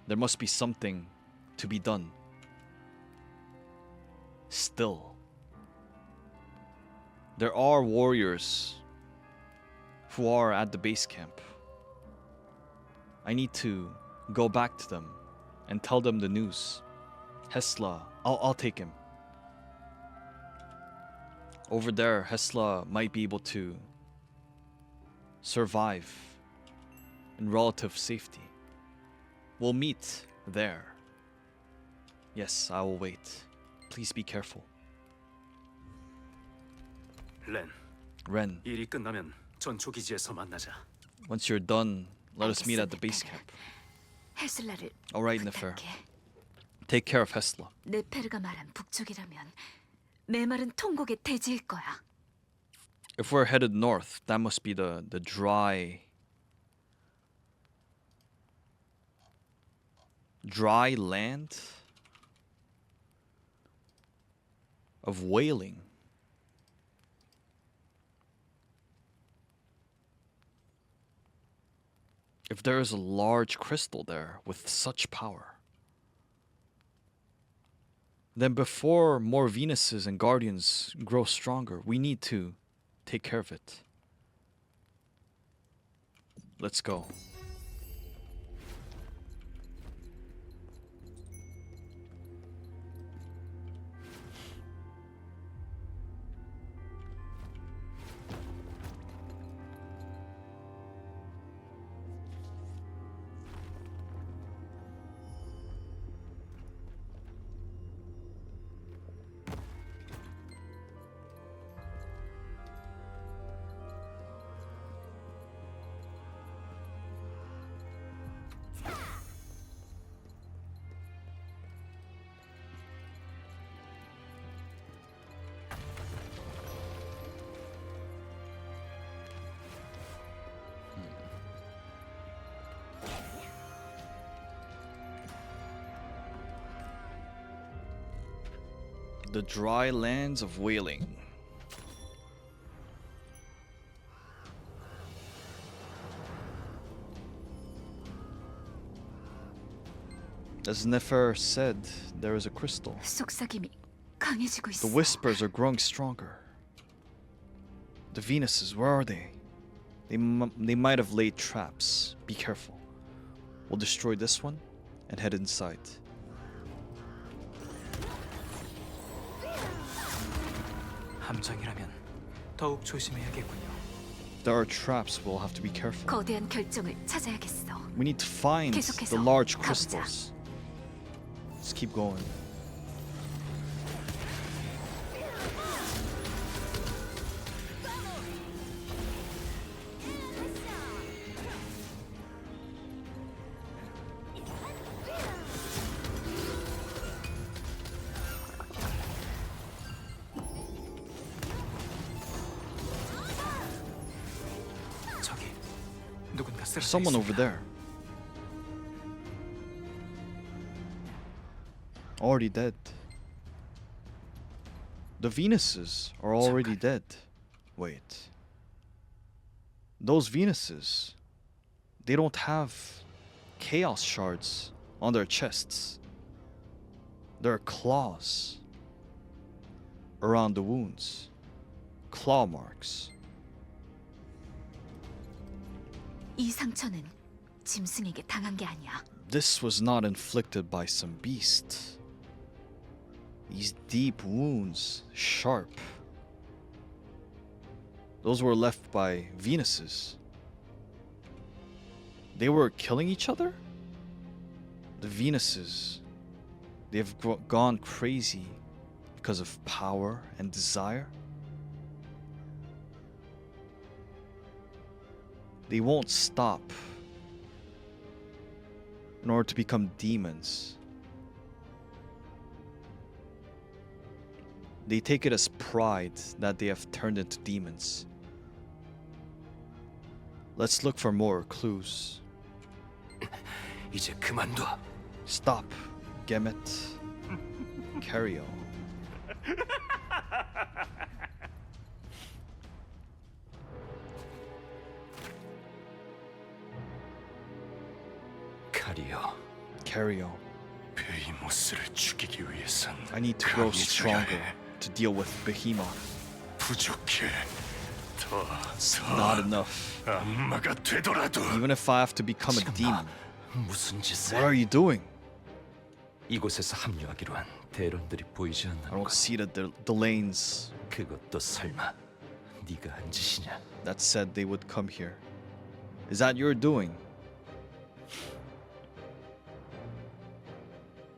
There must be something to be done. Still. There are warriors who are at the base camp. I need to go back to them and tell them the news. Hesla, I'll take him. Over there, Hesla might be able to survive in relative safety. We'll meet there. Yes, I will wait. Please be careful. Ren, 일이 끝나면 전초 기지에서 만나자. once you're done, let us meet at the base camp. 헤슬라를 Alright, Nefer. Take care of Hesla. 네페르가 말한 북쪽이라면 메말은 통곡의 대지일 거야. If we're headed north, that must be the dry land of wailing. If there is a large crystal there with such power, then before more Venuses and Guardians grow stronger, we need to take care of it. Let's go. The dry lands of wailing. As Nefer said, there is a crystal. 속삭임이 강해지고 The 있어. whispers are growing stronger. The Venuses, where are they? They might have laid traps. Be careful. We'll destroy this one and head inside. 함정이라면 더욱 조심해야겠군요. There are traps, we'll have to be careful. 거대한 결정을 찾아야겠어. We need to find 계속해서 the large 가보자. crystals. Let's keep going. 저기 누군가 쓰러져 Someone over 있습니다. there. Already dead. The Venuses are already dead. Wait. Those Venuses, they don't have chaos shards on their chests. There are claws around the wounds. Claw marks. 이 상처는 짐승에게 당한 게 아니야. This was not inflicted by some beast. These deep wounds, sharp. Those were left by Venuses. They were killing each other? The Venuses, they've gone crazy because of power and desire. They won't stop in order to become demons. They take it as pride that they have turned into demons. Let's look for more clues. 이제 그만둬. Stop. Gemmet. Cario. 카리오. Cario. 베이모스를 죽이기 위해선 I need to grow stronger to deal with Behemoth. 부족해. It's not enough. 악마가 되더라도 Even if I have to become a demon. 무슨 짓을? What are you doing? 이곳에서 합류하기로 한 대론들이 보이지 I 않는 don't 것. see the lanes 그것도 설마 네가 한 짓이냐? that said they would come here. Is that your doing?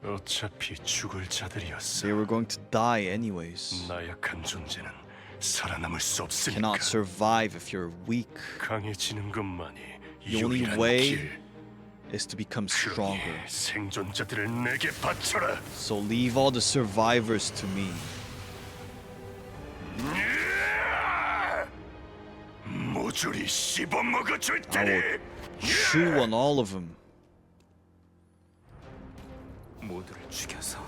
어차피 죽을 자들이었어. They were going to die anyways. 나약한 존재는 살아남을 수 없으니까. Cannot survive if you're weak. 강해지는 것만이 The only 유일한 way 길. is to become stronger. 그러니 생존자들을 내게 바쳐라. So leave all the survivors to me. 모조리 씹어먹어줄 I 테니. will chew on all of them. 모두를 죽여서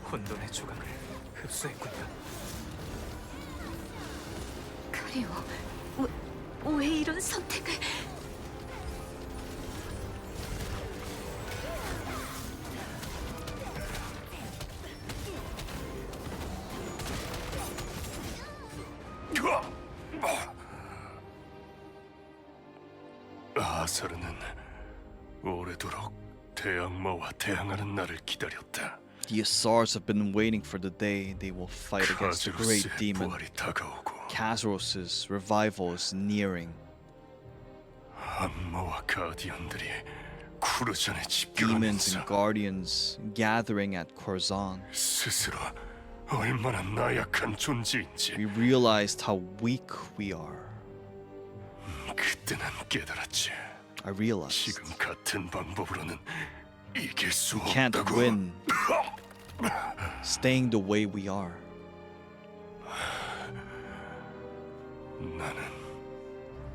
혼돈의 조각을 흡수했군요. 카리오, 왜 이런 선택을? 아사르는 오래도록 대악마와 대항하는 날을 기다렸다. The Assars have been waiting for the day they will fight against the great 카즈로스의 demon. 부활이 다가오고 Kazros' revival is nearing. 악마와 가디언들이 쿠르잔에 집결하면서 Demons and guardians gathering at Kurzan. 스스로 얼마나 나약한 존재인지 We realized how weak we are. 그때 난 깨달았지. I realized 지금 같은 방법으로는 이길 수 we can't 없다고. win staying the way we are. 나는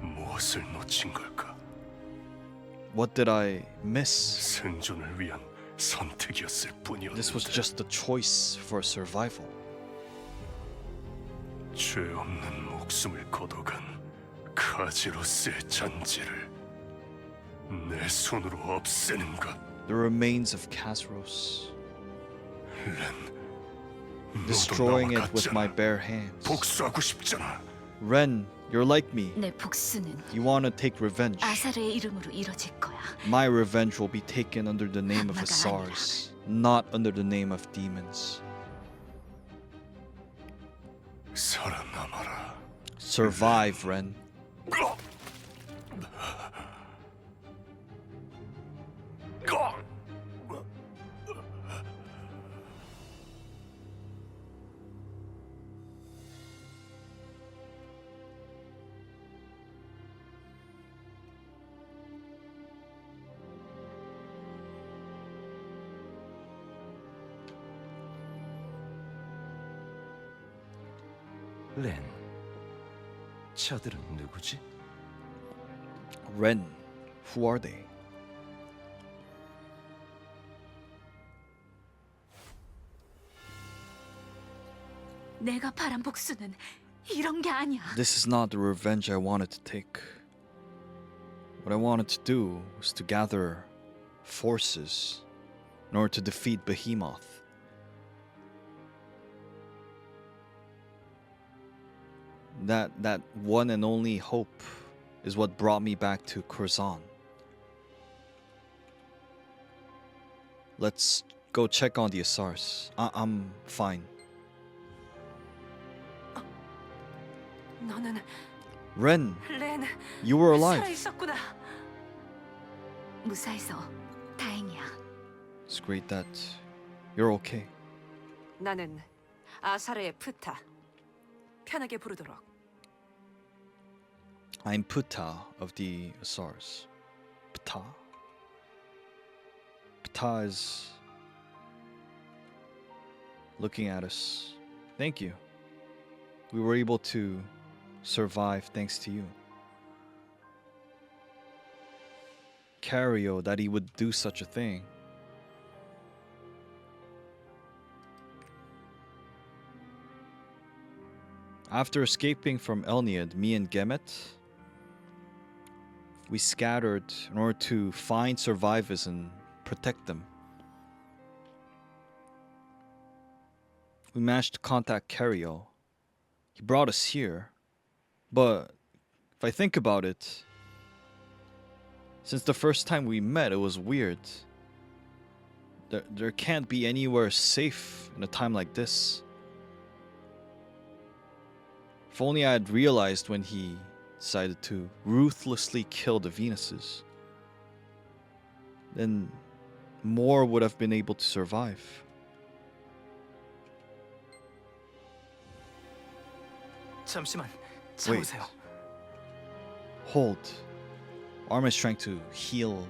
무엇을 놓친 걸까? What did I miss? 생존을 위한 선택이었을 뿐이었는데. This was just a choice for survival. 죄 없는 목숨을 거둬간 카지로스의 잔재를 내 손으로 없애는 것. The remains of Kazros. 렌, Destroying 너도 나와 it with my 같잖아. bare hands. 복수하고 싶잖아. Ren, you're like me. 내 복수는 You want to take revenge. 아사르의 이름으로 이뤄질 거야. My revenge will be taken under the name of 악마가 Assars, not under the name of demons. 살아남아라. Survive, Ren. 렌, 저들은 누구지? Ren, who are they? 내가 바란 복수는 이런 게 아니야. This is not the revenge I wanted to take. What I wanted to do was to gather forces in order to defeat Behemoth. That one and only hope is what brought me back to Kurzan. Let's go check on the Assars. I'm fine. 너는 Ren, 렌 you were alive. 살아있었구나. 무사해서 다행이야. It's great that you're okay. 나는 아사르의 푸타. 편하게 부르도록. I'm Pida of the Assars. Pida? Pida is looking at us. Thank you. We were able to survive thanks to you. Cario that he would do such a thing. After escaping from Elniad, me and Gemet, we scattered in order to find survivors and protect them. We managed to contact Cario. He brought us here. But if I think about it, since the first time we met, it was weird. There can't be anywhere safe in a time like this. If only I had realized when he decided to ruthlessly kill the Venuses, then more would have been able to survive. 잠시만, Wait. 참으세요. Hold. Arm is trying to heal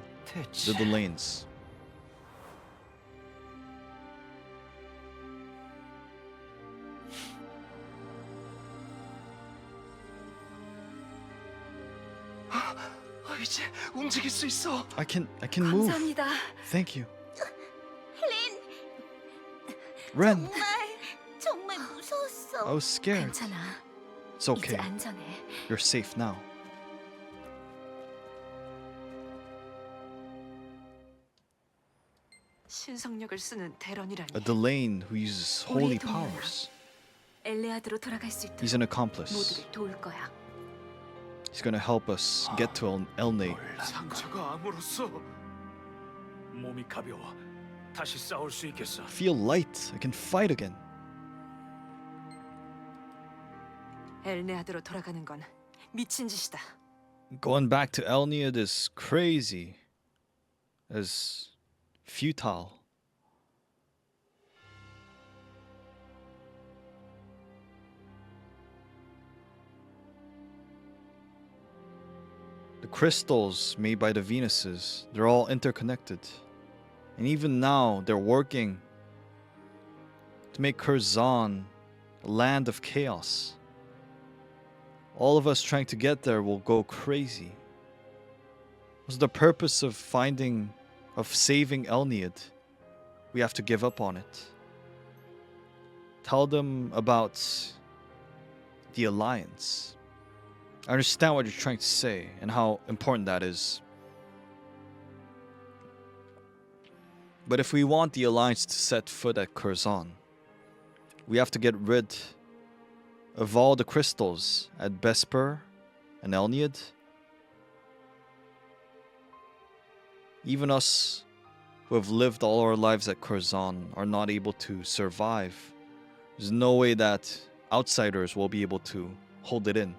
the Delanes. 이제 움직일 수 있어. I can move. 감사합니다. Thank you. 렌, Ren, 정말 무서웠어. I was scared. 괜찮아. It's okay. 이제 안전해. You're safe now. 신성력을 쓰는 대런이라니. A Delane who uses holy 우리의 동료야. powers. 엘레아드로 돌아갈 수 있도록 He's an accomplice. 모두를 도울 거야. He's gonna help us get to Elnate. 상처가 아물었어. 몸이 가벼워. 다시 싸울 수 있겠어. Feel light. I can fight again. 엘레아드로 돌아가는 건 미친 짓이다. Going back to Elniad is crazy. As futile. The crystals made by the Venuses, they're all interconnected. And even now, they're working to make Kurzan a land of chaos. All of us trying to get there will go crazy. What's the purpose of saving Elniad? We have to give up on it. Tell them about the Alliance. I understand what you're trying to say and how important that is. But if we want the Alliance to set foot at Kurzan, we have to get rid of all the crystals at Besper and Elniad. Even us who have lived all our lives at Kurzan are not able to survive. There's no way that outsiders will be able to hold it in.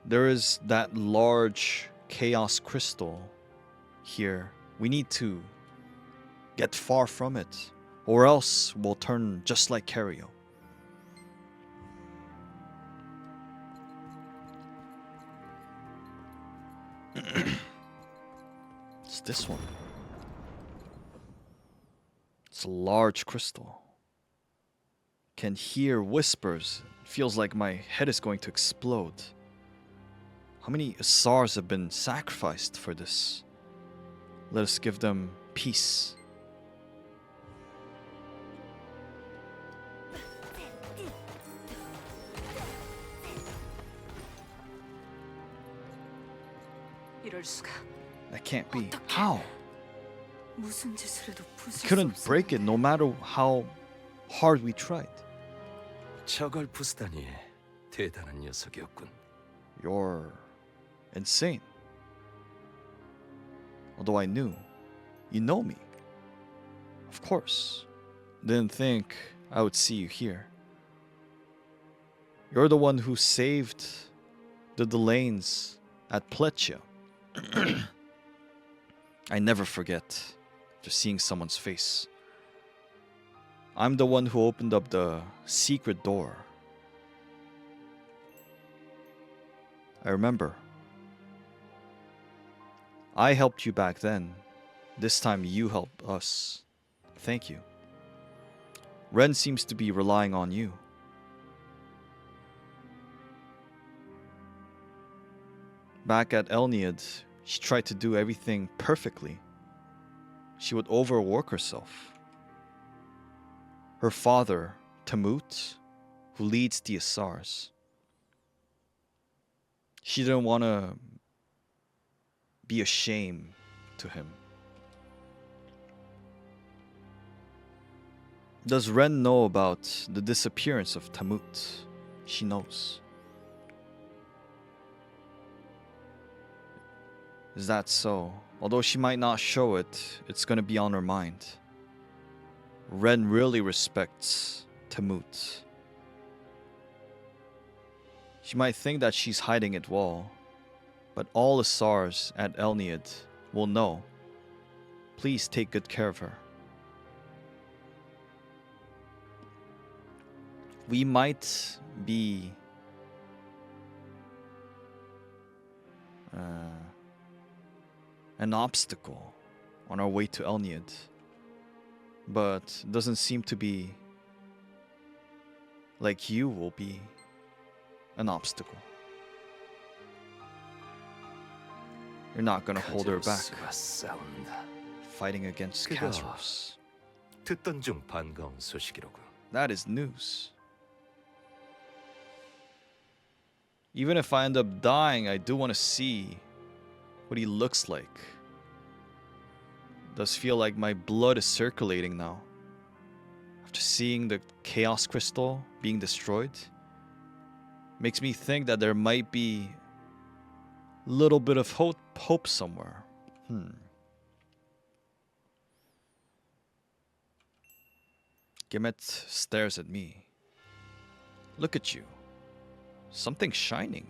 There is that large chaos crystal here. We need to get far from it, or else we'll turn just like Cario. It's this one. It's a large crystal. Can hear whispers. Feels like my head is going to explode. How many Assars have been sacrificed for this? Let us give them peace. 이럴 수가. That can't be. How? 무슨 짓을 해도 부술 수 Couldn't 없어. break it no matter how hard we tried. 저걸 부수다니 대단한 녀석이었군. You're insane. Although I knew. You know me. Of course. Didn't think I would see you here. You're the one who saved the Delanes at Pleccia. I never forget just seeing someone's face. I'm the one who opened up the secret door. I remember. I helped you back then. This time you help us. Thank you. Ren seems to be relying on you. back at Elniad, she tried to do everything perfectly. She would overwork herself. Her father, Tamut, who leads the Assars, she didn't want to be a shame to him. Does Ren know about the disappearance of Tamut? She knows. Is that so? Although she might not show it, it's gonna be on her mind. Ren really respects Tamut. She might think that she's hiding it well, but all Assars at Elniad will know. Please take good care of her. We might be an obstacle on our way to Elniad, but doesn't seem to be like you will be an obstacle. You're not gonna hold her back. Fighting against Kazuros. 듣던 중 반가운 소식이로군. That is news. Even if I end up dying, I do want to see what he looks like. Does feel like my blood is circulating now. After seeing the Chaos Crystal being destroyed, makes me think that there might be a little bit of hope somewhere. Gemet stares at me. Look at you. Something shining.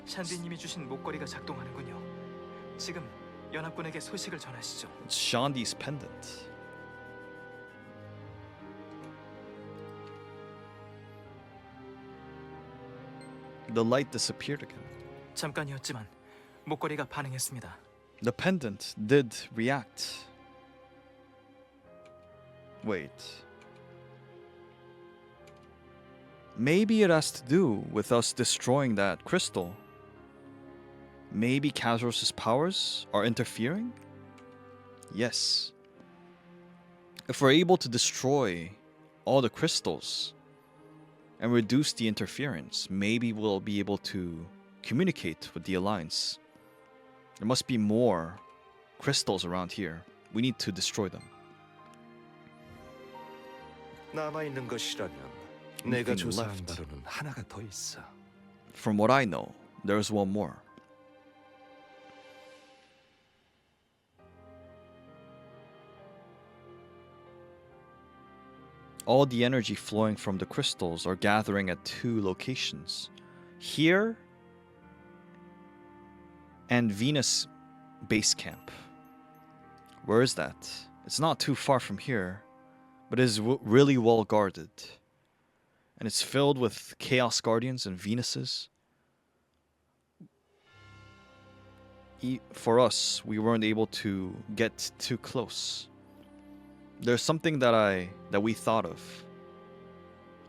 샨디님이 주신 목걸이가 작동하는군요. 지금 연합군에게 소식을 전하시죠. It's Shandi's pendant. The light disappeared again. 잠깐이었지만 목걸이가 반응했습니다. The pendant did react. Wait. Maybe it has to do with us destroying that crystal. Maybe Kazuros' powers are interfering? Yes. If we're able to destroy all the crystals and reduce the interference, maybe we'll be able to communicate with the Alliance. There must be more crystals around here. We need to destroy them. 남아 있는 것이라면 내가 조사한 바로는 하나가 더 있어. From what I know, there's one more. All the energy flowing from the crystals are gathering at two locations. Here and Venus base camp. Where is that? It's not too far from here, but it is really well guarded. And it's filled with Chaos Guardians and Venuses. For us, we weren't able to get too close. There's something that we thought of.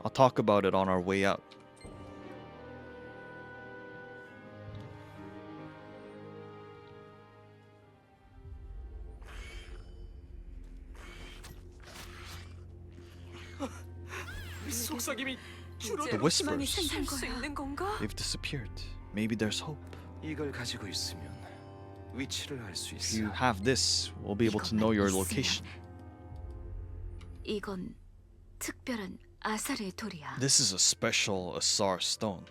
I'll talk about it on our way out. The whispers. They've disappeared. Maybe there's hope. 이걸 가지고 있으면 위치를 알 수 If 있어. you have this, we'll be able to know your location. 이건 특별한 아사르의 돌이야. This is a special Assar stone.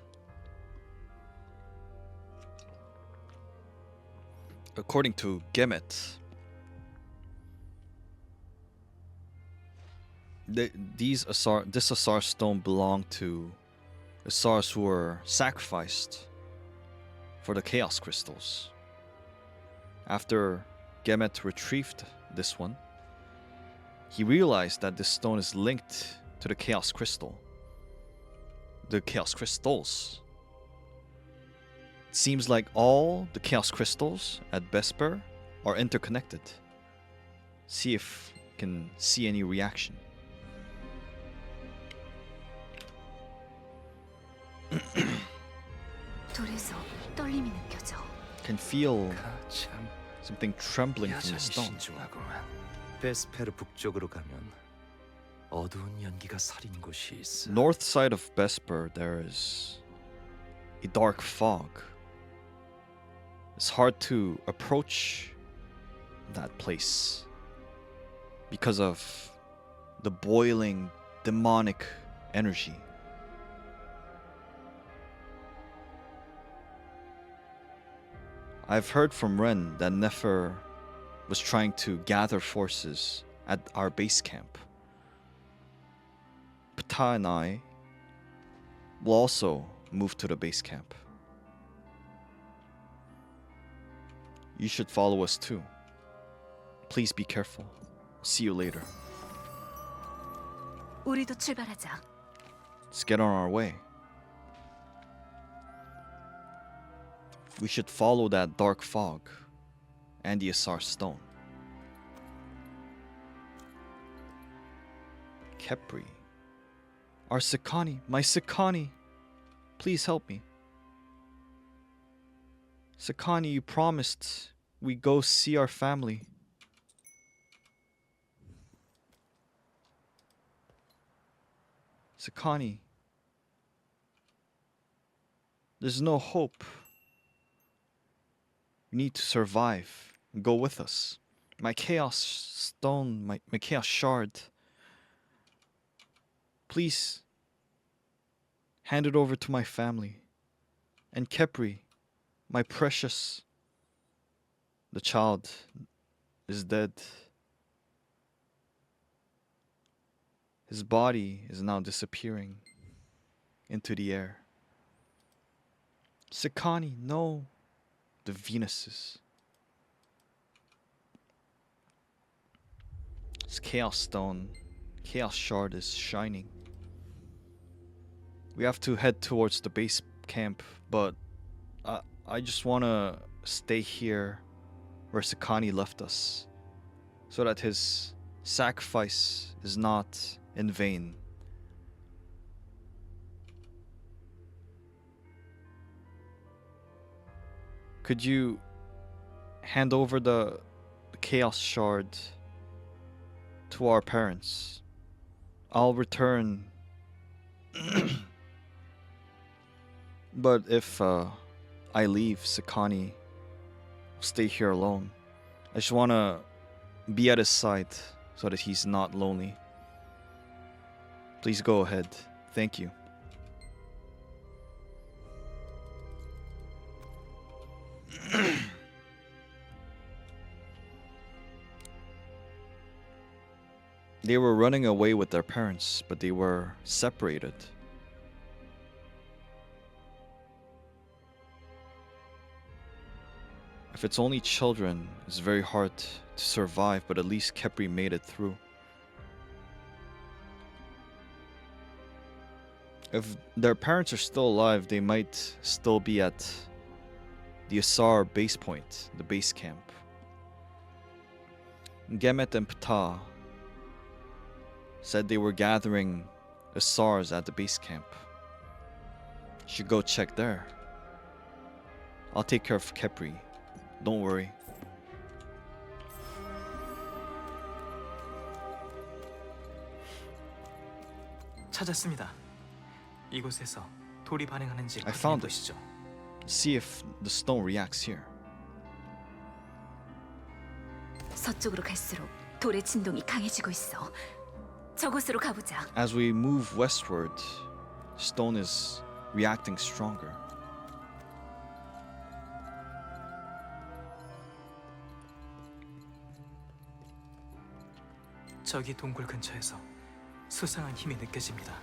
According to Gemet, this Assar stone belonged to Assars who were sacrificed for the Chaos Crystals. After Gemet retrieved this one, he realized that this stone is linked to the Chaos Crystal. The Chaos Crystals. It seems like all the Chaos Crystals at Vesper are interconnected. See if you can see any reaction. 돌에서 떨림이 느껴져. Can feel 참 something trembling from the 여전히 stone. 신중하구만. 베스페르 북쪽으로 가면 어두운 연기가 서린 곳이 있어. North side of Vesper, there is a dark fog. It's hard to approach that place because of the boiling demonic energy. I've heard from Ren that Nefer was trying to gather forces at our base camp. Pita and I will also move to the base camp. You should follow us too. Please be careful. See you later. 우리도 출발하자. Let's get on our way. We should follow that dark fog and the Assar stone. Kepri. Our Sakani. My Sakani. Please help me. Sakani, you promised we go see our family. Sakani. There's no hope. You need to survive and go with us. My chaos stone, my chaos shard. Please hand it over to my family. And Kepri, my precious. The child is dead. His body is now disappearing into the air. Sakani, no. The Venuses. This Chaos Stone, Chaos Shard is shining. We have to head towards the base camp, but I just want to stay here where Sakani left us, so that his sacrifice is not in vain. Could you hand over the Chaos Shard to our parents? I'll return. But if I leave, Sakani will stay here alone. I just want to be at his side so that he's not lonely. Please go ahead. Thank you. They were running away with their parents, but they were separated. If it's only children, it's very hard to survive, but at least Kepri made it through. If their parents are still alive, they might still be at the Assar base point, the base camp. Gemet and Ptah said they were gathering Assars at the base camp. Should go check there. I'll take care of Kepri. Don't worry. 찾았습니다. 이곳에서 돌이 반응하는지 I 확인해 found it. 보시죠. See if the stone reacts here. 서쪽으로 갈수록 돌의 진동이 강해지고 있어. 저곳으로 가보자. As we move westward, stone is reacting stronger. 저기 동굴 근처에서 수상한 힘이 느껴집니다.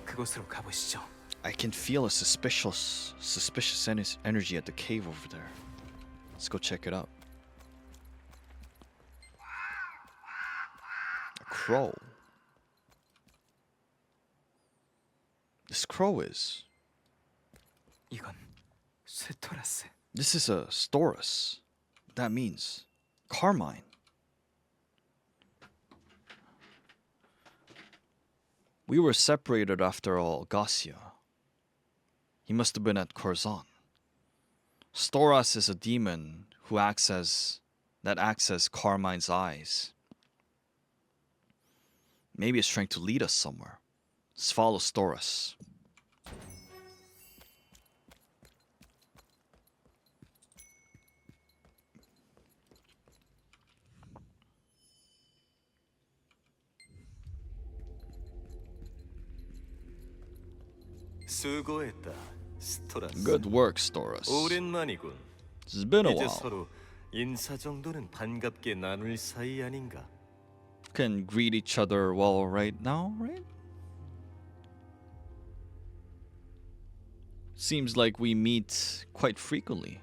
그곳으로 가보시죠. I can feel a suspicious energy at the cave over there. Let's go check it out. A crow. This crow is. 이건 쇠토라스. This is a Storus. That means carmine. We were separated after all, Gasia. He must have been at Kurzan. Storas is a demon who acts as Carmine's eyes. Maybe it's trying to lead us somewhere. Let's follow Storas. 수고했다, 스토라스. Good work, Storas. 오랜만이군. It's been a 이제 while. 서로 인사 정도는 반갑게 나눌 사이 아닌가? Can greet each other well right now, right? Seems like we meet quite frequently.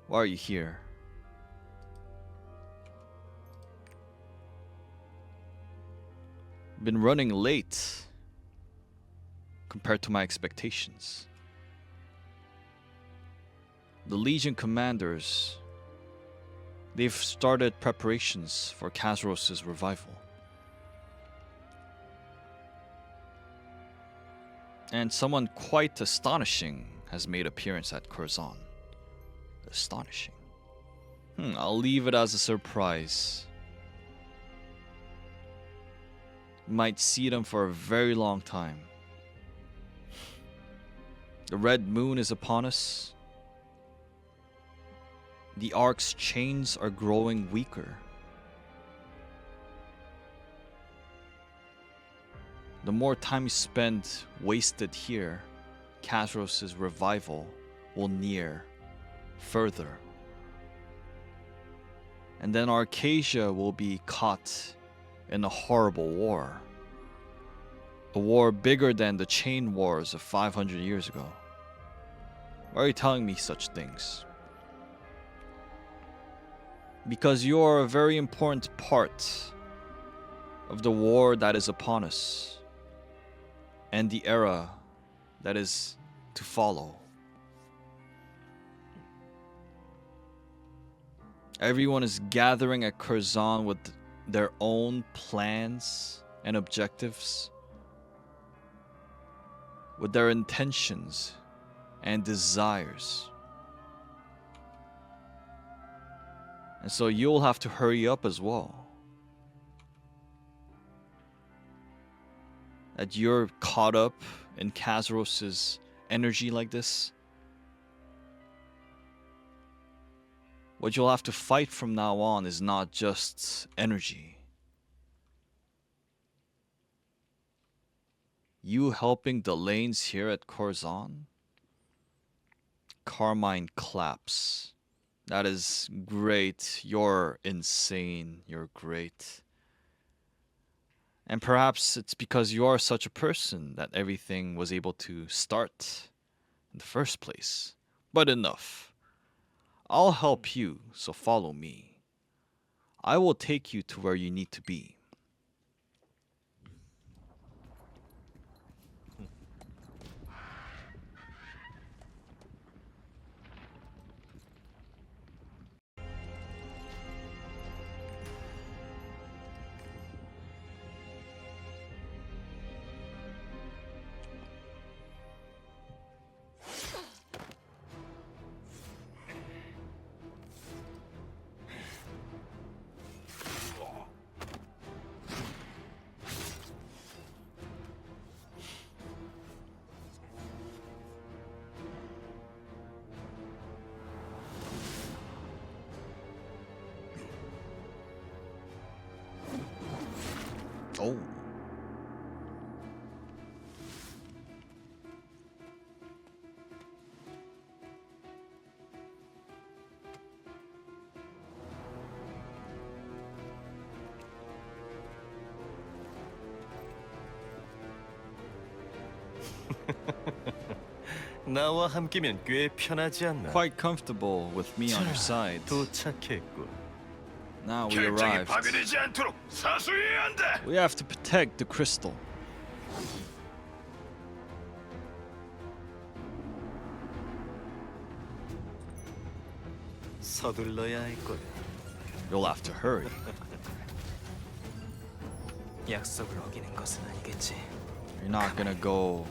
Why are you here? Been running late compared to my expectations. The Legion commanders, they've started preparations for Kazros' revival. And someone quite astonishing has made appearance at Kurzan. Astonishing. I'll leave it as a surprise. Might see them for a very long time. The red moon is upon us. The Ark's chains are growing weaker. The more time you spend wasted here, Kazros' revival will near further. And then Arcasia will be caught in a horrible war. A war bigger than the chain wars of 500 years ago. Why are you telling me such things? Because you're a very important part of the war that is upon us and the era that is to follow. Everyone is gathering at Kurzan with their own plans and objectives, with their intentions and desires. And so you'll have to hurry up as well. That you're caught up in Kazros' energy like this. What you'll have to fight from now on is not just energy. You helping the lanes here at Kurzan? Carmine claps. That is great. You're insane. You're great. And perhaps it's because you are such a person that everything was able to start in the first place. But enough. I'll help you, so follow me. I will take you to where you need to be. Oh. 나와 함께면 꽤 편하지 않나? Quite comfortable with me on your side. 도착했군. Now we 결정이 arrived. 파괴되지 않도록 사수해야 한다. We have to protect the crystal. 서둘러야 할 거야. You'll have to hurry. 약속을 어기는 것은 아니겠지. You're not gonna go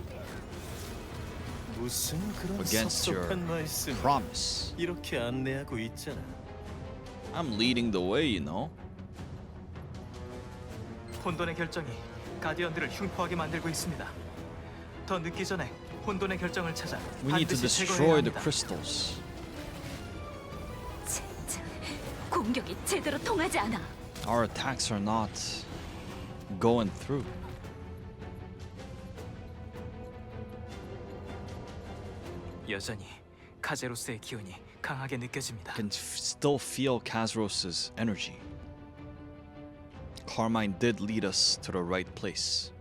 무슨 그런 against your 섭섭한 말씀. promise. 이렇게 안내하고 있잖아. I'm leading the way, you know. 혼돈의 결정이 가디언들을 흉포하게 만들고 있습니다. 더 늦기 전에 혼돈의 결정을 찾아 We need to 반드시 제거해야 destroy the 합니다. crystals. 젠장, 공격이 제대로 통하지 않아. Our attacks are not going through. 여전히 카제로스의 기운이 강하게 느껴집니다. Can still feel Kazros's energy. Carmine did lead us to the right place.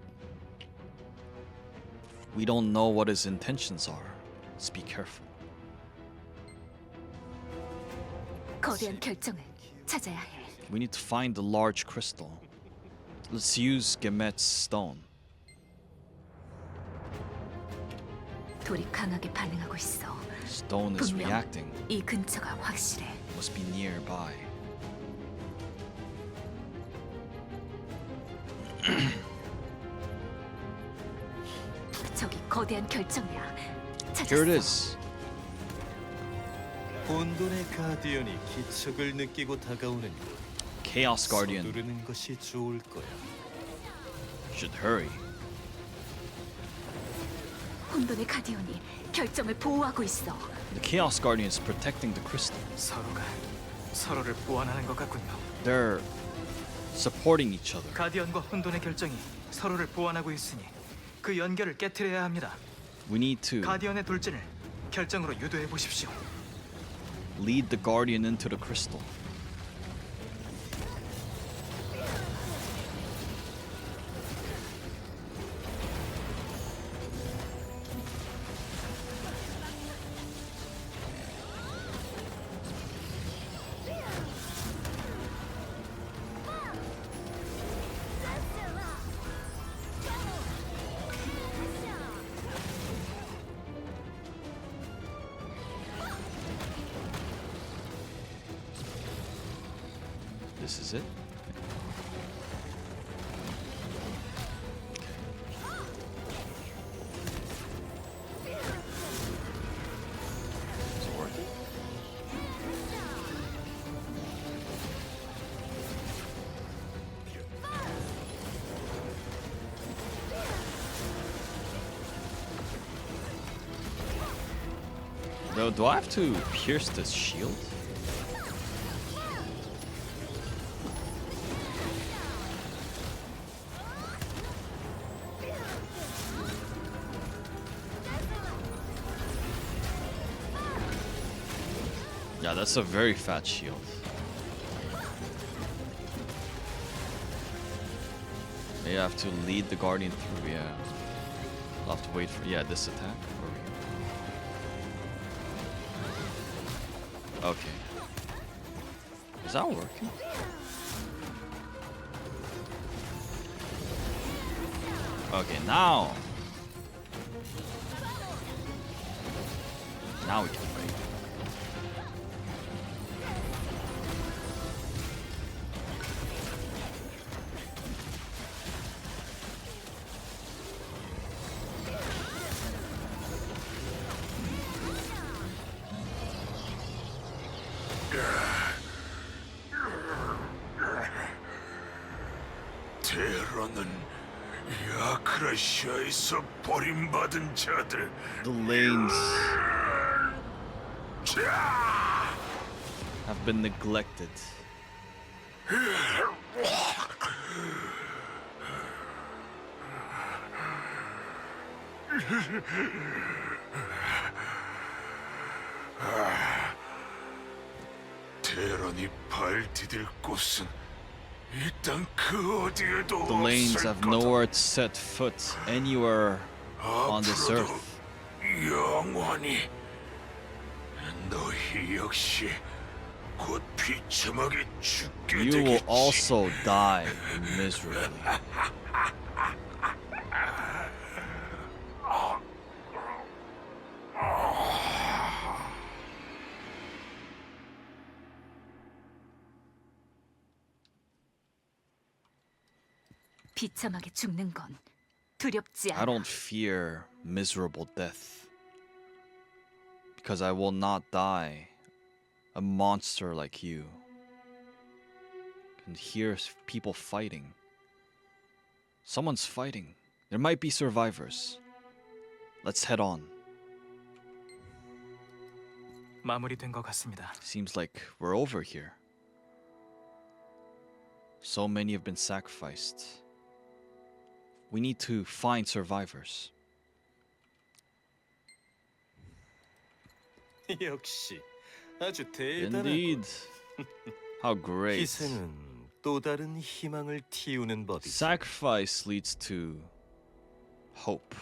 We don't know what his intentions are. Let's be careful. 거대한 결정을 찾아야 해. We need to find the large crystal. Let's use Gemet's stone. 돌이 강하게 반응하고 있어. Stone is 분명 reacting. 이 근처가 확실해. Must be nearby. 저기 거대한 결정이야. 찾았어. Here it is. 혼돈의 가디언이 기척을 느끼고 다가오는 곳. Chaos Guardian 서두르는 것이 좋을 거야. should hurry. 혼돈의 가디언이 결정을 보호하고 있어. The Chaos Guardian is protecting the crystal. 서로가 서로를 보완하는 것 같군요. They're supporting each other. 가디언과 혼돈의 결정이 서로를 보완하고 있으니 그 연결을 깨트려야 합니다. We need to 가디언의 돌진을 결정으로 유도해 보십시오. lead the Guardian into the crystal. This is it. Is it working? Do I have to pierce this shield? Yeah, that's a very fat shield. Maybe I have to lead the Guardian through, yeah. I'll have to wait for, yeah, this attack. Okay. Is that working? Okay, now we can fight. 테러는 야크라시아에서 버림받은 자들. The lanes have been neglected. 테런이 발 디딜 곳은 일단 그 어디에도 The lanes 없을 have 거다. nowhere to set foot anywhere on this 앞으로도 earth. 영원히 너희 역시 곧 비참하게 죽게 You will 되겠지. also die miserably. 비참하게 죽는 건 두렵지 I 않아. don't fear miserable death. because I will not die. A monster like you. Can hear people fighting. Someone's fighting. There might be survivors. Let's head on. 마무리된 것 같습니다. Seems like we're over here. So many have been sacrificed. We need to find survivors. 역시 아주 대단하군. Indeed. How great. 희생은 또 다른 희망을 틔우는 법이지. Sacrifice leads to hope.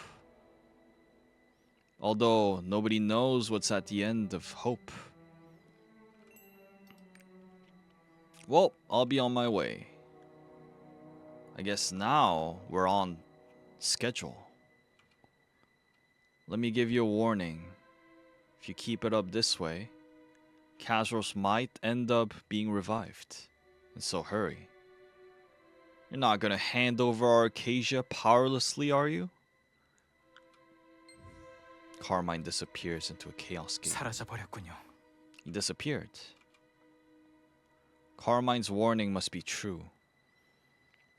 Although nobody knows what's at the end of hope. Well, I'll be on my way. I guess now we're on schedule. Let me give you a warning. If you keep it up this way, Kazros might end up being revived. And so hurry. You're not gonna hand over Arcasia powerlessly, are you? Carmine disappears into a chaos gate. 사라져버렸군요. He disappeared. Carmine's warning must be true.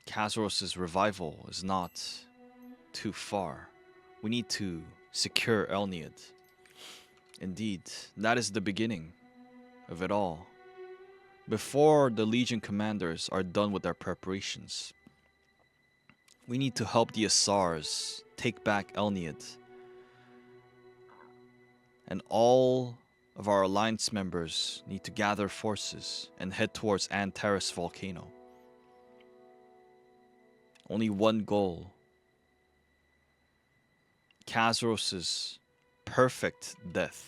Kazros' revival is not too far. We need to secure Elniad. Indeed, that is the beginning of it all. Before the Legion commanders are done with their preparations, we need to help the Assars take back Elniad. And all of our alliance members need to gather forces and head towards Antares volcano. Only one goal. Kazros' perfect death.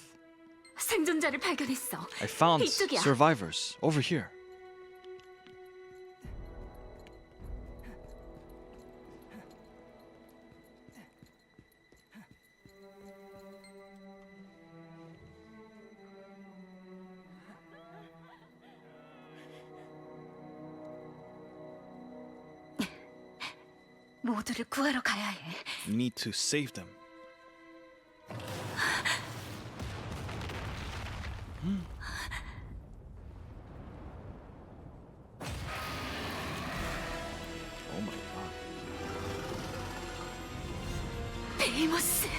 생존자를 발견했어. I found 이쪽이야. survivors over here. 모두를 구하러 가야 해. We need to save them. Oh my god. 베이모스.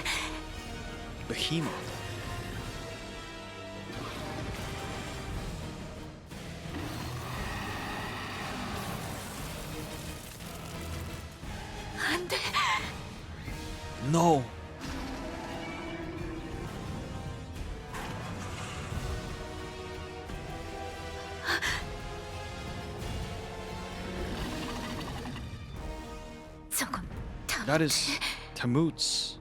Behemoth. 안 돼. No. 저건 다. That is Tamut's.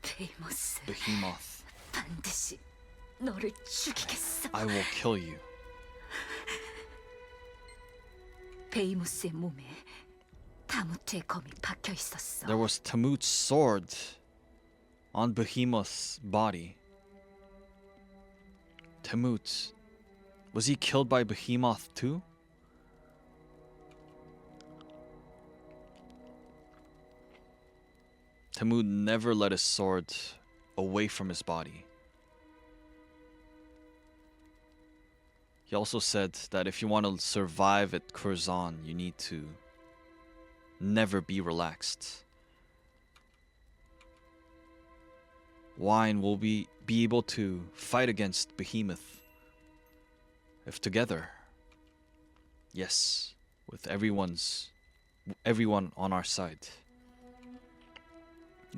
베이모스. Behemoth. 반드시 너를 죽이겠어. I will kill you. 베이모스의 몸에 타무트의 검이 박혀 있었어. There was Tamut's sword on Behemoth's body. Tamut. Was he killed by Behemoth too? Tamut never let his sword away from his body. He also said that if you want to survive at Kurzan, you need to never be relaxed. Wine will be able to fight against Behemoth if together. Yes, with everyone on our side.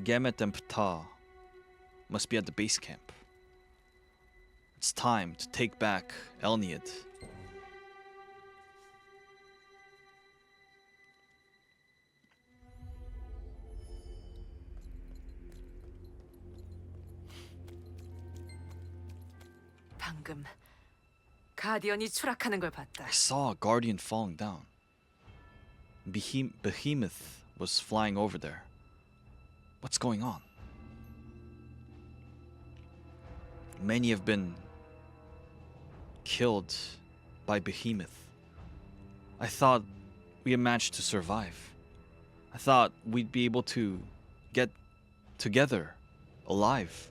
Gemet and Ptah must be at the base camp. It's time to take back Elniad. 방금 가디언이 추락하는 걸 봤다. I saw a guardian falling down. Behemoth was flying over there. What's going on? Many have been killed by Behemoth. I thought we had managed to survive. I thought we'd be able to get together, alive.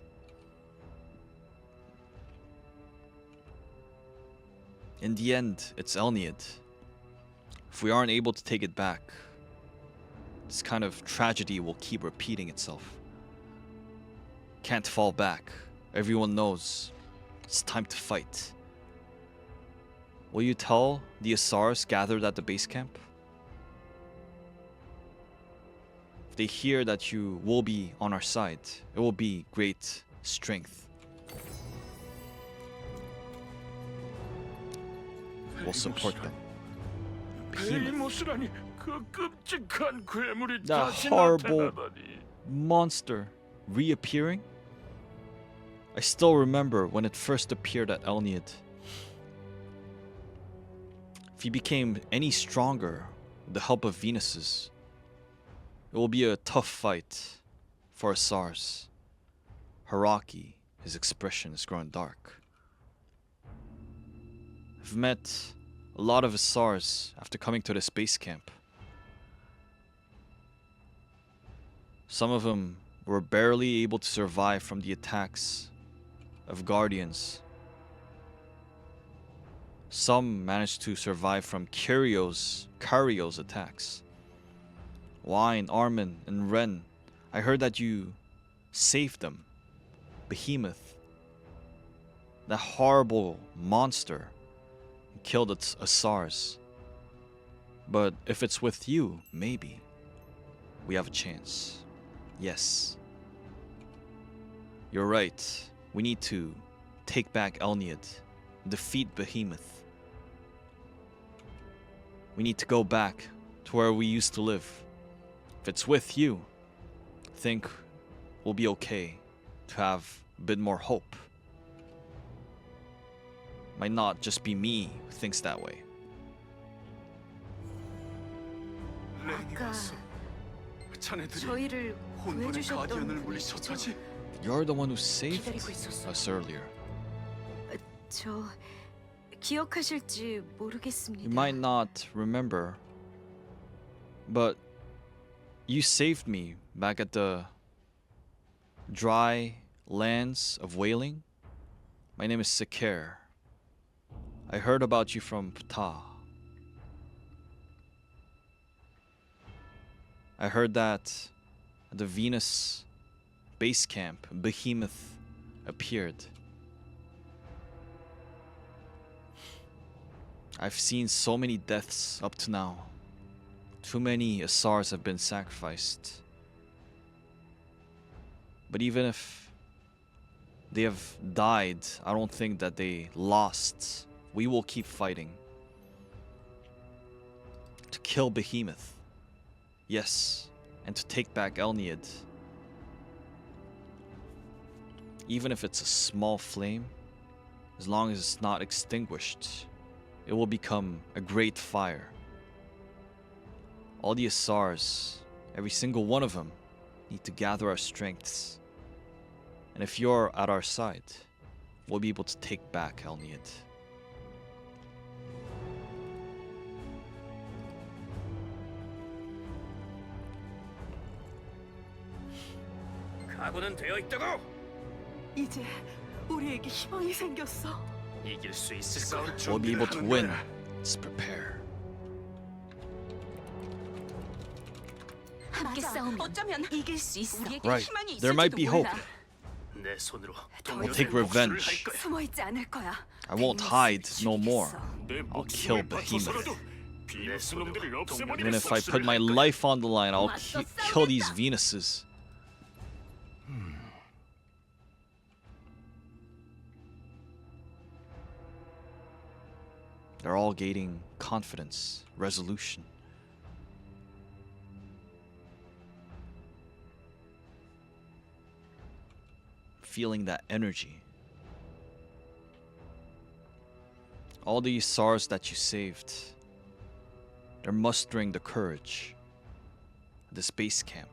In the end, it's Elniad. If we aren't able to take it back, this kind of tragedy will keep repeating itself. Can't fall back. Everyone knows it's time to fight. Will you tell the Assars gathered at the base camp? If they hear that you will be on our side, it will be great strength. We'll support them. 베이모스라니 그 끔찍한 괴물이 That 다시 horrible 나타나다니. monster reappearing? I still remember when it first appeared at Elniad. If he became any stronger with the help of Venuses, it will be a tough fight for Assars. Haraki, his expression is growing dark. I've met a lot of Assars after coming to this base camp. Some of them were barely able to survive from the attacks of Guardians. Some managed to survive from Curio's attacks. Wine, Armin, and Ren, I heard that you saved them. Behemoth, that horrible monster, killed its Assars. But if it's with you, maybe we have a chance. Yes. You're right. We need to take back Elniad, defeat Behemoth. We need to go back to where we used to live. If it's with you, I think we'll be okay to have a bit more hope. Might not just be me who thinks that way. 아까 자네들이 저희를 혼돈의 구해주셨던 가디언을 분이시죠? 물리쳤다지? You're the one who saved 기다리고 있었어요. us earlier. 저 기억하실지 You 모르겠습니다. might not remember, but you saved me back at the dry lands of Wailing. My name is Seker. I heard about you from Ptah. I heard that at the Venus base camp, Behemoth appeared. I've seen so many deaths up to now. Too many Assars have been sacrificed. But even if they have died, I don't think that they lost. We will keep fighting to kill Behemoth. Yes, and to take back Elniad. Even if it's a small flame, as long as it's not extinguished, it will become a great fire. All the Assars, every single one of them, need to gather our strengths. And if you're at our side, we'll be able to take back Elniad. 각오는 되어 있다고. 이제 우리에게 희망이 생겼어. 이길 수 있을 거야. We'll be able to win. Let's prepare. 함께 싸우면 어쩌면 이길 수 있어. 우리에게 Right. 희망이 There might be 있을지도 hope. 몰라. 내 손으로 We'll take revenge. 숨어 있지 않을 거야. I won't hide no more. 내 I'll kill 목숨을 Behemoth. 바쳐서라도 비너스 놈들을 없애버리는 Even if I put my life on the line, I'll kill these Venuses. They're all gaining confidence, resolution. Feeling that energy. All these SARs that you saved, they're mustering the courage at this base camp.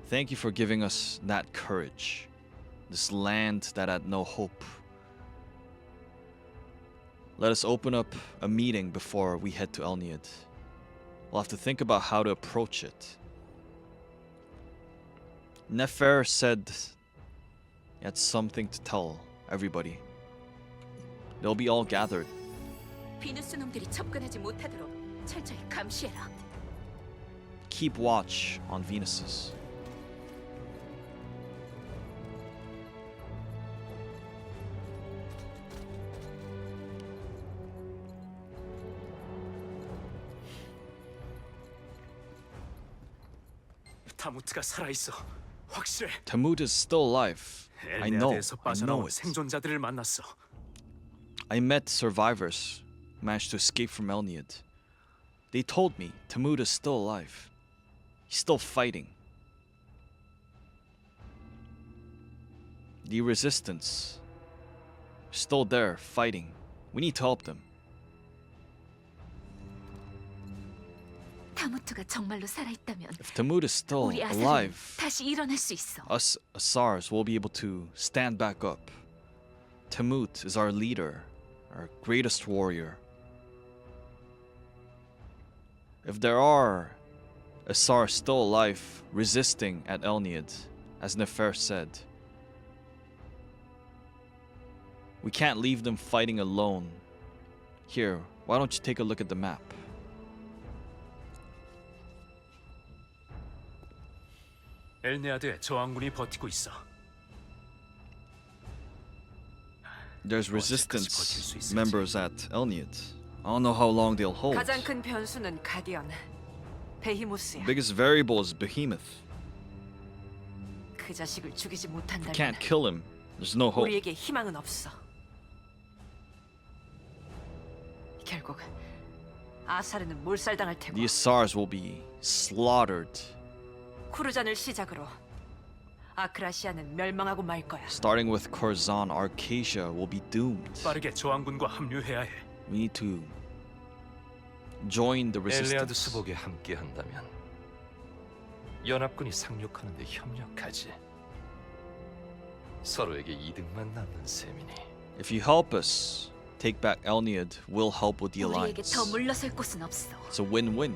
Thank you for giving us that courage, this land that had no hope. Let us open up a meeting before we head to Elniad. We'll have to think about how to approach it. Nefer said he had something to tell everybody. They'll be all gathered. 비누스 놈들이 접근하지 못하도록 철저히 감시해라. Keep watch on Venuses. 타무트가 살아있어. 확실해. Tamut is still alive. I know 엘레아드에서 빠져나온 it. 생존자들을 만났어. I met survivors who managed to escape from Elniad. They told me Tamut is still alive. He's still fighting. The resistance is still there fighting. We need to help them. 타무트가 정말로 살아있다면 If Tamut is still 우리 아사는 alive, 다시 일어날 수 있어. us Assars will be able to stand back up. Tamut is our leader, our greatest warrior. If there are Assar still alive, resisting at Elniad, as Nefer said, we can't leave them fighting alone. Here, why don't you take a look at the map? 엘네아드에 저항군이 버티고 있어. There's resistance members at Elniad. I don't know how long they'll hold. 가장 큰 변수는 가디언, 베히모스야. Biggest variable is Behemoth. 그 자식을 죽이지 You 못한다면 can't kill him. There's no hope. 우리에게 희망은 없어. 결국 아사르는 몰살당할 테고 The Assars will be slaughtered. 쿠르잔을 시작으로 아크라시아는 멸망하고 말 거야. Starting with Kurzan, Arcasia will be doomed. 빠르게 저항군과 합류해야 해. We need to join the 엘레아드 resistance. 수복에 함께한다면 연합군이 상륙하는 데 협력하지. 서로에게 이득만 남는 셈이니. If you help us take back Elniad, we'll help with the 우리에게 alliance. 더 물러설 곳은 없어. It's a win-win.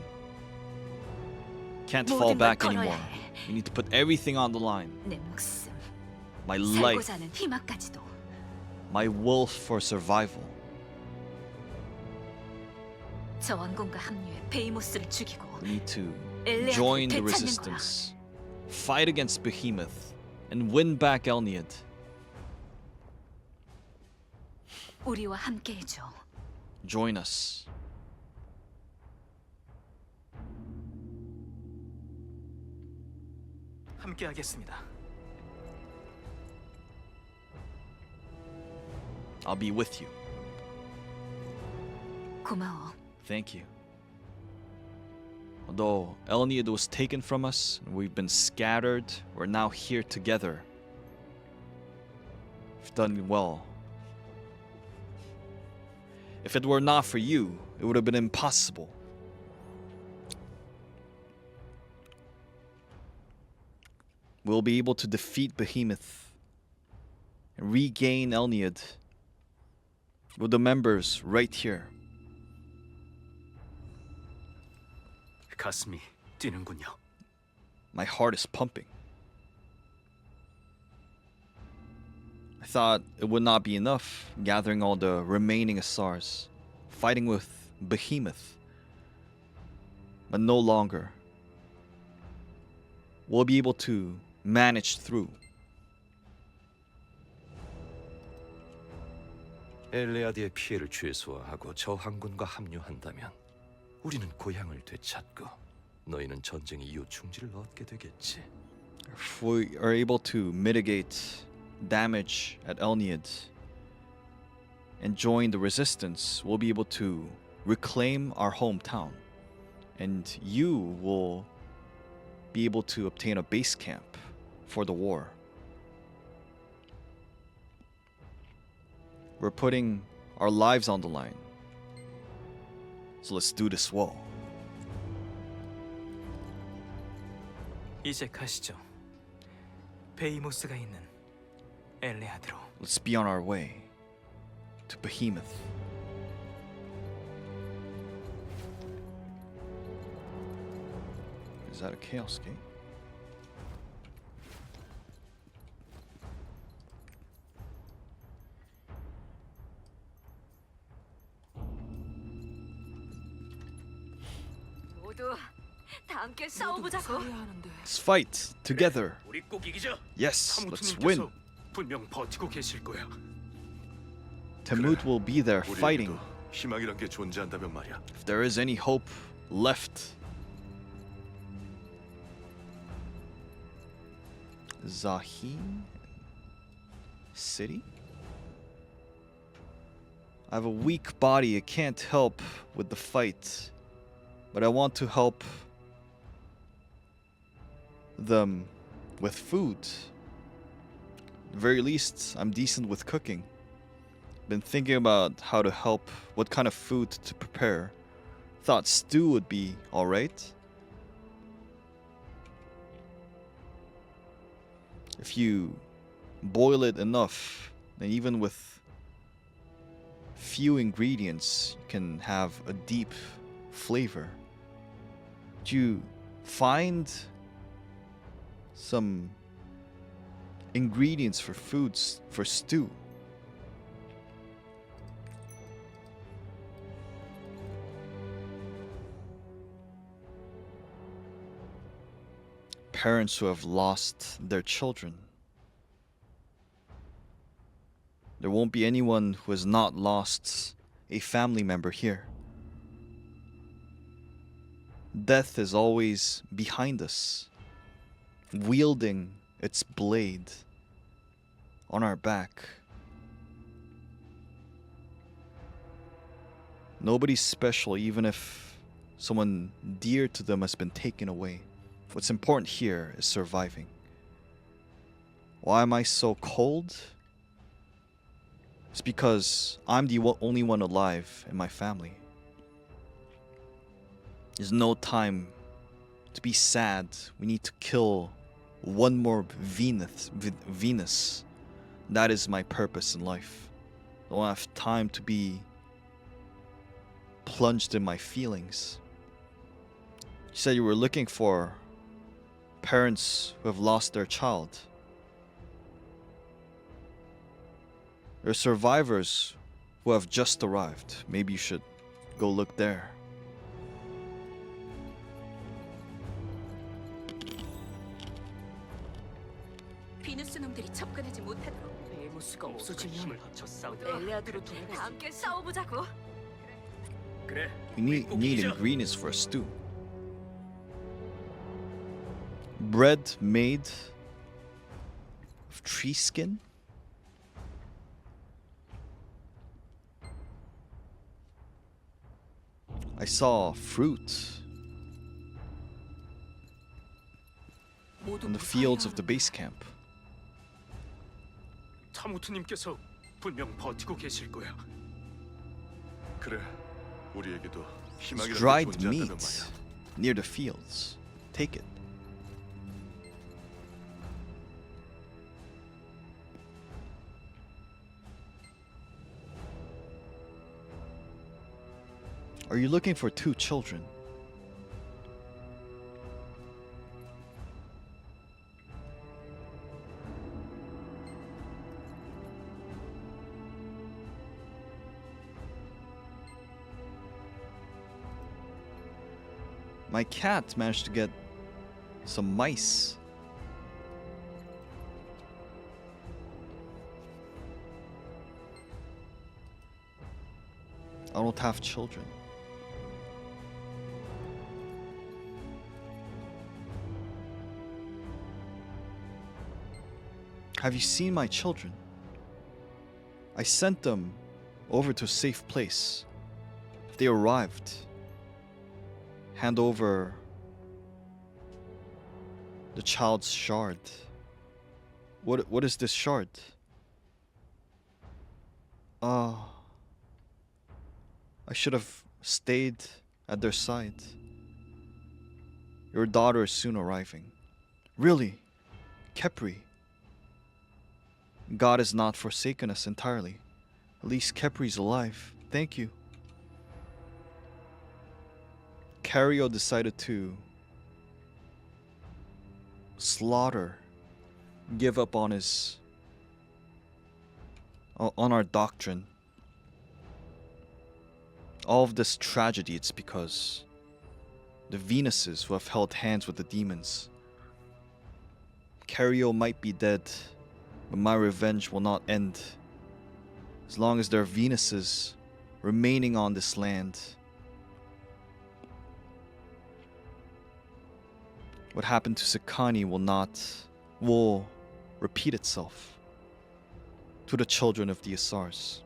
Can't 모든 fall 걸 back 걸어야 anymore. 해. We need to put everything on the line. 내 목숨, My life, 살고자 하는 희망까지도. my will for survival. 저 왕궁과 합류해 베이모스를 죽이고 We need to 엘레아드를 join the 되찾는 거야. resistance, fight against Behemoth, and win back Elniad. 우리와 함께 해줘. Join us. 함께하겠습니다. I'll be with you. 고마워. Thank you. Although Elniad was taken from us and we've been scattered, we're now here together. We've done well. If it were not for you, it would have been impossible. We'll be able to defeat Behemoth and regain Elniad with the members right here. 가슴이 뛰는군요. My heart is pumping. I thought it would not be enough gathering all the remaining Assars, fighting with Behemoth. But no longer. We'll be able to manage through. 엘레아드의 피해를 최소화하고 저항군과 합류한다면 우리는 고향을 되찾고 너희는 전쟁 이후 충지를 얻게 되겠지. If we are able to mitigate damage at Elniad and join the resistance, we'll be able to reclaim our hometown. And you will be able to obtain a base camp for the war. We're putting our lives on the line. So let's do this well. 이제 가시죠. 베이모스가 있는 엘레아드로. Let's be on our way to Behemoth. Is that a Chaos Gate? 모두 다 함께 싸워보자고. Let's fight together. 우리 꼭 이기자. Yes, let's win. 분명 버티고 계실 거야. Tamut will be there fighting. 희망이란 게 존재한다면 말이야. If there is any hope left. Zahim City? I have a weak body. I can't help with the fight. But I want to help them with food. At the very least, I'm decent with cooking. Been thinking about how to help, what kind of food to prepare. Thought stew would be alright. If you boil it enough, then even with few ingredients, you can have a deep flavor. Did you find some ingredients for foods for stew? Parents who have lost their children. There won't be anyone who has not lost a family member here. Death is always behind us, wielding its blade on our back. Nobody's special, even if someone dear to them has been taken away. What's important here is surviving. Why am I so cold? It's because I'm the only one alive in my family. There's no time to be sad. We need to kill one more Venus. That is my purpose in life. I don't have time to be plunged in my feelings. You said you were looking for parents who have lost their child. There are survivors who have just arrived. Maybe you should go look there. 비누스 놈들이 접근하지 못하도록 에모스가 없어지면 엘레아드로 다 함께 싸워보자고. 그래. We need ingredients for a stew. Bread made of tree skin? I saw fruit in the fields of the base camp. 타무트님께서 분명 버티고 계실 거야. 그래, 우리에게도 It's 희망이란 게 dried 존재한다면 meat 말이야. near the fields. Take it. Are you looking for 2 children? My cat managed to get some mice. I don't have children. Have you seen my children? I sent them over to a safe place. If they arrived, hand over the child's shard. What is this shard? I should have stayed at their side. Your daughter is soon arriving. Really? Kepri? God has not forsaken us entirely. At least Kepri's alive. Thank you. Cario decided to slaughter, give up on our doctrine. All of this tragedy, it's because the Venuses who have held hands with the demons. Cario might be dead, but my revenge will not end as long as there are Venuses remaining on this land. What happened to Sekani will repeat itself to the children of the Assars.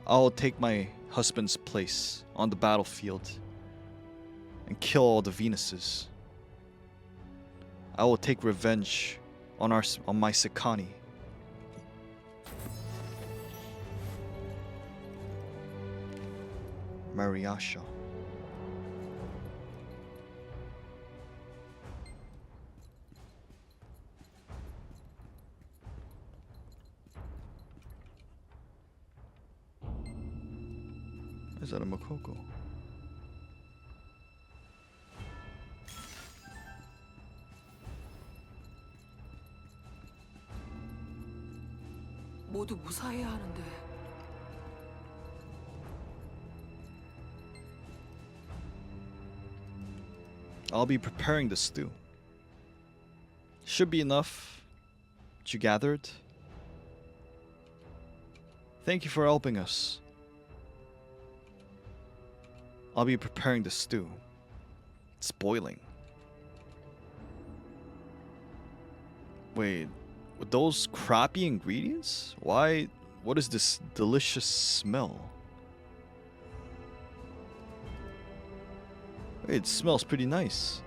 I'll take my husband's place on the battlefield and kill all the Venuses. I will take revenge on my Sekani. Mariasha. Is that a Makoko? 모두 무사해야 하는데. I'll be preparing the stew. Should be enough that you gathered. Thank you for helping us. I'll be preparing the stew. It's boiling. Wait, with those crappy ingredients? Why? What is this delicious smell? Wait, it smells pretty nice.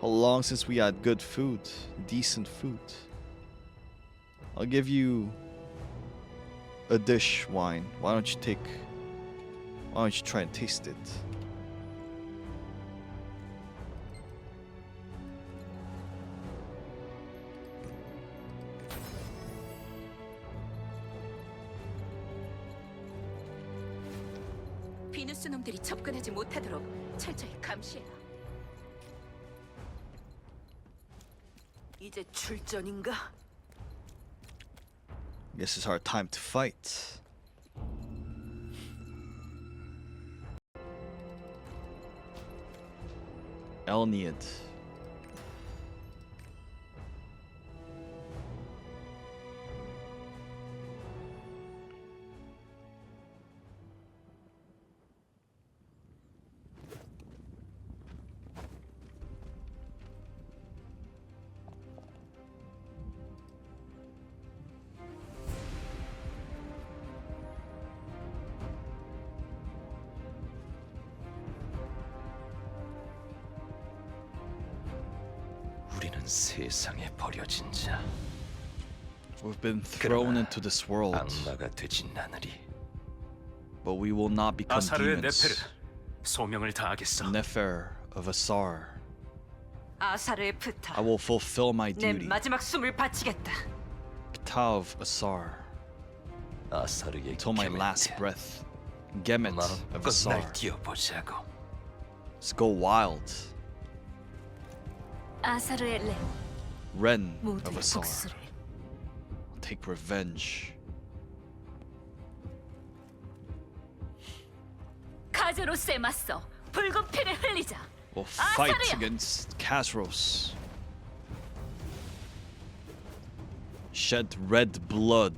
How long since we had good food, decent food? I'll give you a dish, wine. Why don't you try and taste it? 비누스 놈들이 접근하지 못하도록 철저히 감시해라. 이제 출전인가? Guess it's our time to fight. Elniad. 우리는 세상에 버려진 자. We've been thrown into this world, 악마가 되진 않으리. but we will not become 아사르의 demons. 네페르, 소명을 다하겠어. Nefer of Assar. 아사르의 프타. I will fulfill my 내 duty. 마지막 숨을 바치겠다. Pita of Assar. 아사르의 Till my last 게멘트. breath. Gemet of 마음껏 Assar. 날 뛰어보자고. Let's go wild. 아사르의 레 Ren of 모두의 Assar. 복수를 I'll take revenge. 가제로스에 맞서 붉은 피를 흘리자. We'll fight 아사르야! against Kasros. Shed red blood.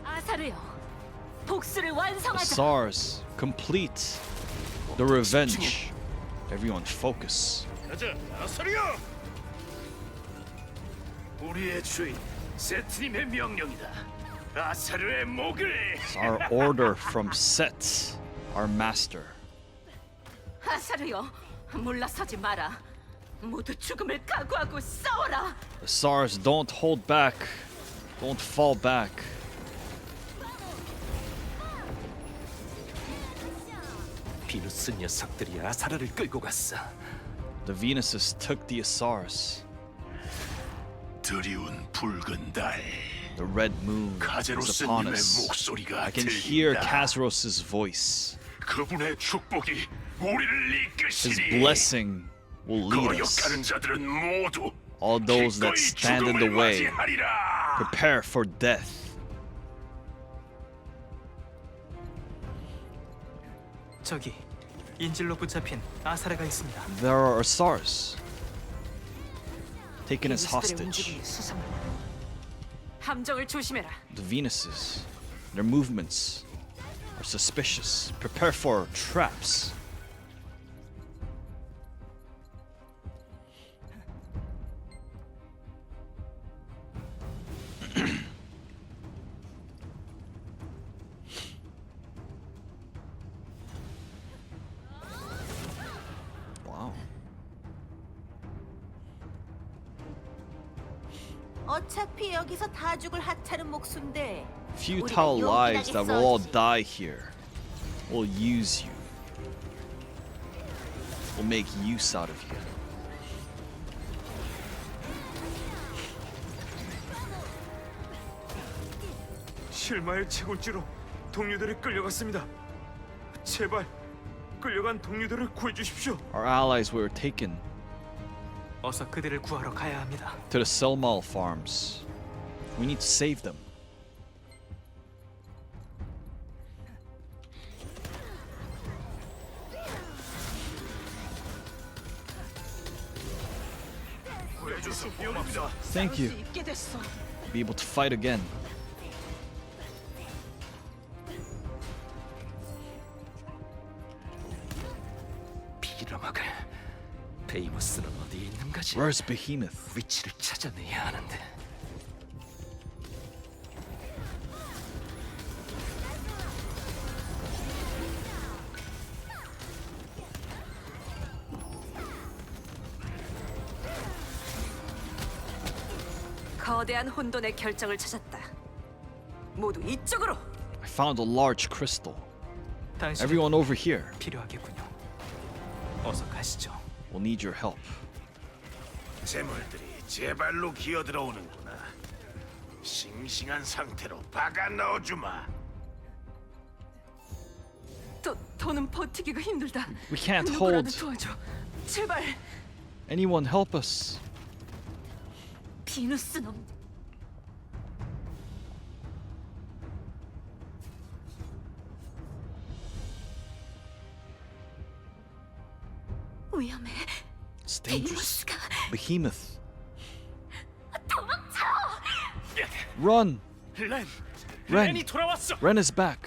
아사르여, 복수를 완성하자. Assars, complete the revenge. Everyone focus. 가자, 아사리야! 우리의 주인 세트님의 명령이다. 아사르의 목을. It's our order from Set, our master. 아사르여, 물러서지 마라. 모두 죽음을 각오하고 싸워라. Assars, don't hold back. Don't fall back. 비누스 녀석들이 아사라를 끌고 갔어. The Venuses took the Assars. 드리운 붉은 달. The red moon is upon 카제로스님의 us. 목소리가 I can hear 들린다. Kazros' voice. 그분의 축복이 우리를 His 이끄시니 blessing will lead us. 거역하는 자들은 모두 All those that 기꺼이 stand in the 죽음을 way, 맞이하리라. prepare for death. 저기 인질로 붙잡힌 아사르가 있습니다. There are Assars taken as 비누스들의 hostage. 움직임이 수상하다. 함정을 조심해라. The Venuses, their movements are suspicious. Prepare for traps. Wow. 어차피 여기서 다 죽을 하찮은 목숨인데 Futile lives that will all die here. We'll use you. We'll make use out of you. 실마의 채굴지로 동료들이 끌려갔습니다. 제발 끌려간 동료들을 구해 주십시오. Our allies were taken 어서 그들을 구하러 가야 합니다. to the Selmal farms. We need to save them. 구해줘서 고맙습니다. Thank you. 있게 됐어. Be able to fight again. 빌어먹을. 베이모스는 어디에 있는 거지? Where's Behemoth? 위치를 찾아내야 하는데. 거대한 혼돈의 결정을 찾았다. 모두 이쪽으로. I found a large crystal. 당신 Everyone over here. 필요하겠군요. 어서 가시죠. We'll need your help. 재물들이 제 발로 기어들어오는구나. 싱싱한 상태로 박아 넣어주마. 더는 버티기가 힘들다. We can't 누구라도 hold. 도와줘. 제발. Anyone help us? 비누스 놈. 위험해. It's dangerous. 베이모스가 Behemoth. 도망쳐. Run! 렌! Ren! 렌이 돌아왔어! Ren is back.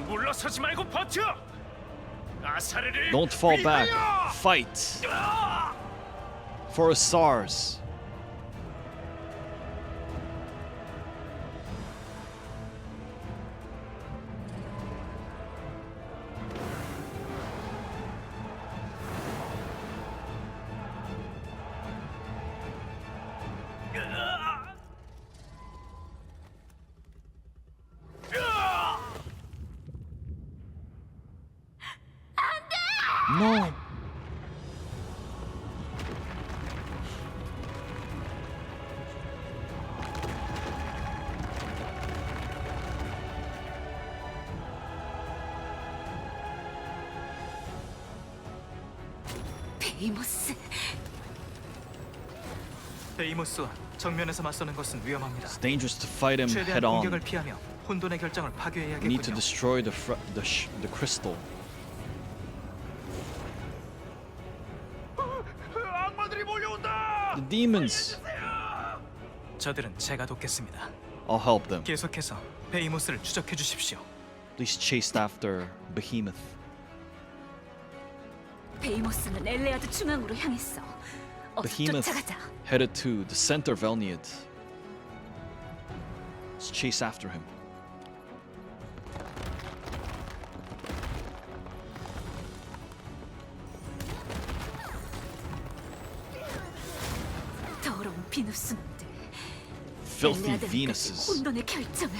물러서지 말고 버텨! 아사르를 Don't fall back. 위하여! Fight. For Assars. No. 베이모스. 베이모스와 정면에서 맞서는 것은 위험합니다. It's dangerous to fight him 최대한 head on. 공격을 피하며 혼돈의 결정을 We need to 파괴해야겠군요. destroy the crystal. 악마들이 몰려온다! The demons. 저들은 제가 돕겠습니다. I'll help them. 계속해서 베이모스를 추적해 주십시오. Please chase after Behemoth. 베이모스는 엘레아드 중앙으로 향했어. 어서 Behemoth 쫓아가자. headed to the center of Elniad. Let's chase after him. 더러운 비누스놈들. Filthy 엘레아드는 Venuses. 혼돈의 결정을.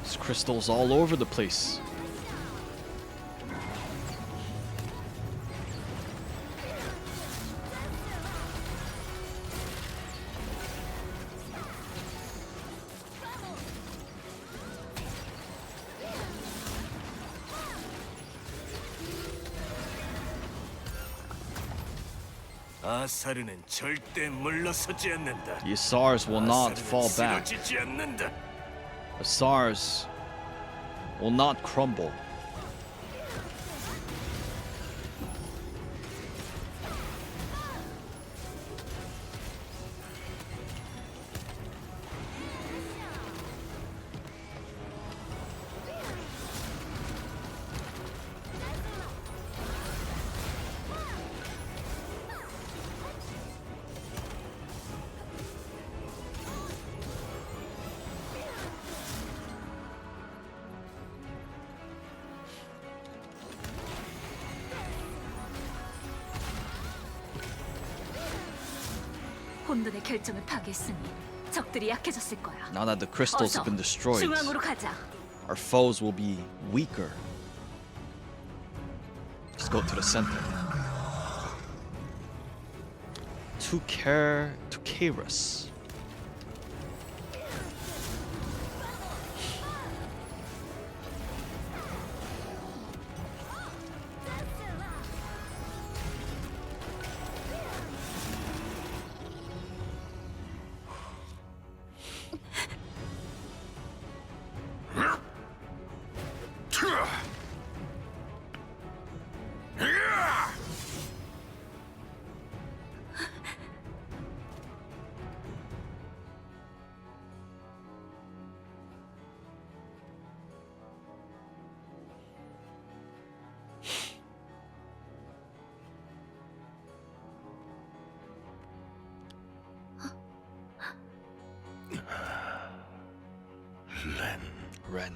There's crystals all over the place. 아사르는 절대 물러서지 않는다. The Assars will not fall back. 쓰러지지 않는다. Assars will not crumble. 혼돈의 결정을 파괴했으니 적들이 약해졌을 거야. Now that the crystals have been destroyed, 중앙으로 가자. our foes will be weaker. Let's go to the center. To Kairus. Ren.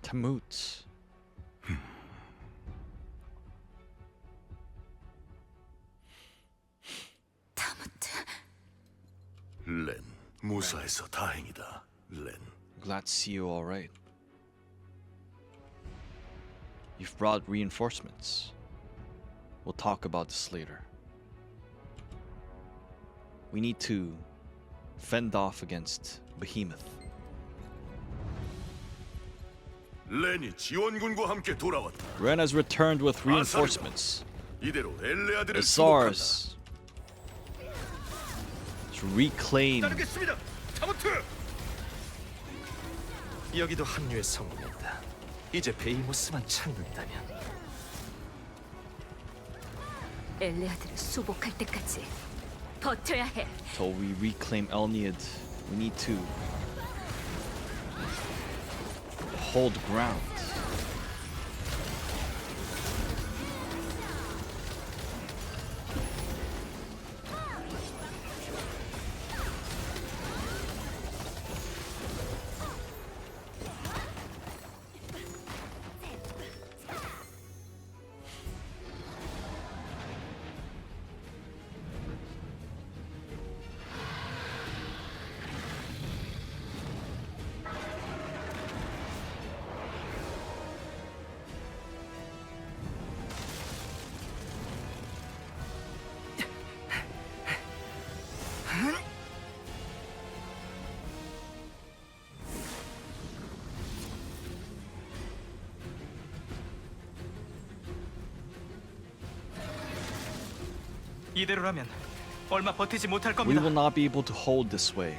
Tamut. 렌, 무사해서 다행이다. 렌. Glad to see you all right. You've brought reinforcements. We'll talk about this later. We need to fend off against Behemoth. 렌이 지원군과 함께 돌아왔다. Ren has returned with reinforcements. 이대로 엘레아드를 Assars to reclaim. 따르겠습니다. 타무트. 여기도 합류에 성공했다. 이제 베이모스만 찾는다면. 엘레아드를 수복할 때까지 버텨야 해. Till we reclaim Elniad, we need to hold ground. 이대로라면 얼마 버티지 못할 We 겁니다. will not be able to hold this way.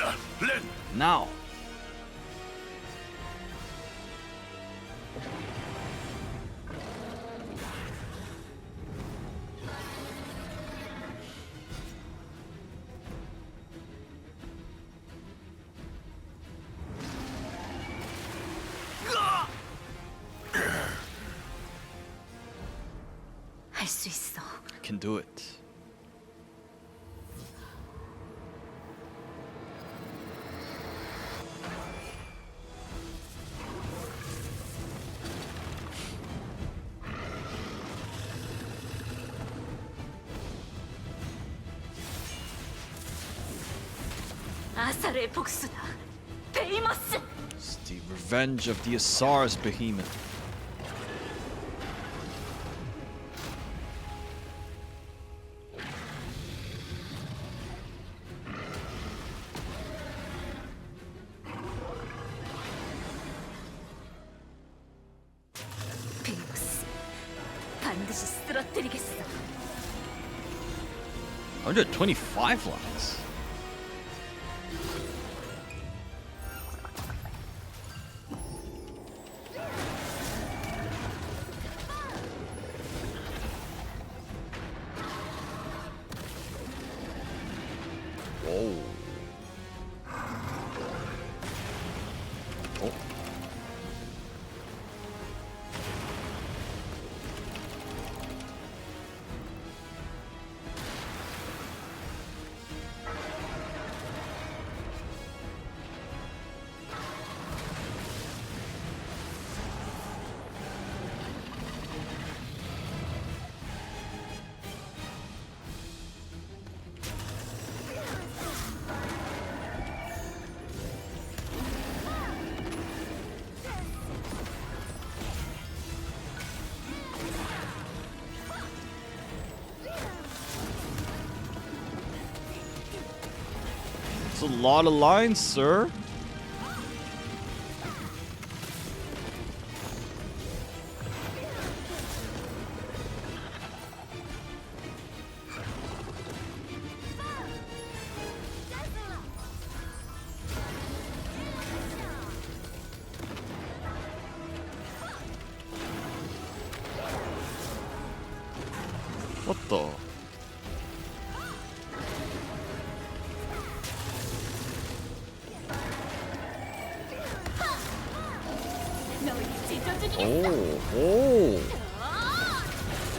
준비해라, 렌. Now. 할 수 있어. I can do it. 아사르의 복수다. 베이머스. It's the revenge of the Assar's behemoth. 베이머스. 반드시 쓰러뜨리겠어. 125 lines. Whoa. Oh. It's a lot of lines, sir. What the? Oh, oh,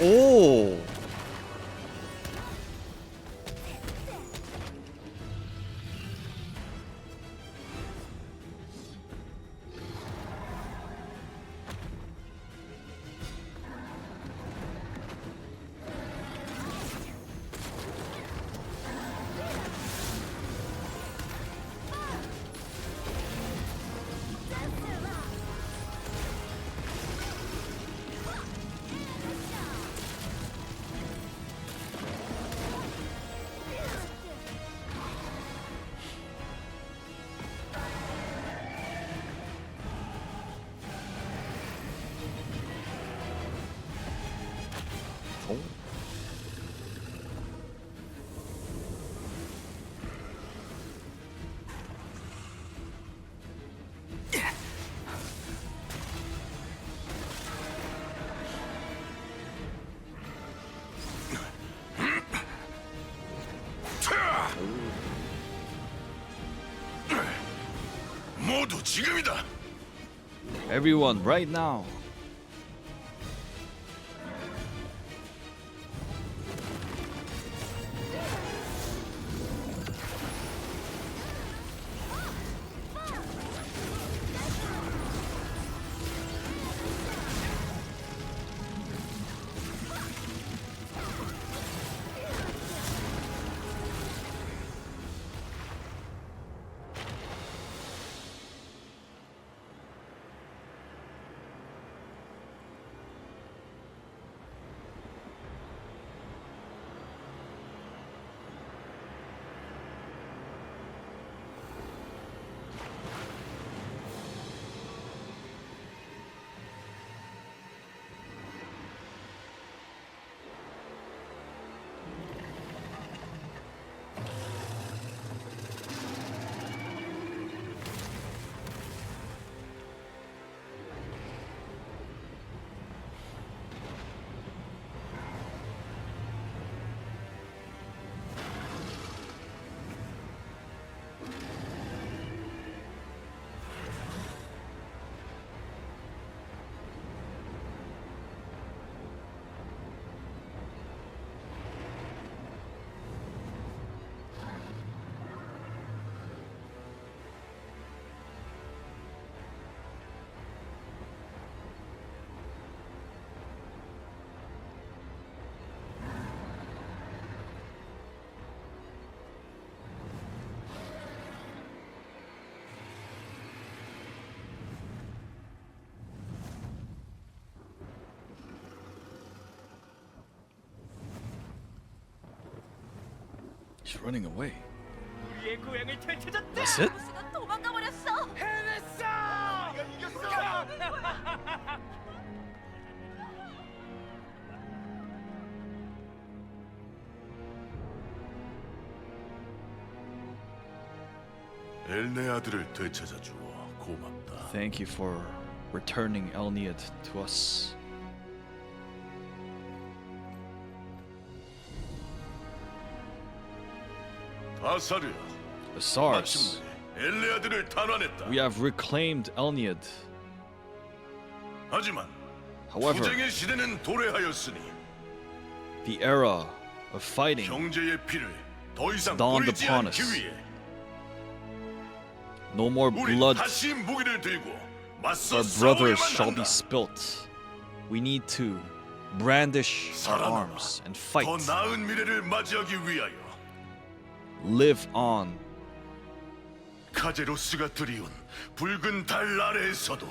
oh. 모두 지금이다. Everyone, right now. She's running away. 우리의 고향을 되찾았다. That's it? 보스가 도망가 버렸어. 해냈어. 이겼어. 엘네아들을 되찾아 주어 고맙다. Thank you for returning Elniad to us. 아사르, Assars, 마침내 엘네아들을 탄환했다. we have reclaimed Elniad. 하지만 However, 투쟁의 시대는 도래하였으니 the era of fighting 형제의 피를 더 이상 dawned 뿌리지 upon 않기 us. 위해 No more 우리 blood 다시 무기를 들고 맞서 our brothers 싸워야만 shall be 한다. spilt. We need to brandish our 살아남아 arms and fight. 더 나은 미래를 맞이하기 위하여 Live on 카제로스가 드리운 붉은 달 아래에서도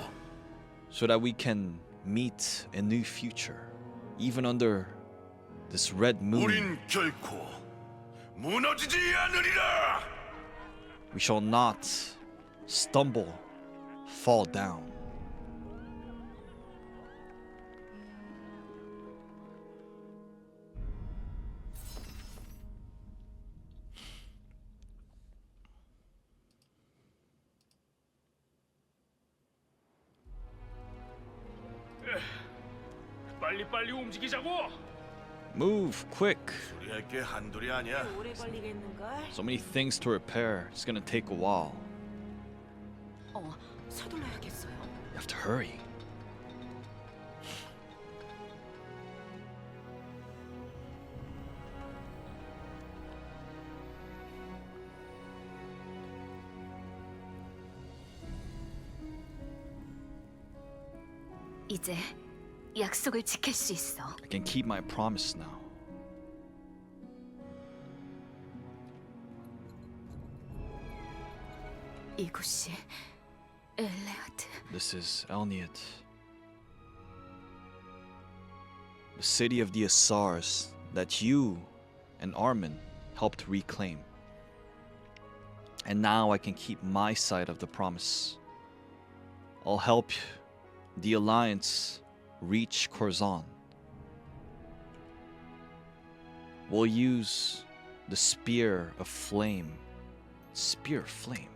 so that we can meet a new future, even under this red moon. 우린 결코 무너지지 않으리라. We shall not stumble, fall down. 빨리 움직이자고. Move quick. 수리할 게 한둘이 아니야. 오래 걸리겠는걸? So many things to repair. It's gonna take a while. 서둘러야겠어요. You have to hurry. 이제 약속을 지킬 수 있어. I can keep my promise now. 이곳이 엘레아드. This is Elniad. The city of the Assars that you and Armin helped reclaim. And now I can keep my side of the promise. I'll help the Alliance reach Kurzan. We'll use the Spear of Flame. Spear of Flame?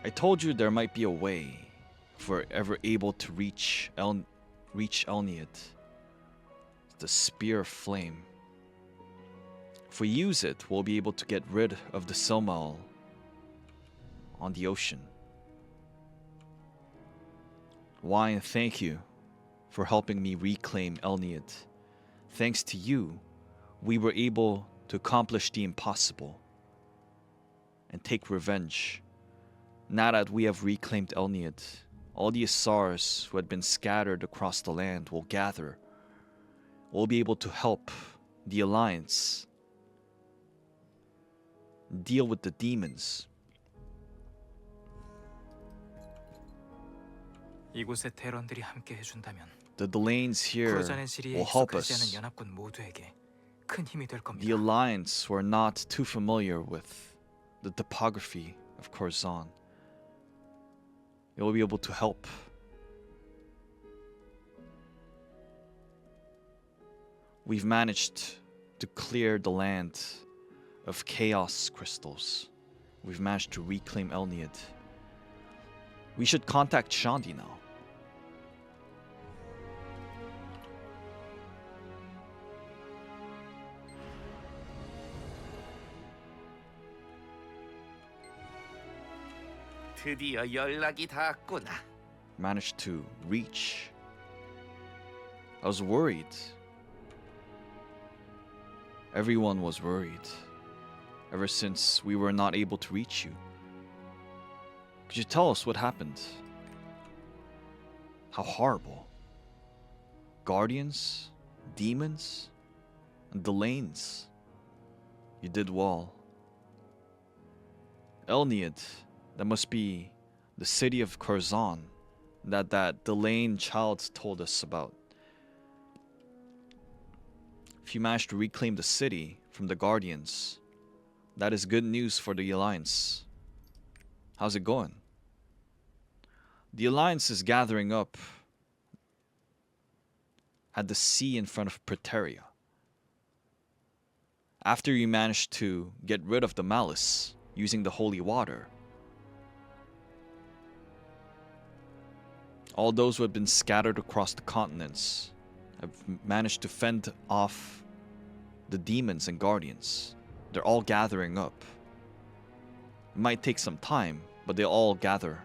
I told you there might be a way if we're ever able to reach Elniad. The Spear of Flame. If we use it, we'll be able to get rid of the Silmal on the ocean. Wine, thank you for helping me reclaim Elniad. Thanks to you, we were able to accomplish the impossible and take revenge. Now that we have reclaimed Elniad, all the Assars who had been scattered across the land will gather. We'll be able to help the Alliance deal with the demons. 이곳의 대런들이 함께 해준다면 The Delanes here 쿠르잔의 시리에 will help 익숙하지 않은 us. 연합군 모두에게 큰 힘이 될 The 겁니다. Alliance who are not too familiar with the topography of Kurzan. They will be able to help. We've managed to clear the land of chaos crystals. We've managed to reclaim Elniad. We should contact Shandi now. 드디어 연락이 닿았구나. Managed to reach. I was worried. Everyone was worried. Ever since we were not able to reach you. Could you tell us what happened? How horrible. Guardians, demons, and Delanes. You did well. Elniad, that must be the city of Kurzan that Delane child told us about. If you manage to reclaim the city, from the Guardians. That is good news for the Alliance. How's it going? The Alliance is gathering up at the sea in front of Praeteria. After you managed to get rid of the Malice using the holy water, all those who have been scattered across the continents have managed to fend off the demons and guardians. They're all gathering up. It might take some time, but they all gather.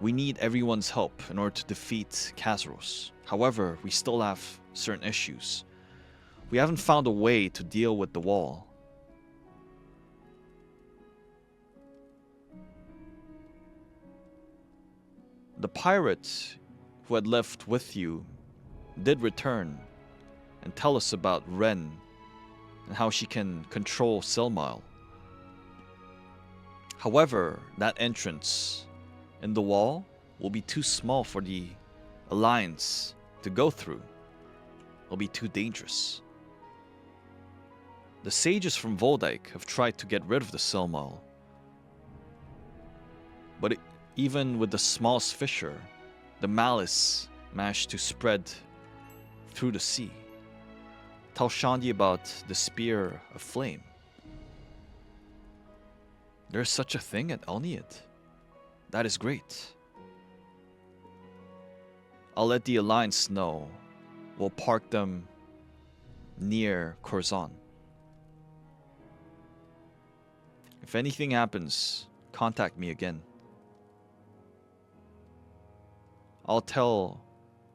We need everyone's help in order to defeat Kazros. However, we still have certain issues. We haven't found a way to deal with the wall. The pirate who had left with you did return and tell us about Ren and how she can control Selmile. However, that entrance in the wall will be too small for the Alliance to go through. It'll be too dangerous. The sages from Voldike have tried to get rid of the Selmile, but even with the smallest fissure, the Malice managed to spread through the sea. Tell Shandi about the Spear of Flame. There's such a thing at Elniad. That is great. I'll let the Alliance know. We'll park them near Kurzan. If anything happens, contact me again. I'll tell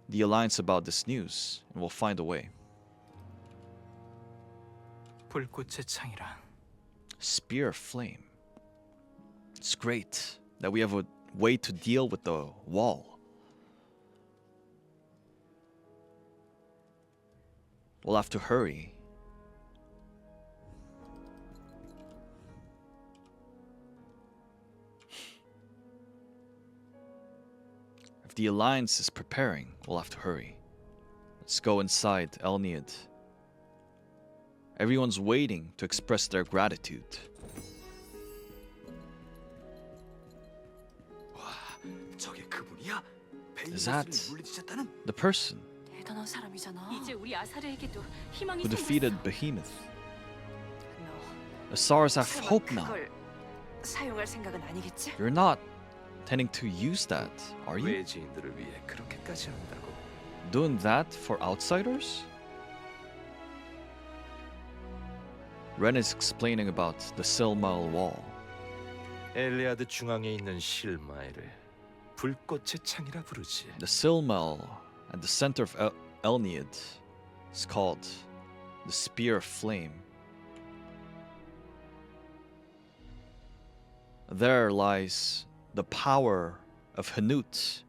the Alliance about this news, and we'll find a way. 불꽃의 창이라. Spear of Flame. It's great that we have a way to deal with the wall. We'll have to hurry. If the Alliance is preparing, we'll have to hurry. Let's go inside Elniad. Everyone's waiting to express their gratitude. Is that the person 대단한 사람이잖아. 이제 우리 아사르에게도 희망이 who defeated Behemoth? 너 Assars have hope now. 그걸 사용할 생각은 아니겠지? You're not intending to use that, are you? 외지인들을 위해 그렇게까지 한다고. Doing that for outsiders? Ren is explaining about the Selmile wall. 엘리아드 중앙에 있는 실마일을 불꽃의 창이라 부르지. The Selmile at the center of Elniad is called the Spear of Flame. There lies the power of Hanut,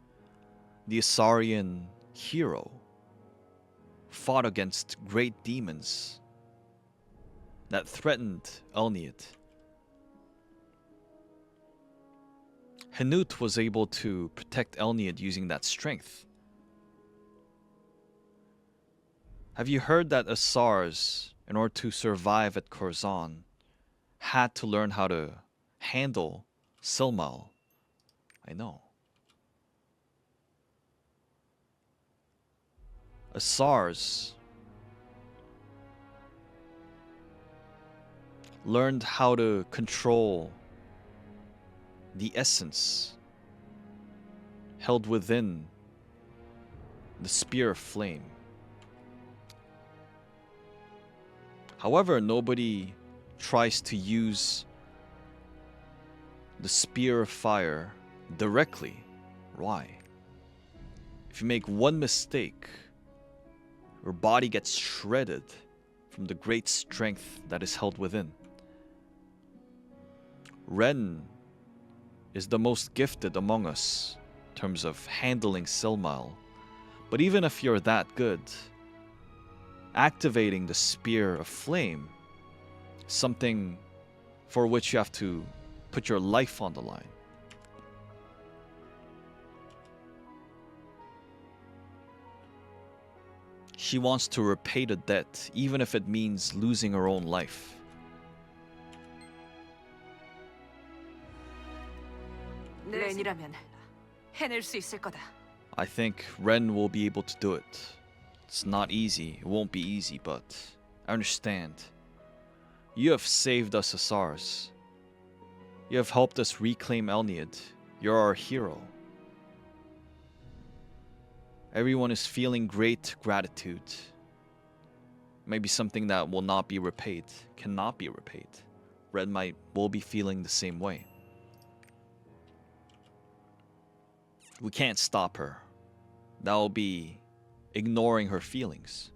the Assarian hero, fought against great demons that threatened Elniad. Hanut was able to protect Elniad using that strength. Have you heard that Assars, in order to survive at Kurzan, had to learn how to handle Selmile? I know. Assars learned how to control the essence held within the Spear of Flame. However, nobody tries to use the Spear of Fire directly. Why? If you make one mistake, your body gets shredded from the great strength that is held within. Ren is the most gifted among us in terms of handling Selmile. But even if you're that good, activating the Spear of Flame is something for which you have to put your life on the line. She wants to repay the debt, even if it means losing her own life. 렌이라면 해낼 수 있을 거다. I think Ren will be able to do it. It's not easy. It won't be easy, but I understand. You have saved us Assars. You have helped us reclaim Elniad. You're our hero. Everyone is feeling great gratitude. Maybe something that will not be repaid, cannot be repaid. Ren will be feeling the same way. We can't stop her. That will be ignoring her feelings.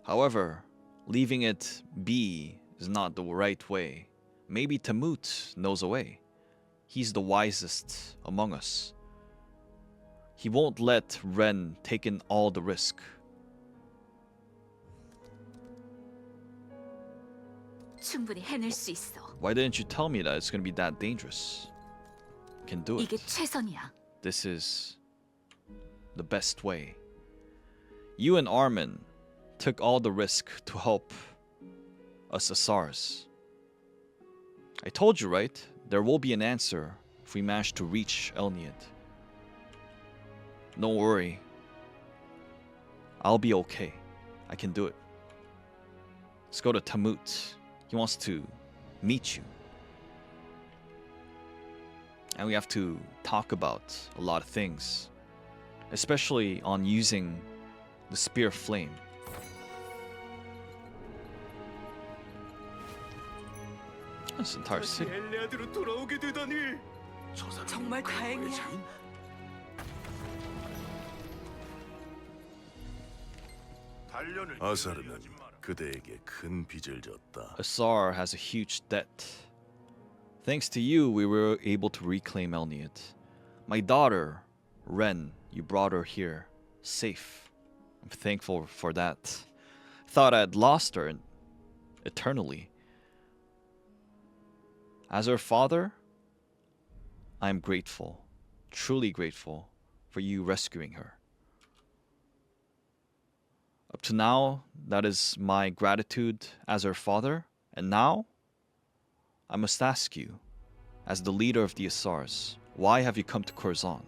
However, leaving it be is not the right way. Maybe Tamut knows a way. He's the wisest among us. He won't let Ren take in all the risk. 충분히 해낼 수 있어. Why didn't you tell me that it's going to be that dangerous? Can do 이게 it. 최선이야. This is the best way. You and Armin took all the risk to help us Assars. I told you, right? There will be an answer if we manage to reach Elniad. Don't worry. I'll be okay. I can do it. Let's go to Tamut. He wants to meet you. And we have to talk about a lot of things, especially on using the Spear of Flame. This entire city. 엘레아드로 돌아오게 되다니. 정말 다행이야. 아사르는 그대에게 큰 빚을 졌다. Assar has a huge debt. Thanks to you, we were able to reclaim Elniad. My daughter, Ren, you brought her here, safe. I'm thankful for that. Thought I had lost her eternally. As her father, I am grateful, truly grateful, for you rescuing her. Up to now, that is my gratitude as her father, and now, I must ask you, as the leader of the Assars, why have you come to Kurzan?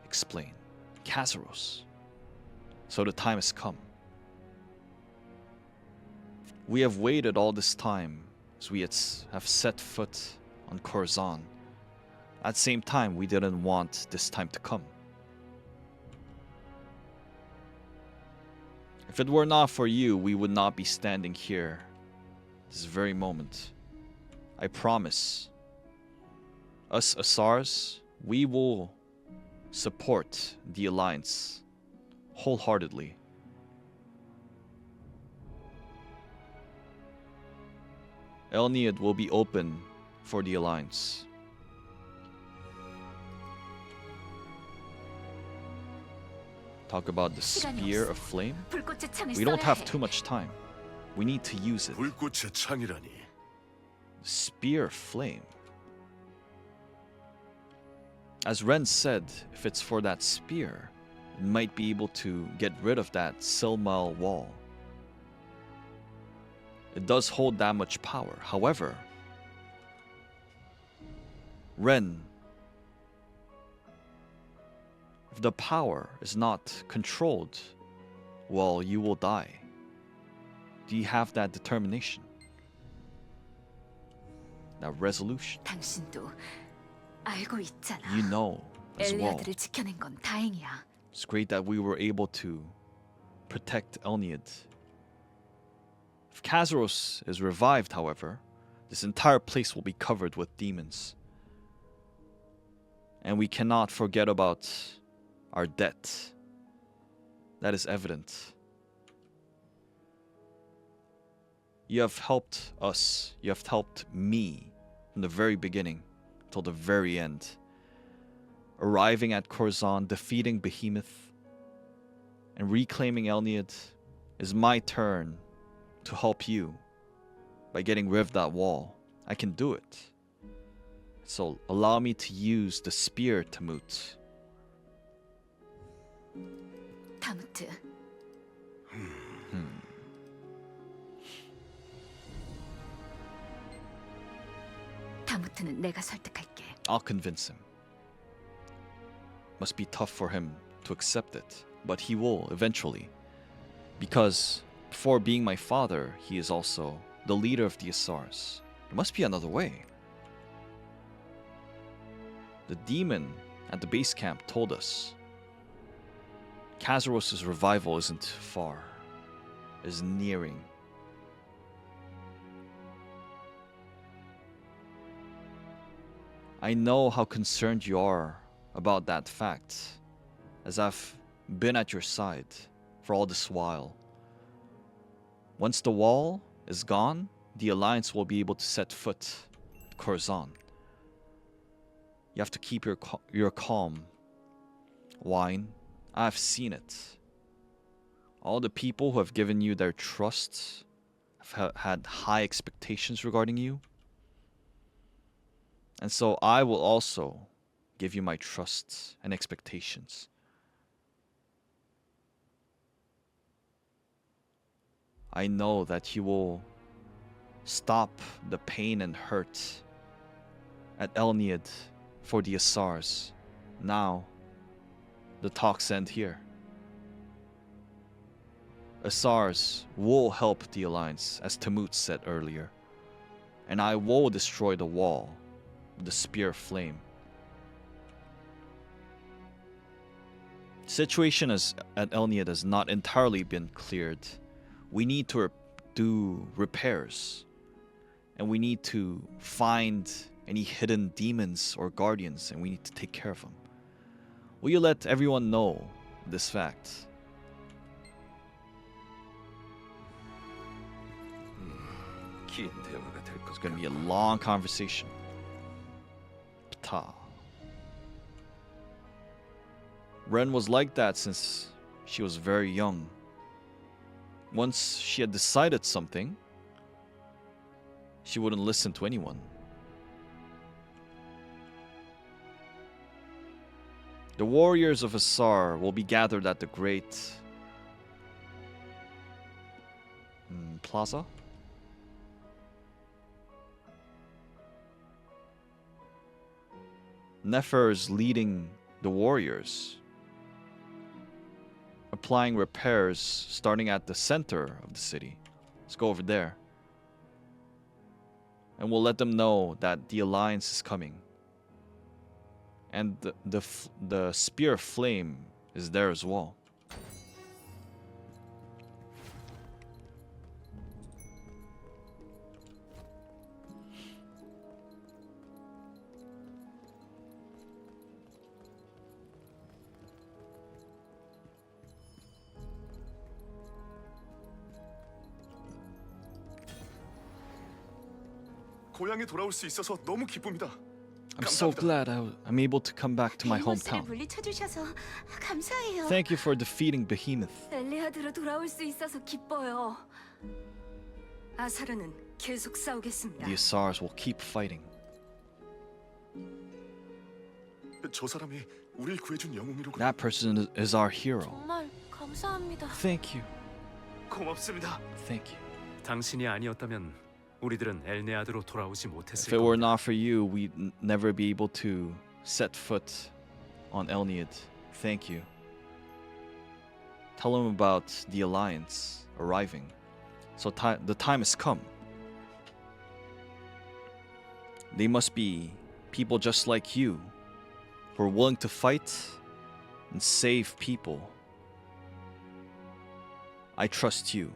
Explain. Kazaros. So the time has come. We have waited all this time as we have set foot on Kurzan. At the same time, we didn't want this time to come. If it were not for you, we would not be standing here this very moment. I promise. Us Assars, we will support the Alliance wholeheartedly. Elniad will be open for the Alliance. Talk about the Spear of Flame. We don't have too much time. We need to use it. 불꽃의 창이라니. Spear of Flame. As Ren said, if it's for that spear, it might be able to get rid of that Silmal wall. It does hold that much power. However, Ren, if the power is not controlled, well, you will die. Do you have that determination? That resolution? 당신도 알고 있잖아. You know as well. 엘리아드를 지켜낸 건 다행이야. It's great that we were able to protect Elniad. If Kazaros is revived, however, this entire place will be covered with demons. And we cannot forget about our debt. That is evident. You have helped us. You have helped me from the very beginning till the very end. Arriving at Kurzan, defeating Behemoth, and reclaiming Elniad is my turn to help you by getting rid of that wall. I can do it. So allow me to use the spear, Tamut. 타무트. 타무트는 내가 설득할게. I'll convince him. Must be tough for him to accept it, but he will eventually. Because before being my father, he is also the leader of the Assars. There must be another way. The demon at the base camp told us Kazaros' revival isn't far, is nearing. I know how concerned you are about that fact, as I've been at your side for all this while. Once the wall is gone, the Alliance will be able to set foot at Kurzan. You have to keep your calm. Wine, I've seen it. All the people who have given you their trust have had high expectations regarding you. And so I will also give you my trust and expectations. I know that you will stop the pain and hurt at Elad for the Assars. Now, the talks end here. Assars will help the Alliance, as Tamut said earlier, and I will destroy the wall with the Spear of Flame. Situation at Elad has not entirely been cleared. We need to do repairs, and we need to find any hidden demons or guardians, and we need to take care of them. Will you let everyone know this fact? It's going to be a long conversation. Pita. Ren was like that since she was very young. Once she had decided something, she wouldn't listen to anyone. The warriors of Assar will be gathered at the great plaza. Nefer is leading the warriors, applying repairs starting at the center of the city. Let's go over there. And we'll let them know that the Alliance is coming. And the Spear of Flame is there as well. 고향에 돌아올 수 있어서 너무 기쁩니다. I'm so glad I'm able to come back to my hometown. 물리쳐주셔서 감사해요. Thank you for defeating Behemoth. 엘리아드로 돌아올 수 있어서 기뻐요. 아사르는 계속 싸우겠습니다. The Assars will keep fighting. 저 사람이 우리를 구해준 영웅이로군. That person is our hero. 정말 감사합니다. Thank you. 고맙습니다. Thank you. 당신이 아니었다면 우리들은 엘네아드로 돌아오지 못했을 If it were 겁니다. not for you, we'd never be able to set foot on Elad. Thank you. Tell him about the Alliance arriving. So the time has come. They must be people just like you, who are willing to fight and save people. I trust you.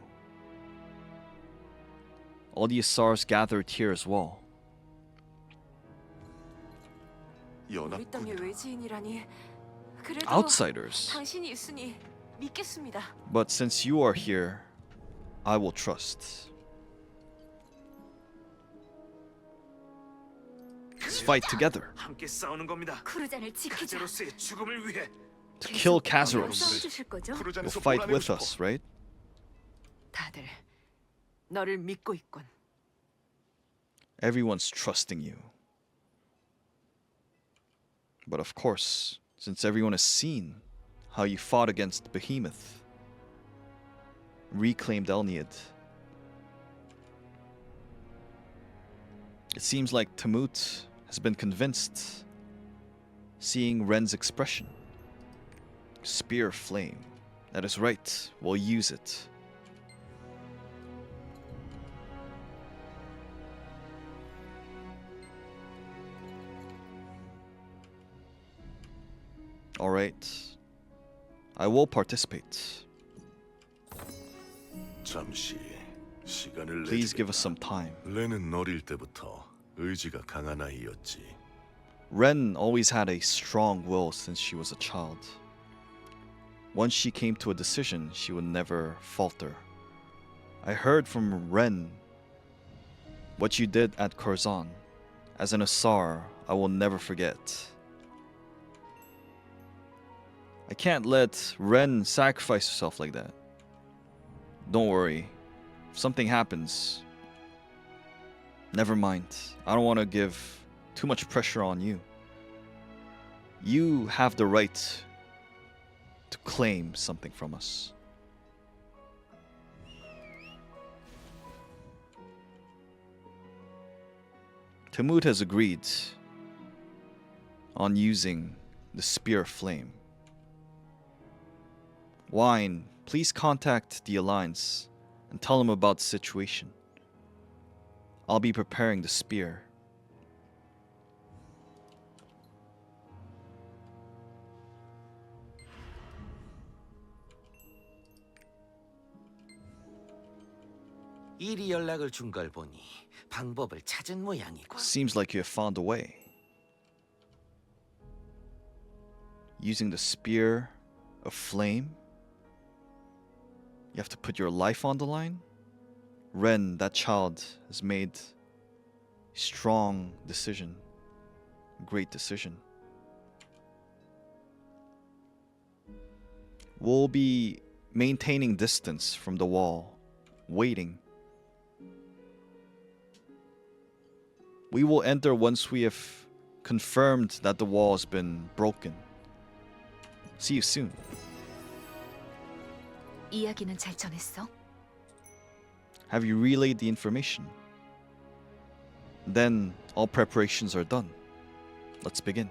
All the Assars gathered here as well. 우리 땅의 외지인이라니. 그래도 Outsiders. 당신이 있으니 믿겠습니다. But since you are here, I will trust. Let's fight together. 함께 싸우는 겁니다. 쿠르잔을 지키자. 카제로스의 죽음을 위해. To kill Kazaros. 싸워주실 거죠? You'll fight with us, right? 다들 너를 믿고 있군. Everyone's trusting you. But of course, since everyone has seen how you fought against Behemoth, reclaimed Elniad. It seems like Tamut has been convinced, seeing Ren's expression. Spear flame. That is right, we'll use it. Alright. I will participate. 잠시 시간을 Please give us some time. 렌은 어릴 때부터 의지가 강한 아이였지. Ren always had a strong will since she was a child. Once she came to a decision, she would never falter. I heard from Ren what you did at Kurzan. As an Assar, I will never forget. I can't let Ren sacrifice herself like that. Don't worry. If something happens, never mind. I don't want to give too much pressure on you. You have the right to claim something from us. Tamut has agreed on using the Spear of Flame. Wine, please contact the Alliance and tell them about the situation. I'll be preparing the spear. 이리 연락을 준 걸 보니 방법을 찾은 모양이고. Seems like you have found a way. Using the Spear of Flame? You have to put your life on the line? Ren, that child, has made a strong decision. A great decision. We'll be maintaining distance from the wall, waiting. We will enter once we have confirmed that the wall has been broken. See you soon. 이야기는 잘 전했어? Have you relayed the information? Then all preparations are done. Let's begin.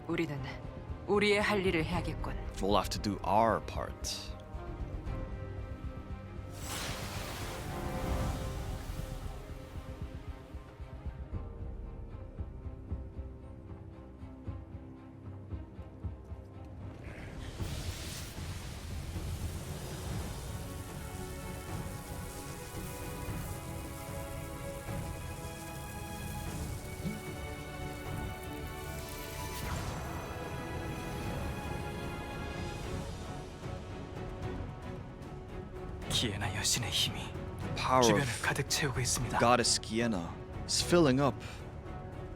우리는 우리의 할 일을 해야겠군. We'll have to do our part. 기에나 여신의 힘이 Power 주변을 of 가득 채우고 있습니다. Goddess Kiena is filling up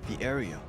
the area.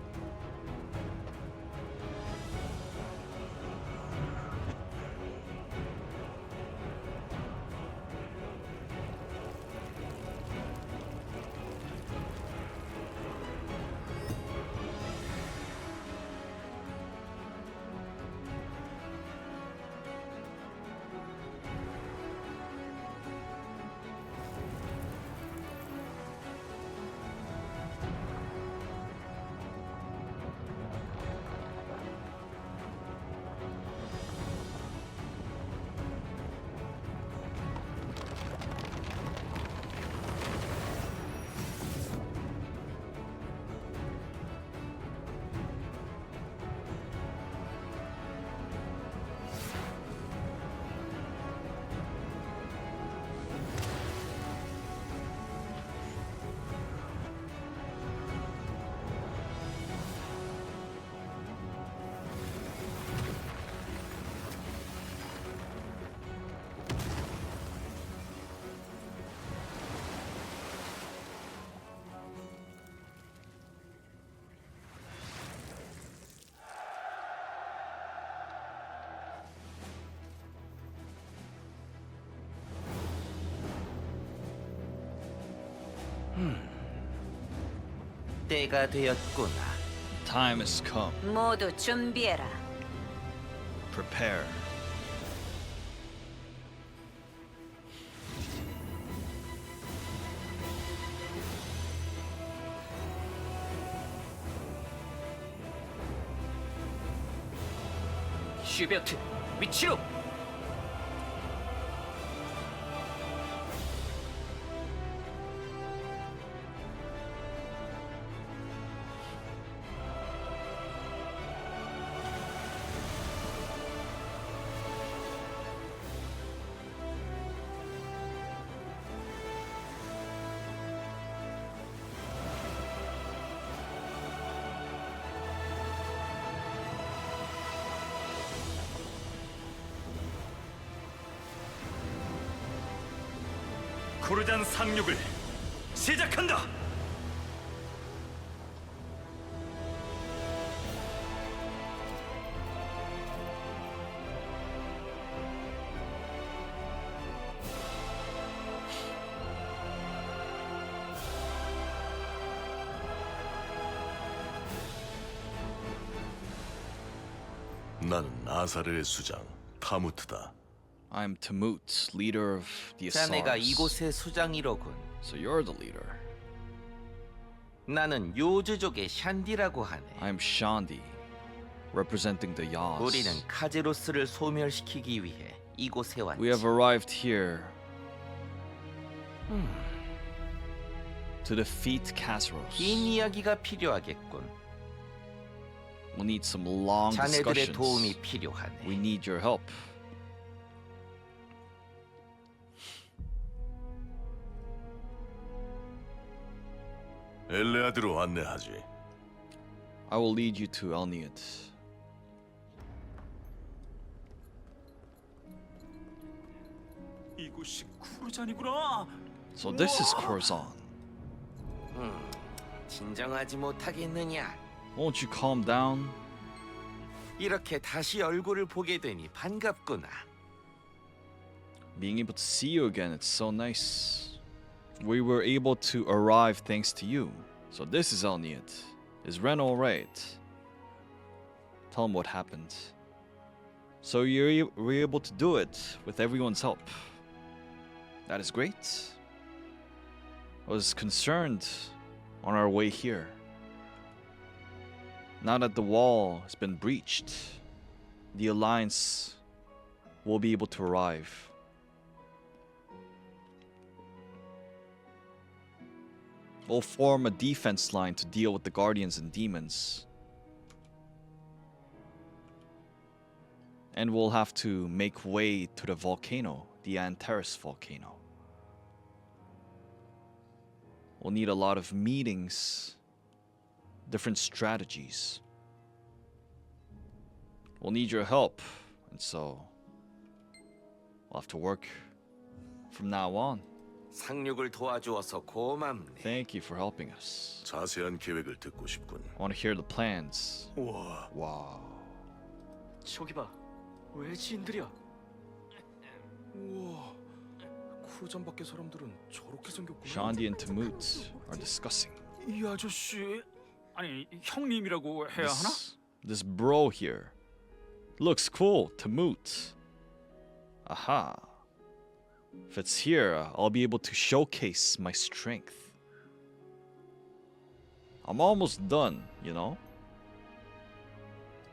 때가 되었구나. Time has come. 모두 준비해라. Prepare. 슈베르트 위치로. 쿠르잔 상륙을 시작한다. 나는 아사르의 수장 타무트다. I'm Tamut, leader of the 자네가 Assars. 이곳의 수장이로군. So you're the leader. 나는 요즈족의 샨디라고 하네. I'm Shandi, representing the Yaz. 우리는 카제로스를 소멸시키기 위해 이곳에 왔지. We have arrived here to defeat Kazaros. 긴 이야기가 필요하겠군. We need some long 자네들의 discussions. 도움이 필요하네. We need your help. 엘레아드로 안내하지. I will lead you to Elniad. 이곳이 쿠르잔이구나. So this is Kurzan. 진정하지 못하겠느냐? Won't you calm down? 이렇게 다시 얼굴을 보게 되니 반갑구나. Being able to see you again, it's so nice. We were able to arrive thanks to you. So this is Elniad. Is Ren alright? Tell him what happened. So you were able to do it with everyone's help. That is great. I was concerned on our way here. Now that the wall has been breached, the Alliance will be able to arrive. We'll form a defense line to deal with the Guardians and Demons. And we'll have to make way to the volcano, the Antares volcano. We'll need a lot of meetings, different strategies. We'll need your help, and so we'll have to work from now on. 상륙을 도와주어서 고맙네. Thank you for helping us. 자세한 계획을 듣고 싶군. I want to hear the plans. 우와. Wow. 저기 봐. 왜 지인들이야? 우와. 쿠르잔 밖의 사람들은 저렇게 생겼구나. Shandi and Tamut are discussing. 이 아저씨 아니 형님이라고 해야 하나? This bro here looks cool. Tamut. Aha. If it's here, I'll be able to showcase my strength. I'm almost done, you know?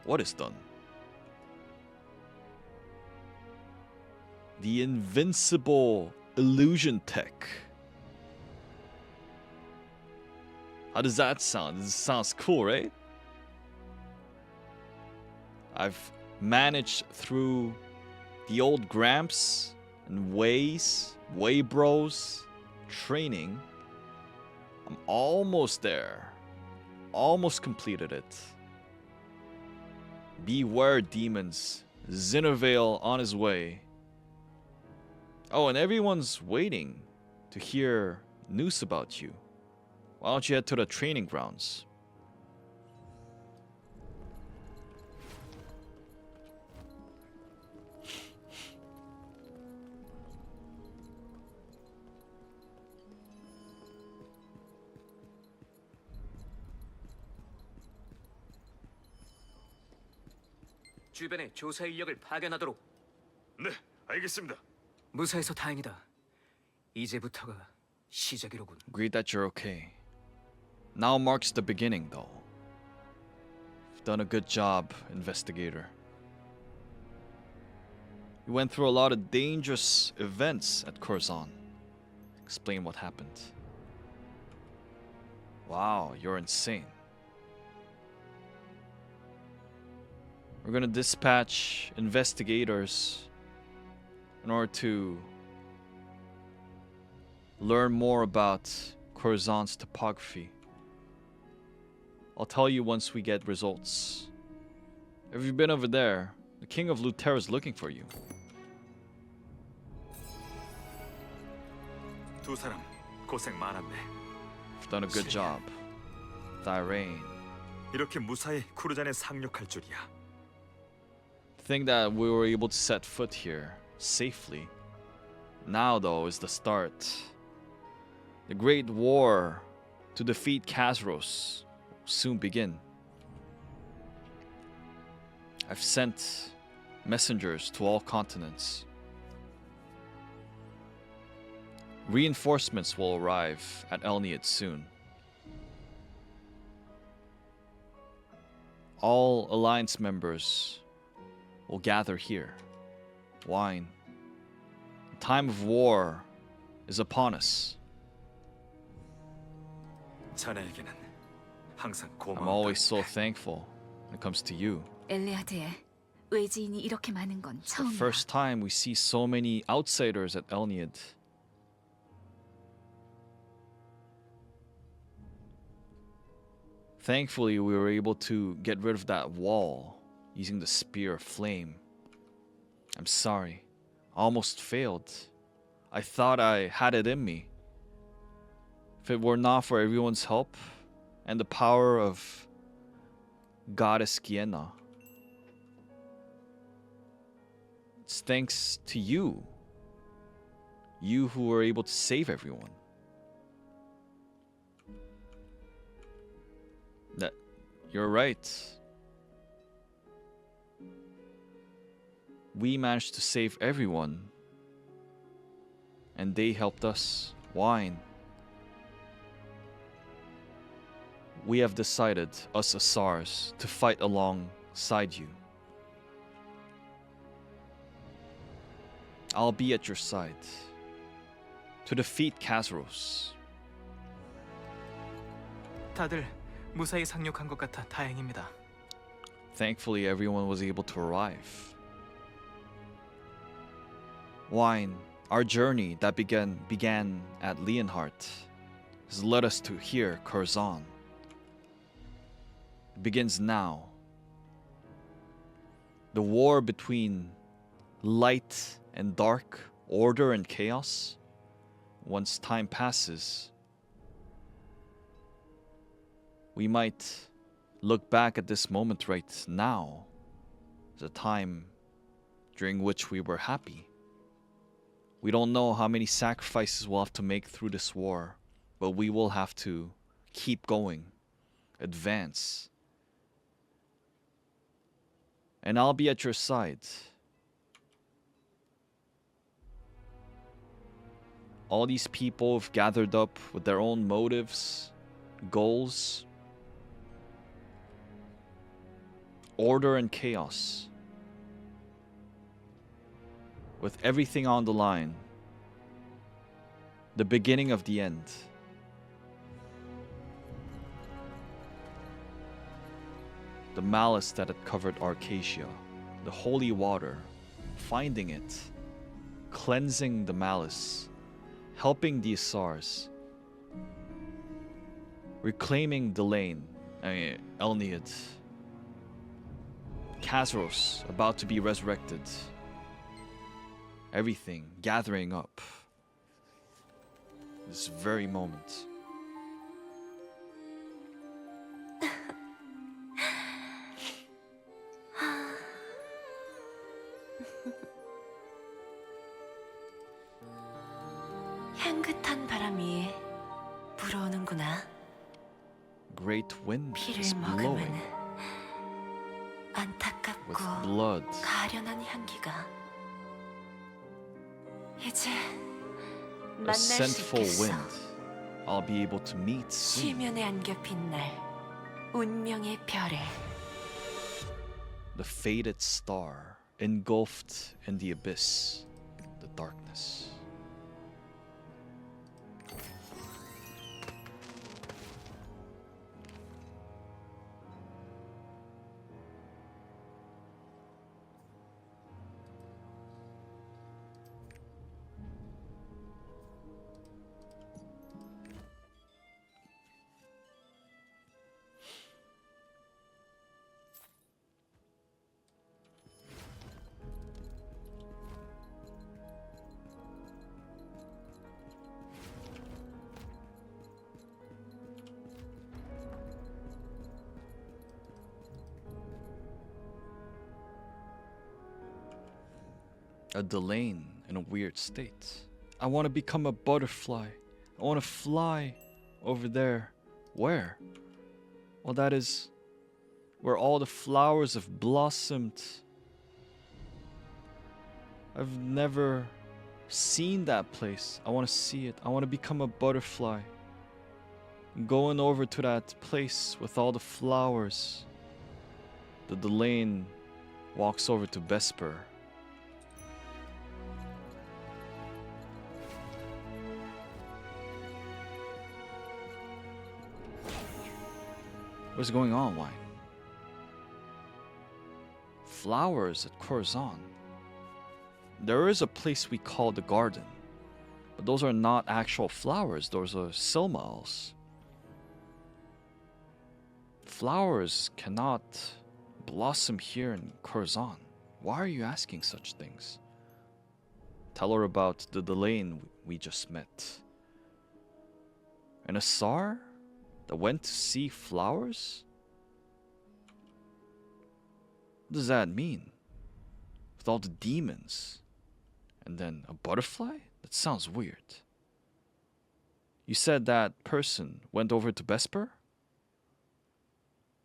What is done? The invincible illusion tech. How does that sound? This sounds cool, right? I've managed through the old Gramps and Way Bros training. I'm almost there. Almost completed it. Beware, demons. Zinnervale on his way. Oh, and everyone's waiting to hear news about you. Why don't you head to the training grounds? 주변에 조사 인력을 파견하도록. 네, 알겠습니다. 무사해서 다행이다. 이제부터가 시작이로군. Agreed that you're okay. Now marks the beginning, though. You've done a good job, investigator. You went through a lot of dangerous events at Kurzan. Explain what happened. Wow, you're insane. We're gonna dispatch investigators in order to learn more about Kurzan's topography. I'll tell you once we get results. Have you been over there? The King of Lutera is looking for you. 두 사람 고생 많았네. You've done a good job. Thyrain. 이렇게 무사히 쿠르잔에 상륙할 줄이야. The thing that we were able to set foot here safely. Now, though, is the start. The great war to defeat Khazros will soon begin. I've sent messengers to all continents. Reinforcements will arrive at Elniad soon. All Alliance members will gather here. Wine. The time of war is upon us. 자네에게는 항상 I'm 고마워. always so thankful when it comes to you. 엘리아드에 외지인이 이렇게 많은 건 It's the 처음이야. first time we see so many outsiders at Elniad. Thankfully, we were able to get rid of that wall using the Spear of Flame. I'm sorry. I almost failed. I thought I had it in me. If it were not for everyone's help and the power of Goddess Gienna, it's thanks to you. You who were able to save everyone. That you're right. We managed to save everyone. And they helped us. Wine. We have decided, us Assars, to fight alongside you. I'll be at your side to defeat Khazros. 다들 무사히 상륙한 것 같아 다행입니다. Thankfully, everyone was able to arrive. Wine, our journey that began at Leonhardt has led us to here, Kurzan. It begins now. The war between light and dark, order and chaos. Once time passes, we might look back at this moment right now as a time during which we were happy. We don't know how many sacrifices we'll have to make through this war, but we will have to keep going, advance. And I'll be at your side. All these people have gathered up with their own motives, goals, order and chaos. With everything on the line, the beginning of the end. The malice that had covered Arcasia, the holy water, finding it, cleansing the malice, helping the Assars, reclaiming the lane, Elniad, Khazros about to be resurrected. Everything gathering up. This very moment. 향긋한 바람이 불어오는구나. Great wind is 피를 blowing. 머금은 안타깝고 with 맑고 blood. 가련한 향기가 이제 A 만날 수 scentful 있겠어. wind. I'll be able to meet soon. 시면에 안겨 빛날 운명의 별에 The faded star engulfed in the abyss, the darkness. A Delane in a weird state. I want to become a butterfly. I want to fly over there. Where? Well, that is where all the flowers have blossomed. I've never seen that place. I want to see it. I want to become a butterfly. Going over to that place with all the flowers. The Delane walks over to Vesper. What's going on, Wine? Flowers at Kurzan. There is a place we call the garden, but those are not actual flowers, those are silmals. Flowers cannot blossom here in Kurzan. Why are you asking such things? Tell her about the Delane we just met. An Assar that went to see flowers? What does that mean? With all the demons. And then a butterfly? That sounds weird. You said that person went over to Vesper?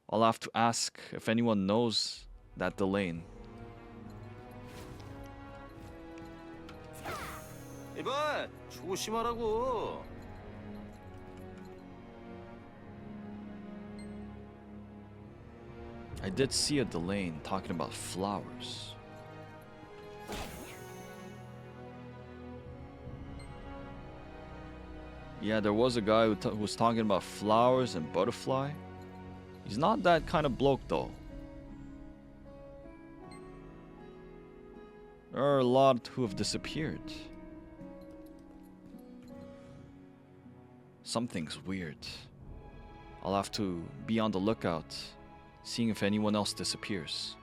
I'll have to ask if anyone knows that Delane. 이봐, 조심하라고. I did see a Delane talking about flowers. Yeah, there was a guy who was talking about flowers and butterfly. He's not that kind of bloke though. There are a lot who have disappeared. Something's weird. I'll have to be on the lookout, seeing if anyone else disappears.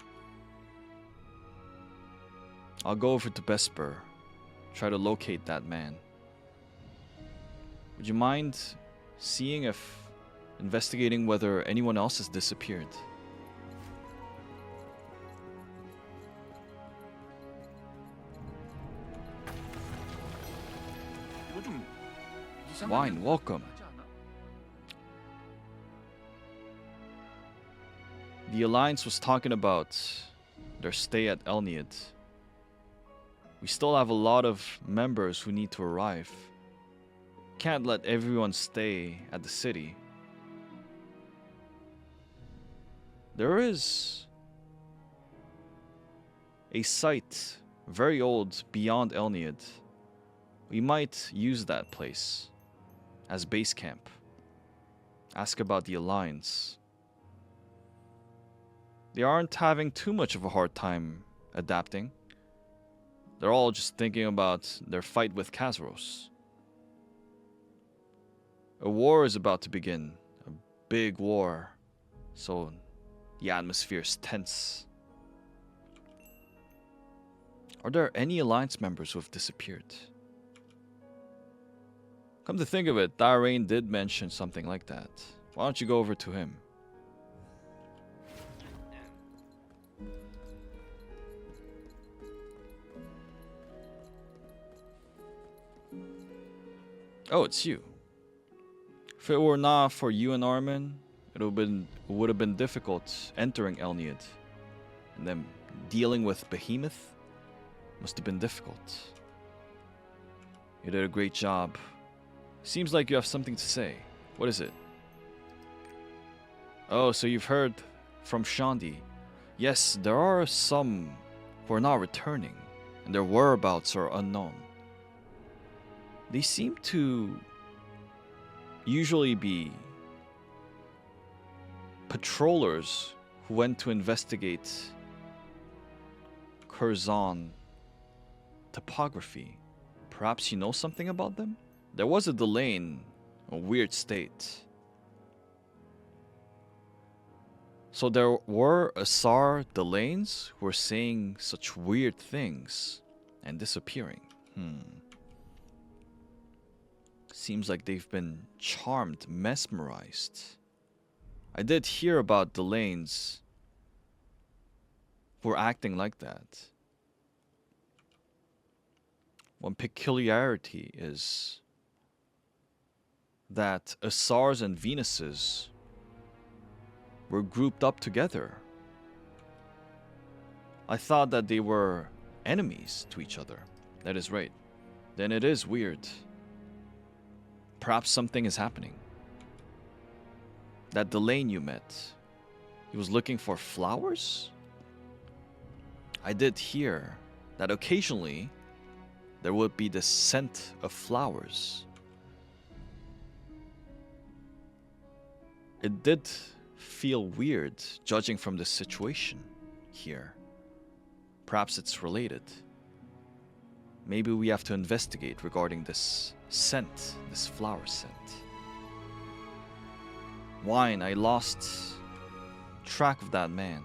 I'll go over to Vesper, try to locate that man. Would you mind investigating whether anyone else has disappeared? Wine, welcome. The Alliance was talking about their stay at Elniad. We still have a lot of members who need to arrive. Can't let everyone stay at the city. There is a site, very old, beyond Elniad. We might use that place as base camp. Ask about the Alliance. They aren't having too much of a hard time adapting. They're all just thinking about their fight with Kazaros. A war is about to begin, a big war, so the atmosphere is tense. Are there any Alliance members who have disappeared? Come to think of it, Darain did mention something like that. Why don't you go over to him? Oh, it's you. If it were not for you and Armin, it would have been difficult entering Elniad. And then dealing with Behemoth must have been difficult. You did a great job. Seems like you have something to say. What is it? Oh, so you've heard from Shandi. Yes, there are some who are not returning, and their whereabouts are unknown. They seem to usually be patrollers who went to investigate Kurzan topography. Perhaps you know something about them? There was a delay in a weird state. So there were Assar Delanes who were saying such weird things and disappearing. Seems like they've been charmed, mesmerized. I did hear about Delanes who were acting like that. One peculiarity is that Assars and Venuses were grouped up together. I thought that they were enemies to each other. That is right. Then it is weird. Perhaps something is happening. That Delane you met, he was looking for flowers? I did hear that occasionally there would be the scent of flowers. It did feel weird, judging from the situation here. Perhaps it's related. Maybe we have to investigate regarding this scent, this flower scent. Wine, I lost track of that man.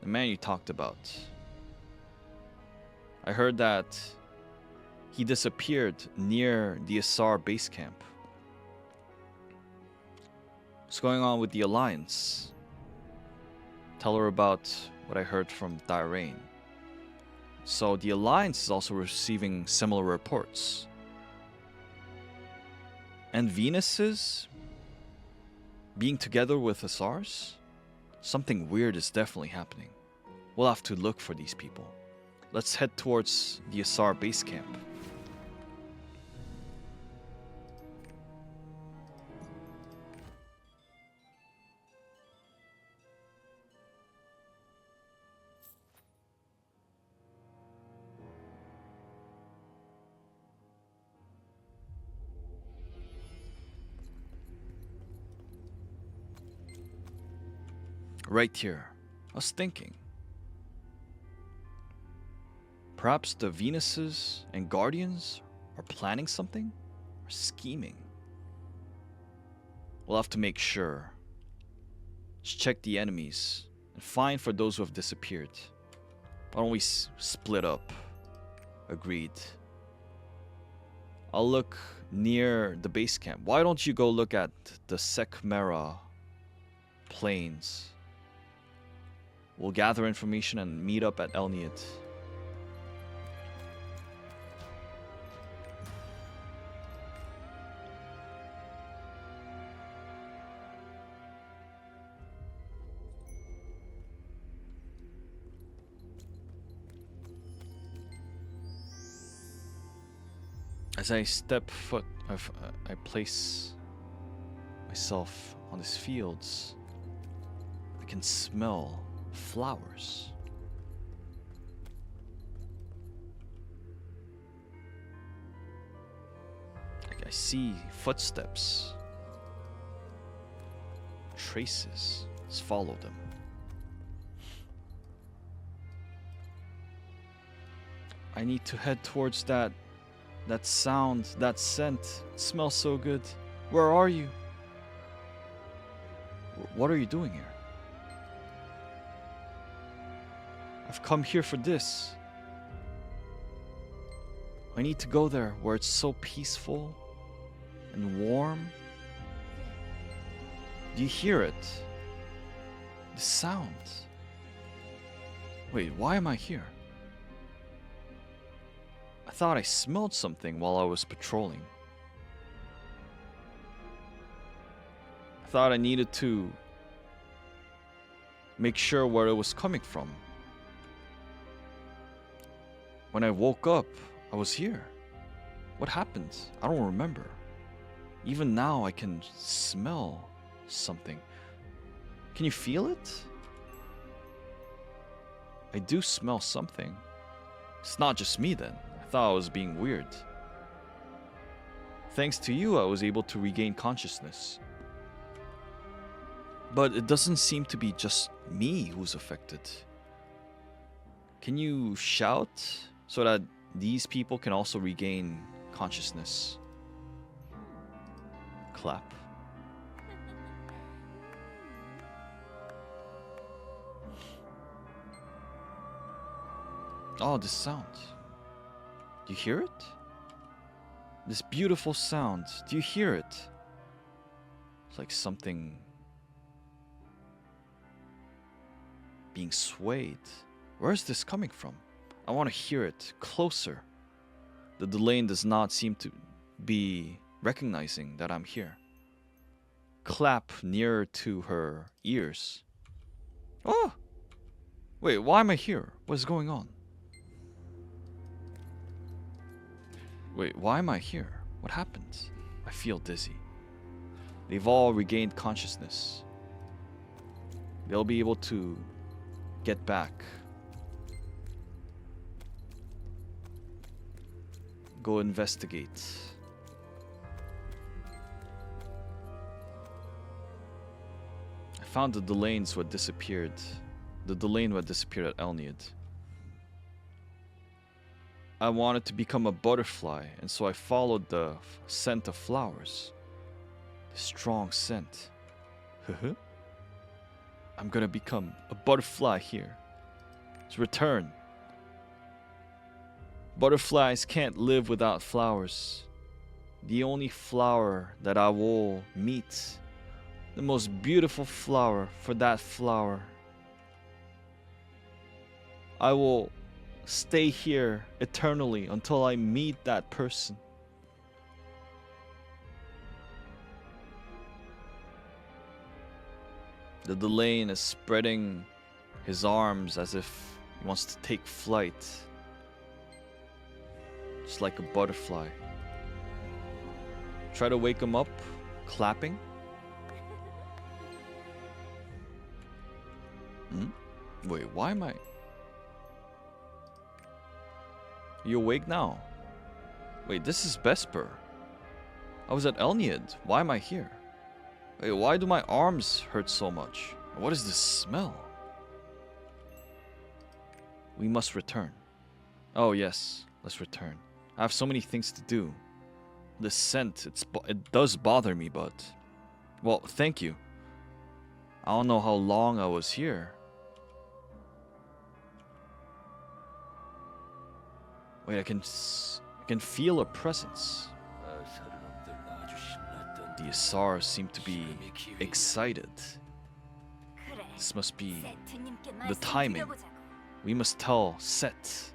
The man you talked about. I heard that he disappeared near the Assar base camp. What's going on with the Alliance? Tell her about what I heard from Dirain. So the Alliance is also receiving similar reports. And Venus's being together with Assars? Something weird is definitely happening. We'll have to look for these people. Let's head towards the Assar base camp. Right here. I was thinking. Perhaps the Venuses and Guardians are planning something? Or scheming? We'll have to make sure. Let's check the enemies and find for those who have disappeared. Why don't we split up? Agreed. I'll look near the base camp. Why don't you go look at the Sekmera plains? We'll gather information and meet up at Elniot. As I step foot, I place myself on these fields. I can smell flowers. I see footsteps, traces. Let's follow them. I need to head towards that sound, that scent. It smells so good. Where are you? What are you doing here? I've come here for this. I need to go there where it's so peaceful and warm. Do you hear it? The sound. Wait, why am I here? I thought I smelled something while I was patrolling. I thought I needed to make sure where it was coming from. When I woke up, I was here. What happened? I don't remember. Even now, I can smell something. Can you feel it? I do smell something. It's not just me then. I thought I was being weird. Thanks to you, I was able to regain consciousness. But it doesn't seem to be just me who's affected. Can you shout so that these people can also regain consciousness? Clap. Oh, this sound. Do you hear it? This beautiful sound. Do you hear it? It's like something being swayed. Where is this coming from? I want to hear it closer. The Delane does not seem to be recognizing that I'm here. Clap nearer to her ears. Oh! Wait, why am I here? What is going on? Wait, why am I here? What happened? I feel dizzy. They've all regained consciousness. They'll be able to get back. Go investigate. I found the Delanes who had disappeared. The Delane who had disappeared at Elniad. I wanted to become a butterfly, and so I followed the scent of flowers. The strong scent. I'm gonna become a butterfly here. Let's return. Butterflies can't live without flowers. The only flower that I will meet, the most beautiful flower for that flower. I will stay here eternally until I meet that person. The Delane is spreading his arms as if he wants to take flight. Just like a butterfly. Try to wake him up, clapping. Wait, why am I... You awake now? Wait, this is Vesper. I was at Elniad. Why am I here? Wait, why do my arms hurt so much? What is this smell? We must return. Oh yes, let's return. I have so many things to do. This scent, it does bother me, but... Well, thank you. I don't know how long I was here. Wait, I can feel a presence. The Assar seem to be excited. This must be the timing. We must tell Set.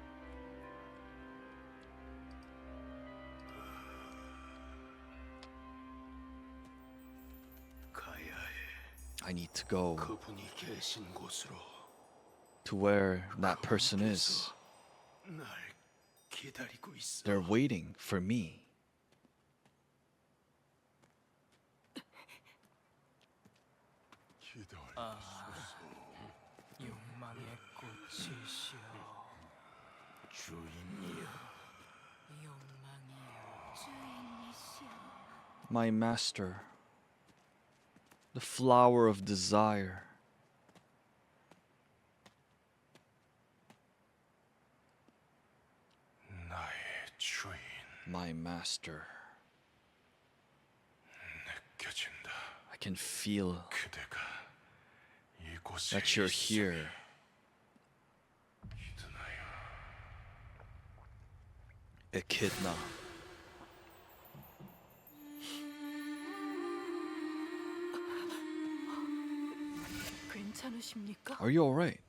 I need to go to where that person is. They're waiting for me. My master, the flower of desire. My master. I can feel that you're here. Echidna. Are you alright?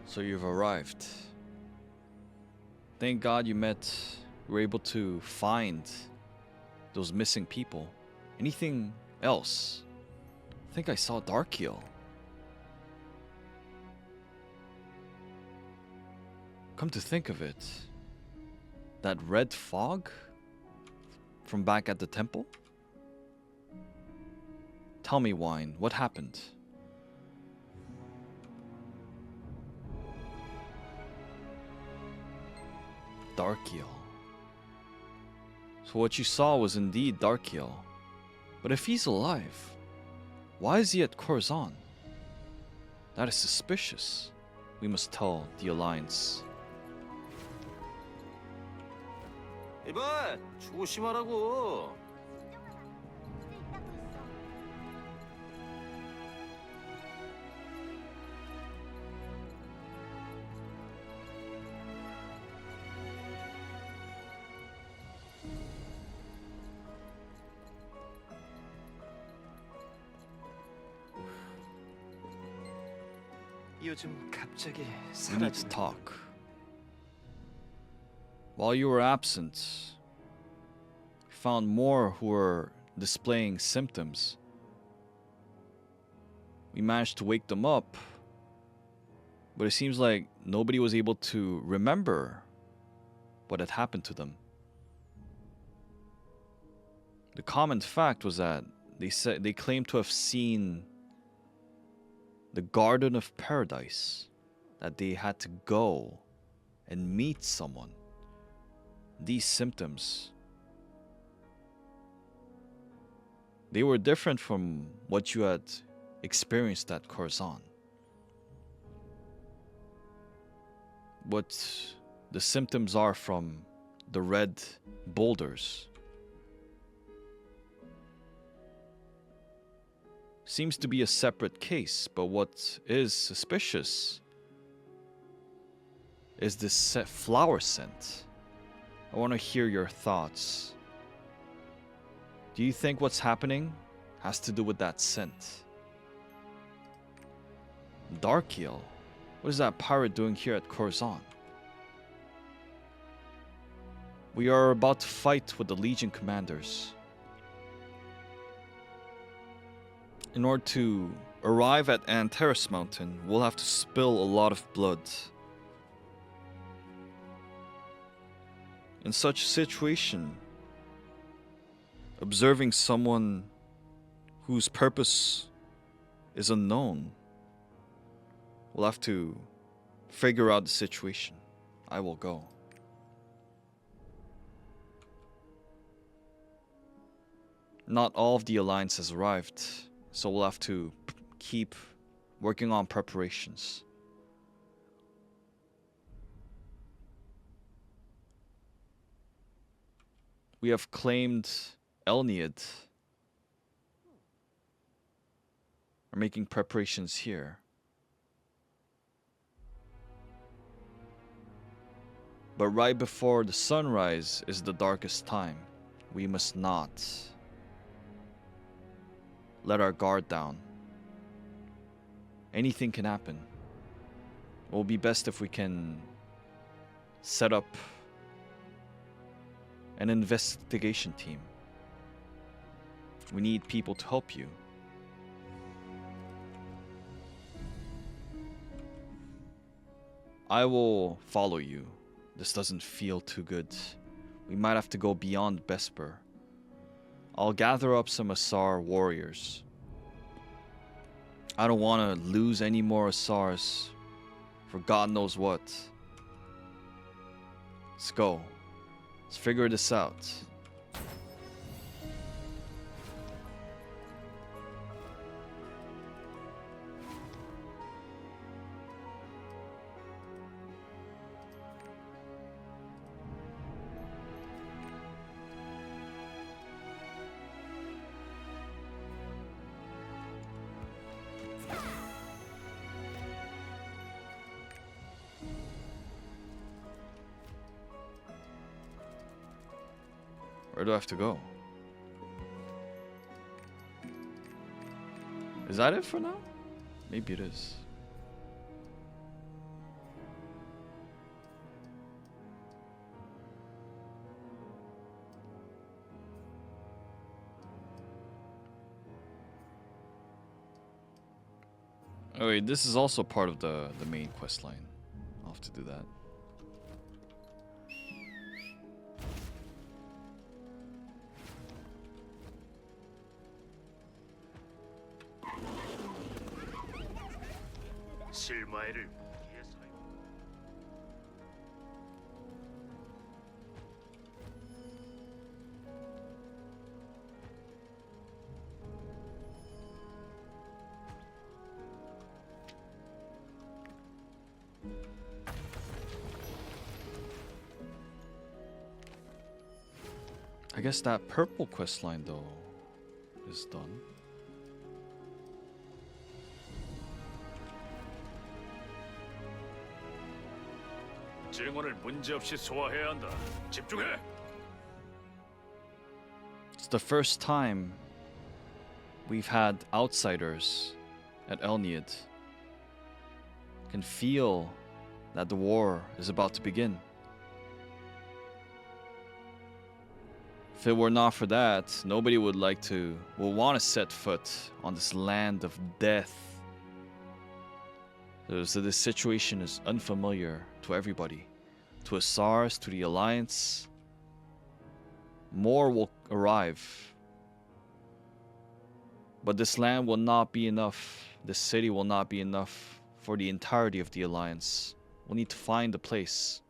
So you've arrived. Thank God you were able to find those missing people. Anything else? I think I saw Darkiel. Come to think of it, that red fog from back at the temple? Tell me, Wine, what happened? Darkiel. So what you saw was indeed Darkiel. But if he's alive, why is he at Kurzan? That is suspicious. We must tell the Alliance. 이봐, 조심하라고. 요즘 갑자기 We need to 사라지네. talk. While you were absent, we found more who were displaying symptoms. We managed to wake them up, but it seems like nobody was able to remember what had happened to them. The common fact was that they claimed to have seen the Garden of Paradise, that they had to go and meet someone. These symptoms, they were different from what you had experienced at Kurzan. What the symptoms are from the red boulders seems to be a separate case, but what is suspicious is this flower scent. I want to hear your thoughts. Do you think what's happening has to do with that scent? Darkiel, what is that pirate doing here at Kurzan? We are about to fight with the Legion commanders. In order to arrive at Antares Mountain, we'll have to spill a lot of blood. In such a situation, observing someone whose purpose is unknown, we'll have to figure out the situation. I will go. Not all of the Alliance has arrived, so we'll have to keep working on preparations. We have claimed Elniad. We're making preparations here. But right before the sunrise is the darkest time. We must not let our guard down. Anything can happen. It will be best if we can set up an investigation team. We need people to help you. I will follow you. This doesn't feel too good. We might have to go beyond Vesper. I'll gather up some Assar warriors. I don't want to lose any more Assars for God knows what. Let's go. Let's figure this out. Where do I have to go? Is that it for now? Maybe it is. Oh wait, this is also part of the main quest line. I'll have to do that. 실마리를 무기에 사용. I guess that purple quest line though is done. 증언을 문제없이 소화해야 한다. 집중해. It's the first time we've had outsiders at Elniad. Can feel that the war is about to begin. If it were not for that, nobody would want to set foot on this land of death. So this situation is unfamiliar to everybody. To Assars, to the Alliance. More will arrive. But this land will not be enough. This city will not be enough for the entirety of the Alliance. We'll need to find a place.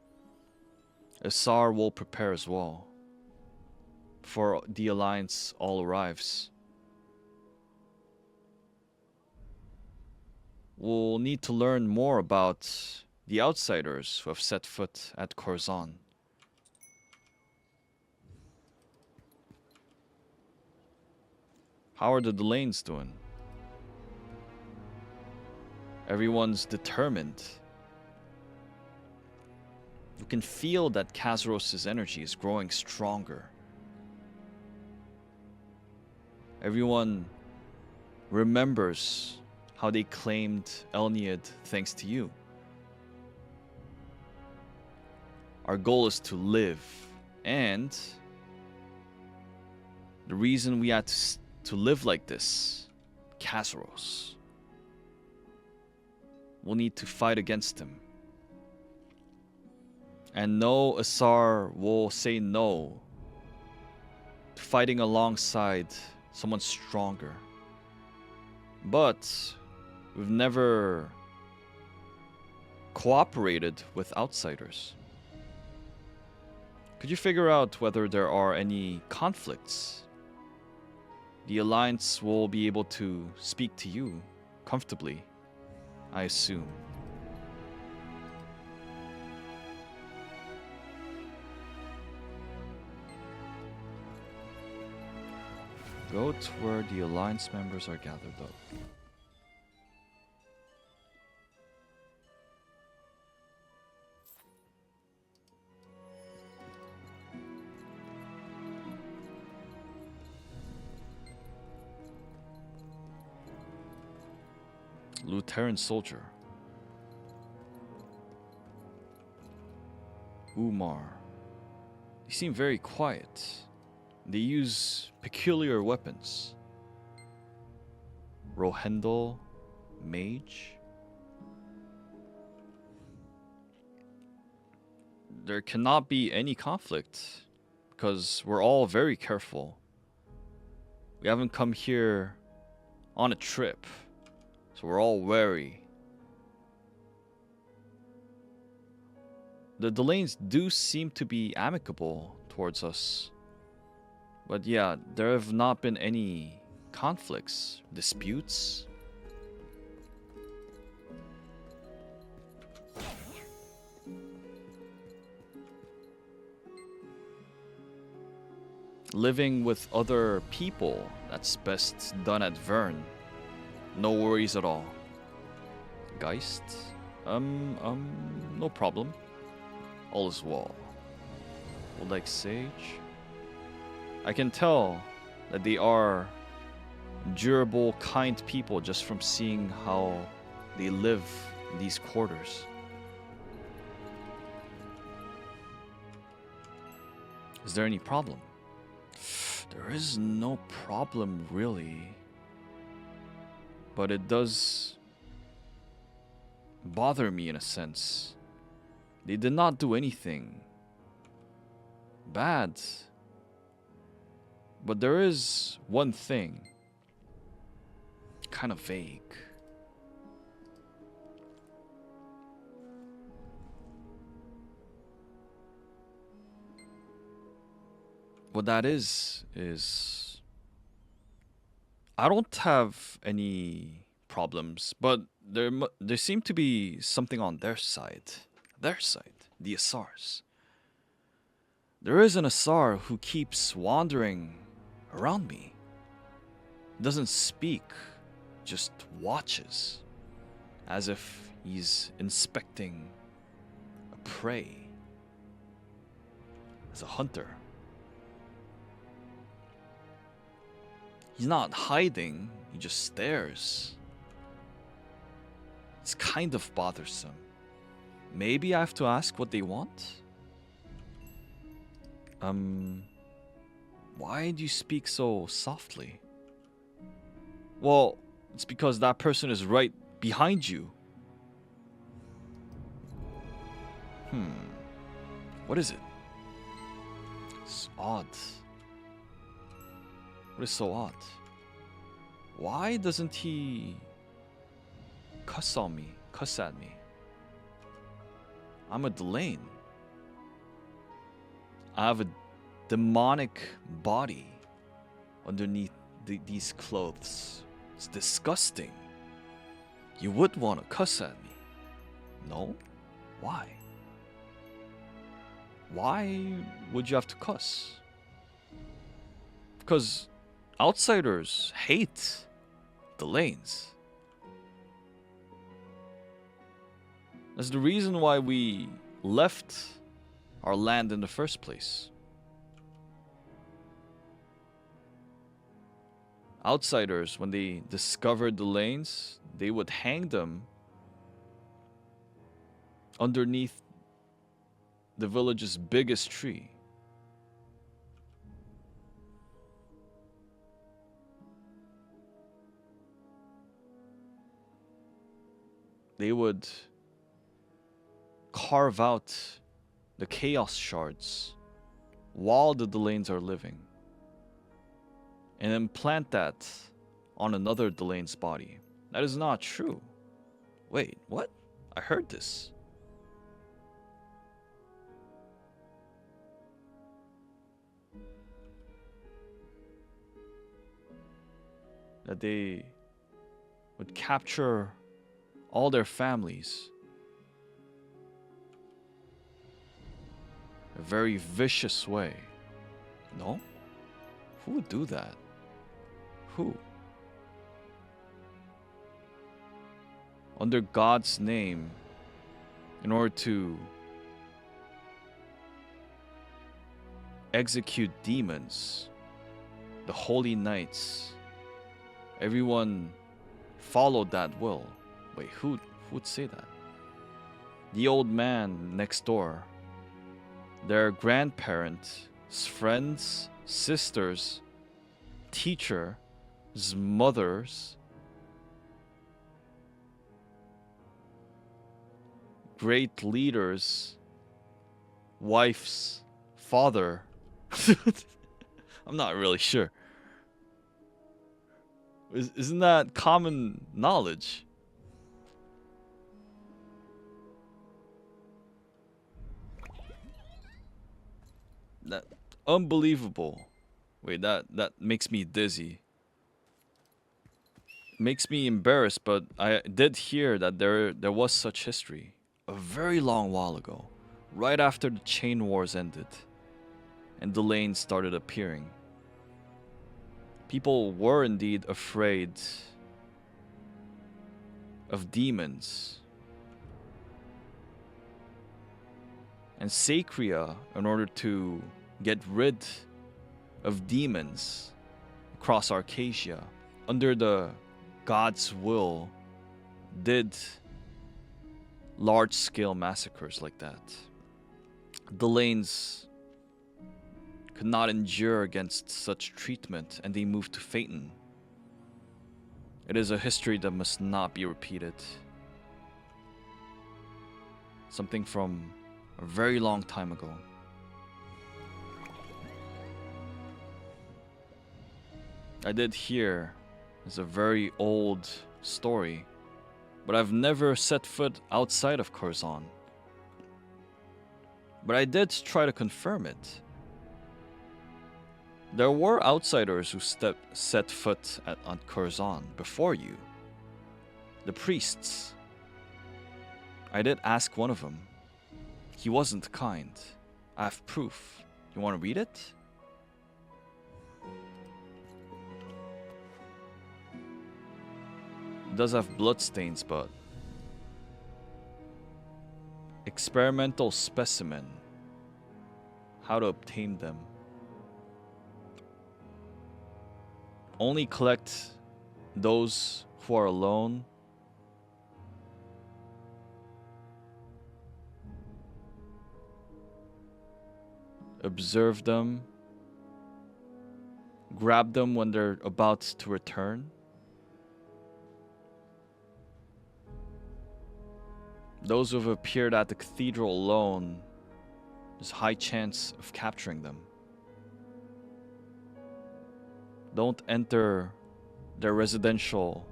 Assar will prepare as well. Before the Alliance all arrives. We'll need to learn more about the outsiders who have set foot at Kurzan. How are the Delanes doing? Everyone's determined. You can feel that Kazros' energy is growing stronger. Everyone remembers how they claimed Elniad thanks to you. Our goal is to live, and the reason we had to live like this, Kazros, we'll need to fight against him. And no Assar will say no to fighting alongside someone stronger. But we've never cooperated with outsiders. Could you figure out whether there are any conflicts? The Alliance will be able to speak to you comfortably, I assume. Go to where the Alliance members are gathered up. Lutheran soldier. Umar. They seem very quiet. They use peculiar weapons. Rohendel, mage. There cannot be any conflict because we're all very careful. We haven't come here on a trip, so we're all wary. The Delanes do seem to be amicable towards us. But yeah, there have not been any conflicts, disputes. Living with other people, that's best done at Vern. No worries at all. Geist? No problem. All is well. Would like sage? I can tell that they are durable, kind people just from seeing how they live in these quarters. Is there any problem? There is no problem really. But it does bother me in a sense. They did not do anything bad. But there is one thing, kind of vague. What that is I don't have any problems, but there seem to be something on their side, the Assars. There is an Assar who keeps wandering around me. Doesn't speak, just watches, as if he's inspecting a prey, as a hunter. He's not hiding, he just stares. It's kind of bothersome. Maybe I have to ask what they want? Why do you speak so softly? Well, it's because that person is right behind you. What is it? It's odd. What is so odd? Why doesn't he cuss at me? I'm a Delane. I have a demonic body underneath these clothes. It's disgusting. You would want to cuss at me. No? Why? Why would you have to cuss? Because outsiders hate Delanes. That's the reason why we left our land in the first place. Outsiders, when they discovered the lanes, they would hang them underneath the village's biggest tree. They would carve out the chaos shards while the Delanes are living and implant that on another Delane's body. That is not true. Wait, what? I heard this. That they would capture all their families. A very vicious way. No? Who would do that? Who? Under God's name, in order to execute demons, the holy knights, everyone followed that will. Wait, who would say that? The old man next door, their grandparents, friends, sisters, teachers, mothers, great leaders, wife's father. I'm not really sure. Isn't that common knowledge? That unbelievable. Wait, that makes me dizzy. Makes me embarrassed, but I did hear that there was such history a very long while ago, right after the chain wars ended and the lanes started appearing. People were indeed afraid of demons. And Sacria, in order to get rid of demons across Arcasia, under the God's will, did large-scale massacres like that. The lanes could not endure against such treatment, and they moved to Phaeton. It is a history that must not be repeated. Something from a very long time ago. I did hear it's a very old story, but I've never set foot outside of Kurzan. But I did try to confirm it. There were outsiders who set foot on Kurzan before you. The priests. I did ask one of them. He wasn't kind. I have proof. You want to read it? It does have bloodstains, but... Experimental specimen. How to obtain them. Only collect those who are alone. Observe them. Grab them when they're about to return. Those who have appeared at the cathedral alone, there's a high chance of capturing them. Don't enter their residential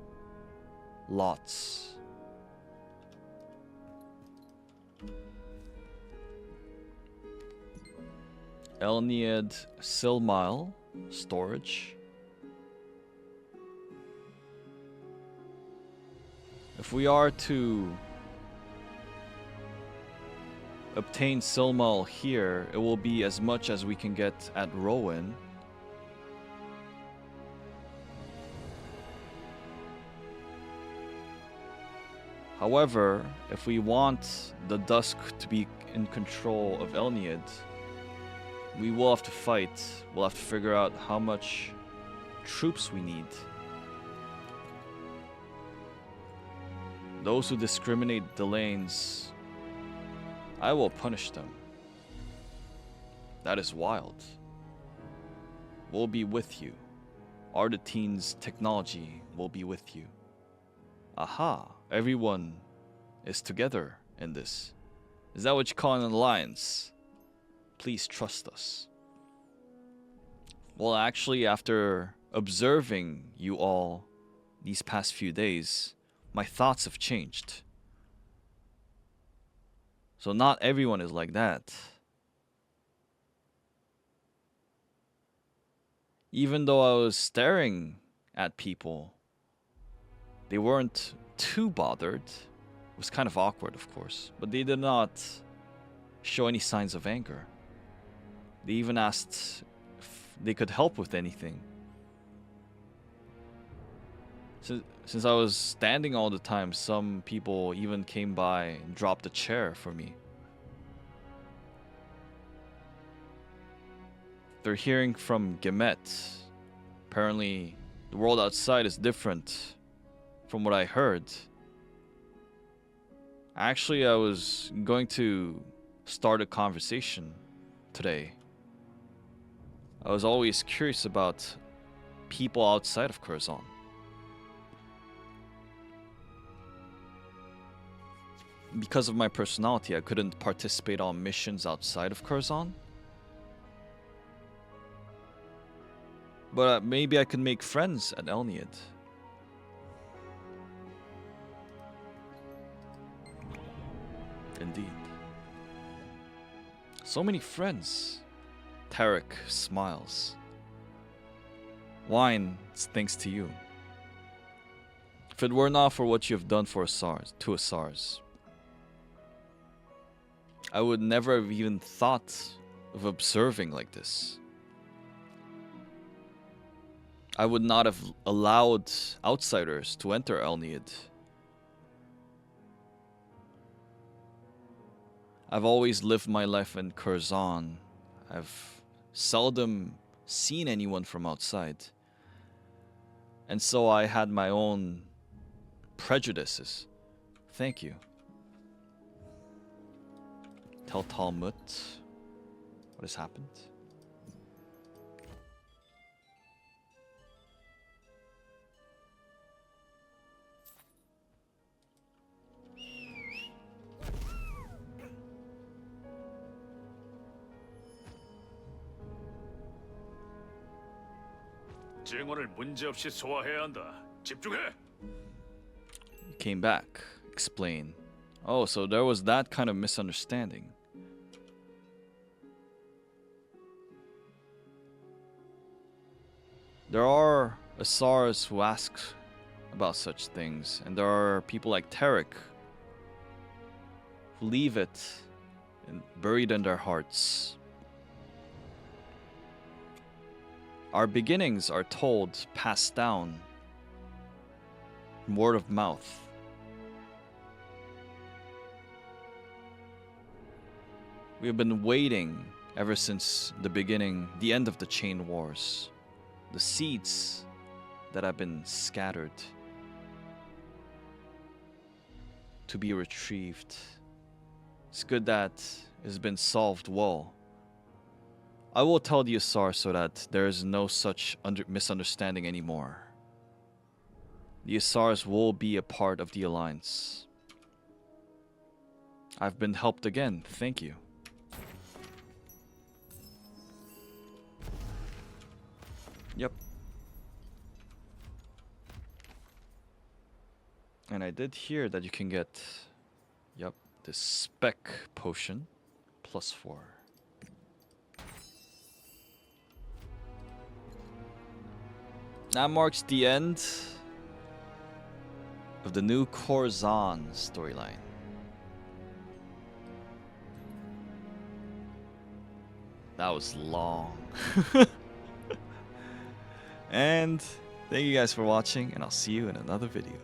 lots. Elniad Silmile storage. If we are to obtain Silmal here, it will be as much as we can get at Rowan. However, if we want the Dusk to be in control of Elniad, we will have to fight. We'll have to figure out how much troops we need. Those who discriminate the lanes, I will punish them. That is wild. We'll be with you. Ardetine's technology will be with you. Aha, everyone is together in this. Is that what you call an alliance? Please trust us. Well, actually, after observing you all these past few days, my thoughts have changed. So not everyone is like that. Even though I was staring at people, they weren't too bothered. It was kind of awkward, of course, but they did not show any signs of anger. They even asked if they could help with anything. Since I was standing all the time, some people even came by and dropped a chair for me. They're hearing from Gemet. Apparently, the world outside is different from what I heard. Actually, I was going to start a conversation today. I was always curious about people outside of Kurzan. Because of my personality, I couldn't participate on missions outside of Kurzan. But maybe I could make friends at Elniad. Indeed. So many friends. Tarek smiles. Wine, it's thanks to you. If it were not for what you have done for Assars, I would never have even thought of observing like this. I would not have allowed outsiders to enter Elniad. I've always lived my life in Kurzan. I've seldom seen anyone from outside. And so I had my own prejudices. Thank you. Tell Talmud what has happened. 증언을 문제없이 소화해야 한다. 집중해. Came back. Explain. Oh, so there was that kind of misunderstanding. There are Assars who ask about such things, and there are people like Tarek who leave it buried in their hearts. Our beginnings are told, passed down, from word of mouth. We have been waiting ever since the beginning, the end of the Chain Wars. The seeds that have been scattered to be retrieved. It's good that it's been solved well. I will tell the Assar so that there is no such misunderstanding anymore. The Assars will be a part of the Alliance. I've been helped again, thank you. Yep. And I did hear that you can get, yep, this spec potion +4. That marks the end of the new Kurzan storyline. That was long. And thank you guys for watching, and I'll see you in another video.